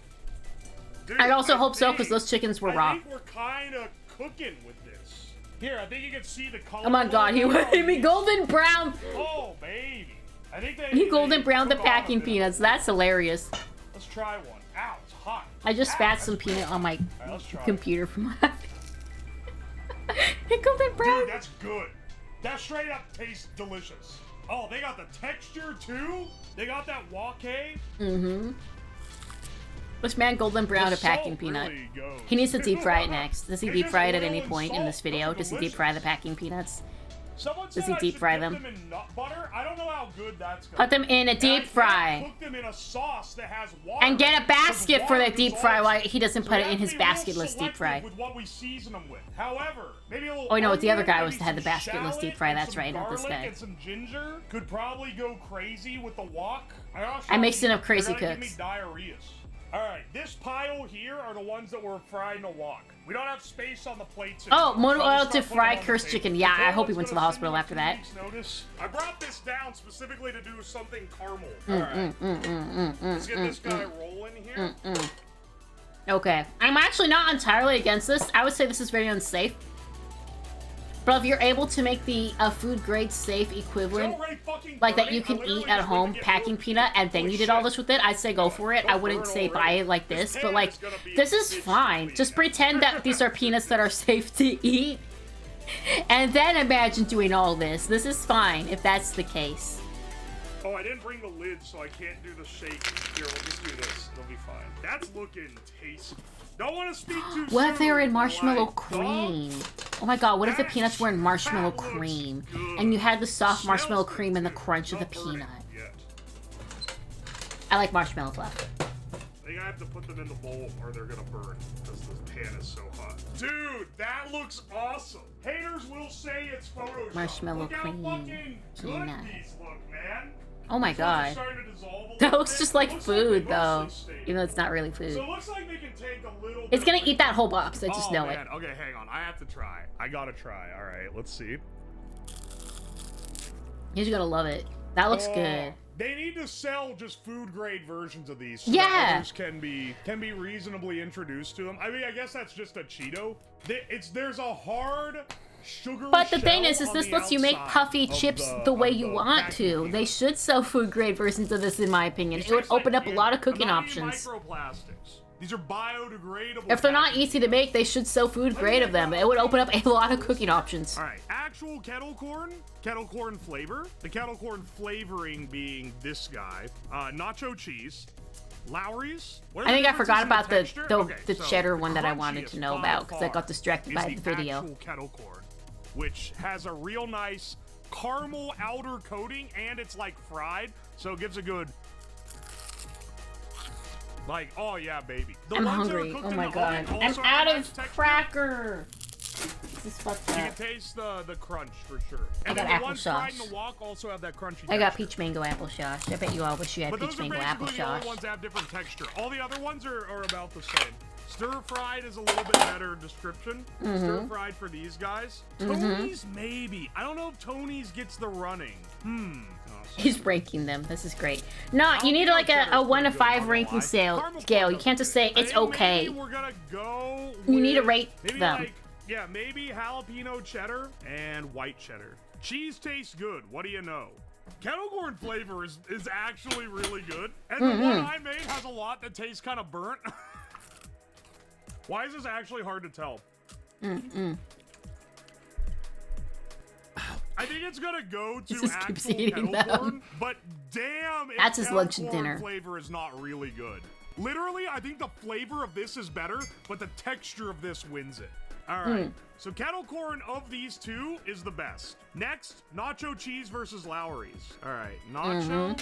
Dude, I also I hope so, think- because those chickens were raw. I think we're kind of cooking with this. Here, I think you can see the color. Oh my god, he made me golden brown. Oh, baby. I think they. He golden they browned the took off a packing bit. peanuts. That's hilarious. Let's try one. Ow, it's hot. I just spat some peanut on my let's try it. computer from laughing. Golden brown. Dude, that's good. That straight up tastes delicious. Oh, they got the texture too? They got that wok. Mm-hmm. This man golden brown The a packing salt peanut. really goes. He needs to deep fry it next. Does he It's deep just fry it at oil any and point in this salt. video? Those are Does he deep fry the packing peanuts? Someone Does said he I deep should fry dip them? them in nut butter. I don't know how good that's gonna Put them in a And I deep can't fry. Cook them in a sauce that has water. And get a basket for water the deep fry dissolves. while he doesn't So put we it in have to his be real basketless deep fry. selective with what we season them with. However, maybe a little Oh, no, the other onion, guy was maybe to have the some basketless deep shallot fry. and That's some right, not this garlic guy. And some ginger could probably go crazy with the wok. I mixed enough crazy They're gonna give me cooks. diarrheas. All right, this pile here are the ones that were fried in a wok. We don't have space on the plates. Oh, anymore, motor so I'll oil just to start putting fry them on the cursed table. chicken. Yeah, I hope he Someone's went to the gonna hospital send after me a that. 2 weeks notice. I brought this down specifically to do something caramel. Mm, All right. mm, mm, mm, mm, Let's get mm, this guy mm, rolling here. Okay. I'm actually not entirely against this. I would say this is very unsafe. But if you're able to make the food grade safe equivalent, like that you can eat at home, packing peanut, and then you did all this with it, I'd say go for it. I wouldn't say buy it like this, but like, this is fine. Just pretend that these are peanuts that are safe to eat. And then imagine doing all this. This is fine if that's the case. Oh, I didn't bring the lid, so I can't do the shake. Here, we'll just do this. It'll be fine. That's looking tasty. Don't want to speak too What if they were in soon, marshmallow like, cream? Oh my god, what if the peanuts were in marshmallow cream? And you had the soft marshmallow cream and the crunch of the peanut. I like marshmallow fluff. I think I have to put them in the bowl or they're gonna burn because the pan is so hot. Dude, that looks awesome. Haters will say it's Photoshop. Marshmallow Look how cream, fucking good peanut. these look, man. Oh my These ones are god. starting to dissolve a That little looks bit. just It like looks food they though. mostly stayed. Even though it's not really food. So it looks like they can take a little It's bit gonna eat that whole box, I just know man. it. Okay, hang on. I have to try. I gotta try. All right, let's see. You're gonna love it. That looks Oh, good. They need to sell just food grade versions of these so Yeah. that others can be reasonably introduced to them. I mean, I guess that's just a Cheeto. There's a hard sugar. But the thing is shell on this the lets you make outside puffy of chips the way you want to. They should sell food grade versions of this, in my opinion. It would open up a lot of cooking options. Microplastics. These are biodegradable. If they're not packaging. easy to make, they should sell food grade of them. It would open up a lot of cooking options. All right, actual kettle corn flavor. The kettle corn flavoring being this guy, nacho cheese, Lowry's. I think I forgot about the so cheddar one that I crunchiest wanted to know by about because I got far distracted by is the video. Actual kettle corn, which has a real nice caramel outer coating and it's like fried, so it gives a good. Like, oh yeah, baby. The I'm ones that are hungry. cooked Oh in my the god. oven I'm also out have a of nice texture. cracker. This is fucked You up. can taste the crunch for sure. And I then got the ones fried in applesauce. the wok also have that crunchy I got texture. peach mango applesauce. I bet you all wish you had But peach those are mango basically the only applesauce. ones that have different texture. All the other ones are about the same. Stir-fried is a little bit better description. Mhm. Stir-fried for these guys. Mhm. Tony's maybe. I don't know if Tony's gets the running. He's ranking them. This is great. No, you need like a 1 to 5 ranking scale. You can't just say it's okay. Maybe we're gonna go You need to with rate maybe them. Like, yeah, maybe jalapeno cheddar and white cheddar. Cheese tastes good. What do you know? Kettle corn flavor is actually really good. And the one I made has a lot that tastes kind of burnt. Why is this actually hard to tell? I think it's gonna go to just keeps actual eating kettle them. corn, but damn, if That's his kettle lunch and corn dinner. flavor is not really good. Literally, I think the flavor of this is better, but the texture of this wins it. All right, so kettle corn of these two is the best. Next, nacho cheese versus Lowry's. All right, nacho.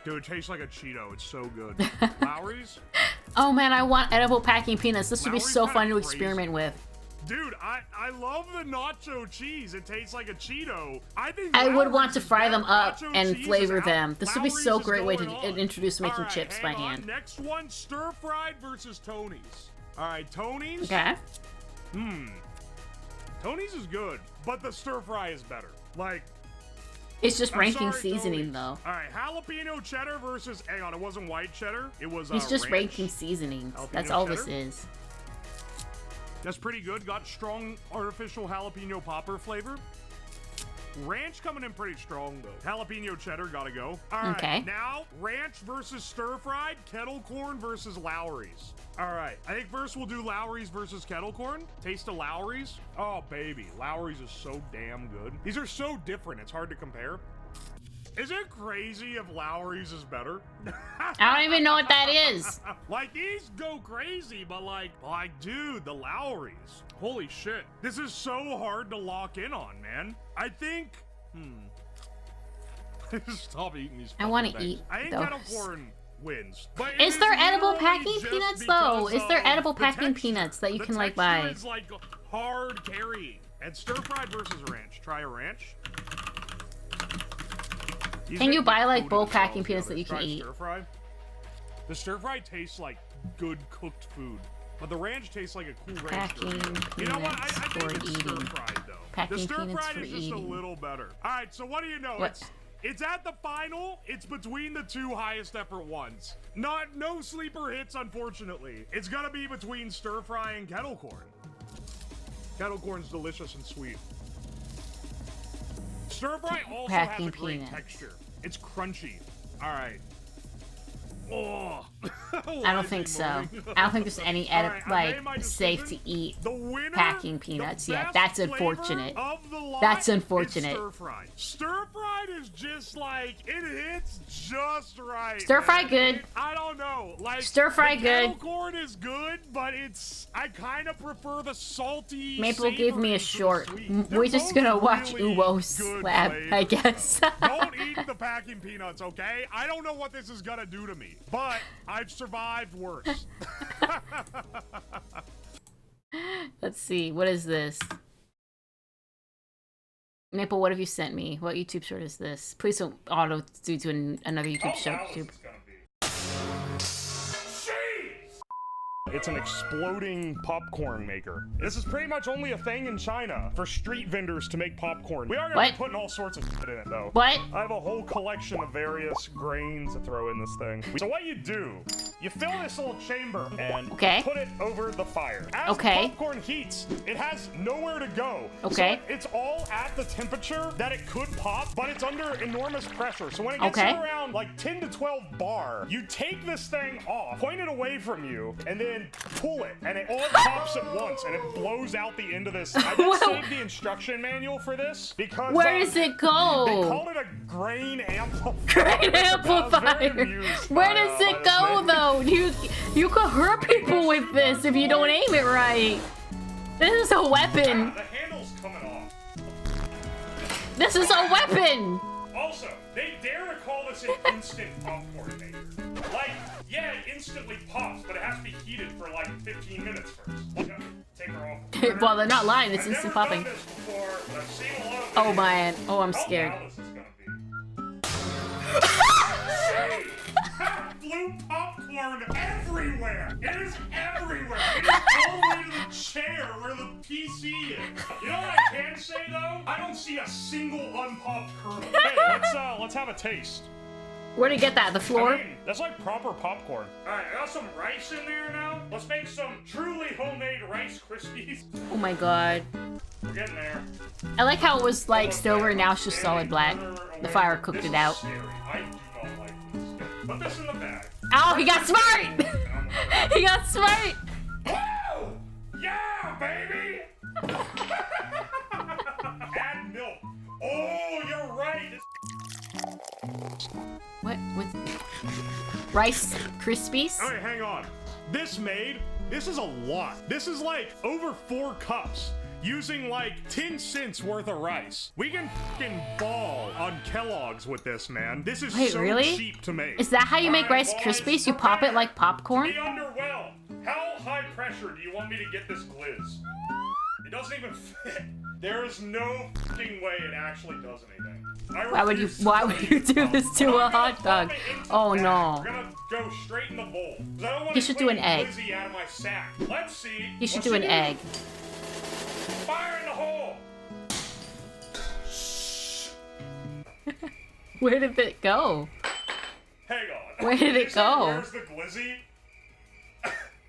Dude, it tastes like a Cheeto. It's so good. Lowry's. Oh man, I want edible packing peanuts. This would be Lowry's so kinda fun to crazy. experiment with. Dude, I love the nacho cheese. It tastes like a Cheeto. I think I would Lowry's want to is fry better. them up Nacho and cheese is flavor out. them. This would be so Lowry's is great way to going on. introduce making All right, chips by hang on. hand. Next one, stir fried versus Tony's. All right, Tony's. Okay. Tony's is good, but the stir fry is better. Like, It's just I'm ranking sorry, seasoning Tony's. though. All right, jalapeno cheddar versus. Hang on, it wasn't white cheddar. It was. He's just ranch. ranking seasonings. That's Jalapeno all cheddar? this is. That's pretty good. Got strong artificial jalapeno popper flavor. Ranch coming in pretty strong though. Jalapeno cheddar gotta go. All right, Okay. now ranch versus stir fried, kettle corn versus Lowry's. All right, I think first we'll do Lowry's versus kettle corn. Taste of Lowry's. Oh baby, Lowry's is so damn good. These are so different. It's hard to compare. Is it crazy if Lowry's is better? I don't even know what that is. Like, these go crazy, but like, dude, the Lowry's. Holy shit. This is so hard to lock in on, man. I think, Stop eating these I wanna fucking things. eat I think those. kettle corn wins. But it Is there edible literally packing just peanuts though? Is there because edible of the packing texture. peanuts that you The can like texture buy? is like hard carrying. And stir fried versus ranch. Try a ranch. These Can you make buy like food bulk themselves, packing peanuts though. that you can Try eat? Stir fry. The stir fry tastes like good cooked food, but the ranch tastes like a cool ranch. Packing You know what? I peanuts think for it's stir eating. fried though. Packing The stir peanuts fried for is just a eating. little better. All right, so what do you know? What? It's at the final. It's between the two highest effort ones. No sleeper hits, unfortunately. It's gonna be between stir fry and kettle corn. Kettle corn's delicious and sweet. Stir fry also Packing has a great peanuts. texture. It's crunchy. All right. Oh. I don't think so. I don't think there's any safe to eat packing peanuts yet. That's unfortunate. That's unfortunate. Stir fried. Stir fried is just like, it hits just right. Stir fry man. good. I don't know. Like, Stir fry the good. kettle corn is good, but I kind of prefer the salty. Maple gave me a short. They're We're just both gonna watch really Uwo's good lab, I flavors, guess. though. Don't eat the packing peanuts, okay? I don't know what this is gonna do to me, but I've survived worse. Let's see. What is this? Maple, what have you sent me? What YouTube short is this? Please don't auto do to another YouTube show. It's an exploding popcorn maker. This is pretty much only a thing in China for street vendors to make popcorn. We are gonna be putting all sorts of shit in it though. What? I have a whole collection of various grains to throw in this thing. So what you do You fill this little chamber and Okay. put it over the fire. As Okay. the popcorn heats, it has nowhere to go. Okay. So it's all at the temperature that it could pop, but it's under enormous pressure. So when it gets Okay. to around like 10 to 12 bar, you take this thing off, point it away from you, and then pull it, and it all pops at once, and it blows out the end of this. I did save the instruction manual for this because Where does it go? They called it a grain amplifier. Grain amplifier. Where does it go though? You could hurt people with this if you don't aim it right. This is a weapon. The handle's coming off. This is a weapon. Also, they dare to call this an instant popcorn maker. Like, yeah, it instantly pops, but it has to be heated for like 15 minutes first. Okay, take her off. Well, they're not lying. It's I've instant never popping. done this before, but I've seen a lot of Oh videos. man. Oh, I'm How scared. loud is this gonna be? Blue popcorn everywhere! It is everywhere! It is all the way to the chair where the PC is. You know what I can say though? I don't see a single unpopped kernel. Hey, let's have a taste. Where'd he get that? The floor? I mean, that's like proper popcorn. Alright, I got some rice in there now. Let's make some truly homemade Rice Krispies. Oh my god. We're getting there. I like how it was like silver and now it's just solid black. The fire cooked it out. I do not like this. Put this in the bag. Oh, he got smart! He got smart! Woo! Yeah, baby! Add milk. Oh, you're right. What? Rice Krispies? Alright, hang on. This is a lot. This is like over 4 cups. Using like 10 cents worth of rice. We can fucking ball on Kellogg's with this, man. This is Wait, so really? cheap to make. Is that how you make Rice Krispies? You pop it like popcorn? Be underwhelmed. How high pressure do you want me to get this glizz? It doesn't even fit. There is no fucking way it actually does anything. Why would you do this to a hot dog? Oh no. We're gonna go straight in the bowl. 'Cause I don't want He to should do an clean egg. glizzy out of my sack. Let's see. You should What's do he an egg. Fire in the hole. Where did it go? Hang on. Where did it You said, go? Where's the glizzy?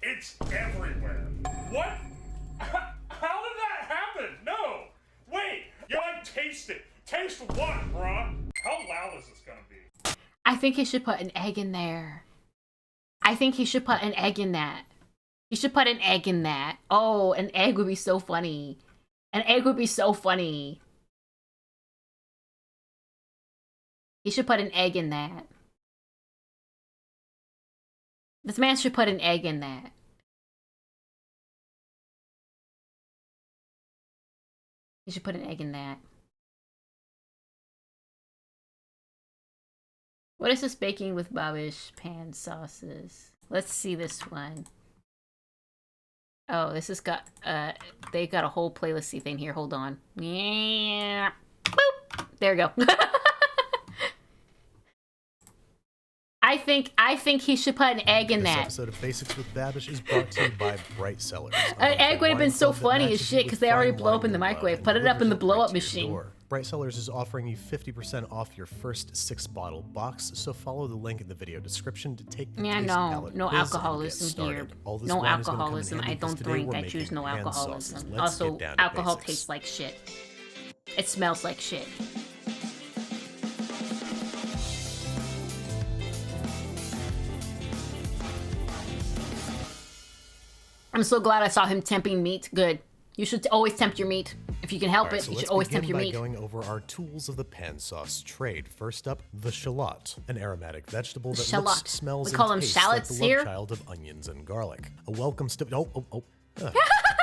It's everywhere. What? How did that happen? No. Wait. You like taste it. Taste what, bruh? How loud is this gonna be? I think he should put an egg in there. I think he should put an egg in that. He should put an egg in that. Oh, an egg would be so funny. An egg would be so funny. He should put an egg in that. This man should put an egg in that. He should put an egg in that. What is this baking with Babish pan sauces? Let's see this one. Oh, this has got, they got a whole playlisty thing here. Hold on. Yeah. Boop. There we go. I think he should put an egg in This that. episode of Basics with Babish is brought to you by Bright Cellars. An egg would have been so funny as shit because they already blow up in the microwave. Put it up in the blow up machine. Bright Cellars is offering you 50% off your first 6-bottle box, so follow the link in the video description to take the Yeah, taste no palette quiz and get alcoholism started. here. All this No wine is gonna come in alcoholism. handy I don't because today drink. we're I choose making no hand alcoholism. sauces. Let's Also, get down to alcohol basics. tastes like shit. It smells like shit. I'm so glad I saw him temping meat. Good. You should always tempt your meat. If you can help Alright, it, so you should let's always begin tempt your by meat. going over our tools of the pan sauce trade. First up, the shallot, an aromatic vegetable that Shallot. looks, smells, We call and them tastes like shallots the here? love child of onions and garlic. A welcome step.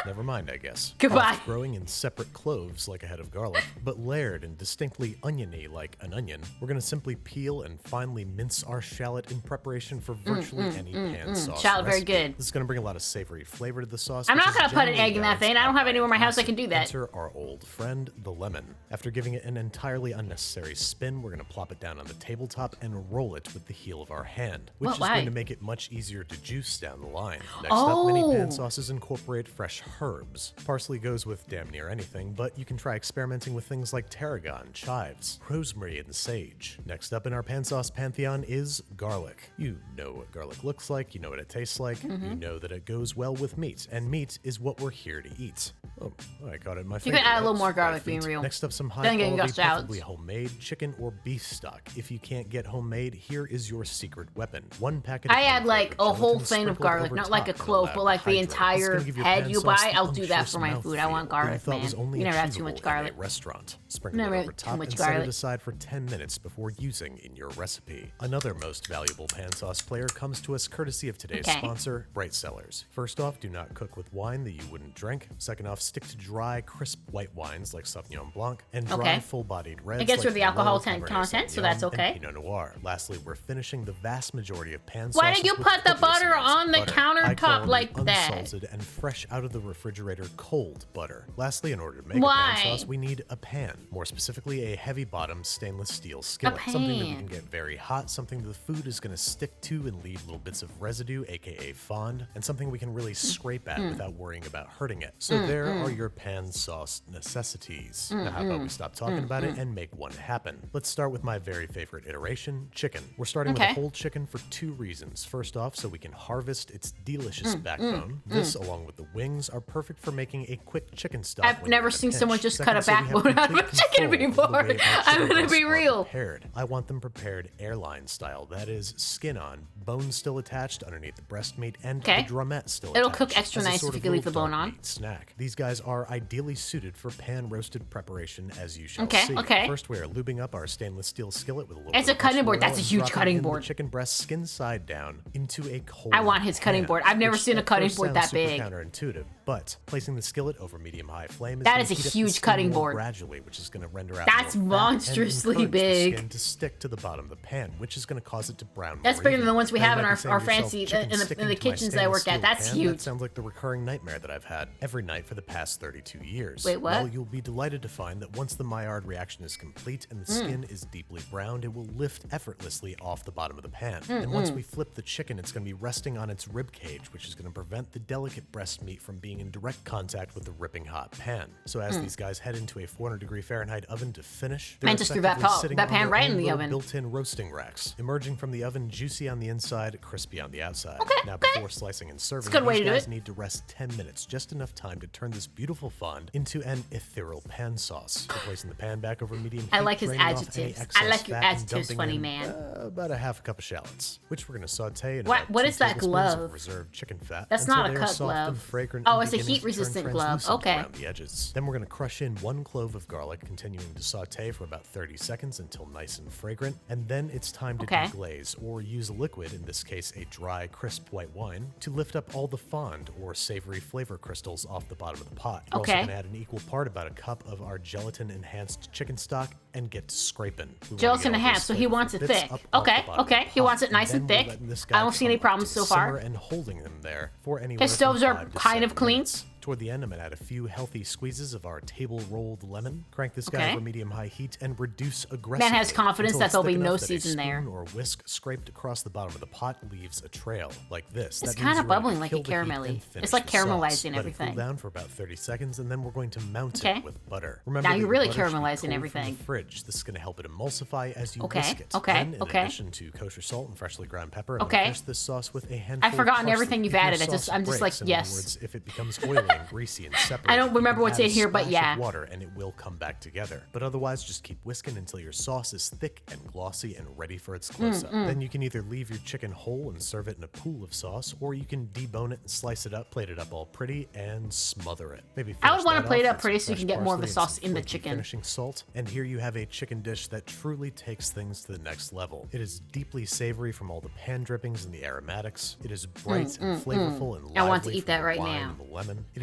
Never mind, I guess. Goodbye. Off growing in separate cloves like a head of garlic, but layered and distinctly oniony like an onion, we're going to simply peel and finely mince our shallot in preparation for virtually any pan sauce Shallot, very recipe. good. This is going to bring a lot of savory flavor to the sauce. I'm which not is gonna put an generally egg in that balanced thing. I don't out have by anywhere in my house I acid. can do that. Enter our old friend, the lemon. After giving it an entirely unnecessary spin, we're going to plop it down on the tabletop and roll it with the heel of our hand, which What? is Why? going to make it much easier to juice down the line. Next up, many pan Oh. sauces incorporate incorporate fresh herbs. Parsley goes with damn near anything, but you can try experimenting with things like tarragon, chives, rosemary, and sage. Next up in our pan sauce pantheon is garlic. You know what garlic looks like, you know what it tastes like, you know that it goes well with meat, and meat is what we're here to eat. Oh, I got it in my You finger. can add a little That's more garlic, my feet. being real. Next up, some Then again, you high-quality, got salads. preferably homemade chicken or beef stock. If you can't get homemade, here is your secret weapon. 1 packet of I add like a whole gelatin thing of sprinkled garlic, over not like a top and clove, allowed but to like the hydrate. This is entire gonna give your head pan you sauce buy. the I'll do that unctuous for my food. I want mouthfeel garlic, you thought man. was only You never have too achievable much in garlic. a restaurant. Sprinkle Never it have over too top much and set it garlic. aside for 10 minutes before using in your recipe. Another most valuable pan sauce player comes to us courtesy of today's Okay. sponsor, Bright Cellars. First off, do not cook with wine that you wouldn't drink. Second off, stick to dry, crisp white wines like Sauvignon Blanc and dry, Okay. full-bodied reds I guess like we're the alcohol Merlot, Cabernet content, so Sauvignon, that's and okay. Pinot Noir. Lastly, we're finishing the vast majority of pan Why sauces did you with put the copious butter amounts of on the butter. countertop High quality, like that? unsalted and fresh out of the refrigerator cold butter. Lastly, in order to make Why? a pan sauce, we need a pan. More specifically, a heavy-bottom stainless steel skillet. Something that we pan. can get very hot, something that the food is going to stick to and leave little bits of residue, aka fond, and something we can really scrape at without worrying about hurting it. So there are your pan sauce necessities. Now how about we stop talking about it and make one happen? Let's start with my very favorite iteration, chicken. We're starting with Okay. a whole chicken for 2 reasons. First off, so we can harvest its delicious backbone. This, along with the wings, are perfect for making a quick chicken stock. I've when never you're in a seen pinch. someone just Second, cut a so we have backbone out of a complete chicken control over the before. way our I'm chicken gonna be breasts are real. prepared. I want them prepared airline style. That is, skin on, bone still attached underneath the breast meat, and Okay. the drumette still It'll attached. cook extra as a nice sort if you of can leave little the bone dark on. meat snack. These guys are ideally suited for pan roasted preparation, as you shall Okay, see. okay. First, we are lubing up our stainless steel skillet with a little It's bit a of cutting board. oil That's a and huge dropping cutting in the board. chicken breast skin side down into a cold I want his cutting pan, board. I've never which seen a at cutting first board sounds that super big. counterintuitive, but placing the skillet over medium-high flame is That gonna is a heat up the huge skin cutting more board. gradually, which is going to render out That's more fat and monstrously encourage the big. skin to stick to the bottom of the pan, which is going to cause it to brown. That's more bigger than the evenly. ones we Now, have you in might our be saying to fancy yourself, "Chicken in sticking the to my kitchens I work stainless at. That's steel pan? huge. That sounds like the recurring nightmare that I've had every night for the past 32 years. Wait, what? Well, you'll be delighted to find that once the Maillard reaction is complete and the skin is deeply browned, it will lift effortlessly off the bottom of the pan. And once we flip the chicken, it's going to be resting on its rib cage, which is going to prevent the delicate breast meat from being in direct contact with the ripping hot pan. So as these guys head into a 400-degree Fahrenheit oven to finish, they're Man, just threw that effectively pot- sitting that on pan their right in own the little oven. built-in roasting racks, emerging from the oven juicy on the inside, crispy on the outside. Now, before slicing and serving, a good way these to do guys it. need to rest 10 minutes, just enough time to turn this beautiful fond into an ethereal pan sauce. So placing the pan back over medium heat, I like his draining off any adjectives. I excess like your fat, and adjectives, dumping funny in, man. About a half a cup of shallots, which we're going to saute in What- about what 2 is that tablespoons glove? of reserved chicken fat. That's until not a they are cut soft glove. and fragrant Oh, and it's a beginning to turn heat-resistant glove. translucent Okay. around the edges. Then we're going to crush in 1 clove of garlic, continuing to saute for about 30 seconds until nice and fragrant, and then it's time to Okay. deglaze, or use a liquid, in this case a dry, crisp white wine, to lift up all the fond or savory flavor crystals off the bottom of the pot. We're also Okay. going to add an equal part, about a cup of our gelatin-enhanced chicken stock, and get to scraping. We wanna Gelatin get all enhanced, those so he flavorful wants it bits thick. up off Okay, the bottom of okay. the He wants pot, it nice and then we're thick. letting this I guy don't see any come problems to so far. simmer and holding them there for anywhere His stoves from are 5 to kind of 7 clean. minutes. Toward the end, I'm going to add a few healthy squeezes of our table rolled lemon. Crank this guy Okay. over medium-high heat and reduce aggressively. Man has confidence until that it's there'll be thick no enough that a season there. spoon or whisk scraped across the bottom of the pot leaves a trail like this. It's That means kinda you're ready to bubbling like kill a the heat caramelly. and finish It's like the sauce. caramelizing Let it cool everything. down for about 30 seconds, and then we're going to mount Okay. it with butter. Remember Now that you're your really butter should be caramelizing cold everything. From the fridge. This is going to help it emulsify as you Okay, whisk it. okay, Then, in okay. addition to kosher salt and freshly ground pepper, I'm Okay. going to finish this sauce with a handful I've forgotten of parsley. everything you've If your added. sauce I'm just like, breaks, in yes. other words, if it becomes oily and greasy and separated, I don't remember you can what's add in a here, but splash yeah. of water and it will come back together. But otherwise, just keep whisking until your sauce is thick and glossy and ready for its close-up. Then you can either leave your chicken whole and serve it in a pool of sauce, or you can debone it and slice it up, plate it up all pretty, and smother it. Maybe I would finish wanna that plate it off up with pretty some so you can fresh get more of the parsley and sauce some in the flaky chicken. finishing salt. And here you have a chicken dish that truly takes things to the next level. It is deeply savory from all the pan drippings and the aromatics. It is bright and flavorful and lively I want to eat from that the right wine now. and the lemon. It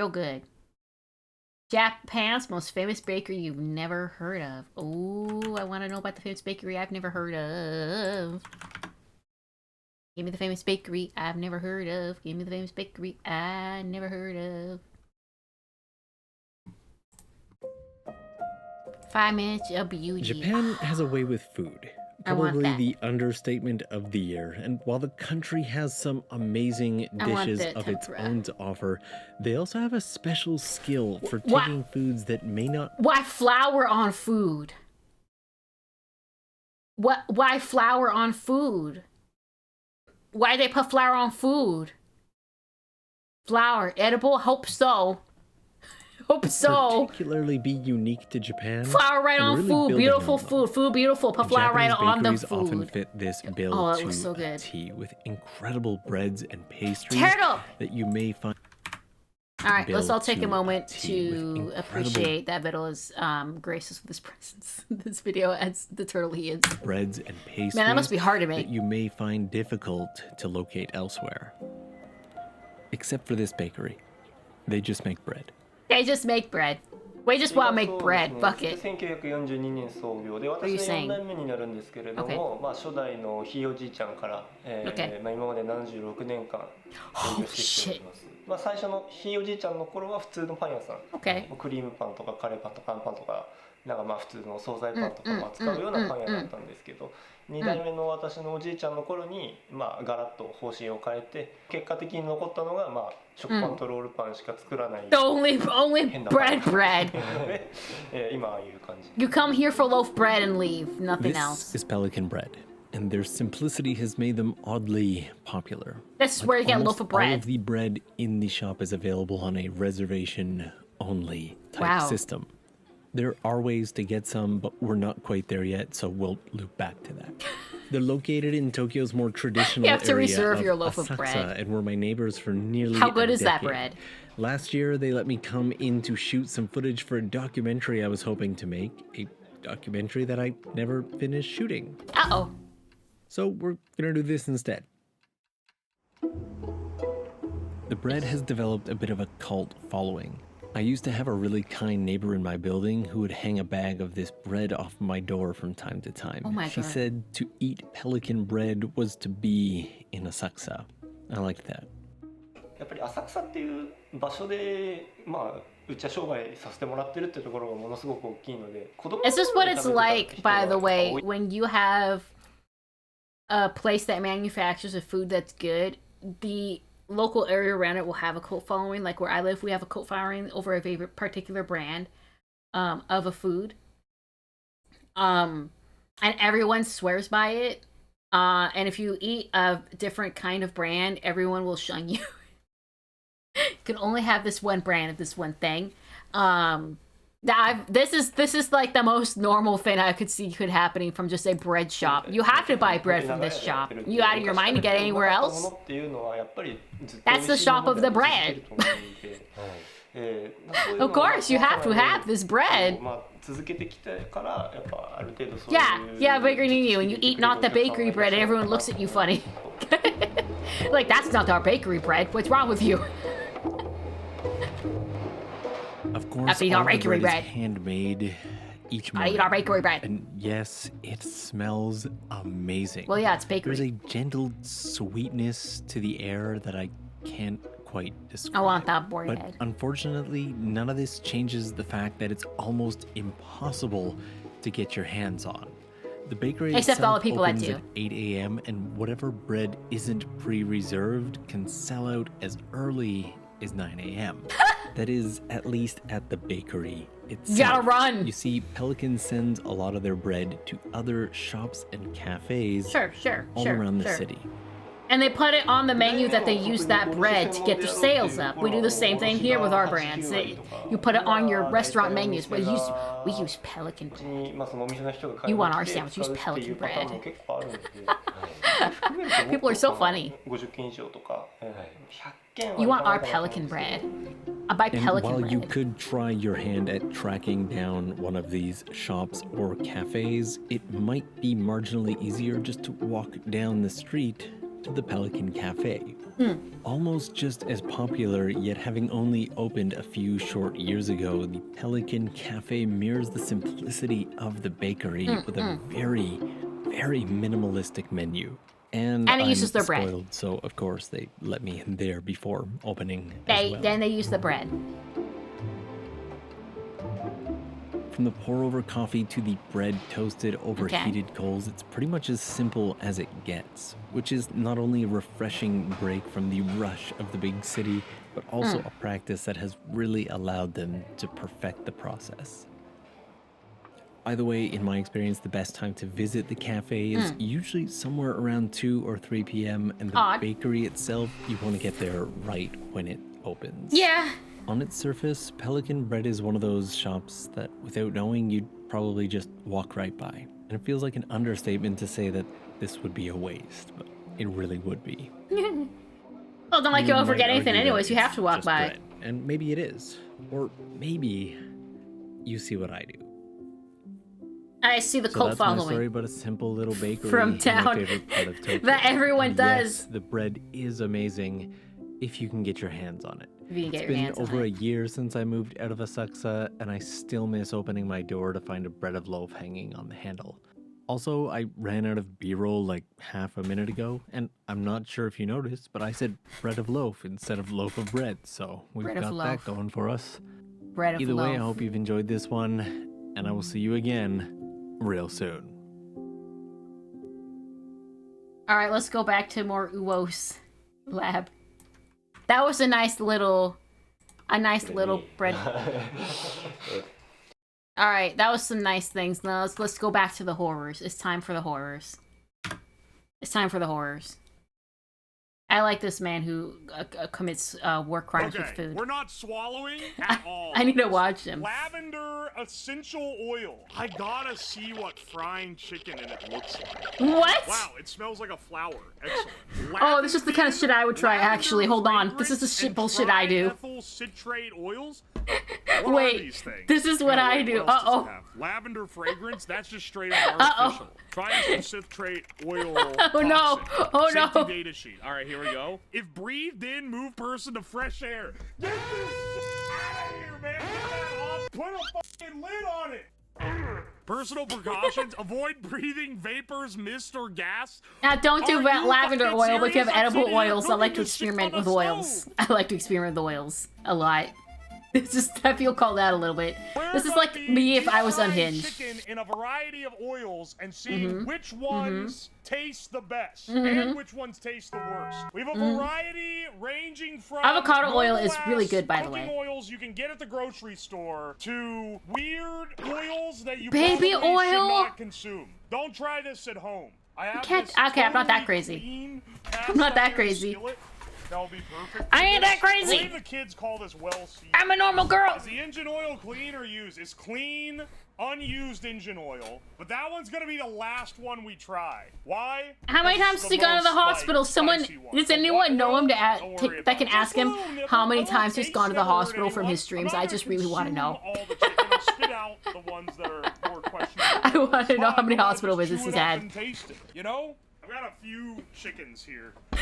real good. Japan's most famous bakery you've never heard of. Oh, I want to know about the famous bakery I've never heard of. Give me the famous bakery I've never heard of. Give me the famous bakery I never heard of. 5 minutes of beauty. Japan has a way with food. I want Probably that. the understatement of the year. And while the country has some amazing dishes the of its tempura. own to offer, they also have a special skill for What? taking foods that may not. Why flour on food? Why flour on food? Why they put flour on food? Flour, edible? Hope so. Hope so. Particularly be unique to Japan. Flour right and on really food. building Beautiful on them. food. Food beautiful. Put flour right Japanese on the bakeries often food. fit this bill Oh, that to looks so a good. T, with incredible breads and pastries Tear it up. that you may find. All right, let's Bill all take a to moment T with to incredible- appreciate that Vittle is gracious with his presence in this video as the turtle he is. Breads and pastries. Man, that must be hard to make. That you may find difficult to locate elsewhere. Except for this bakery. They just make bread. They just make bread. We just want to make bread. Fuck it. 1942年創業で What are you 私の saying? 4代目になるんですけれども、まあ初代のひいおじいちゃんから、Okay. まあ今まで76年間営業してきております。まあ最初のひいおじいちゃんの頃は普通のパン屋さん、Okay. クリームパンとかカレーパンとかパンパンとかなんかまあ普通の惣菜パンとかも扱うようなパン屋だったんですけど、2代目の私のおじいちゃんの頃にまあガラッと方針を変えて、結果的に残ったのがまあ食パンとロールパンしか作らない。 Only bread. 今ああいう感じ。 You come here for loaf bread and leave. Nothing This else. is Pelican bread, and their simplicity has made them oddly popular. This is where you get a loaf Almost of all bread. of the bread in the shop is available on a reservation-only type Wow. system. There are ways to get some, but we're not quite there yet, so we'll loop back to that. They're located in Tokyo's more traditional You have to area reserve of your loaf of Asakusa, bread. and were my neighbors for nearly How good a is that decade. bread? Last year, they let me come in to shoot some footage for a documentary I was hoping to make, a documentary that I never finished shooting. Uh-oh. So we're gonna do this instead. The bread has developed a bit of a cult following. I used to have a really kind neighbor in my building who would hang a bag of this bread off my door from time to time. Oh my She God. said to eat pelican bread was to be in Asakusa. I liked that. やっぱり浅草っていう場所でまあうちは商売させてもらってるっていうところがものすごく大きいので、子供 Is this what it's 食べてた like, 人 by the が way, 多い when you have a place that manufactures a food that's good, the local area around it will have a cult following? Like where I live, we have a cult following over a favorite particular brand of a food. And everyone swears by it. And if you eat a different kind of brand, everyone will shun you. You can only have this one brand of this one thing. This is like the most normal thing I could see could happening from just a bread shop. You have to buy bread from this shop. You out of your mind to get anywhere else? That's the shop of the bread. Of course, you have to have this bread. 続けてきてからやっぱある程度そういう Yeah, bakery near you, and you eat not the bakery bread, and everyone looks at you funny. Like, that's not our bakery bread. What's wrong with you? Of course, Have to eat our all the bakery bread bread. is handmade each I morning. eat our bakery bread. And yes, it smells amazing. Well, yeah, it's bakery. There's a gentle sweetness to the air that I can't quite describe. I want that boy But head. unfortunately, none of this changes the fact that it's almost impossible to get your hands on. The bakery Except all itself the people that opens do. at 8 a.m. and whatever bread isn't pre-reserved can sell out as early as 9 a.m. That is, at least at the bakery itself. You gotta run! You see, Pelican sends a lot of their bread to other shops and cafes Sure, all around the city. And they put it on the menu that they use that bread to get their sales up. We do the same thing here with our brands. You put it on your restaurant menus. We use Pelican bread. まあそのお店の人が買 You いに want 来 our て sandwich, 使う use っていう Pelican パターン bread. も結構あるので People are so funny. 50件以上とか100件は You want いかな our いかなと思うん Pelican ですけど bread. I buy And Pelican while you bread. could try your hand at tracking down one of these shops or cafes, it might be marginally easier just to walk down the street to the Pelican Cafe. Almost just as popular, yet having only opened a few short years ago, the Pelican Cafe mirrors the simplicity of the bakery with a very, very minimalistic menu. And it I'm uses their bread. spoiled, so of course they let me in there before opening as well. Then they use the bread. From the pour-over coffee to the bread toasted over heated coals, it's pretty much as simple as it gets, which is not only a refreshing break from the rush of the big city, but also a practice that has really allowed them to perfect the process. By the way, in my experience, the best time to visit the cafe is usually somewhere around 2 or 3 p.m. and the bakery itself, you want to get there right when it opens. Yeah. On its surface, Pelican Bread is one of those shops that, without knowing, you'd probably just walk right by. And it feels like an understatement to say that this would be a waste, but it really would be. Well, don't like you won't forget anything anyways, you have to walk by. Bread. And maybe it is. Or maybe you see what I do. I see the So cult that's following. my story about a simple little bakery From in town my favorite part of Tokyo. that everyone And does. Yes, the bread is amazing if you can get your hands on it. If you can get It's your been hands on over it. a year since I moved out of Asakusa, and I still miss opening my door to find a bread of loaf hanging on the handle. Also, I ran out of B-roll like half a minute ago, and I'm not sure if you noticed, but I said bread of loaf instead of loaf of bread, so we've Bread of got loaf. that going for us. Bread of Either way, I loaf. hope you've enjoyed this one, and I will see you again real soon. All right, let's go back to more Uwo's lab. That was a nice little bread. All right, that was some nice things. Now let's go back to the horrors. It's time for the horrors. It's time for the horrors. I like this man who commits war crimes with food. We're not swallowing at all. I need to watch him. Lavender essential oil. I gotta see what frying chicken in it looks like. What? Wow, it smells like a flower. Excellent. Oh, this is the kind of shit I would try, actually. Hold on. This is the shit bullshit I do. Ethyl citrate oils. What Wait, are these things? this is what I do. What else does it Uh-oh. have? Lavender fragrance? That's just straight up artificial. Try citrate oil. Oh, no. toxin. Oh, no. Safety data sheet. All right, here we go. If breathed in, move person to fresh air. Get this shit out of here, man. Get that off. Put a fucking lid on it. Personal precautions: avoid breathing vapors, mist, or gas. Now, don't do Are you lavender fucking oil, but if you have serious? I'm edible sitting here oils, I like to cooking this shit experiment on with the oils. I like to experiment with oils a lot. This is, I feel called out a little bit. This is like me if I was unhinged. Chicken in a variety of oils and seeing Mhm. which ones taste the best Mhm. and which ones taste the worst. We have a variety ranging from Avocado oil is normal really ass good, by the cooking way. oils you can get at the grocery store to weird oils that you Baby probably should oil? not consume. Don't try this at home. I have Can't, this okay, I'm not that totally crazy. clean I'm not that cast-iron crazy. skillet. That'll be perfect. I ain't that I crazy. believe the kids call this well seasoned. I'm a normal girl. Is the engine oil clean or used? It's clean, unused engine oil. But that one's gonna be the last one we try. Why? How many times has he gone to the hospital? Someone, does anyone know him that can ask him how many times he's gone to the hospital from his streams? I just really want to know. Spit out the ones that are more questionable. I want to know how many hospital visits Chew he's it up had. and taste it, you know? I've got a few chickens here. These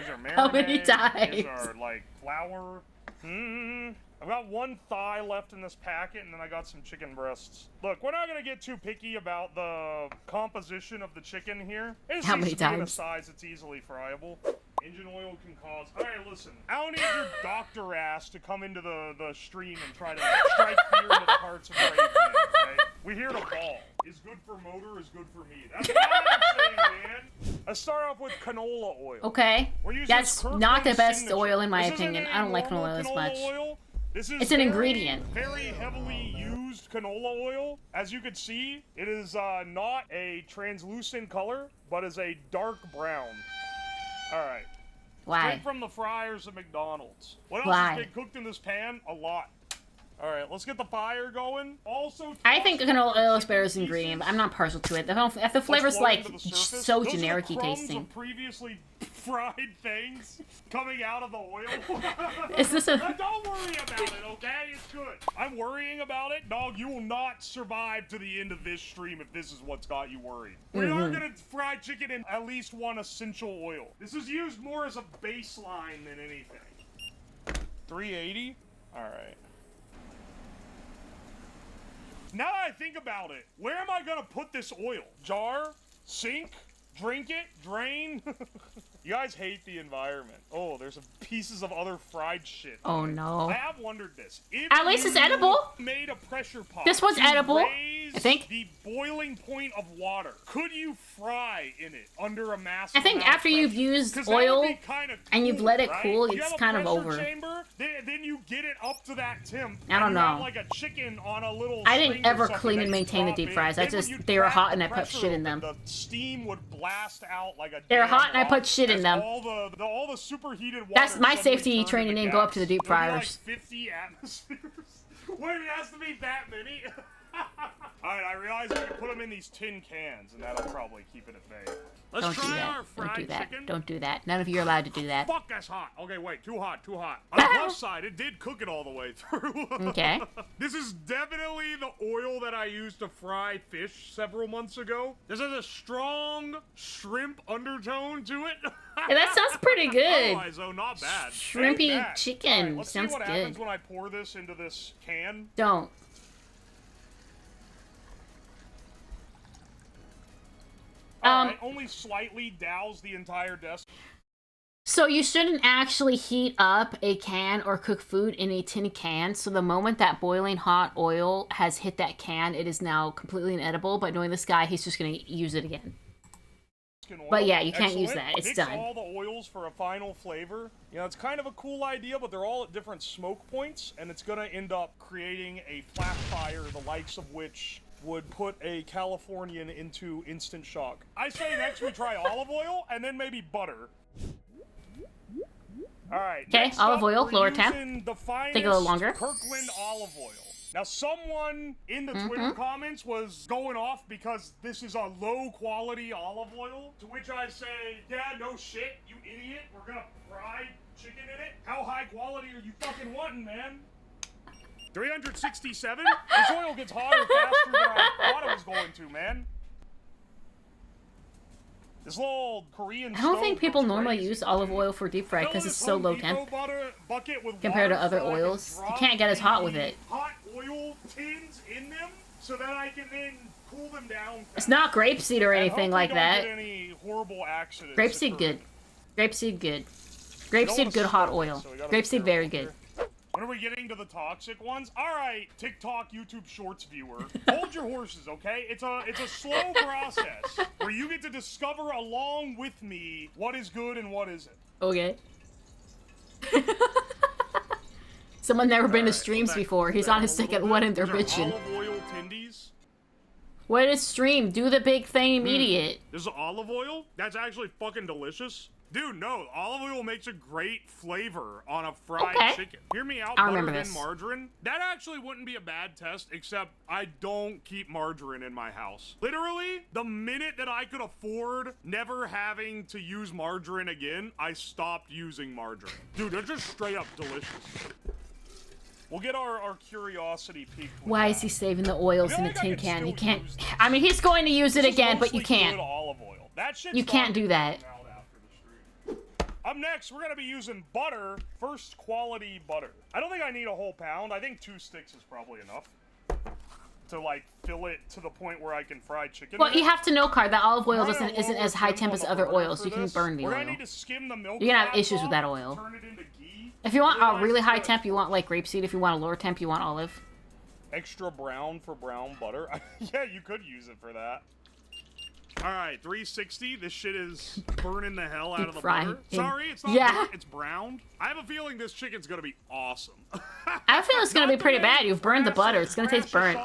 are How many marinade, These times? are like flour. I've got one thigh left in this packet, and then I got some chicken breasts. Look, we're not gonna get too picky about the composition of the chicken here. It just How needs many to be in a times? size that's easily friable. Engine oil can cause. All right, listen. I don't need your doctor ass to come into the stream and try to strike fear into the hearts of brave men. Okay? We're here to ball. Is good for motor, is good for me. That's what I'm saying, man. Let's start off with canola oil. Okay, We're using that's Kirkland not the best Signature. oil in my This isn't opinion. a I don't like normal canola as canola much. oil. This is It's an very, ingredient. Very heavily used canola oil. As you can see, it is not a translucent color, but is a dark brown. All right. Why? Straight from the fryers at McDonald's. What else Why? has been cooked in this pan? A lot. All right, let's get the fire going. Also, I think canola oil is better than green, but I'm not partial to it. The flavor's like so Those generic-y are the crumbs tasting. of previously fried things coming out of the oil. Is this a... Don't worry about it, okay? It's good. I'm worrying about it. Dog, you will not survive to the end of this stream if this is what's got you worried. We are gonna fry chicken in at least one essential oil. This is used more as a baseline than anything. 380? All right. Now that I think about it, where am I gonna put this oil? Jar? Sink? Drink it? Drain? You guys hate the environment. Oh, there's some pieces of other fried shit. Oh no. I have wondered this. If At least it's edible. Made a pressure pot. This one's to edible, raise I think. The boiling point of water. Could you fry in it under a massive I think amount of after you've pressure? used 'Cause that would oil be kinda and you've let it right? cool, You it's have a kind of pressure over. Chamber, then you get it up to that temp. I don't and you have know. like a chicken on a little I didn't string or ever something clean that and you maintain the drop deep in. fries. I Then when just you they were crack hot the and I put pressure shit in open, them. The steam would blast out like a They were damn hot and I rock put shit in as them. all the superheated water That's my suddenly safety turned training into didn't go up to the gas. deep It'll be like fryers. 50 atmospheres. Wait, it has to be that many? Alright, I realize we can put them in these tin cans, and that'll probably keep it at bay. Let's Don't do try that. our Don't fried do that. chicken. Don't do that. None of you are allowed to do that. Fuck, that's hot. Okay, wait, too hot, too hot. On the plus side, it did cook it all the way through. Okay. This is definitely the oil that I used to fry fish several months ago. This has a strong shrimp undertone to it. Yeah, that sounds pretty good. Otherwise, though, not bad. Shrimpy Ain't bad. chicken. All right, let's Sounds see what good. happens when I pour this into this can. Don't. Alright, only slightly douse the entire desk. So you shouldn't actually heat up a can or cook food in a tin can. So the moment that boiling hot oil has hit that can, it is now completely inedible. But knowing this guy, he's just going to use it again. But yeah, you can't use that. It's Mix done. all the oils for a final flavor. You know, it's kind of a cool idea, but they're all at different smoke points, and it's going to end up creating a flash fire, the likes of which would put a Californian into instant shock. I say next we try olive oil, and then maybe butter. Alright, Okay, next olive up, oil, we're lower temp. using the Take a little longer. Kirkland olive oil. Now, someone in the Twitter comments was going off because this is a low-quality olive oil, to which I say, yeah, no shit, you idiot. We're gonna fry chicken in it. How high quality are you fucking wanting, man? 367? This oil gets hotter faster than I thought it was going to, man. This little Korean I don't think stove people goes normally crazy. use olive oil for deep fry Fill because it's this so Home low Depot temp bucket with compared to water other so I can oils. You drop can't get as hot with the it. hot oil tins in them so that I can then cool them down. It's not grapeseed or And anything hopefully like don't that. get any horrible accidents. Grapeseed good. Grapeseed good. Grapeseed good hot oil. Grapeseed very good. When are we getting to the toxic ones? All right, TikTok, YouTube Shorts viewer, hold your horses, okay? It's a slow process where you get to discover along with me what is good and what isn't. Okay. Someone never been to streams before. He's on his second one and they're bitching. Olive oil tendies. What is stream? Do the big thing immediate. This is olive oil? That's actually fucking delicious. Dude, no, olive oil makes a great flavor on a fried chicken. Hear me out, I butter remember and this. margarine. That actually wouldn't be a bad test, except I don't keep margarine in my house. Literally, the minute that I could afford never having to use margarine again, I stopped using margarine. Dude, they're just straight up delicious. We'll get our curiosity peaked. Why is he saving the oils in a tin can? You can't. I mean, he's going to use it again, but you can't. Good olive oil. That shit's You can't do that. Up next, we're gonna be using butter, first quality butter. I don't think I need a whole pound. I think 2 sticks is probably enough to like fill it to the point where I can fry chicken. Well, in it. you have to know, Card, that olive oil We're gonna isn't lower as high temp temp on as the other burner oils. for You can this. burn the We're gonna oil. need to skim the milk You're gonna have fats issues with that off, oil. turn it into ghee. If you want a Otherwise, really it's high gonna- temp, you want like grapeseed. If you want a lower temp, you want olive. Extra brown for brown butter. Yeah, you could use it for that. Alright, 360. This shit is burning the hell out Deep of the frying butter. in- Sorry, it's not Yeah. burnt, it's browned. I have a feeling this chicken's gonna be awesome. I feel it's gonna be pretty bad. You've burned the butter. It's gonna taste burnt.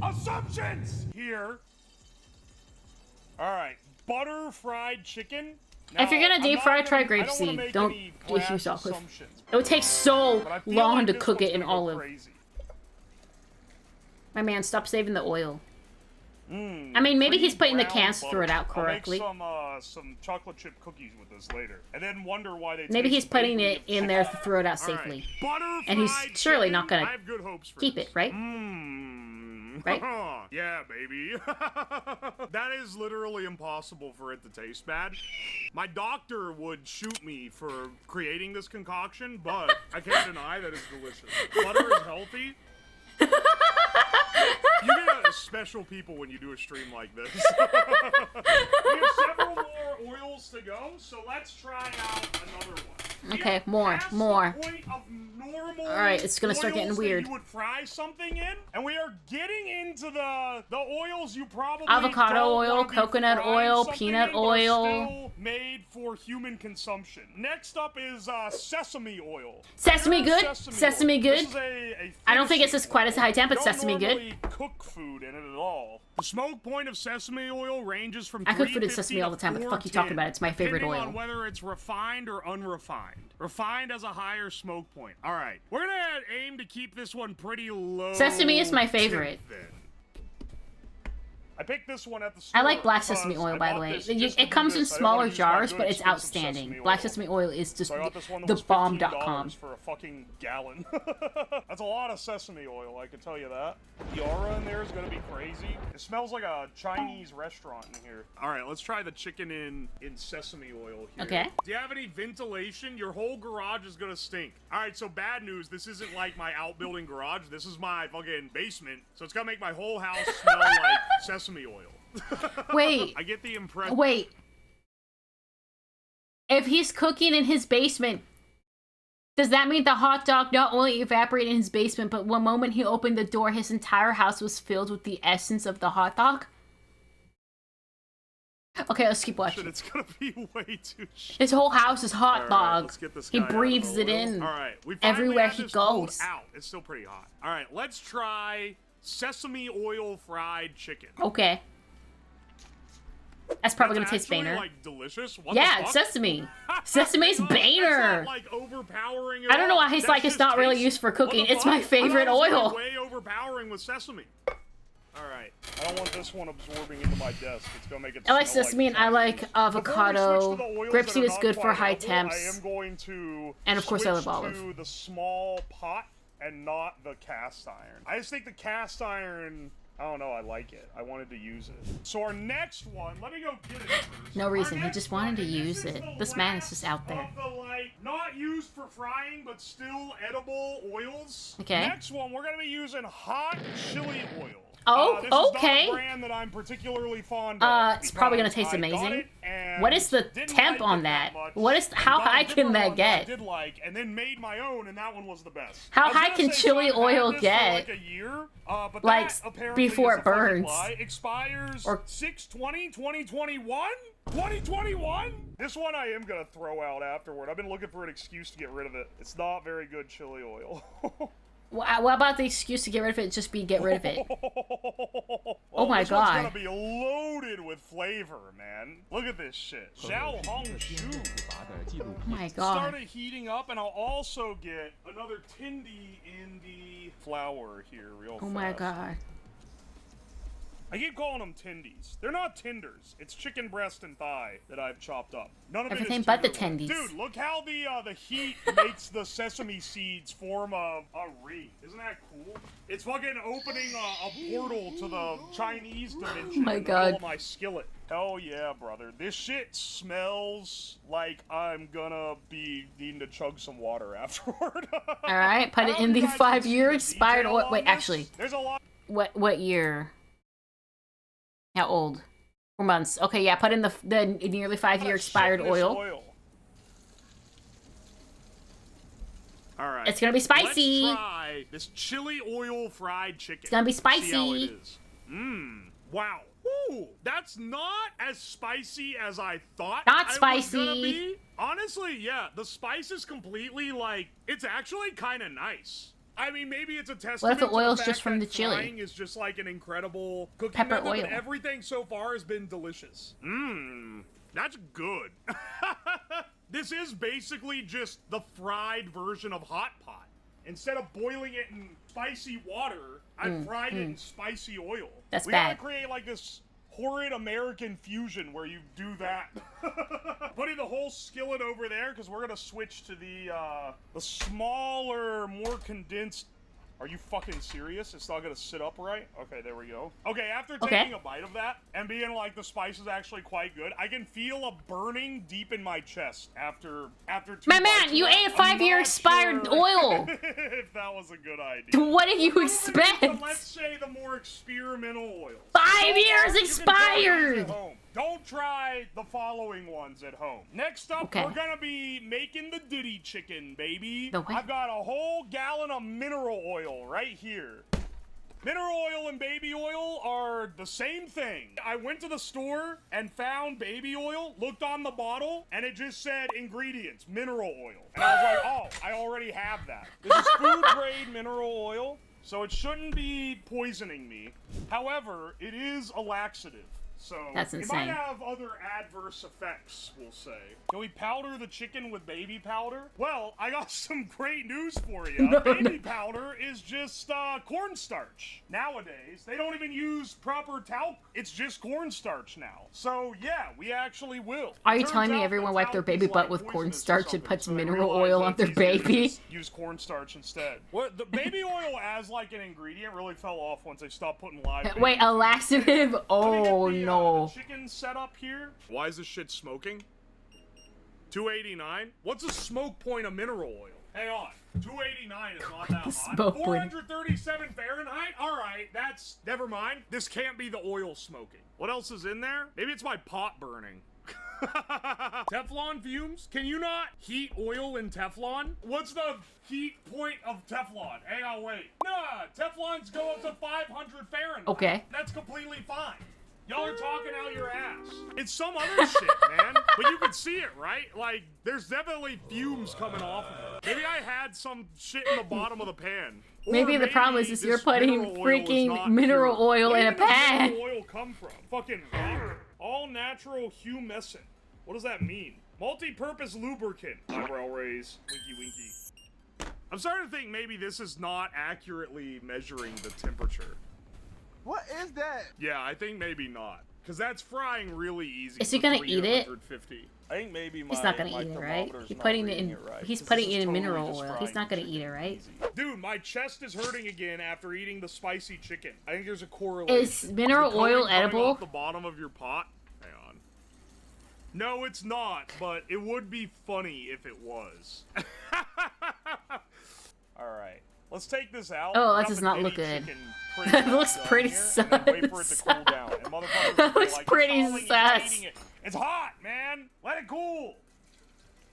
Assumptions here. Alright, butter fried chicken. If you're gonna deep fry, try grapeseed. Don't issue yourself with. It would take so long to cook it in olive. My man, stop saving the oil. I mean, maybe he's putting the cans to throw it out correctly. I'll make some chocolate chip cookies with this later, and then wonder why they. Maybe he's putting it in there to throw it out safely, and he's surely not gonna keep it, right? Right? Yeah, baby. That is literally impossible for it to taste bad. My doctor would shoot me for creating this concoction, but I can't deny that it's delicious. Butter is healthy. You get special people when you do a stream like this. We have several more oils to go, so let's try out another one. Okay, more. Alright, it's gonna start getting weird. You would fry something in, and we are getting into the oils you probably Avocado don't oil, want to be coconut frying oil, something peanut in, but are oil. still made for human consumption. Next up is sesame oil. Sesame good? Sesame oil. good? This is a I don't think it's as quite as high temp, but sesame good. normally cook food in it at all. The smoke point of sesame oil ranges from I cook food in 350 sesame all the time. What the fuck you 410, talking about? It's my favorite depending oil. on whether it's refined or unrefined. Refined has a higher smoke point. All right, we're gonna aim to keep this one pretty low. Sesame is my favorite. I picked this one at the store. I like black sesame oil, by the way. It comes in smaller jars, but it's outstanding. Black sesame oil is just So I got this one that the was bomb.com. $15 for a fucking gallon. That's a lot of sesame oil, I can tell you that. The aura in there is gonna be crazy. It smells like a Chinese restaurant in here. All right, let's try the chicken in sesame oil here. Okay. Do you have any ventilation? Your whole garage is gonna stink. All right, so bad news. This isn't like my outbuilding garage. This is my fucking basement. So it's gonna make my whole house smell like sesame oil. Wait. I get the impression. Wait. If he's cooking in his basement, does that mean the hot dog not only evaporated in his basement, but one moment he opened the door, his entire house was filled with the essence of the hot dog? Okay, let's keep watching. It's gonna be way too shit. His whole house is hot All right, dog. let's get this He guy out of breathes the it oil. in All right, we finally everywhere have he this pulled goes. out. It's still pretty hot. All right, let's try sesame oil fried chicken. Okay. That's probably gonna taste actually, banger. like, delicious. What Yeah, the it's fuck? sesame. Sesame's That's banger. not, like, overpowering. I don't know why he's like it's not really used for cooking. It's my favorite oil. Way overpowering with sesame. All right, I don't want this one absorbing into my desk. It's gonna make it. I like smell sesame and I like avocado. Grapeseed is good for high temps. I am going to And of course I love switch olive. to the small pot and not the cast iron. I just think the cast iron. I don't know, I like it. I wanted to use it. So our next one, let me go get it first. No reason. He just wanted to use it. This man is just out there. Of the, like, not used for frying, but still edible oils. Okay. Next one, we're gonna be using hot chili oil. Oh, this is not okay. a brand that I'm particularly fond of. It's probably gonna taste because I got amazing. it and What is the didn't temp like on it that? much, What is? How and got a high different can that one I get? did like, and then made my own, and that one was the best. How I was high gonna can say, chili so I've had oil this get? For like a year, but Like, that apparently before is it a fucking burns. lie. Expires Or- 6/20/2021. 2021? This one I am gonna throw out afterward. I've been looking for an excuse to get rid of it. It's not very good chili oil. What about the excuse to get rid of it? Just be get rid of it. Oh my this one's god. gonna be loaded with flavor, man. Look at this shit. Xiao Hong Shu. Oh my god. Started heating up, and I'll also get another Tindy in the flour here real fast. Oh my god. I keep calling them Tindies. They're not tenders. It's chicken breast and thigh that I've chopped up. None of Everything it is but the tenderloin. tendies. Dude, look how the heat makes the sesame seeds form a ring. Isn't that cool? It's fucking opening a portal to the Chinese dimension my in the God. middle of my skillet. Hell yeah, brother. This shit smells like I'm gonna be needing to chug some water afterward. Alright, put it in the 5-year expired oil. Wait, actually. There's a lot. What year? How old? 4 months. Okay, yeah, put in the nearly 5-year expired oil. All right. It's gonna be spicy. Let's try this chili oil fried chicken. It's gonna be See how spicy. it is. Wow. Ooh, that's not as spicy as I thought. Not it was spicy. gonna be. Honestly, yeah, the spice is completely like. It's actually kind of nice. I mean, maybe it's a testament What if the to oil's fact just from that the chili? frying is just like an incredible cooking Pepper method, oil. but everything so far has been delicious. Mmm, that's good. This is basically just the fried version of hot pot. Instead of boiling it in spicy water, I fried it in spicy oil. That's we bad. gotta create like this horrid American fusion where you do that. Putting the whole skillet over there because we're gonna switch to the smaller, more condensed. Are you fucking serious? It's not gonna sit upright? Okay, there we go. Okay, after taking a bite of that and being like the spice is actually quite good, I can feel a burning deep in my chest after 2 My bites man, of you that. ate a I'm 5-year not expired sure oil. if that was a good idea. What did you expect? Let's say the more experimental oils. 5 years You can try these expired. at home. Don't try the following ones at home. Next up, we're gonna be making the Diddy chicken, baby. The what? I've got a whole gallon of mineral oil right here. Mineral oil and baby oil are the same thing. I went to the store and found baby oil, looked on the bottle, and it just said ingredients, mineral oil. And I was like, oh, I already have that. This is food grade mineral oil, so it shouldn't be poisoning me. However, it is a laxative. So That's it insane. might have other adverse effects, we'll say. Can we powder the chicken with baby powder? Well, I got some great news for you. Baby powder is just cornstarch. Nowadays, they don't even use proper talc. It's just cornstarch now. So yeah, we actually will. Are you Turns telling me out everyone that wiped their talc baby is, butt like, with poisonous or cornstarch and something, puts so they mineral realized oil that on their it's easier to baby? just use cornstarch instead. What the baby oil as like an ingredient really fell off once they stopped putting live. Wait, a laxative? Oh no. Chicken set up here. Why is this shit smoking? 289? What's a smoke point of mineral oil? Hang on. 289 is not that hot. smoke point. 437 Fahrenheit? Alright, that's... Never mind. This can't be the oil smoking. What else is in there? Maybe it's my pot burning. Teflon fumes? Can you not heat oil in Teflon? What's the heat point of Teflon? Hang on, wait. Nah, Teflons go up to 500 Fahrenheit. Okay. That's completely fine. Y'all are talking out your ass. It's some other shit, man. But you can see it, right? Like, there's definitely fumes coming off of it. Maybe I had some shit in the bottom of the pan. Or Maybe the problem is this you're putting mineral oil is freaking not mineral pure. oil Where in a did the pan. mineral oil come from? Fucking rock. All natural humescent. What does that mean? Multi-purpose lubricant. Eyebrow raise. Winky winky. I'm starting to think maybe this is not accurately measuring the temperature. What is that? Yeah, I think maybe not. Because that's frying really easy. Is he for gonna 3 eat it? 150. I think maybe He's not gonna eat it, right? He's putting it in. He's putting it in mineral oil. He's not gonna eat it, right? Dude, my chest is hurting again after eating the spicy chicken. I think there's a correlation. Is mineral the coating oil coming edible? off the bottom of your pot? Hang on. No, it's not, but it would be funny if it was. Alright. Let's take this out. Oh, that Got does the not look Diddy good. chicken pretty That much looks done pretty here, and then wait for it to sus. cool down. And motherfuckers That will be looks like, pretty "You're stalling, you're sus." eating it." It's hot, man. Let it cool.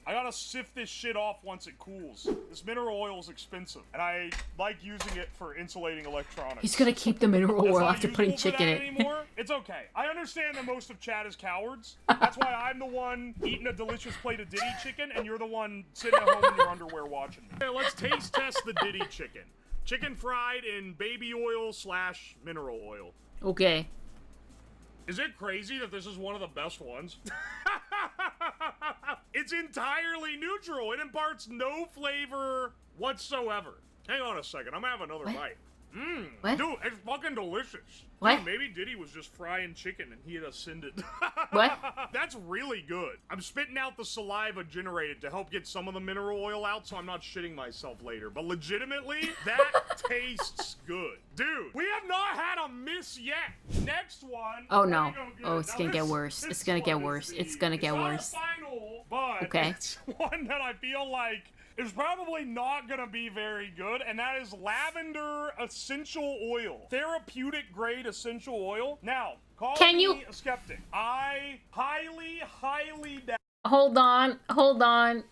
I gotta sift this shit off once it cools. This mineral oil is expensive, and I like using it for insulating electronics. He's gonna keep the mineral It's oil not after putting useful for chicken that in it. anymore. It's okay. I understand that most of chat is cowards. That's why I'm the one eating a delicious plate of Diddy chicken, and you're the one sitting at home in your underwear watching me. Okay, let's taste test the Diddy chicken. Chicken fried in baby oil / mineral oil. Okay. Is it crazy that this is one of the best ones? It's entirely neutral. It imparts no flavor whatsoever. Hang on a second. I'm gonna have another bite. What? Dude, it's fucking delicious. What? Dude, maybe Diddy was just frying chicken and he had ascended. What? That's really good. I'm spitting out the saliva generated to help get some of the mineral oil out so I'm not shitting myself later. But legitimately, that tastes good. Dude, we have not had a miss yet. Next one. Oh let no. me go get Oh, it. it's Now gonna get this- worse. this It's gonna get one is worse. the- It's gonna get not a worse. final, but Okay. it's one that I feel like is probably not gonna be very good, and that is lavender essential oil. Therapeutic grade essential oil. Now, call Can me you- a skeptic. I highly doubt. Hold on. Hold on.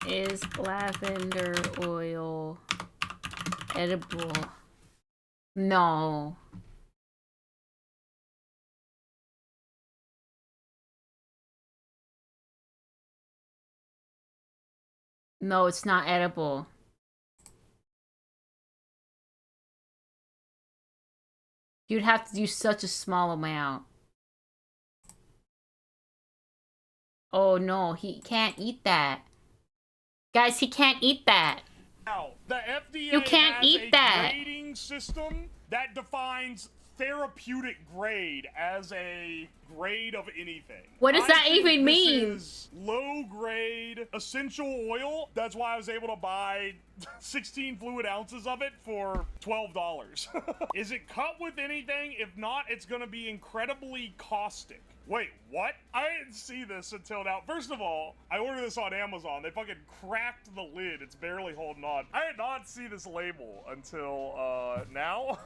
Is lavender oil edible? No. No, it's not edible. You'd have to do such a small amount. Oh no, he can't eat that. Guys, he can't eat that. Now, the FDA You can't has eat a that. grading system that defines therapeutic grade as a grade of anything. What does that think even this mean? Is low grade essential oil. That's why I was able to buy 16 fluid ounces of it for $12. Is it cut with anything? If not, it's gonna be incredibly caustic. Wait, what? I didn't see this until now. First of all, I ordered this on Amazon. They fucking cracked the lid. It's barely holding on. I did not see this label until now.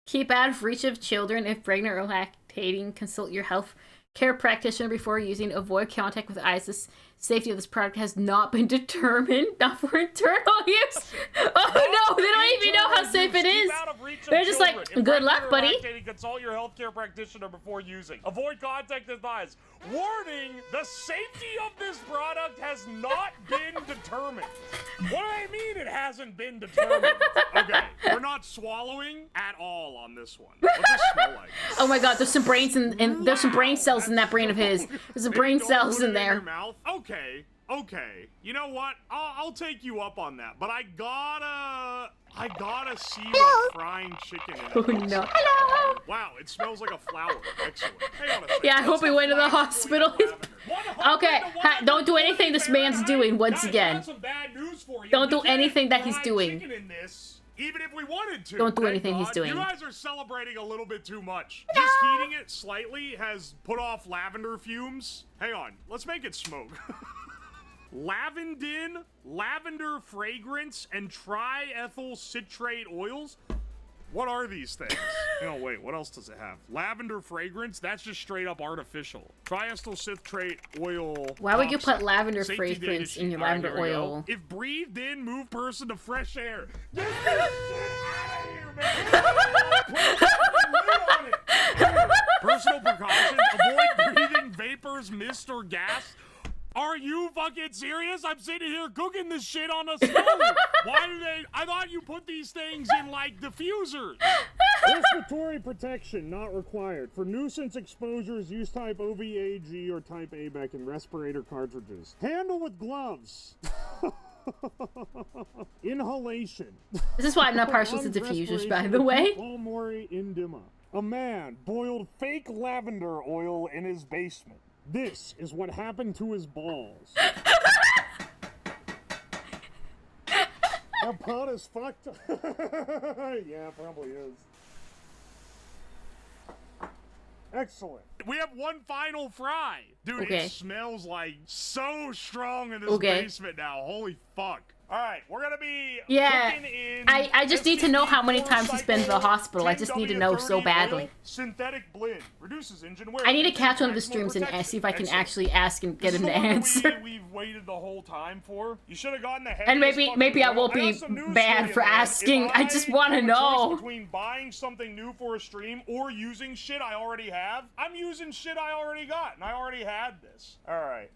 Keep out of reach of children if pregnant or lactating. Consult your health care practitioner before using. Avoid contact with eyes. The safety of this product has not been determined. Not for internal use. Oh no, they don't even know how safe it is. They're just like, good luck, buddy. Consult your healthcare practitioner before using. Avoid contact with eyes. Warning: the safety of this product has not been determined. What do I mean it hasn't been determined? Okay, we're not swallowing at all on this one. What's it smell like? Oh my god, there's some brains and there's some brain cells in that brain of his. There's some brain cells in there. Okay. You know what? I'll take you up on that, but I gotta see what frying chicken in it. Oh no. Hello. Wow, it smells like a flower. Excellent. Hang on a second. Yeah, I hope he went to the hospital. Okay, don't do anything this man's doing once again. Don't do anything that he's doing. Even if we wanted to. Don't do anything he's doing. You guys are celebrating a little bit too much. Just heating it slightly has put off lavender fumes. Hang on, let's make it smoke. Lavender fragrance, and triethyl citrate oils. What are these things? No, wait, what else does it have? Lavender fragrance? That's just straight up artificial. Triethyl citrate oil. Why would you put topset. lavender Safety fragrance data in your sheet. All right, lavender here we go. oil? If breathed in, move person to fresh air. Get this shit out of here, man! Personal precautions. Avoid breathing vapors, mist, or gas. Are you fucking serious? I'm sitting here cooking this shit on a stove. Why do they? I thought you put these things in like diffusers. Respiratory protection not required. For nuisance exposures, use type OVAG or type ABEC in respirator cartridges. Handle with gloves. Inhalation. This is why I'm not partial to diffusers, by the way. Mori Indima. A man boiled fake lavender oil in his basement. This is what happened to his balls. That pot is fucked. Yeah, probably is. Excellent. We have one final fry. Dude, Okay. It smells like so strong in this Okay. basement now. Holy fuck. All right, we're going to be Yeah, cooking in I just need to know how many times he's been to the hospital. I just need to know so badly. Synthetic blend reduces engine wear. I need to catch one of the streams and see if I can actually ask and get him to answer. We've waited the whole time for. You should have gotten the head. And maybe I won't be bad for asking. I just want to know. Between buying something new for a stream or using shit I already have, I'm using shit I already got, and I already had this. All right.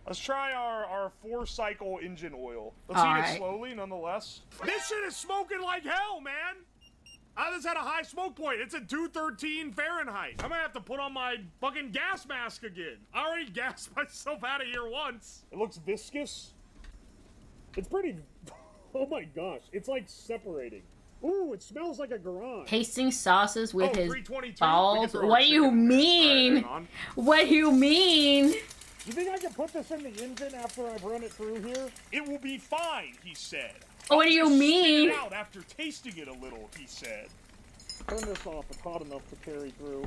Let's try our 4-cycle engine oil. Let's heat it slowly, nonetheless. This shit is smoking like hell, man! This had a high smoke point. It's at 213 Fahrenheit. I'm gonna have to put on my fucking gas mask again. I already gassed myself out of here once. It looks viscous. It's pretty... Oh my gosh. It's like separating. Ooh, it smells like a garage. Tasting sauces with his 322? balls? What do you mean? What do you mean? You think I can put this in the engine after I've run it through here? It will be fine, he said. What do you I'll just mean? spit it out after tasting it a little, he said. Turn this off. It's hot enough to carry through.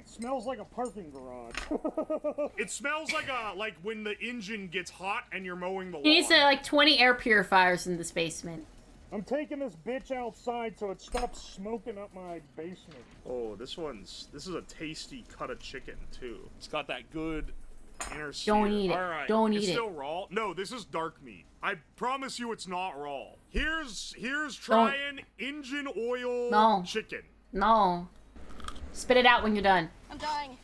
Smells like a parking garage. It smells like when the engine gets hot and you're mowing the lawn. He needs like 20 air purifiers in this basement. I'm taking this bitch outside so it stops smoking up my basement. Oh, this is a tasty cut of chicken too. It's got that good inner sear. Don't eat it. All right. Don't it's eat it. still raw? No, this is dark meat. I promise you it's not raw. Here's trying engine oil chicken. No. Spit it out when you're done. I'm dying.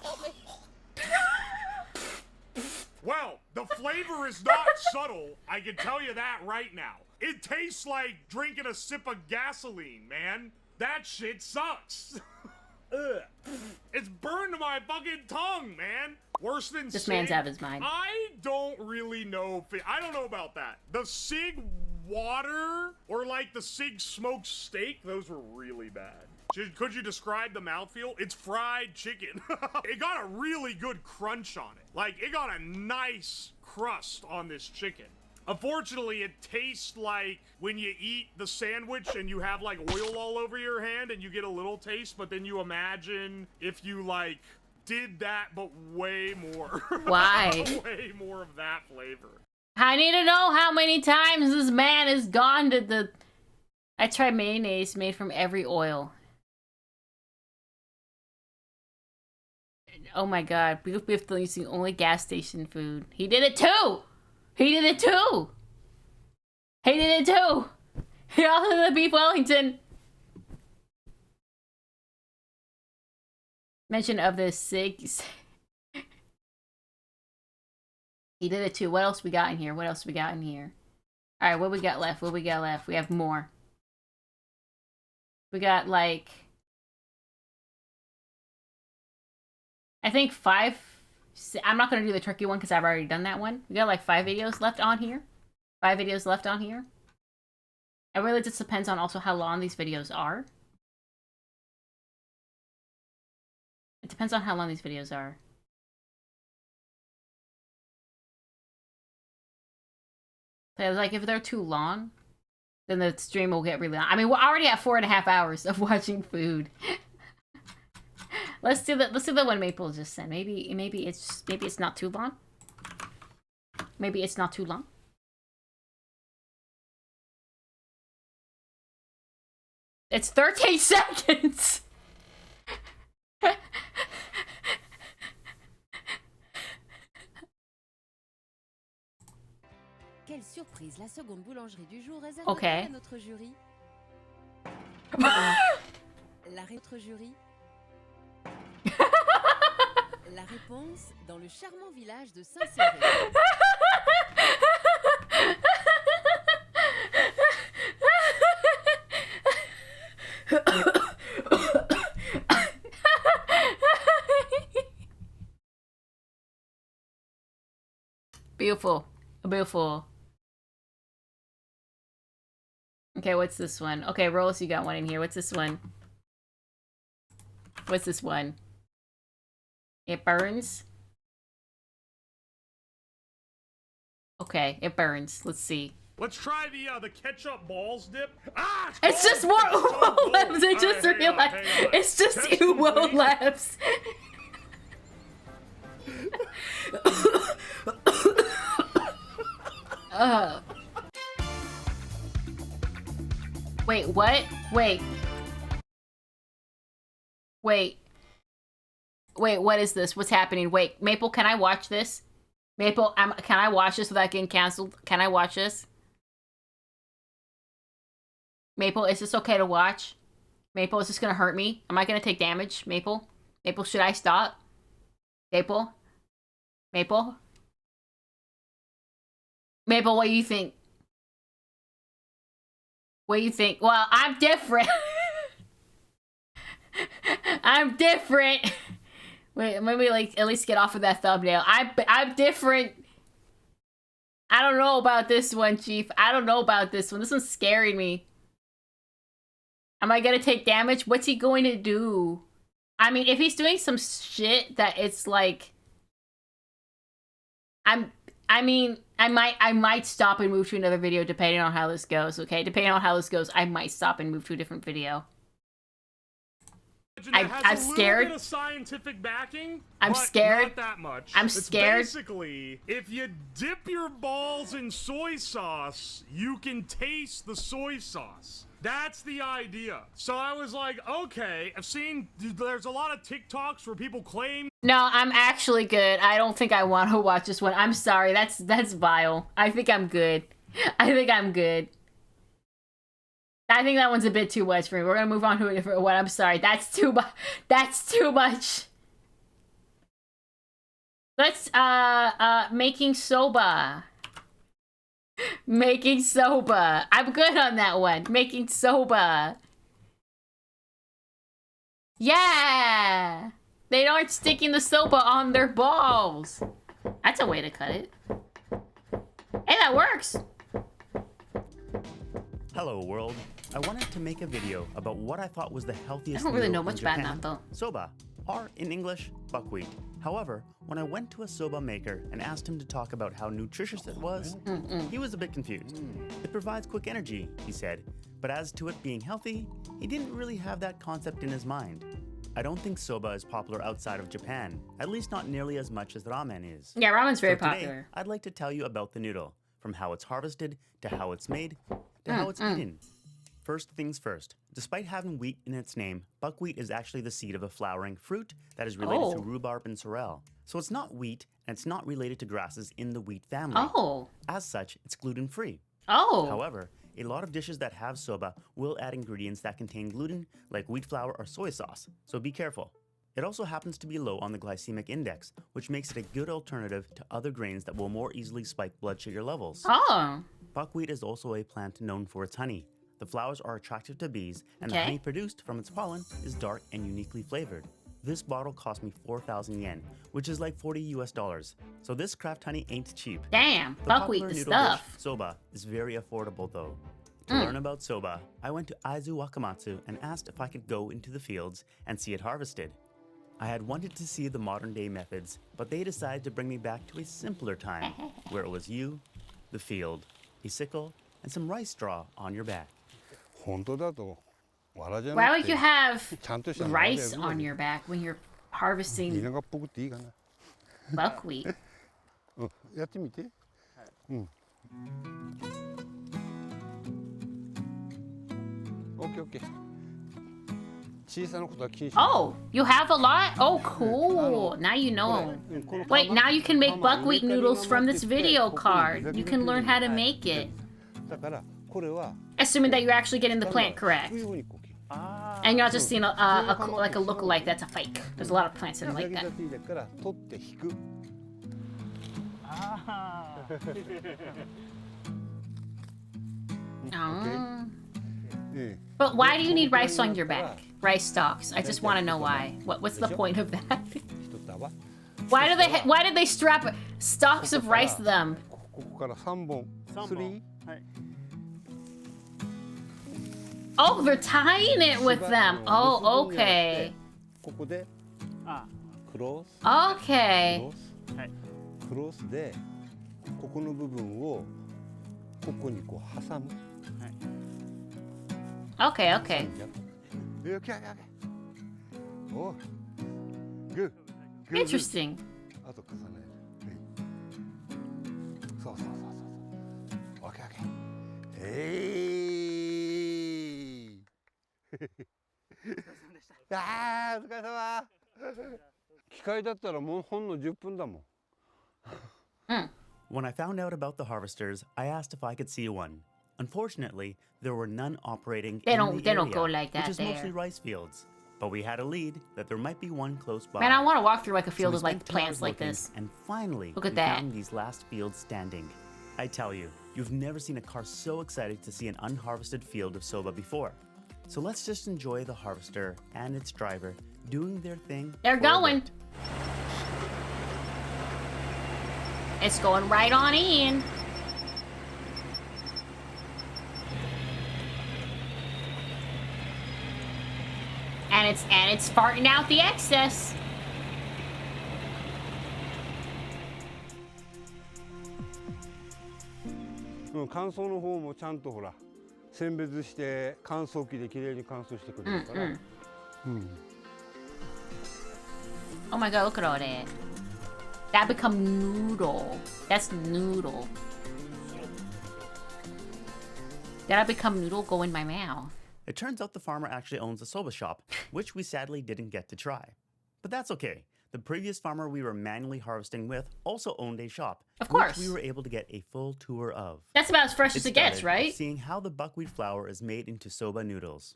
Help me. Well, the flavor is not subtle. I can tell you that right now. It tastes like drinking a sip of gasoline, man. That shit sucks. Ugh. It's burned to my fucking tongue, man. Worse than This Sig. man's out of his mind. I don't really know if I don't know about that. The Sig water or like the Sig smoked steak, those were really bad. Could you describe the mouthfeel? It's fried chicken. It got a really good crunch on it. Like, it got a nice crust on this chicken. Unfortunately, it tastes like when you eat the sandwich and you have like oil all over your hand and you get a little taste, but then you imagine if you like did that, but way more. Why? Way more of that flavor. I need to know how many times this man has gone to the... I tried mayonnaise made from every oil. Oh my god, Beef Biff using only gas station food. He did it too! He did it too! He did it too! He also did the Beef Wellington! Mention of the SIGs. He did it too. What else we got in here? What else we got in here? Alright, what we got left? What we got left? We have more. We got like... I think 5... I'm not going to do the turkey one because I've already done that one. We got like 5 videos left on here. 5 videos left on here. It really just depends on also how long these videos are. It depends on how long these videos are. So like if they're too long, then the stream will get really long. I mean, we're already at 4.5 hours of watching food. Let's do the one Maple just sent. Maybe it's not too long. Maybe it's not too long. It's 13 seconds. Quelle surprise, la seconde boulangerie du jour réserve Okay. à notre jury. Notre jury. La réponse dans le charmant village de Saint-Céré. Beautiful. Beautiful. Okay, what's this one? Okay, Rolls, you got one in here. What's this one? What's this one? It burns? Okay, it burns. Let's see. Let's try the ketchup balls dip. Ah! It's just more Uwo Labs. I just realized. It's just Uwo Labs. Wait, what? Wait. Wait. Wait, what is this? What's happening? Wait, Maple, can I watch this? Maple, can I watch this without getting canceled? Can I watch this? Maple, is this okay to watch? Maple, is this gonna hurt me? Am I gonna take damage? Maple? Maple, should I stop? Maple? Maple? Maple, what do you think? What do you think? Well, I'm different. I'm different. Wait, maybe like at least get off of that thumbnail. I'm different. I don't know about this one, Chief. I don't know about this one. This one's scaring me. Am I gonna take damage? What's he going to do? I mean, if he's doing some shit that it's like, I might stop and move to another video depending on how this goes. Okay, depending on how this goes, I might stop and move to a different video. I'm scared. Bit of scientific backing. I'm scared. Not that much. I'm It's scared. Basically, if you dip your balls in soy sauce, you can taste the soy sauce. That's the idea. So I was like, okay, there's a lot of TikToks where people claim. No, I'm actually good. I don't think I want to watch this one. I'm sorry. That's vile. I think I'm good. I think I'm good. I think that one's a bit too much for me. We're gonna move on to a different one. I'm sorry. That's too much. That's too much. Let's making soba. Making soba. I'm good on that one. Making soba. Yeah. They aren't sticking the soba on their balls. That's a way to cut it. Hey, that works. Hello, world. I wanted to make a video about what I thought was the healthiest I don't really meal know in much about Japan, that, though. soba, or in English, buckwheat. However, when I went to a soba maker and asked him to talk about how nutritious it was, he was a bit confused. It provides quick energy, he said, but as to it being healthy, he didn't really have that concept in his mind. I don't think soba is popular outside of Japan, at least not nearly as much as ramen is. Yeah, ramen's very So today, popular. I'd like to tell you about the noodle, from how it's harvested, to how it's made, to how it's eaten. First things first, despite having wheat in its name, buckwheat is actually the seed of a flowering fruit that is related to rhubarb and sorrel. So it's not wheat, and it's not related to grasses in the wheat family. As such, it's gluten-free. However, a lot of dishes that have soba will add ingredients that contain gluten, like wheat flour or soy sauce, so be careful. It also happens to be low on the glycemic index, which makes it a good alternative to other grains that will more easily spike blood sugar levels. Buckwheat is also a plant known for its honey. The flowers are attractive to bees, and the honey produced from its pollen is dark and uniquely flavored. This bottle cost me 4,000 yen, which is like $40 US. So this craft honey ain't cheap. Damn, The buckwheat popular the noodle stuff. dish, soba, is very affordable though. To learn about soba, I went to Aizu Wakamatsu and asked if I could go into the fields and see it harvested. I had wanted to see the modern day methods, but they decided to bring me back to a simpler time, where it was you, the field, a sickle, and some rice straw on your back. Why would you have rice on your back when you're harvesting buckwheat? やってみて。うん。オッケーオッケー。小さなことは気にしない。Oh, you have a lot? Oh, cool. Now you know. Wait, now you can make buckwheat noodles from this video card. You can learn how to make it. だからこれは Assuming that you're actually getting the plant correct. And you're not just seeing like a lookalike that's a fake. There's a lot of plants that are like that. だから取って引く。Oh. But why do you need rice on your back? Rice stalks. I just want to know why. What's the point of that? Why did they strap stalks of rice to them? ここから3本。3。 Oh, they're tying it with them. Oh, okay. ここでクロス。 Okay. クロスでここの部分をここにこう挟む。 Okay, okay. Oh, good. Interesting. あと重ねる。そうそうそうそう。オッケーオッケー。ああ、お疲れ様。機械だったらもうほんの10分だもん。When I found out about the harvesters, I asked if I could see one. Unfortunately, there were none operating They in don't the area, go like that which is there. mostly rice fields. But we had a lead that there might be one close by. Man, I want to walk through like a So field we of like spent 2 plants hours like looking, this. And finally, Look at we that. found these last fields standing. I tell you, you've never seen a car so excited to see an unharvested field of soba before. So let's just enjoy the harvester and its driver doing their thing. They're for a going. bit. It's going right on in. And it's farting out the excess. Mm, 乾燥の方もちゃんとほら選別して乾燥機できれいに乾燥してくれるから。Oh my god, look at all that. That become noodle. That's noodle. Did I become noodle? Go in my mouth. It turns out the farmer actually owns a soba shop, which we sadly didn't get to try. But that's okay. The previous farmer we were manually harvesting with also owned a shop. Of course. Which we were able to get a full tour of. That's about as fresh as it gets, started right? Seeing how the buckwheat flour is made into soba noodles.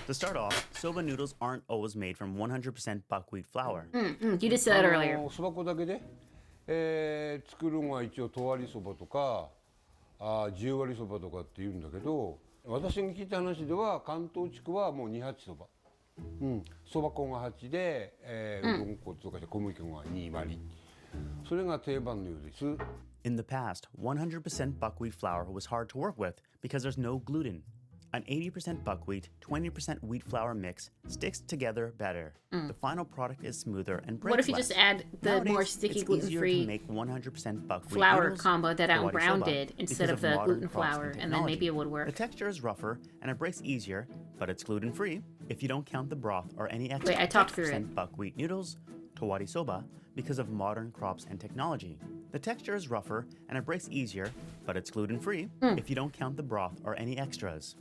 The To start off, soba noodles aren't always made from 100% buckwheat flour. You just said that earlier. そば粉だけで、作るのが一応十割そばとか、十割そばとかって言うんだけど、私が聞いた話では関東地区はもう二八そば。そば粉が8で、うどん粉とか小麦粉が2割。それが定番のようです。In the past, 100% buckwheat flour was hard to work with because there's no gluten. An 80% buckwheat, 20% wheat flour mix sticks together better. The final product is smoother and breaks What if you less. just add the Nowadays, more sticky it's gluten-free easier to make 100% buckwheat flour noodles, combo that Alan tawari Brown soba, did instead because of the modern gluten crops flour, and then technology. maybe it would work. The texture is rougher and it breaks easier, but it's gluten-free if you don't count the broth or any extra Wait, I talked through it. 10% buckwheat noodles, tawari soba, because of modern crops and technology. The texture is rougher and it breaks easier, but it's gluten-free if you don't count the broth or any extras.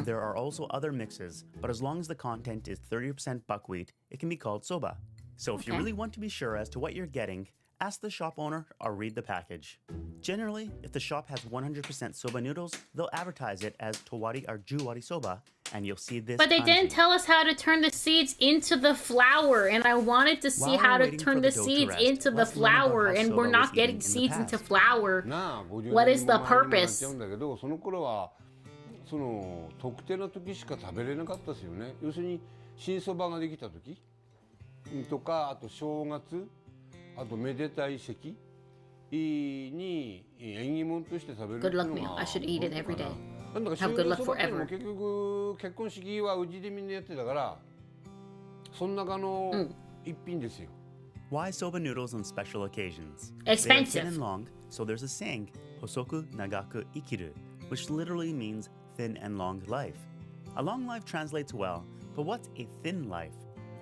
There are also other mixes, but as long as the content is 30% buckwheat, it can be called soba. So if you really want to be sure as to what you're getting, ask the shop owner or read the package. Generally, if the shop has 100% soba noodles, they'll advertise it as towari or juwari soba, and you'll see this. But they kanji. didn't tell us how to turn the seeds into the flour, and I wanted to see While how we're to waiting turn for the the dough to seeds rest, into the let's learn about flour, how and soba we're was not eaten getting in the seeds into past. flour. 50 What is the 年も前にもなっ purpose? ちゃうんだけど、その頃はその特定の時しか食べれなかったですよね。要するに新そばができた時とか、あと正月、あとめでたい席に縁起物として食べるっていう Good の luck meal. が I should eat it every day. なんだか Have 修 good 練 luck そばっていうのも forever. 結局結婚式はうちでみんなやってたから、その中の一品ですよ。Why soba noodles on special occasions? Expensive. They are thin and long, so there's a saying, hosoku nagaku ikiru, which literally means thin and long life. A long life translates well, but what's a thin life?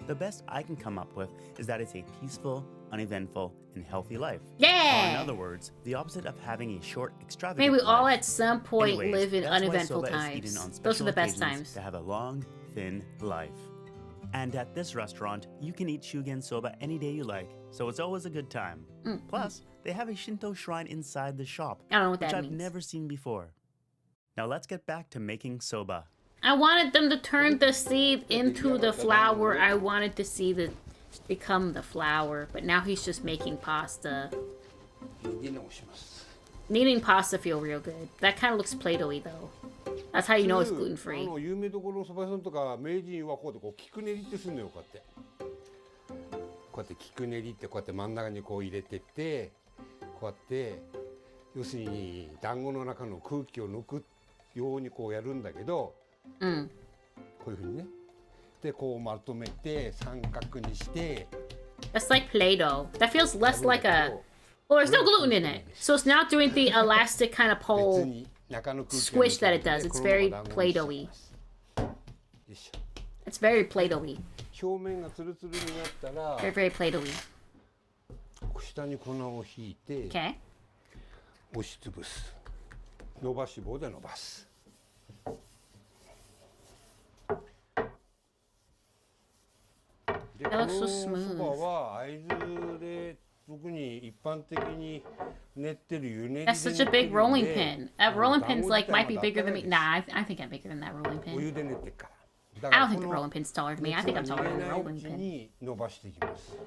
The best I can come up with is that it's a peaceful, uneventful, and healthy life. Yeah! Or in other words, the opposite of having a short, extravagant Maybe we all life. at some point Anyways, live in that's why uneventful soba is eaten times. on Those are special the best occasions times. to have a long, thin life. And at this restaurant, you can eat shugen soba any day you like, so it's always a good time. Plus, they have a Shinto shrine inside the shop, I don't know what which that I've means. never seen before. Now let's get back to making soba. I wanted them to turn the seed into the flour. I wanted to see the become the flour, but now he's just making pasta. 入れ直します。 Kneading pasta feel real good. That kind of looks Play-Doh-y though. That's how you know it's gluten free. 有名どころのそば屋さんとか名人はこうやってこう菊練りってするのよ、こうやってこうやって菊練りってこうやって真ん中にこう入れてってこうやって要するに団子の中の空気を抜くようにこうやるんだけど、こういうふうにねでこうまとめて三角にして That's like Play-Doh. That feels less like a... Well, there's no gluten in it. So it's not doing the elastic kind of pole squish that it does. It's very Play-Doh-y. It's very Play-Doh-y. 表面がツルツルになったら Very, very Play-Doh-y. 下に粉をひいて Okay. 押しつぶす伸ばし棒で伸ばす でこ That の looks so そ smooth. ばは会津で特に一般的に練ってる湯練り That's such a big rolling pin. That rolling pin's like might be bigger than me. Nah, I think I'm bigger than that rolling お湯 pin. で練ってっから I don't think the rolling pin's taller than me. I think I'm taller than the rolling 熱が逃げないうち pin. に伸ばしていきます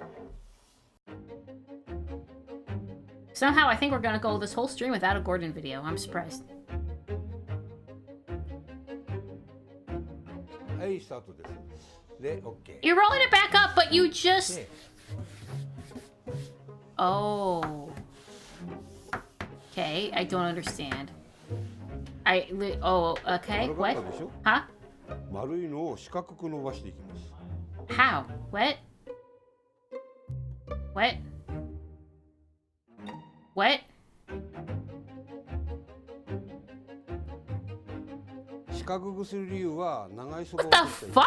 Somehow I think we're gonna go this whole stream without a Gordon video. I'm surprised. はいスタートですで OK You're rolling it back up, but you just... Oh. Okay, I don't understand. Oh, okay, 丸か what? ったでしょ Huh? 丸いのを四角く伸ばしていきます How? What? What? What? 四角くする理由は長いそばを What the fuck?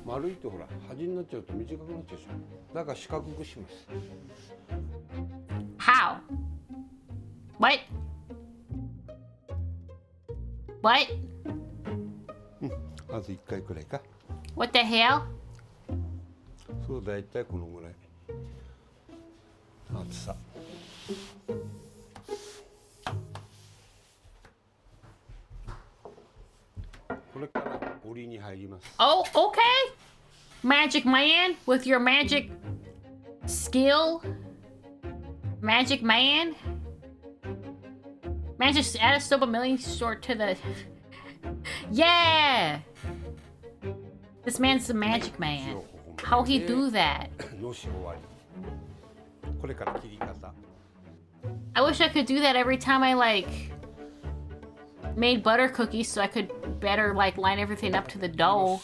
丸いとほら端になっちゃうと短くなっちゃうでしょだから四角くします How? What? What? まず1回くらいか What the hell? そうだいたいこのぐらい厚さこれから Oh, okay. Magic man with your magic skill. Magic man. Man, just add a soba milling short to the... Yeah! This man's the magic man. How he do that? I wish I could do that every time I, like, made butter cookies so I could better, like, line everything up to the dough.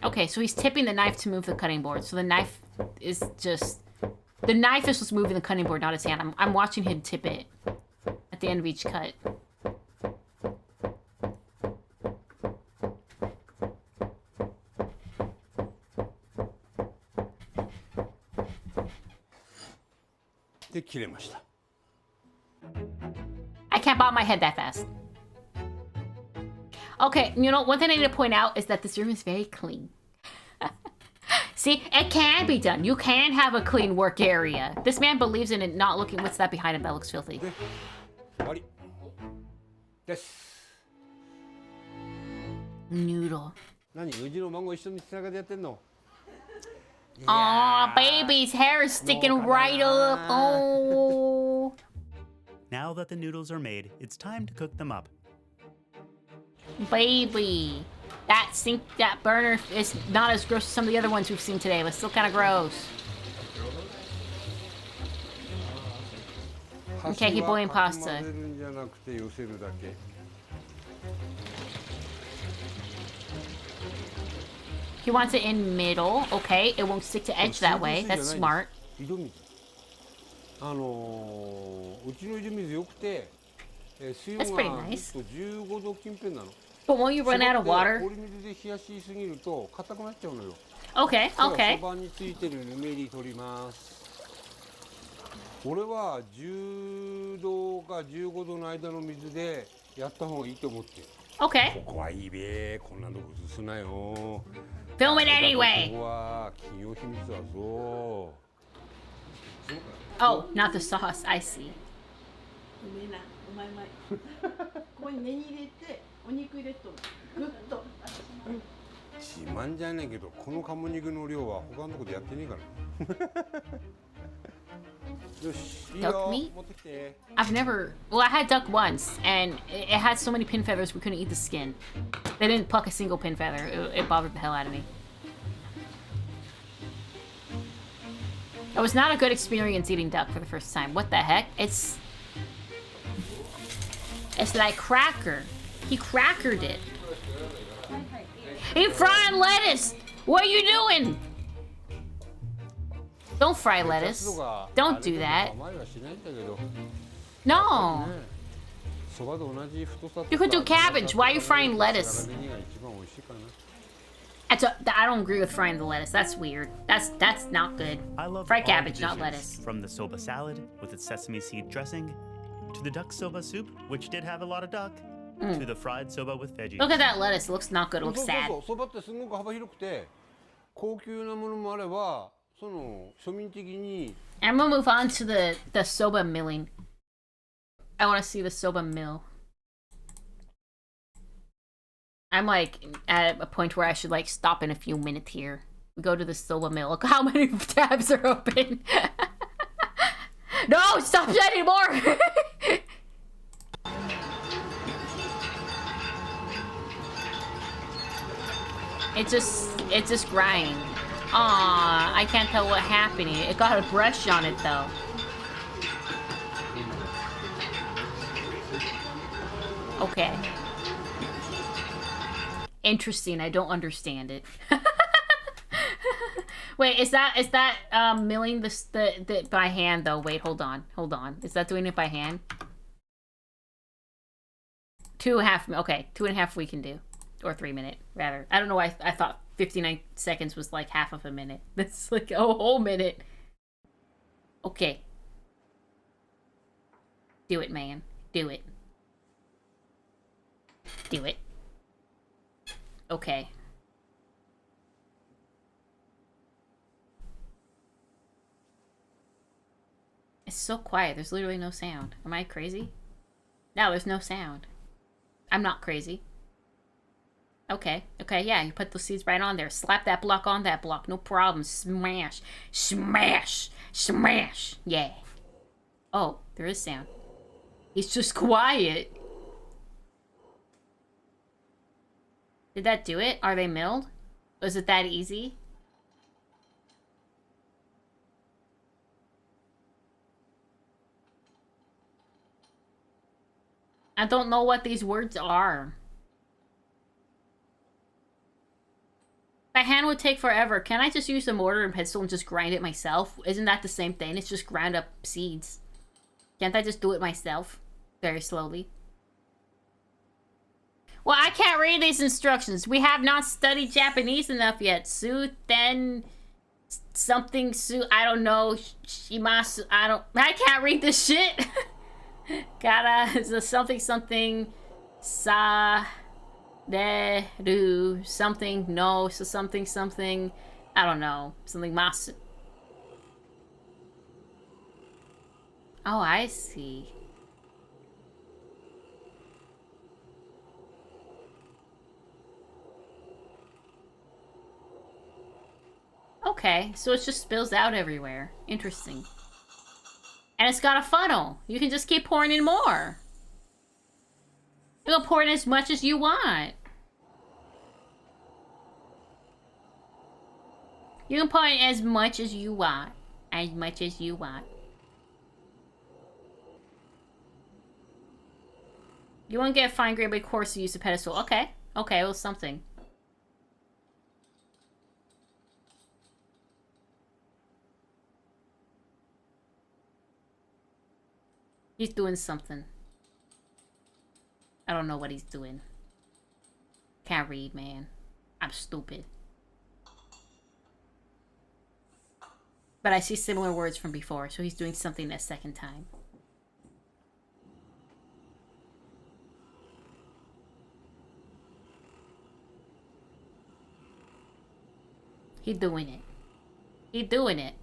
Okay, so he's tipping the knife to move the cutting board. So the knife is just... The knife is just moving the cutting board, not his hand. I'm watching him tip it at the end of each cut. I can't bob my head that fast. Okay, you know, one thing I need to point out is that this room is very clean. See, it can be done. You can have a clean work area. This man believes in it not looking... What's that behind him that looks filthy? Noodle. Aw, baby's hair is sticking right up. Oh. Now that the noodles are made, it's time to cook them up. Baby. That sink, that burner is not as gross as some of the other ones we've seen today, but still kind of gross. Okay, he boiling pasta. He wants it in middle. Okay, it won't stick to edge that way. That's smart. That's pretty nice. But won't you run out of water? Okay, okay. Okay. Film it anyway. Oh, not the sauce. I see. 自慢じゃねえけど、この鴨肉の量は他のとこでやってねえから。よし、いいよ。 Duck meat? 持ってきて。 I've never... Well, I had duck once, and it had so many pin feathers we couldn't eat the skin. They didn't pluck a single pin feather. It bothered the hell out of me. It was not a good experience eating duck for the first time. What the heck? It's like cracker. He crackered it. He frying lettuce! What are you doing? Don't fry lettuce. Don't do that. No. You could do cabbage. Why are you frying lettuce? I don't agree with frying the lettuce. That's weird. That's not good. I love Fry all cabbage, the not dishes, lettuce. From the soba salad with its sesame seed dressing, to the duck soba soup, which did have a lot of duck, to the fried soba with veggies. Look at that lettuce. It looks not good. It looks sad. そばってすごく幅広くて、高級なものもあれば、その庶民的に。I'm gonna move on to the soba milling. I want to see the soba mill. I'm like at a point where I should like stop in a few minutes here. We go to the soba mill. Look how many tabs are open. No, stop shedding more. It just grind. Aw, I can't tell what happened. It got a brush on it though. Okay. Interesting. I don't understand it. Wait, is that milling the by hand though? Wait, hold on. Is that doing it by hand? 2.5. Okay, 2.5 we can do, or 3 minute rather. I don't know why I thought 59 seconds was like half of a minute. That's like a whole minute. Okay. Do it, man. Do it. Do it. Okay. It's so quiet. There's literally no sound. Am I crazy? No, there's no sound. I'm not crazy. Okay. Okay, yeah, you put the seeds right on there. Slap that block on that block. No problem. Smash. Smash. Smash. Yeah. Oh, there is sound. He's just quiet. Did that do it? Are they milled? Was it that easy? I don't know what these words are. My hand would take forever. Can I just use a mortar and pestle and just grind it myself? Isn't that the same thing? It's just grind up seeds. Can't I just do it myself? Very slowly. Well, I can't read these instructions. We have not studied Japanese enough yet. Su, then... something, su... I don't know. Shimasu... I can't read this shit! Gotta... It's a something something... Sa... De... Do... Something... No. So something something... I don't know. Something masu... Oh, I see. Okay, so it just spills out everywhere. Interesting. And it's got a funnel. You can just keep pouring in more. You can pour in as much as you want. You can pour in as much as you want. As much as you want. You want to get a fine grain, but of course you use a pedestal. Okay. Okay, well, something. He's doing something. I don't know what he's doing. Can't read, man. I'm stupid. But I see similar words from before, so he's doing something that second time. He doing it. He doing it.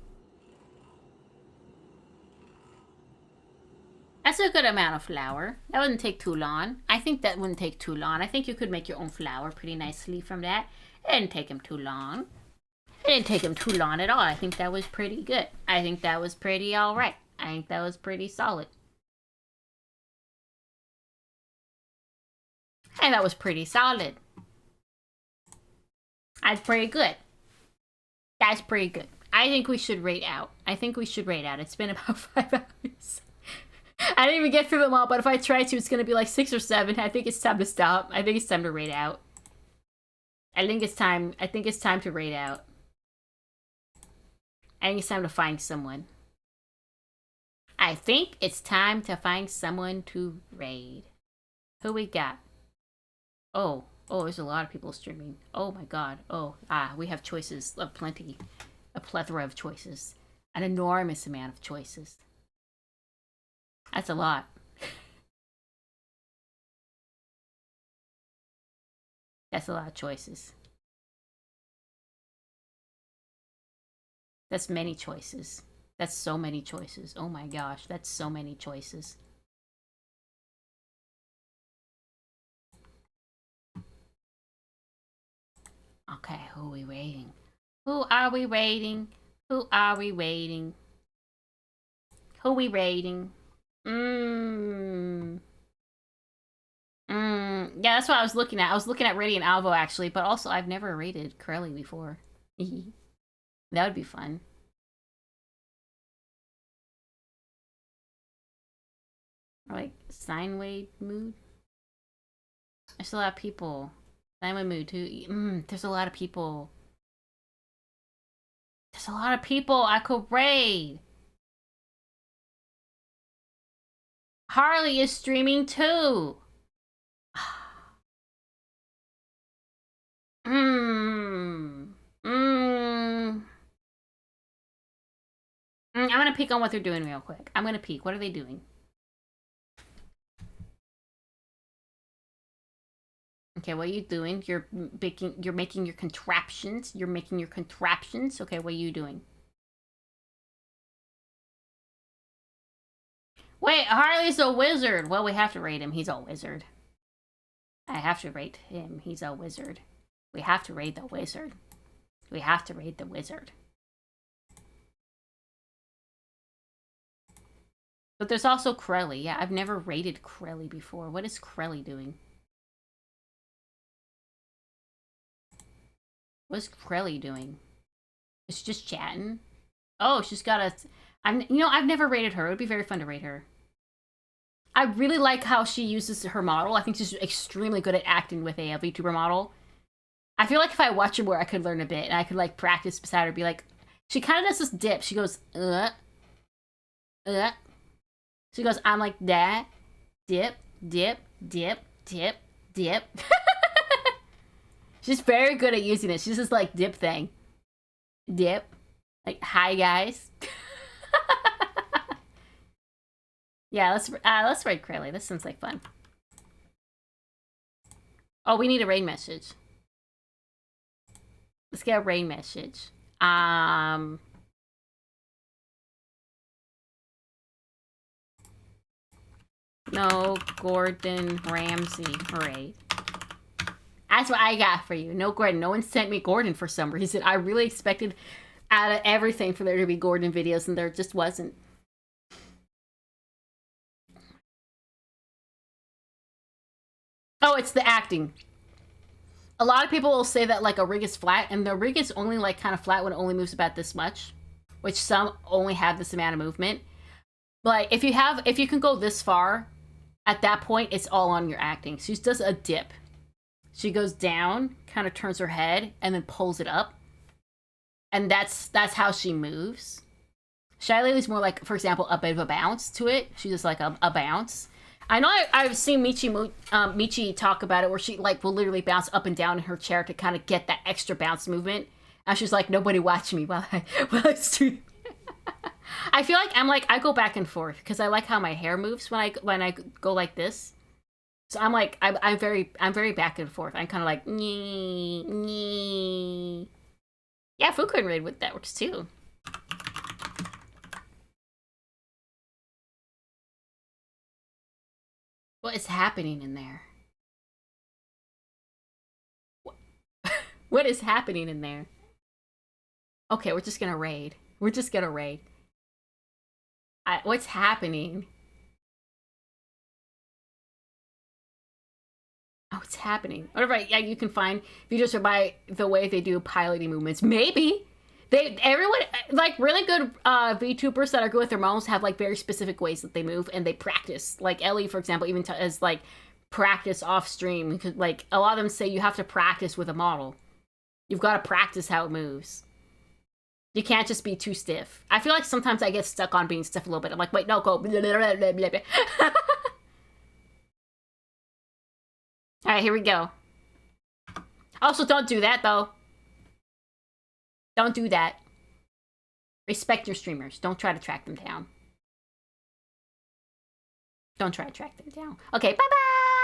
That's a good amount of flour. That wouldn't take too long. I think that wouldn't take too long. I think you could make your own flour pretty nicely from that. It didn't take him too long. It didn't take him too long at all. I think that was pretty good. I think that was pretty alright. I think that was pretty solid. And that was pretty solid. That's pretty good. That's pretty good. I think we should rate out. I think we should rate out. It's been about 5 hours. I didn't even get through them all, but if I try to, it's going to be like 6 or 7. I think it's time to stop. I think it's time to rate out. I think it's time to rate out. I think it's time to find someone. I think it's time to find someone to raid. Who we got? Oh, there's a lot of people streaming. Oh my god. We have choices of plenty. A plethora of choices. An enormous amount of choices. That's a lot. That's a lot of choices. That's many choices. That's so many choices. Oh my gosh, that's so many choices. Okay, who are we rating? Who are we rating? Who are we rating? Who we rating? Yeah, that's what I was looking at. I was looking at Radiant Alvo, actually, but also I've never rated Curly before. That would be fun. Or like, Sine Wave mood? There's a lot of people. Sine Wave mood, too. There's a lot of people. There's a lot of people I could raid. Harley is streaming too. I'm gonna peek on what they're doing real quick. I'm gonna peek. What are they doing? Okay, what are you doing? You're making your contraptions. You're making your contraptions. Okay, what are you doing? Wait, Harley's a wizard. Well, we have to rate him. He's a wizard. I have to rate him. He's a wizard. We have to rate the wizard. We have to rate the wizard. But there's also Crelly. Yeah, I've never rated Crelly before. What is Crelly doing? What's Crelly doing? Is she just chatting? Oh, she's got a... I've never rated her. It would be very fun to rate her. I really like how she uses her model. I think she's extremely good at acting with a VTuber model. I feel like if I watch her more, I could learn a bit. And I could, like, practice beside her. Be like... She kind of does this dip. She goes, She goes, I'm like that. Dip, dip, dip, dip, dip. She's very good at using it. She's just like dip thing. Dip. Like, hi guys. Yeah, let's raid Crelly. This sounds like fun. Oh, we need a raid message. Let's get a raid message. No Gordon Ramsay raid. That's what I got for you. No Gordon. No one sent me Gordon for some reason. I really expected out of everything for there to be Gordon videos, and there just wasn't. Oh, it's the acting. A lot of people will say that like a rig is flat, and the rig is only like kind of flat when it only moves about this much, which some only have this amount of movement. But if you can go this far, at that point, it's all on your acting. She does a dip. She goes down, kind of turns her head, and then pulls it up. And that's how she moves. Shy Lady's more like, for example, a bit of a bounce to it. She does like a bounce. I know I've seen Michi talk about it, where she like will literally bounce up and down in her chair to kind of get that extra bounce movement. And she's like, nobody watch me while I stream. I feel like I go back and forth because I like how my hair moves when I go like this. So I'm like I'm very back and forth. I'm kind of like nee, nee. Yeah, Fukuin raid with that works too. What is happening in there? What is happening in there? Okay, we're just gonna raid. We're just gonna raid. What's happening? Oh, it's happening. Whatever. Yeah, you can find videos by the way they do piloting movements. Maybe everyone like really good VTubers that are good with their models have like very specific ways that they move and they practice. Like Ellie, for example, even as like practice off stream because like a lot of them say you have to practice with a model. You've got to practice how it moves. You can't just be too stiff. I feel like sometimes I get stuck on being stiff a little bit. I'm like, wait, no, go. All right, here we go. Also, don't do that, though. Don't do that. Respect your streamers. Don't try to track them down. Don't try to track them down. Okay, bye-bye!